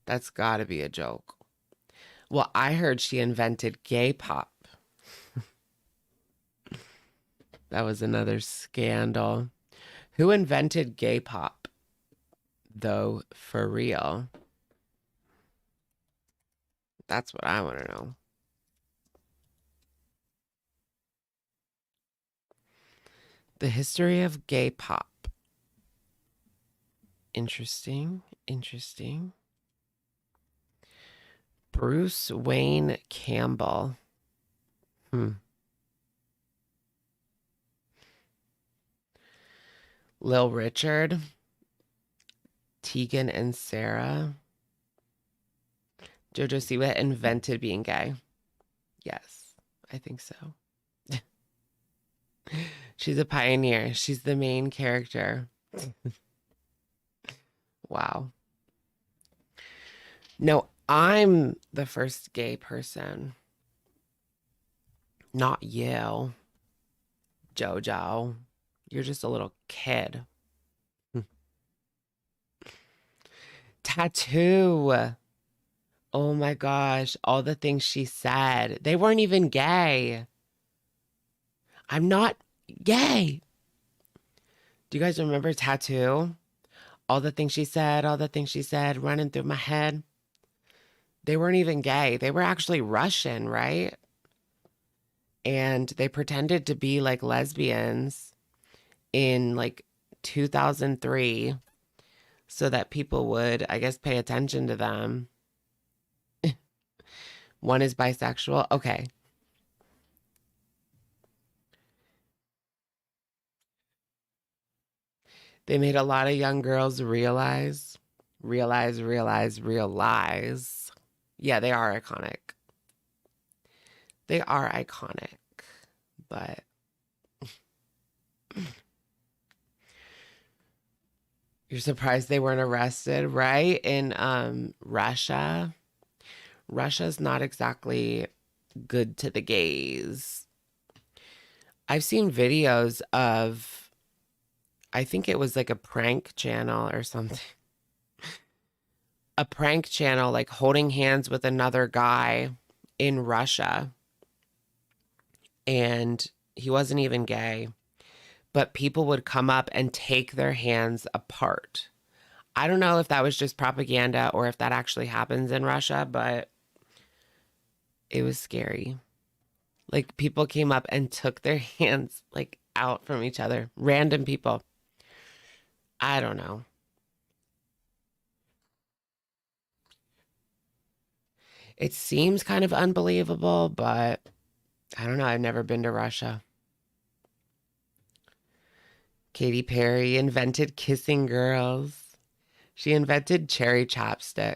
S1: That's gotta be a joke. Well, I heard she invented gay pop. That was another scandal. Who invented gay pop? Though, for real. That's what I want to know. The history of gay pop. Interesting. Interesting. Bruce Wayne Campbell. Lil Richard. Tegan and Sarah. JoJo Siwa invented being gay. Yes, I think so. She's a pioneer. She's the main character. Wow. No, I'm the first gay person. Not you, JoJo. You're just a little kid. Tattoo. Oh my gosh. All the things she said. They weren't even gay. I'm not gay. Do you guys remember Tattoo? All the things she said, running through my head. They weren't even gay. They were actually Russian, right? And they pretended to be like lesbians in like 2003 so that people would, I guess, pay attention to them. One is bisexual. Okay. They made a lot of young girls realize. Yeah, they are iconic. They are iconic. But you're surprised they weren't arrested, right? In Russia. Russia's not exactly good to the gays. I've seen videos of, I think it was like a prank channel or something. A prank channel like holding hands with another guy in Russia. And he wasn't even gay. But people would come up and take their hands apart. I don't know if that was just propaganda or if that actually happens in Russia, but it was scary. Like people came up and took their hands like out from each other. Random people. I don't know. It seems kind of unbelievable, but I don't know. I've never been to Russia. Katy Perry invented kissing girls. She invented cherry chapstick.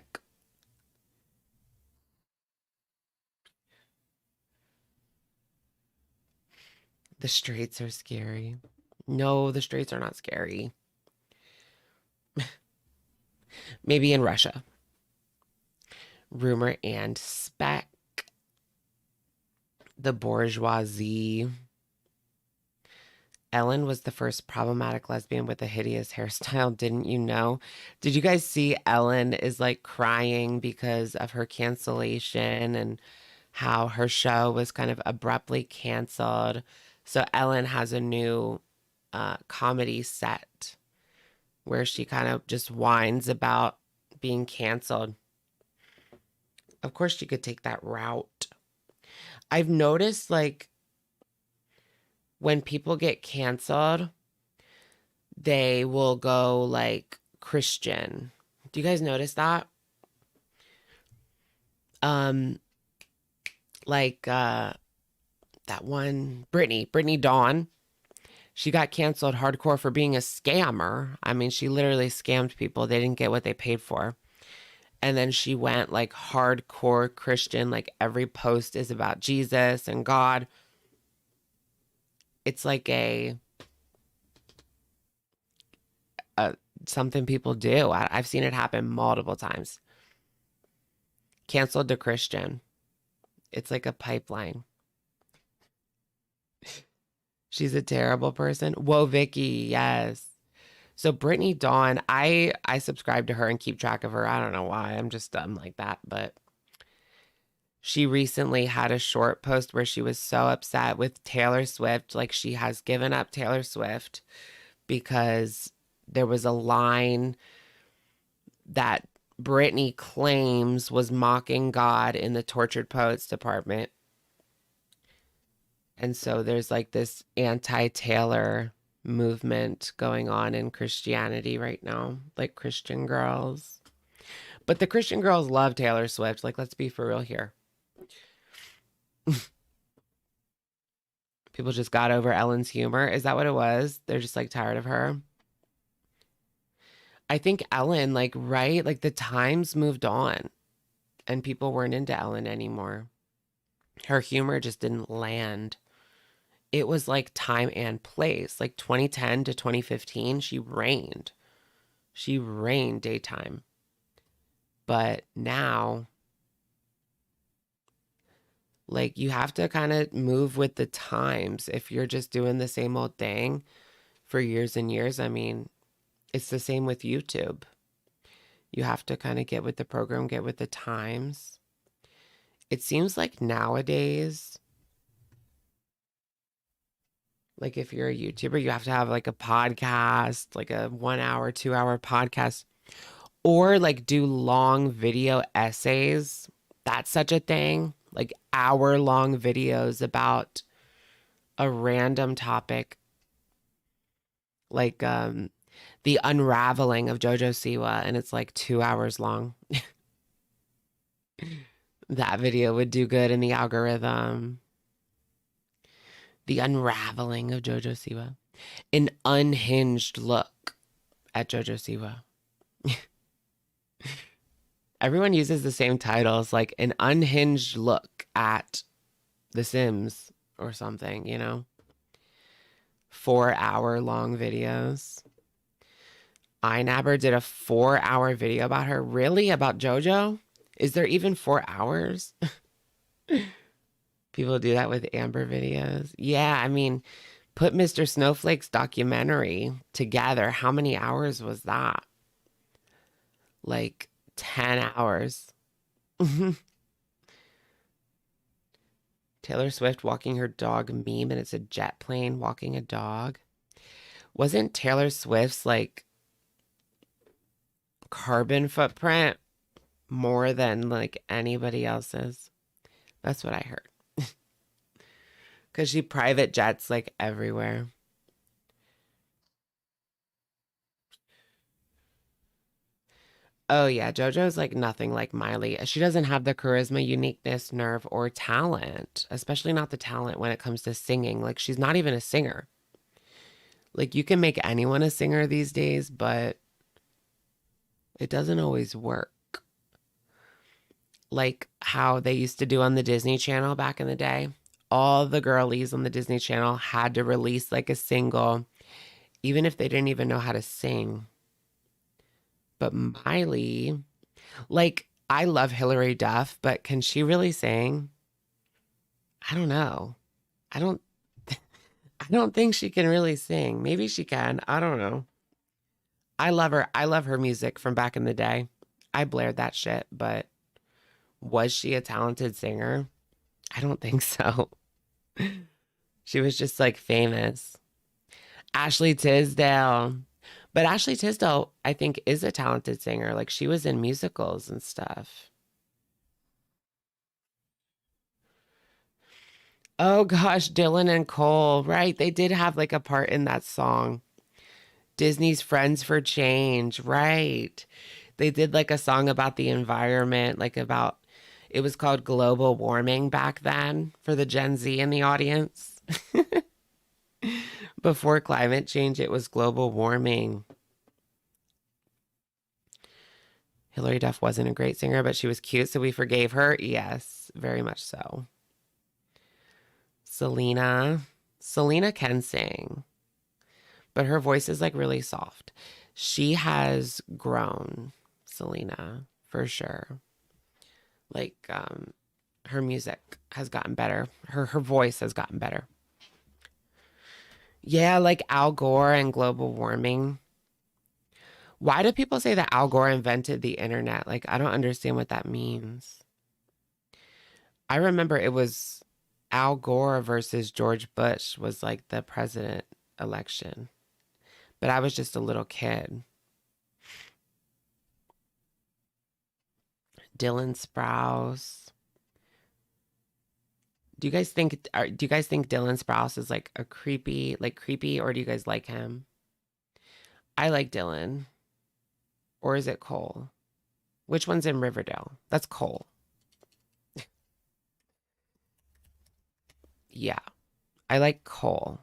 S1: The straights are scary. No, the straights are not scary. Maybe in Russia. Rumor and spec. The bourgeoisie. Ellen was the first problematic lesbian with a hideous hairstyle. Didn't you know? Did you guys see Ellen is like crying because of her cancellation and how her show was kind of abruptly canceled? So Ellen has a new comedy set where she kind of just whines about being canceled. Of course, she could take that route. I've noticed, like, when people get canceled, they will go, like, Christian. Do you guys notice that? Like, that one, Brittany Dawn. She got canceled hardcore for being a scammer. I mean, she literally scammed people. They didn't get what they paid for. And then she went like hardcore Christian. Like every post is about Jesus and God. It's like something people do. I've seen it happen multiple times. Canceled to Christian. It's like a pipeline. She's a terrible person. Whoa, Vicky, yes. So Brittany Dawn, I subscribe to her and keep track of her. I don't know why. I'm just dumb like that. But she recently had a short post where she was so upset with Taylor Swift. Like she has given up Taylor Swift because there was a line that Brittany claims was mocking God in the tortured poets department. And so there's like this anti-Taylor movement going on in Christianity right now, like Christian girls. But the Christian girls love Taylor Swift. Like, let's be for real here. People just got over Ellen's humor. Is that what it was? They're just like tired of her. I think Ellen, like, right? Like the times moved on and people weren't into Ellen anymore. Her humor just didn't land. It was like time and place. Like 2010 to 2015, she reigned. She reigned daytime. But now, like, you have to kind of move with the times. If you're just doing the same old thing for years and years, I mean, it's the same with YouTube. You have to kind of get with the program, get with the times. It seems like nowadays, like if you're a YouTuber, you have to have like a podcast, like a 1 hour, 2 hour podcast, or like do long video essays. That's such a thing. Like hour-long videos about a random topic. Like the unraveling of Jojo Siwa, and it's like 2 hours long. That video would do good in the algorithm. The unraveling of Jojo Siwa. An unhinged look at Jojo Siwa. Everyone uses the same titles, like an unhinged look at The Sims or something, you know? 4 hour long videos. iNabber did a 4 hour video about her. Really? About JoJo? Is there even 4 hours? People do that with Amber videos. Yeah, I mean, put Mr. Snowflake's documentary together. How many hours was that? Like 10 hours. Taylor Swift walking her dog meme, and it's a jet plane walking a dog. Wasn't Taylor Swift's like carbon footprint more than like anybody else's? That's what I heard. Because she private jets like everywhere. Oh yeah, JoJo's like nothing like Miley. She doesn't have the charisma, uniqueness, nerve, or talent, especially not the talent when it comes to singing. Like she's not even a singer. Like you can make anyone a singer these days, but it doesn't always work. Like how they used to do on the Disney Channel back in the day. All the girlies on the Disney Channel had to release like a single, even if they didn't even know how to sing. But Miley, like, I love Hilary Duff, but can she really sing? I don't know. I don't I don't think she can really sing. Maybe she can. I don't know. I love her. I love her music from back in the day. I blared that shit, but was she a talented singer? I don't think so. She was just like famous. Ashley Tisdale. But Ashley Tisdale, I think, is a talented singer. Like she was in musicals and stuff. Oh gosh, Dylan and Cole, right? They did have like a part in that song. Disney's Friends for Change, right? They did like a song about the environment, like about, it was called Global Warming back then for the Gen Z in the audience. Before climate change, it was global warming. Hilary Duff wasn't a great singer, but she was cute, so we forgave her. Yes, very much so. Selena can sing, but her voice is like really soft. She has grown, Selena, for sure. Like her music has gotten better. Her voice has gotten better. Yeah, like Al Gore and global warming. Why do people say that Al Gore invented the internet? Like, I don't understand what that means. I remember it was Al Gore versus George Bush was like the president election. But I was just a little kid. Dylan Sprouse. Do you guys think Dylan Sprouse is like a creepy, or do you guys like him? I like Dylan. Or is it Cole? Which one's in Riverdale? That's Cole. Yeah. I like Cole.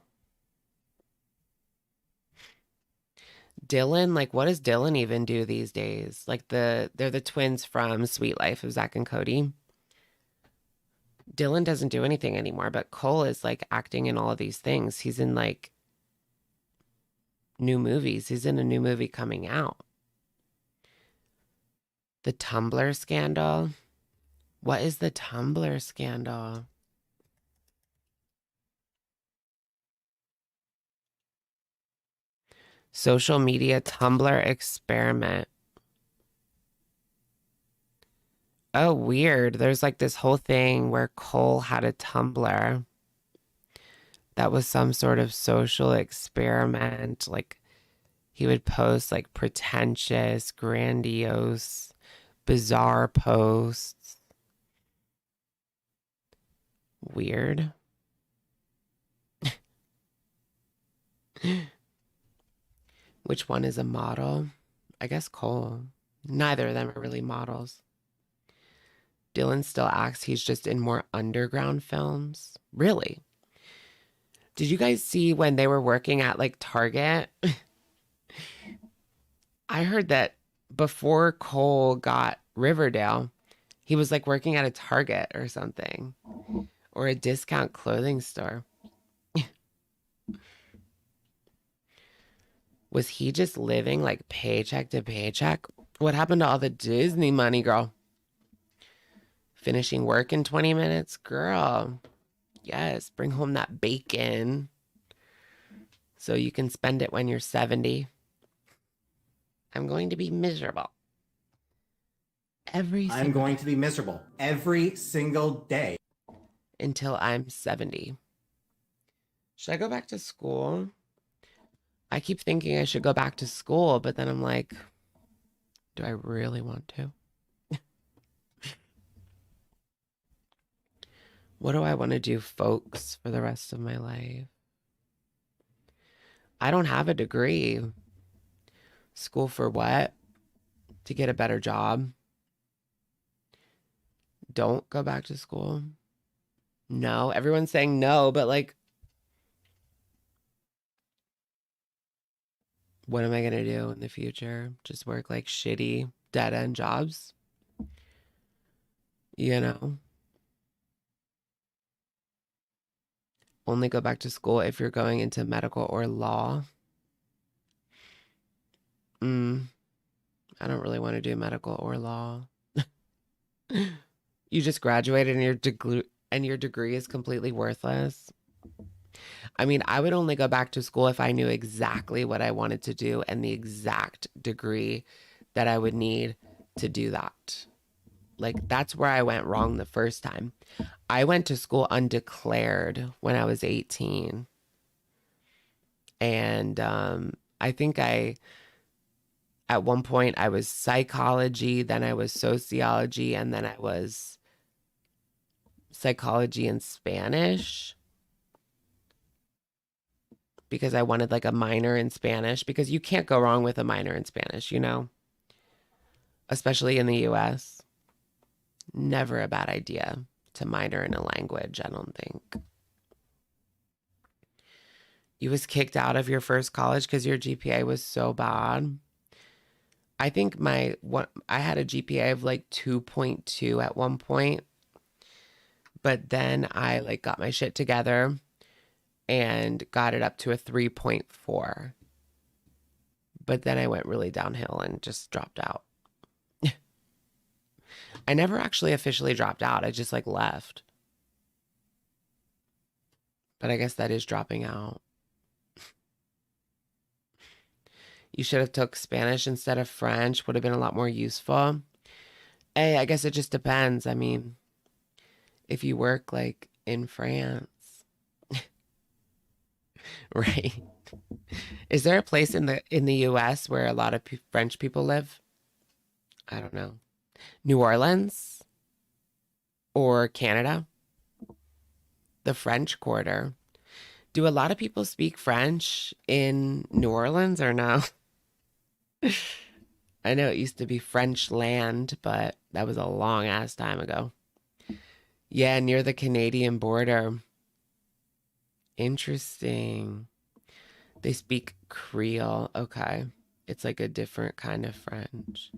S1: Dylan, like what does Dylan even do these days? Like they're the twins from Sweet Life of Zach and Cody. Dylan doesn't do anything anymore, but Cole is like acting in all of these things. He's in like new movies. He's in a new movie coming out. The Tumblr scandal. What is the Tumblr scandal? Social media Tumblr experiment. Oh, weird. There's like this whole thing where Cole had a Tumblr that was some sort of social experiment. Like he would post like pretentious, grandiose, bizarre posts. Weird. Which one is a model? I guess Cole. Neither of them are really models. Dylan still acts. He's just in more underground films. Really? Did you guys see when they were working at like Target? I heard that before Cole got Riverdale, he was like working at a Target or something, or a discount clothing store. Was he just living like paycheck to paycheck? What happened to all the Disney money, girl? Finishing work in 20 minutes? Girl, yes, bring home that bacon so you can spend it when you're 70. I'm going to be miserable.
S4: I'm going to be miserable every single day.
S1: Until I'm 70. Should I go back to school? I keep thinking I should go back to school, but then I'm like, do I really want to? What do I want to do, folks, for the rest of my life? I don't have a degree. School for what? to get a better job. Don't go back to school. No, everyone's saying no, but like, what am I going to do in the future? Just work like shitty dead end jobs? You know? Only go back to school if you're going into medical or law. I don't really want to do medical or law. You just graduated and your degree is completely worthless. I mean, I would only go back to school if I knew exactly what I wanted to do and the exact degree that I would need to do that. Like, that's where I went wrong the first time. I went to school undeclared when I was 18. And I think at one point I was psychology, then I was sociology, and then I was psychology and Spanish. Because I wanted like a minor in Spanish, because you can't go wrong with a minor in Spanish, you know? Especially in the US. Never a bad idea to minor in a language, I don't think. You was kicked out of your first college because your GPA was so bad. I think I had a GPA of like 2.2 at one point. But then I like got my shit together and got it up to a 3.4. But then I went really downhill and just dropped out. I never actually officially dropped out. I just like left. But I guess that is dropping out. You should have took Spanish instead of French. Would have been a lot more useful. Hey, I guess it just depends. I mean, if you work like in France. Right. Is there a place in the US where a lot of French people live? I don't know. New Orleans or Canada? The French Quarter. Do a lot of people speak French in New Orleans or no? I know it used to be French land, but that was a long ass time ago. Yeah, near the Canadian border. Interesting. They speak Creole. Okay. It's like a different kind of French.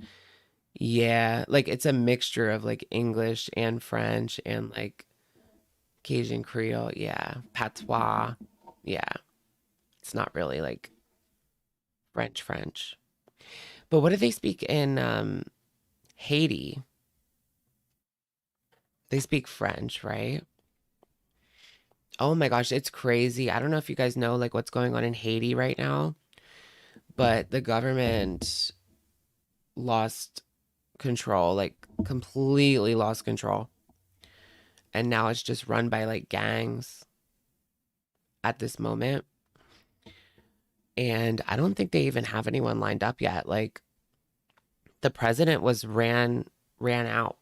S1: Yeah, like it's a mixture of like English and French and like Cajun Creole. Yeah. Patois. Yeah. It's not really like French. But what do they speak in Haiti? They speak French, right? Oh my gosh, it's crazy. I don't know if you guys know like what's going on in Haiti right now, but the government lost control, like completely lost control. And now it's just run by like gangs at this moment. And I don't think they even have anyone lined up yet. Like the president was ran out.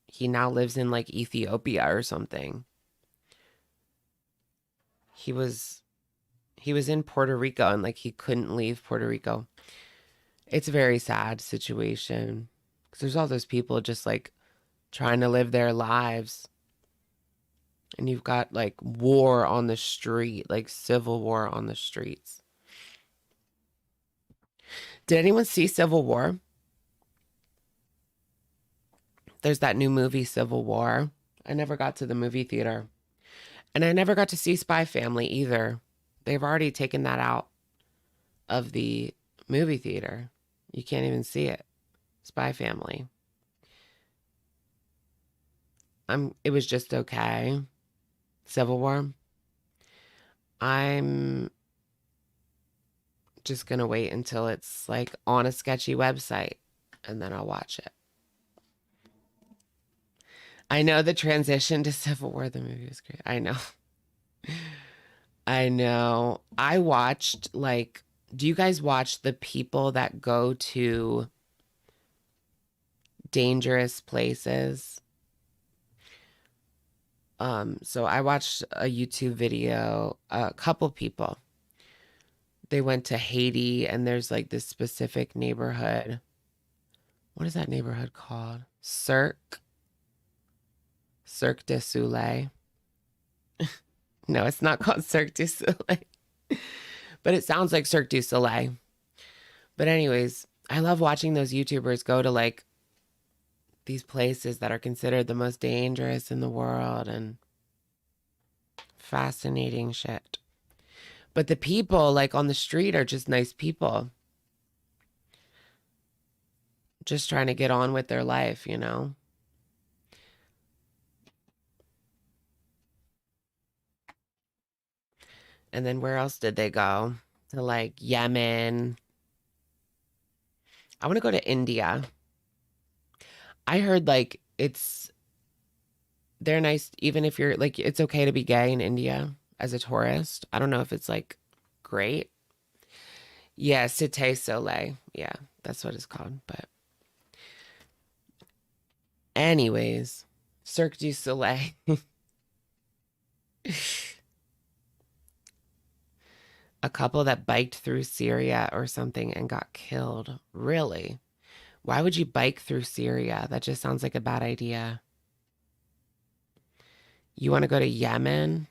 S1: He now lives in like Ethiopia or something. He was in Puerto Rico and like he couldn't leave Puerto Rico. It's a very sad situation because there's all those people just like trying to live their lives. And you've got like war on the street, like civil war on the streets. Did anyone see Civil War? There's that new movie, Civil War. I never got to the movie theater. And I never got to see Spy Family either. They've already taken that out of the movie theater. You can't even see it. Spy Family. It was just okay. Civil War. I'm just gonna wait until it's like on a sketchy website and then I'll watch it. I know the transition to Civil War, the movie was great. I know. I watched like, do you guys watch the people that go to dangerous places? So I watched a YouTube video, a couple people. They went to Haiti and there's like this specific neighborhood. What is that neighborhood called? Cirque du Soleil. No, it's not called Cirque du Soleil. But it sounds like Cirque du Soleil. But anyways, I love watching those YouTubers go to like these places that are considered the most dangerous in the world and fascinating shit. But the people like on the street are just nice people. Just trying to get on with their life, you know? And then where else did they go? To like Yemen. I want to go to India. I heard like they're nice even if you're like, it's okay to be gay in India as a tourist. I don't know if it's like great. Yeah, Cité Soleil. Yeah, that's what it's called. But anyways, Cirque du Soleil. A couple that biked through Syria or something and got killed. Really? Why would you bike through Syria? That just sounds like a bad idea. You want to go to Yemen?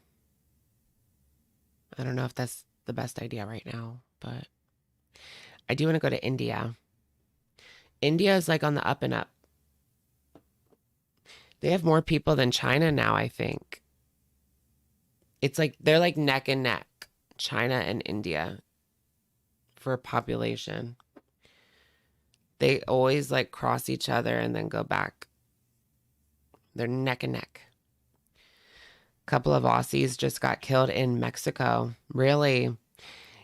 S1: I don't know if that's the best idea right now, but I do want to go to India. India is like on the up and up. They have more people than China now, I think. It's like they're like neck and neck, China and India, for population. They always like cross each other and then go back. They're neck and neck. A couple of Aussies just got killed in Mexico. Really?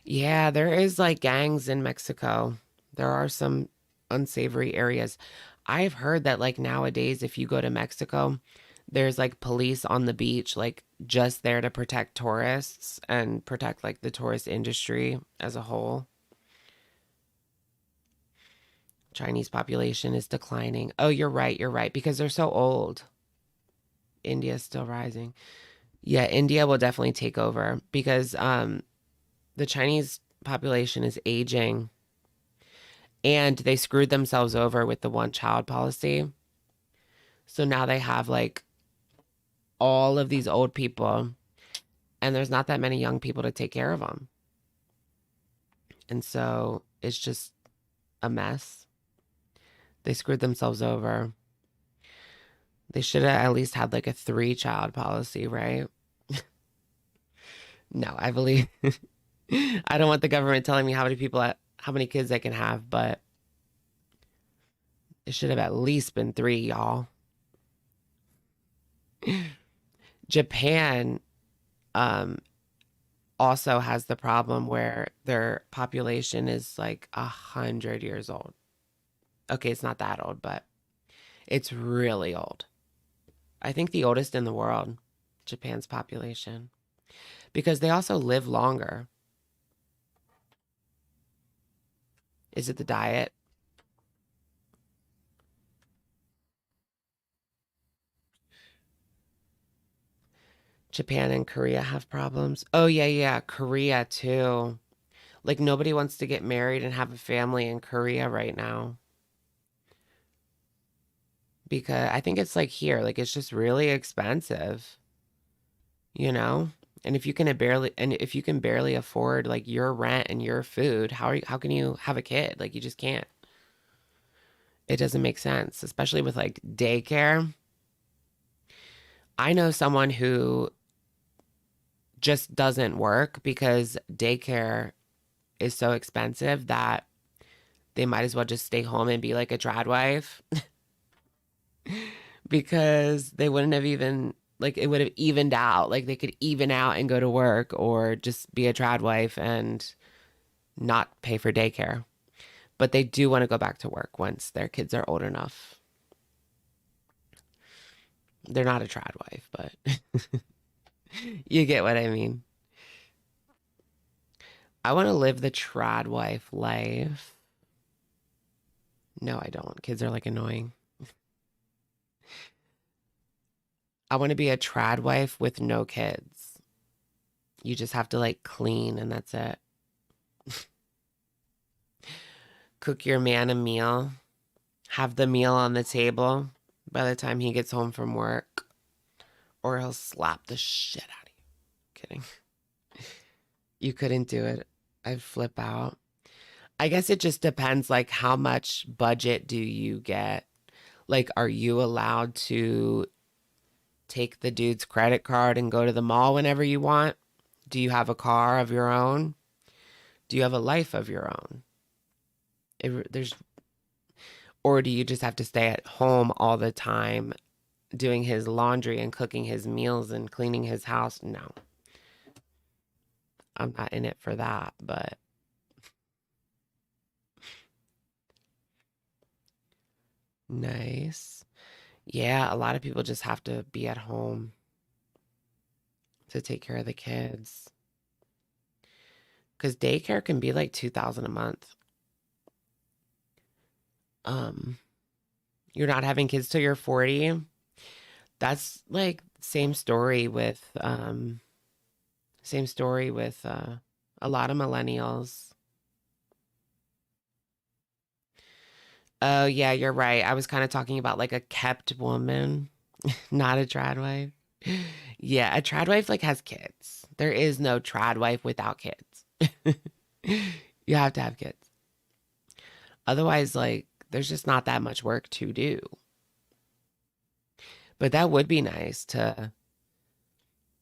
S1: Yeah, there is like gangs in Mexico. There are some unsavory areas. I've heard that like nowadays, if you go to Mexico, there's like police on the beach, like just there to protect tourists and protect like the tourist industry as a whole. Chinese population is declining. Oh, you're right, because they're so old. India is still rising. Yeah, India will definitely take over because the Chinese population is aging and they screwed themselves over with the one-child policy. So now they have like all of these old people and there's not that many young people to take care of them. And so it's just a mess. They screwed themselves over. They should have at least had like a 3-child policy, right? No, I believe I don't want the government telling me how many kids I can have, but it should have at least been 3, y'all. Japan also has the problem where their population is like 100 years old. Okay, it's not that old, but it's really old. I think the oldest in the world, Japan's population, because they also live longer. Is it the diet? Japan and Korea have problems. Oh, yeah, Korea too. Like nobody wants to get married and have a family in Korea right now. Because I think it's like here, like it's just really expensive, you know? And if you can barely afford like your rent and your food, how can you have a kid? Like you just can't. It doesn't make sense, especially with like daycare. I know someone who just doesn't work because daycare is so expensive that they might as well just stay home and be like a trad wife. Because they wouldn't have even, like, it would have evened out. Like, they could even out and go to work or just be a trad wife and not pay for daycare. But they do want to go back to work once their kids are old enough. They're not a trad wife, but you get what I mean. I want to live the trad wife life. No, I don't. Kids are like annoying. I want to be a trad wife with no kids. You just have to like clean and that's it. Cook your man a meal. have the meal on the table by the time he gets home from work, or he'll slap the shit out of you. Kidding. You couldn't do it. I'd flip out. I guess it just depends, like, how much budget do you get? Like, are you allowed to take the dude's credit card and go to the mall whenever you want? Do you have a car of your own? Do you have a life of your own? Or do you just have to stay at home all the time doing his laundry and cooking his meals and cleaning his house? No. I'm not in it for that, but nice. Yeah, a lot of people just have to be at home to take care of the kids. Because daycare can be like $2,000 a month. You're not having kids till you're 40. That's like same story with a lot of millennials. Oh yeah, you're right. I was kind of talking about like a kept woman, not a trad wife. Yeah, a trad wife like has kids. There is no trad wife without kids. You have to have kids. Otherwise, like, there's just not that much work to do. But that would be nice to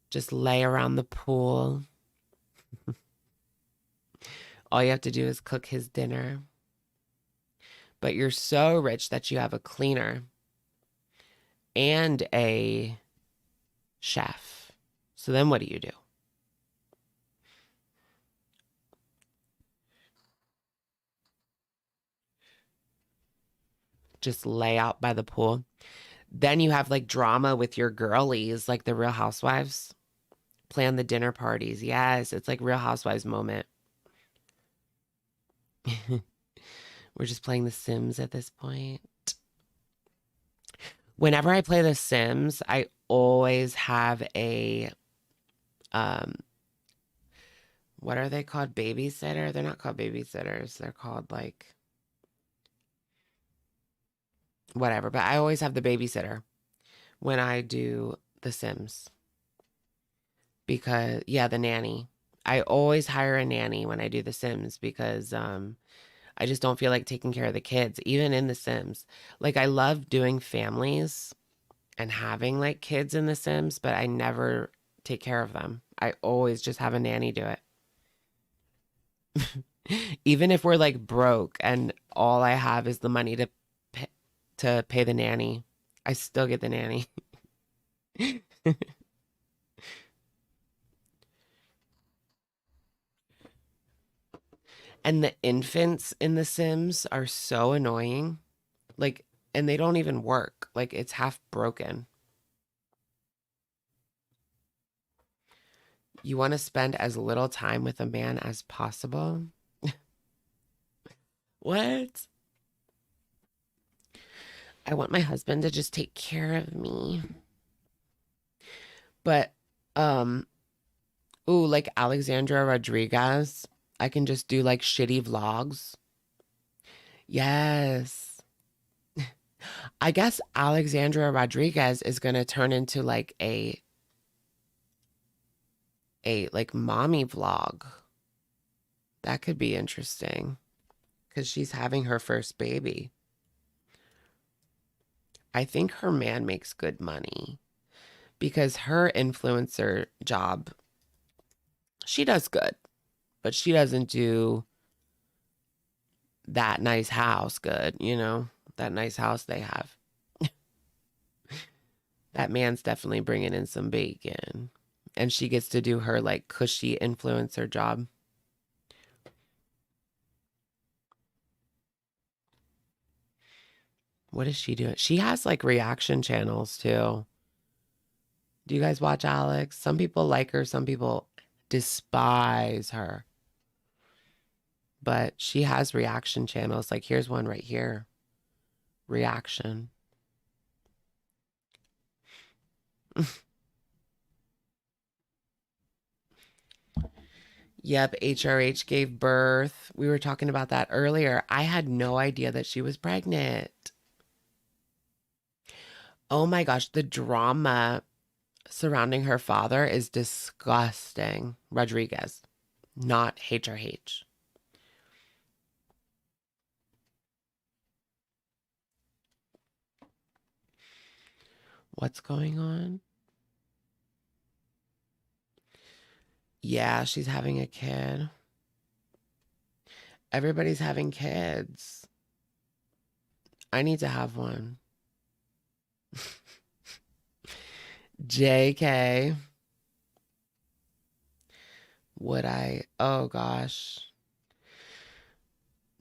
S1: just lay around the pool. All you have to do is cook his dinner. But you're so rich that you have a cleaner and a chef. So then what do you do? Just lay out by the pool. Then you have like drama with your girlies, like the Real Housewives. Plan the dinner parties. Yes, it's like Real Housewives moment. We're just playing The Sims at this point. Whenever I play The Sims, I always have a, what are they called? Babysitter? They're not called babysitters. They're called like, whatever. But I always have the babysitter when I do The Sims. Because, yeah, the nanny. I always hire a nanny when I do The Sims because, I just don't feel like taking care of the kids, even in The Sims. Like, I love doing families and having, like, kids in The Sims, but I never take care of them. I always just have a nanny do it. Even if we're, like, broke and all I have is the money to pay the nanny, I still get the nanny. And the infants in The Sims are so annoying. Like, and they don't even work. Like, it's half broken. You want to spend as little time with a man as possible? What? I want my husband to just take care of me. But, ooh, like Alexandra Rodriguez. I can just do like shitty vlogs. Yes. I guess Alexandra Rodriguez is going to turn into like a like mommy vlog. That could be interesting because she's having her first baby. I think her man makes good money because her influencer job, she does good. But she doesn't do that nice house good, you know, that nice house they have. That man's definitely bringing in some bacon. And she gets to do her like cushy influencer job. What is she doing? She has like reaction channels too. Do you guys watch Alex? Some people like her, some people despise her. But she has reaction channels. Like, here's one right here. Reaction. Yep, HRH gave birth. We were talking about that earlier. I had no idea that she was pregnant. Oh my gosh, the drama surrounding her father is disgusting. Rodriguez, not HRH. What's going on? Yeah, she's having a kid. Everybody's having kids. I need to have one. JK. Would I? Oh gosh.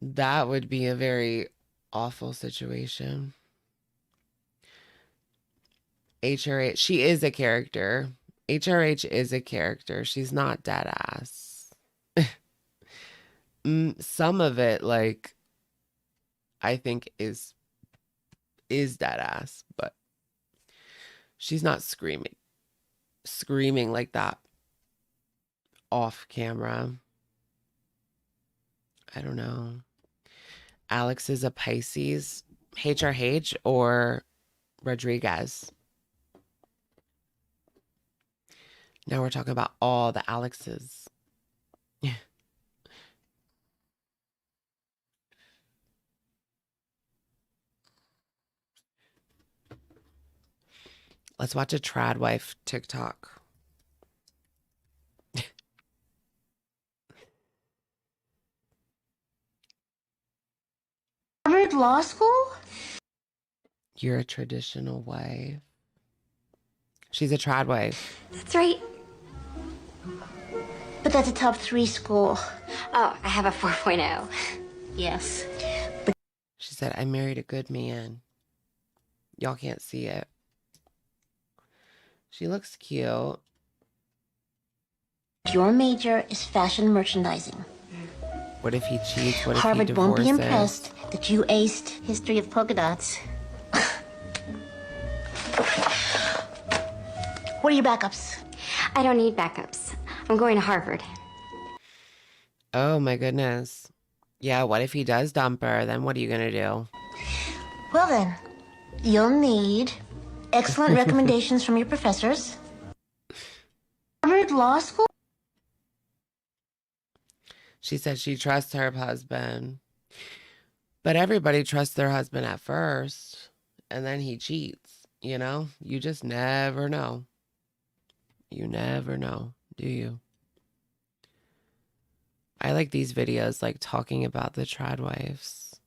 S1: That would be a very awful situation. HRH, she is a character. HRH is a character. She's not dead ass. Some of it, like, I think is dead ass, but she's not screaming like that off camera. I don't know. Alex is a Pisces, HRH or Rodriguez. Now we're talking about all the Alexes. Let's watch a trad wife TikTok.
S13: Harvard Law School?
S1: You're a traditional wife. She's a trad wife.
S13: That's right. But that's a top 3 school. Oh, I have a 4.0. Yes. But
S1: She said, I married a good man. Y'all can't see it. She looks cute.
S13: your major is fashion merchandising.
S1: What if he cheats? What if
S13: Harvard
S1: he
S13: won't
S1: divorces?
S13: be impressed that you aced history of polka dots. What are your backups?
S16: I don't need backups. I'm going to Harvard.
S1: Oh my goodness. Yeah, what if he does dump her? Then what are you gonna do?
S13: Well then, you'll need excellent recommendations from your professors. Harvard Law School?
S1: She said she trusts her husband. But everybody trusts their husband at first. And then he cheats. You know? You just never know. You never know, do you? I like these videos, like talking about the trad wives.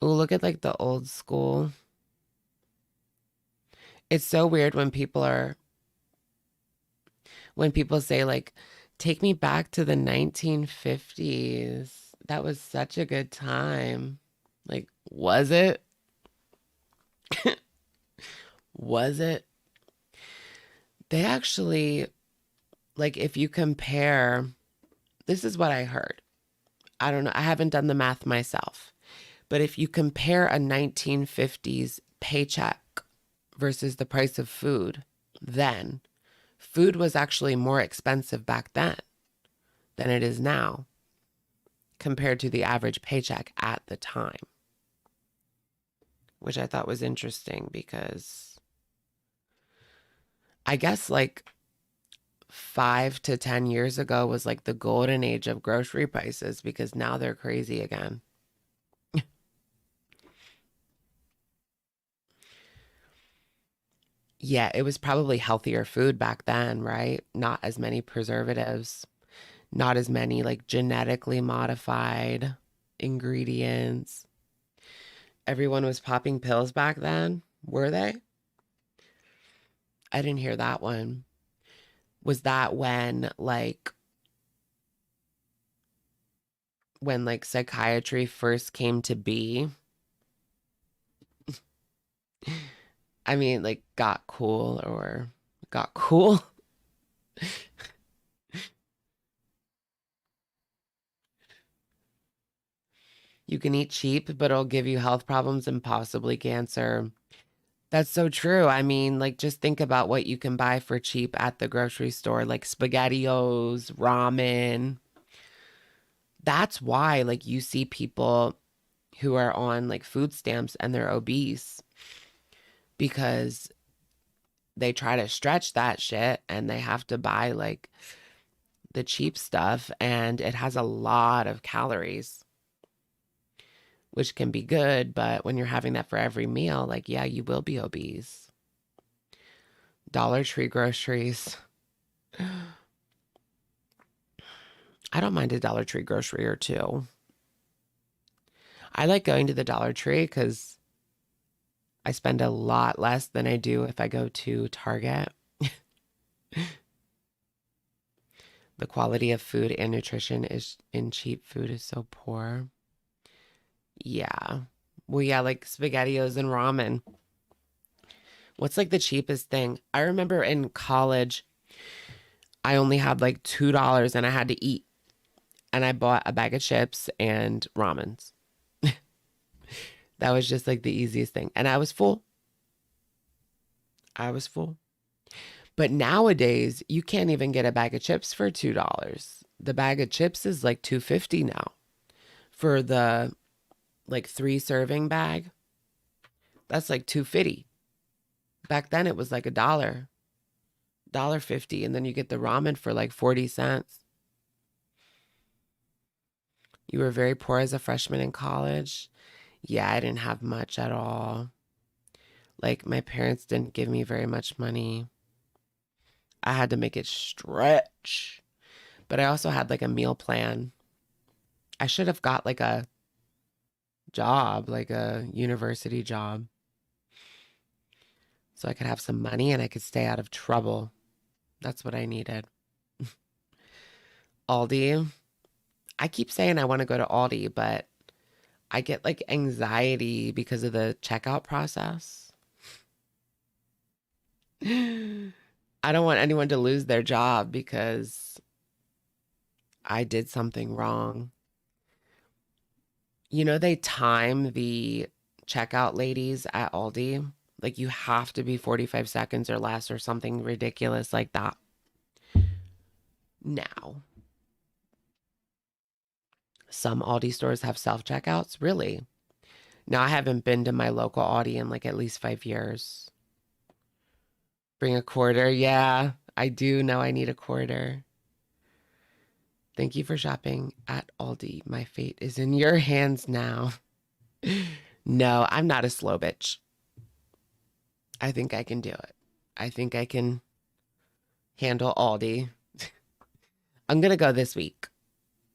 S1: Oh, look at like the old school. It's so weird when people say like, take me back to the 1950s. That was such a good time. Like, was it? Was it? They actually, like, if you compare, this is what I heard. I don't know. I haven't done the math myself. But if you compare a 1950s paycheck versus the price of food, then food was actually more expensive back then than it is now compared to the average paycheck at the time, which I thought was interesting because I guess like 5 to 10 years ago was like the golden age of grocery prices because now they're crazy again. Yeah, it was probably healthier food back then, right? Not as many preservatives, not as many like genetically modified ingredients. Everyone was popping pills back then, were they? I didn't hear that one. Was that when psychiatry first came to be? I mean, like got cool. You can eat cheap, but it'll give you health problems and possibly cancer. That's so true. I mean, like, just think about what you can buy for cheap at the grocery store, like SpaghettiOs, ramen. That's why, like, you see people who are on like food stamps and they're obese because they try to stretch that shit and they have to buy like the cheap stuff and it has a lot of calories, which can be good, but when you're having that for every meal, like, yeah, you will be obese. Dollar Tree groceries. I don't mind a Dollar Tree grocery or two. I like going to the Dollar Tree because I spend a lot less than I do if I go to Target. The quality of food and nutrition is in cheap food is so poor. Yeah. Well, yeah, like SpaghettiOs and ramen. What's like the cheapest thing? I remember in college, I only had like $2 and I had to eat. And I bought a bag of chips and ramens. That was just like the easiest thing. And I was full. I was full. But nowadays, you can't even get a bag of chips for $2. The bag of chips is like $2.50 now. For the like 3 serving bag, that's like $2.50. Back then it was like $1.50, and then you get the ramen for like 40 cents. You were very poor as a freshman in college. Yeah, I didn't have much at all. Like my parents didn't give me very much money. I had to make it stretch. But I also had like a meal plan. I should have got like a job, like a university job. So I could have some money and I could stay out of trouble. That's what I needed. Aldi. I keep saying I want to go to Aldi, but I get like anxiety because of the checkout process. I don't want anyone to lose their job because I did something wrong. You know, they time the checkout ladies at Aldi. Like you have to be 45 seconds or less or something ridiculous like that. Now, some Aldi stores have self-checkouts. Really? Now, I haven't been to my local Aldi in like at least 5 years. Bring a quarter. Yeah, I do know I need a quarter. Thank you for shopping at Aldi. My fate is in your hands now. No, I'm not a slow bitch. I think I can do it. I think I can handle Aldi. I'm going to go this week.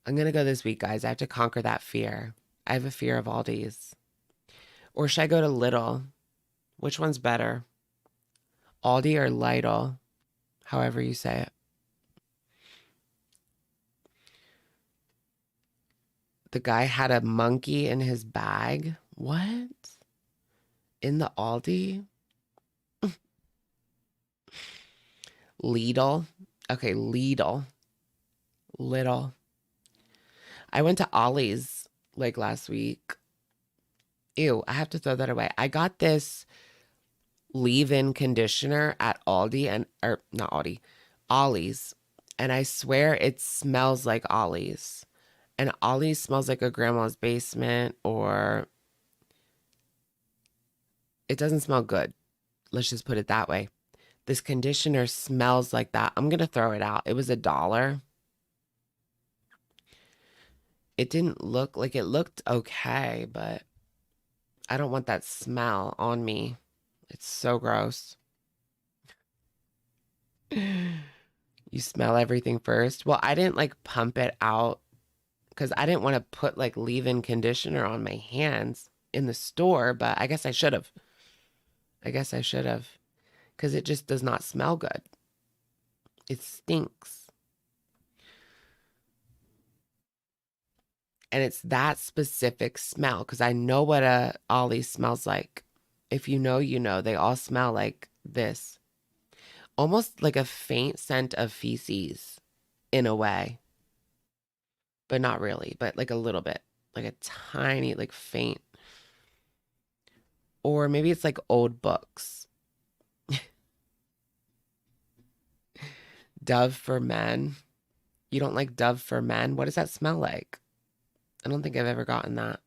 S1: I'm going to go this week, guys. I have to conquer that fear. I have a fear of Aldi's. Or should I go to Lidl? Which one's better? Aldi or Lidl? However you say it. The guy had a monkey in his bag. What? In the Aldi? Lidl. Okay, Lidl. Little. I went to Ollie's like last week. Ew, I have to throw that away. I got this leave-in conditioner at Aldi or not Aldi, Ollie's. And I swear it smells like Ollie's. And Ollie's smells like a grandma's basement, or it doesn't smell good. Let's just put it that way. This conditioner smells like that. I'm going to throw it out. It was $1. It didn't look like it looked okay, but I don't want that smell on me. It's so gross. You smell everything first. Well, I didn't like pump it out because I didn't want to put like leave-in conditioner on my hands in the store, but I guess I should have. Because it just does not smell good. It stinks. And it's that specific smell because I know what a Ollie smells like. If you know, you know. They all smell like this. Almost like a faint scent of feces in a way. But not really, but like a little bit. Like a tiny, like faint. Or maybe it's like old books. Dove for Men. You don't like Dove for Men? What does that smell like? I don't think I've ever gotten that.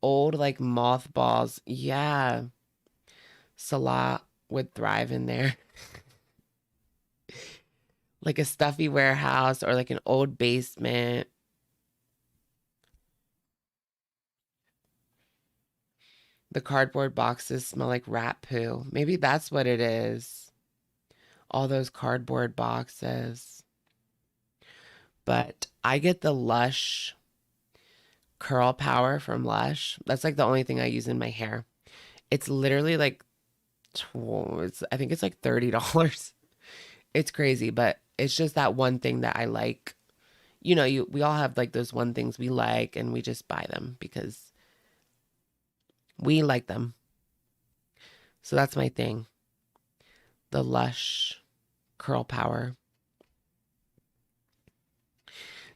S1: old like mothballs. Yeah. Salah would thrive in there. Like a stuffy warehouse or like an old basement. The cardboard boxes smell like rat poo. Maybe that's what it is. All those cardboard boxes. But I get the Lush curl power from Lush. That's like the only thing I use in my hair. It's literally like, I think it's like $30. It's crazy, but it's just that one thing that I like. You know, we all have like those one things we like and we just buy them because we like them. So that's my thing. The Lush curl power.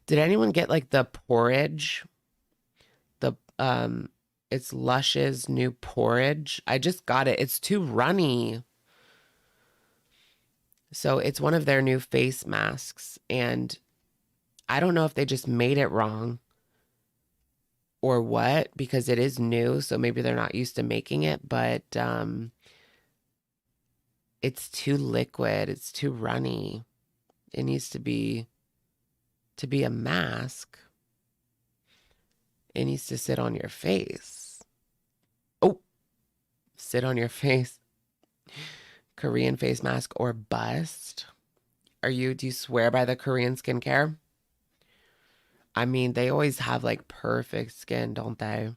S1: Did anyone get like the porridge? It's Lush's new porridge. I just got it. It's too runny. So it's one of their new face masks. And I don't know if they just made it wrong or what, because it is new. So maybe they're not used to making it, but it's too liquid. It's too runny. It needs to be a mask. It needs to sit on your face. Oh, sit on your face. Korean face mask or bust. Do you swear by the Korean skincare? I mean, they always have like perfect skin, don't they?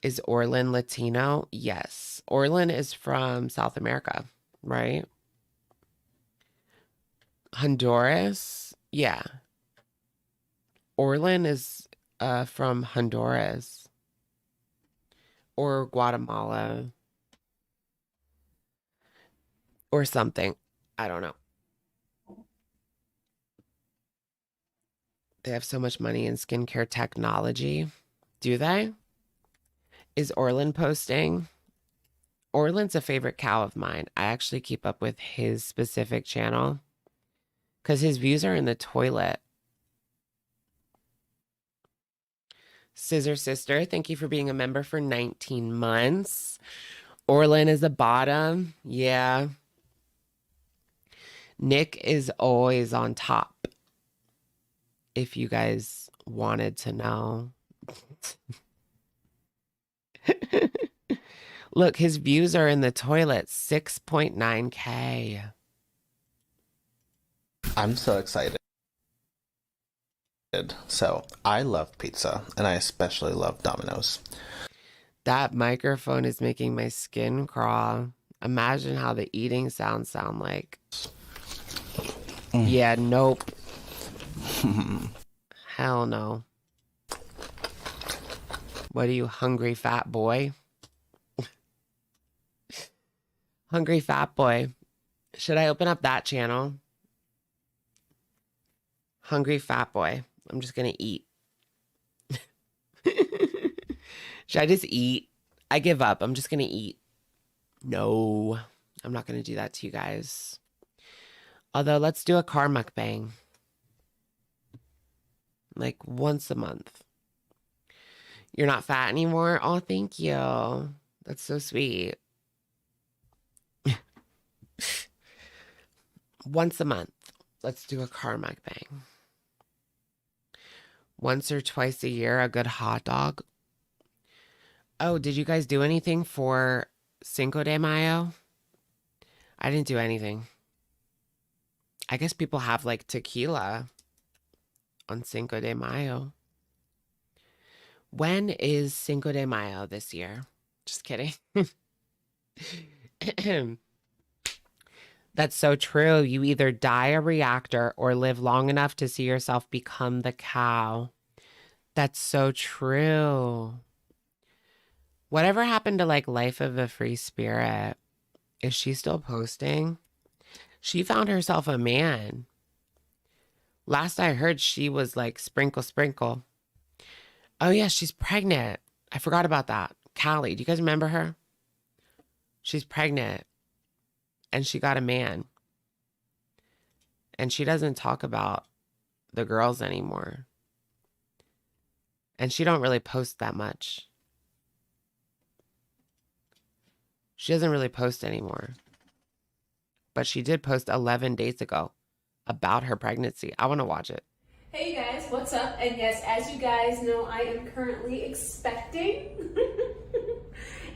S1: Is Orlin Latino? Yes. Orlin is from South America, right? Honduras? Yeah. Orlin is from Honduras or Guatemala or something. I don't know. They have so much money in skincare technology. Do they? Is Orlin posting? Orlin's a favorite cow of mine. I actually keep up with his specific channel because his views are in the toilet. Scissor Sister, thank you for being a member for 19 months. Orlin is the bottom. Yeah. Nick is always on top. If you guys wanted to know. Look, his views are in the toilet. 6.9K.
S17: I'm so excited. So, I love pizza, and I especially love Domino's.
S1: That microphone is making my skin crawl. Imagine how the eating sounds sound like. Yeah, nope. Hell no. What are you, hungry fat boy? Hungry fat boy. Should I open up that channel? Hungry fat boy. I'm just gonna eat. Should I just eat? I give up. I'm just gonna eat. No, I'm not gonna do that to you guys. Although, let's do a car mukbang. Like once a month. You're not fat anymore? Oh, thank you. That's so sweet. Once a month. Let's do a car mukbang. Once or twice a year, a good hot dog. Oh, did you guys do anything for Cinco de Mayo? I didn't do anything. I guess people have like tequila on Cinco de Mayo. When is Cinco de Mayo this year? Just kidding. That's so true. You either die a reactor or live long enough to see yourself become the cow. That's so true. Whatever happened to like Life of a Free Spirit? Is she still posting? She found herself a man. Last I heard, she was like sprinkle, sprinkle. Oh yeah, she's pregnant. I forgot about that. Callie, do you guys remember her? She's pregnant. And she got a man. And she doesn't talk about the girls anymore. And she don't really post that much. She doesn't really post anymore. But she did post 11 days ago about her pregnancy. I want to watch it.
S18: Hey guys, what's up? And yes, as you guys know, I am currently expecting.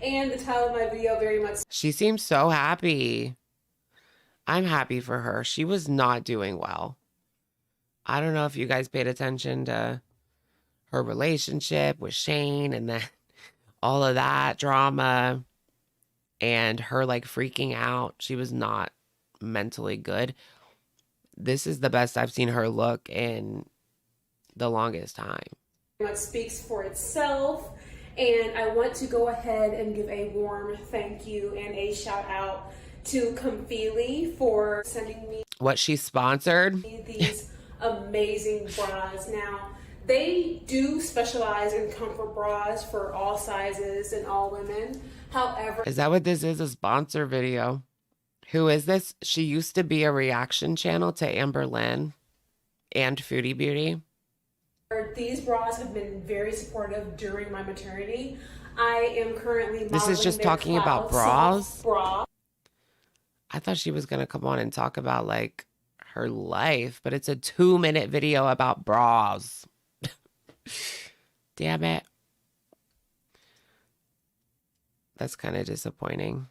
S18: And the title of my video very much.
S1: She seems so happy. I'm happy for her. She was not doing well. I don't know if you guys paid attention to her relationship with Shane and then all of that drama and her like freaking out. She was not mentally good. This is the best I've seen her look in the longest time.
S18: Very much speaks for itself. And I want to go ahead and give a warm thank you and a shout out to Comfili for sending me
S1: What she sponsored?
S18: These amazing bras. Now, they do specialize in comfort bras for all sizes and all women. However,
S1: Is that what this is? A sponsor video? Who is this? She used to be a reaction channel to Amber Lynn and Foodie Beauty.
S18: these bras have been very supportive during my maternity. I am currently
S1: This is just
S18: their
S1: talking about
S18: Cloud
S1: bras?
S18: Soft bra.
S1: I thought she was going to come on and talk about like her life, but it's a 2-minute video about bras. Damn it. That's kind of disappointing.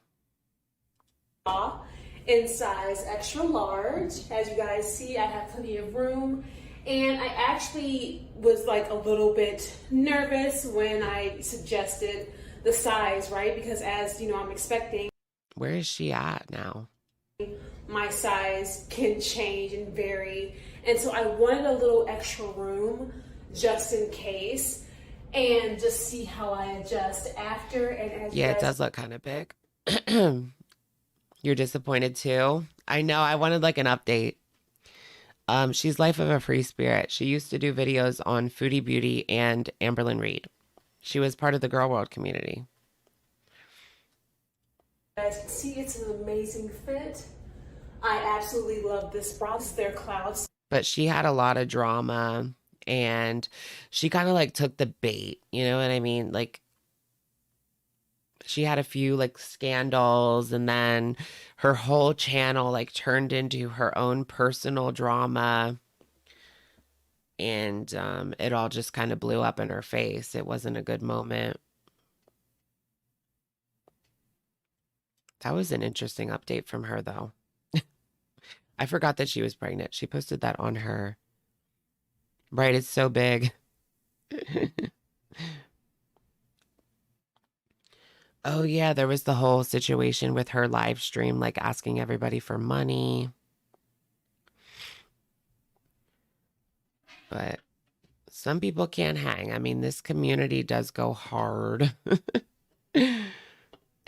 S18: In size extra large. As you guys see, I have plenty of room. And I actually was like a little bit nervous when I suggested the size, right? Because as you know, I'm expecting.
S1: Where is she at now?
S18: My size can change and vary. And so I wanted a little extra room just in case and just see how I adjust after. And as
S1: Yeah,
S18: you
S1: it
S18: guys
S1: does look kind of big. You're disappointed too? I know, I wanted like an update. She's life of a free spirit. She used to do videos on Foodie Beauty and Amberlyn Reed. She was part of the Girl World community.
S18: guys can see, it's an amazing fit. I absolutely love this bra. This is their clouds.
S1: But she had a lot of drama and she kind of like took the bait, you know what I mean? Like she had a few like scandals and then her whole channel like turned into her own personal drama and it all just kind of blew up in her face. It wasn't a good moment. That was an interesting update from her though. I forgot that she was pregnant. She posted that on her. Right, it's so big. Oh yeah, there was the whole situation with her live stream, like asking everybody for money. But some people can't hang. I mean, this community does go hard.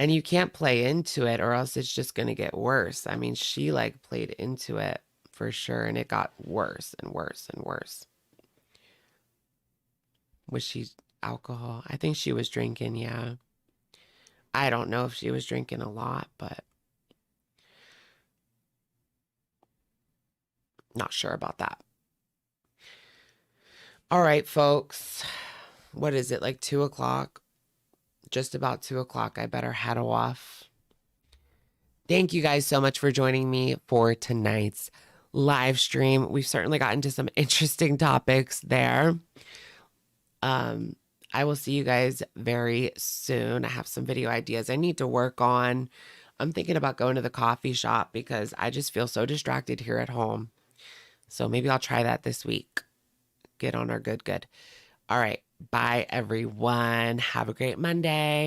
S1: And you can't play into it or else it's just going to get worse. I mean, she like played into it for sure. And it got worse and worse and worse. Was she alcohol? I think she was drinking, yeah. I don't know if she was drinking a lot, but not sure about that. All right, folks. What is it, like 2 o'clock? Just about 2 o'clock. I better head off. Thank you guys so much for joining me for tonight's live stream. We've certainly gotten to some interesting topics there. I will see you guys very soon. I have some video ideas I need to work on. I'm thinking about going to the coffee shop because I just feel so distracted here at home. So maybe I'll try that this week. Get on our good. All right. Bye, everyone. Have a great Monday.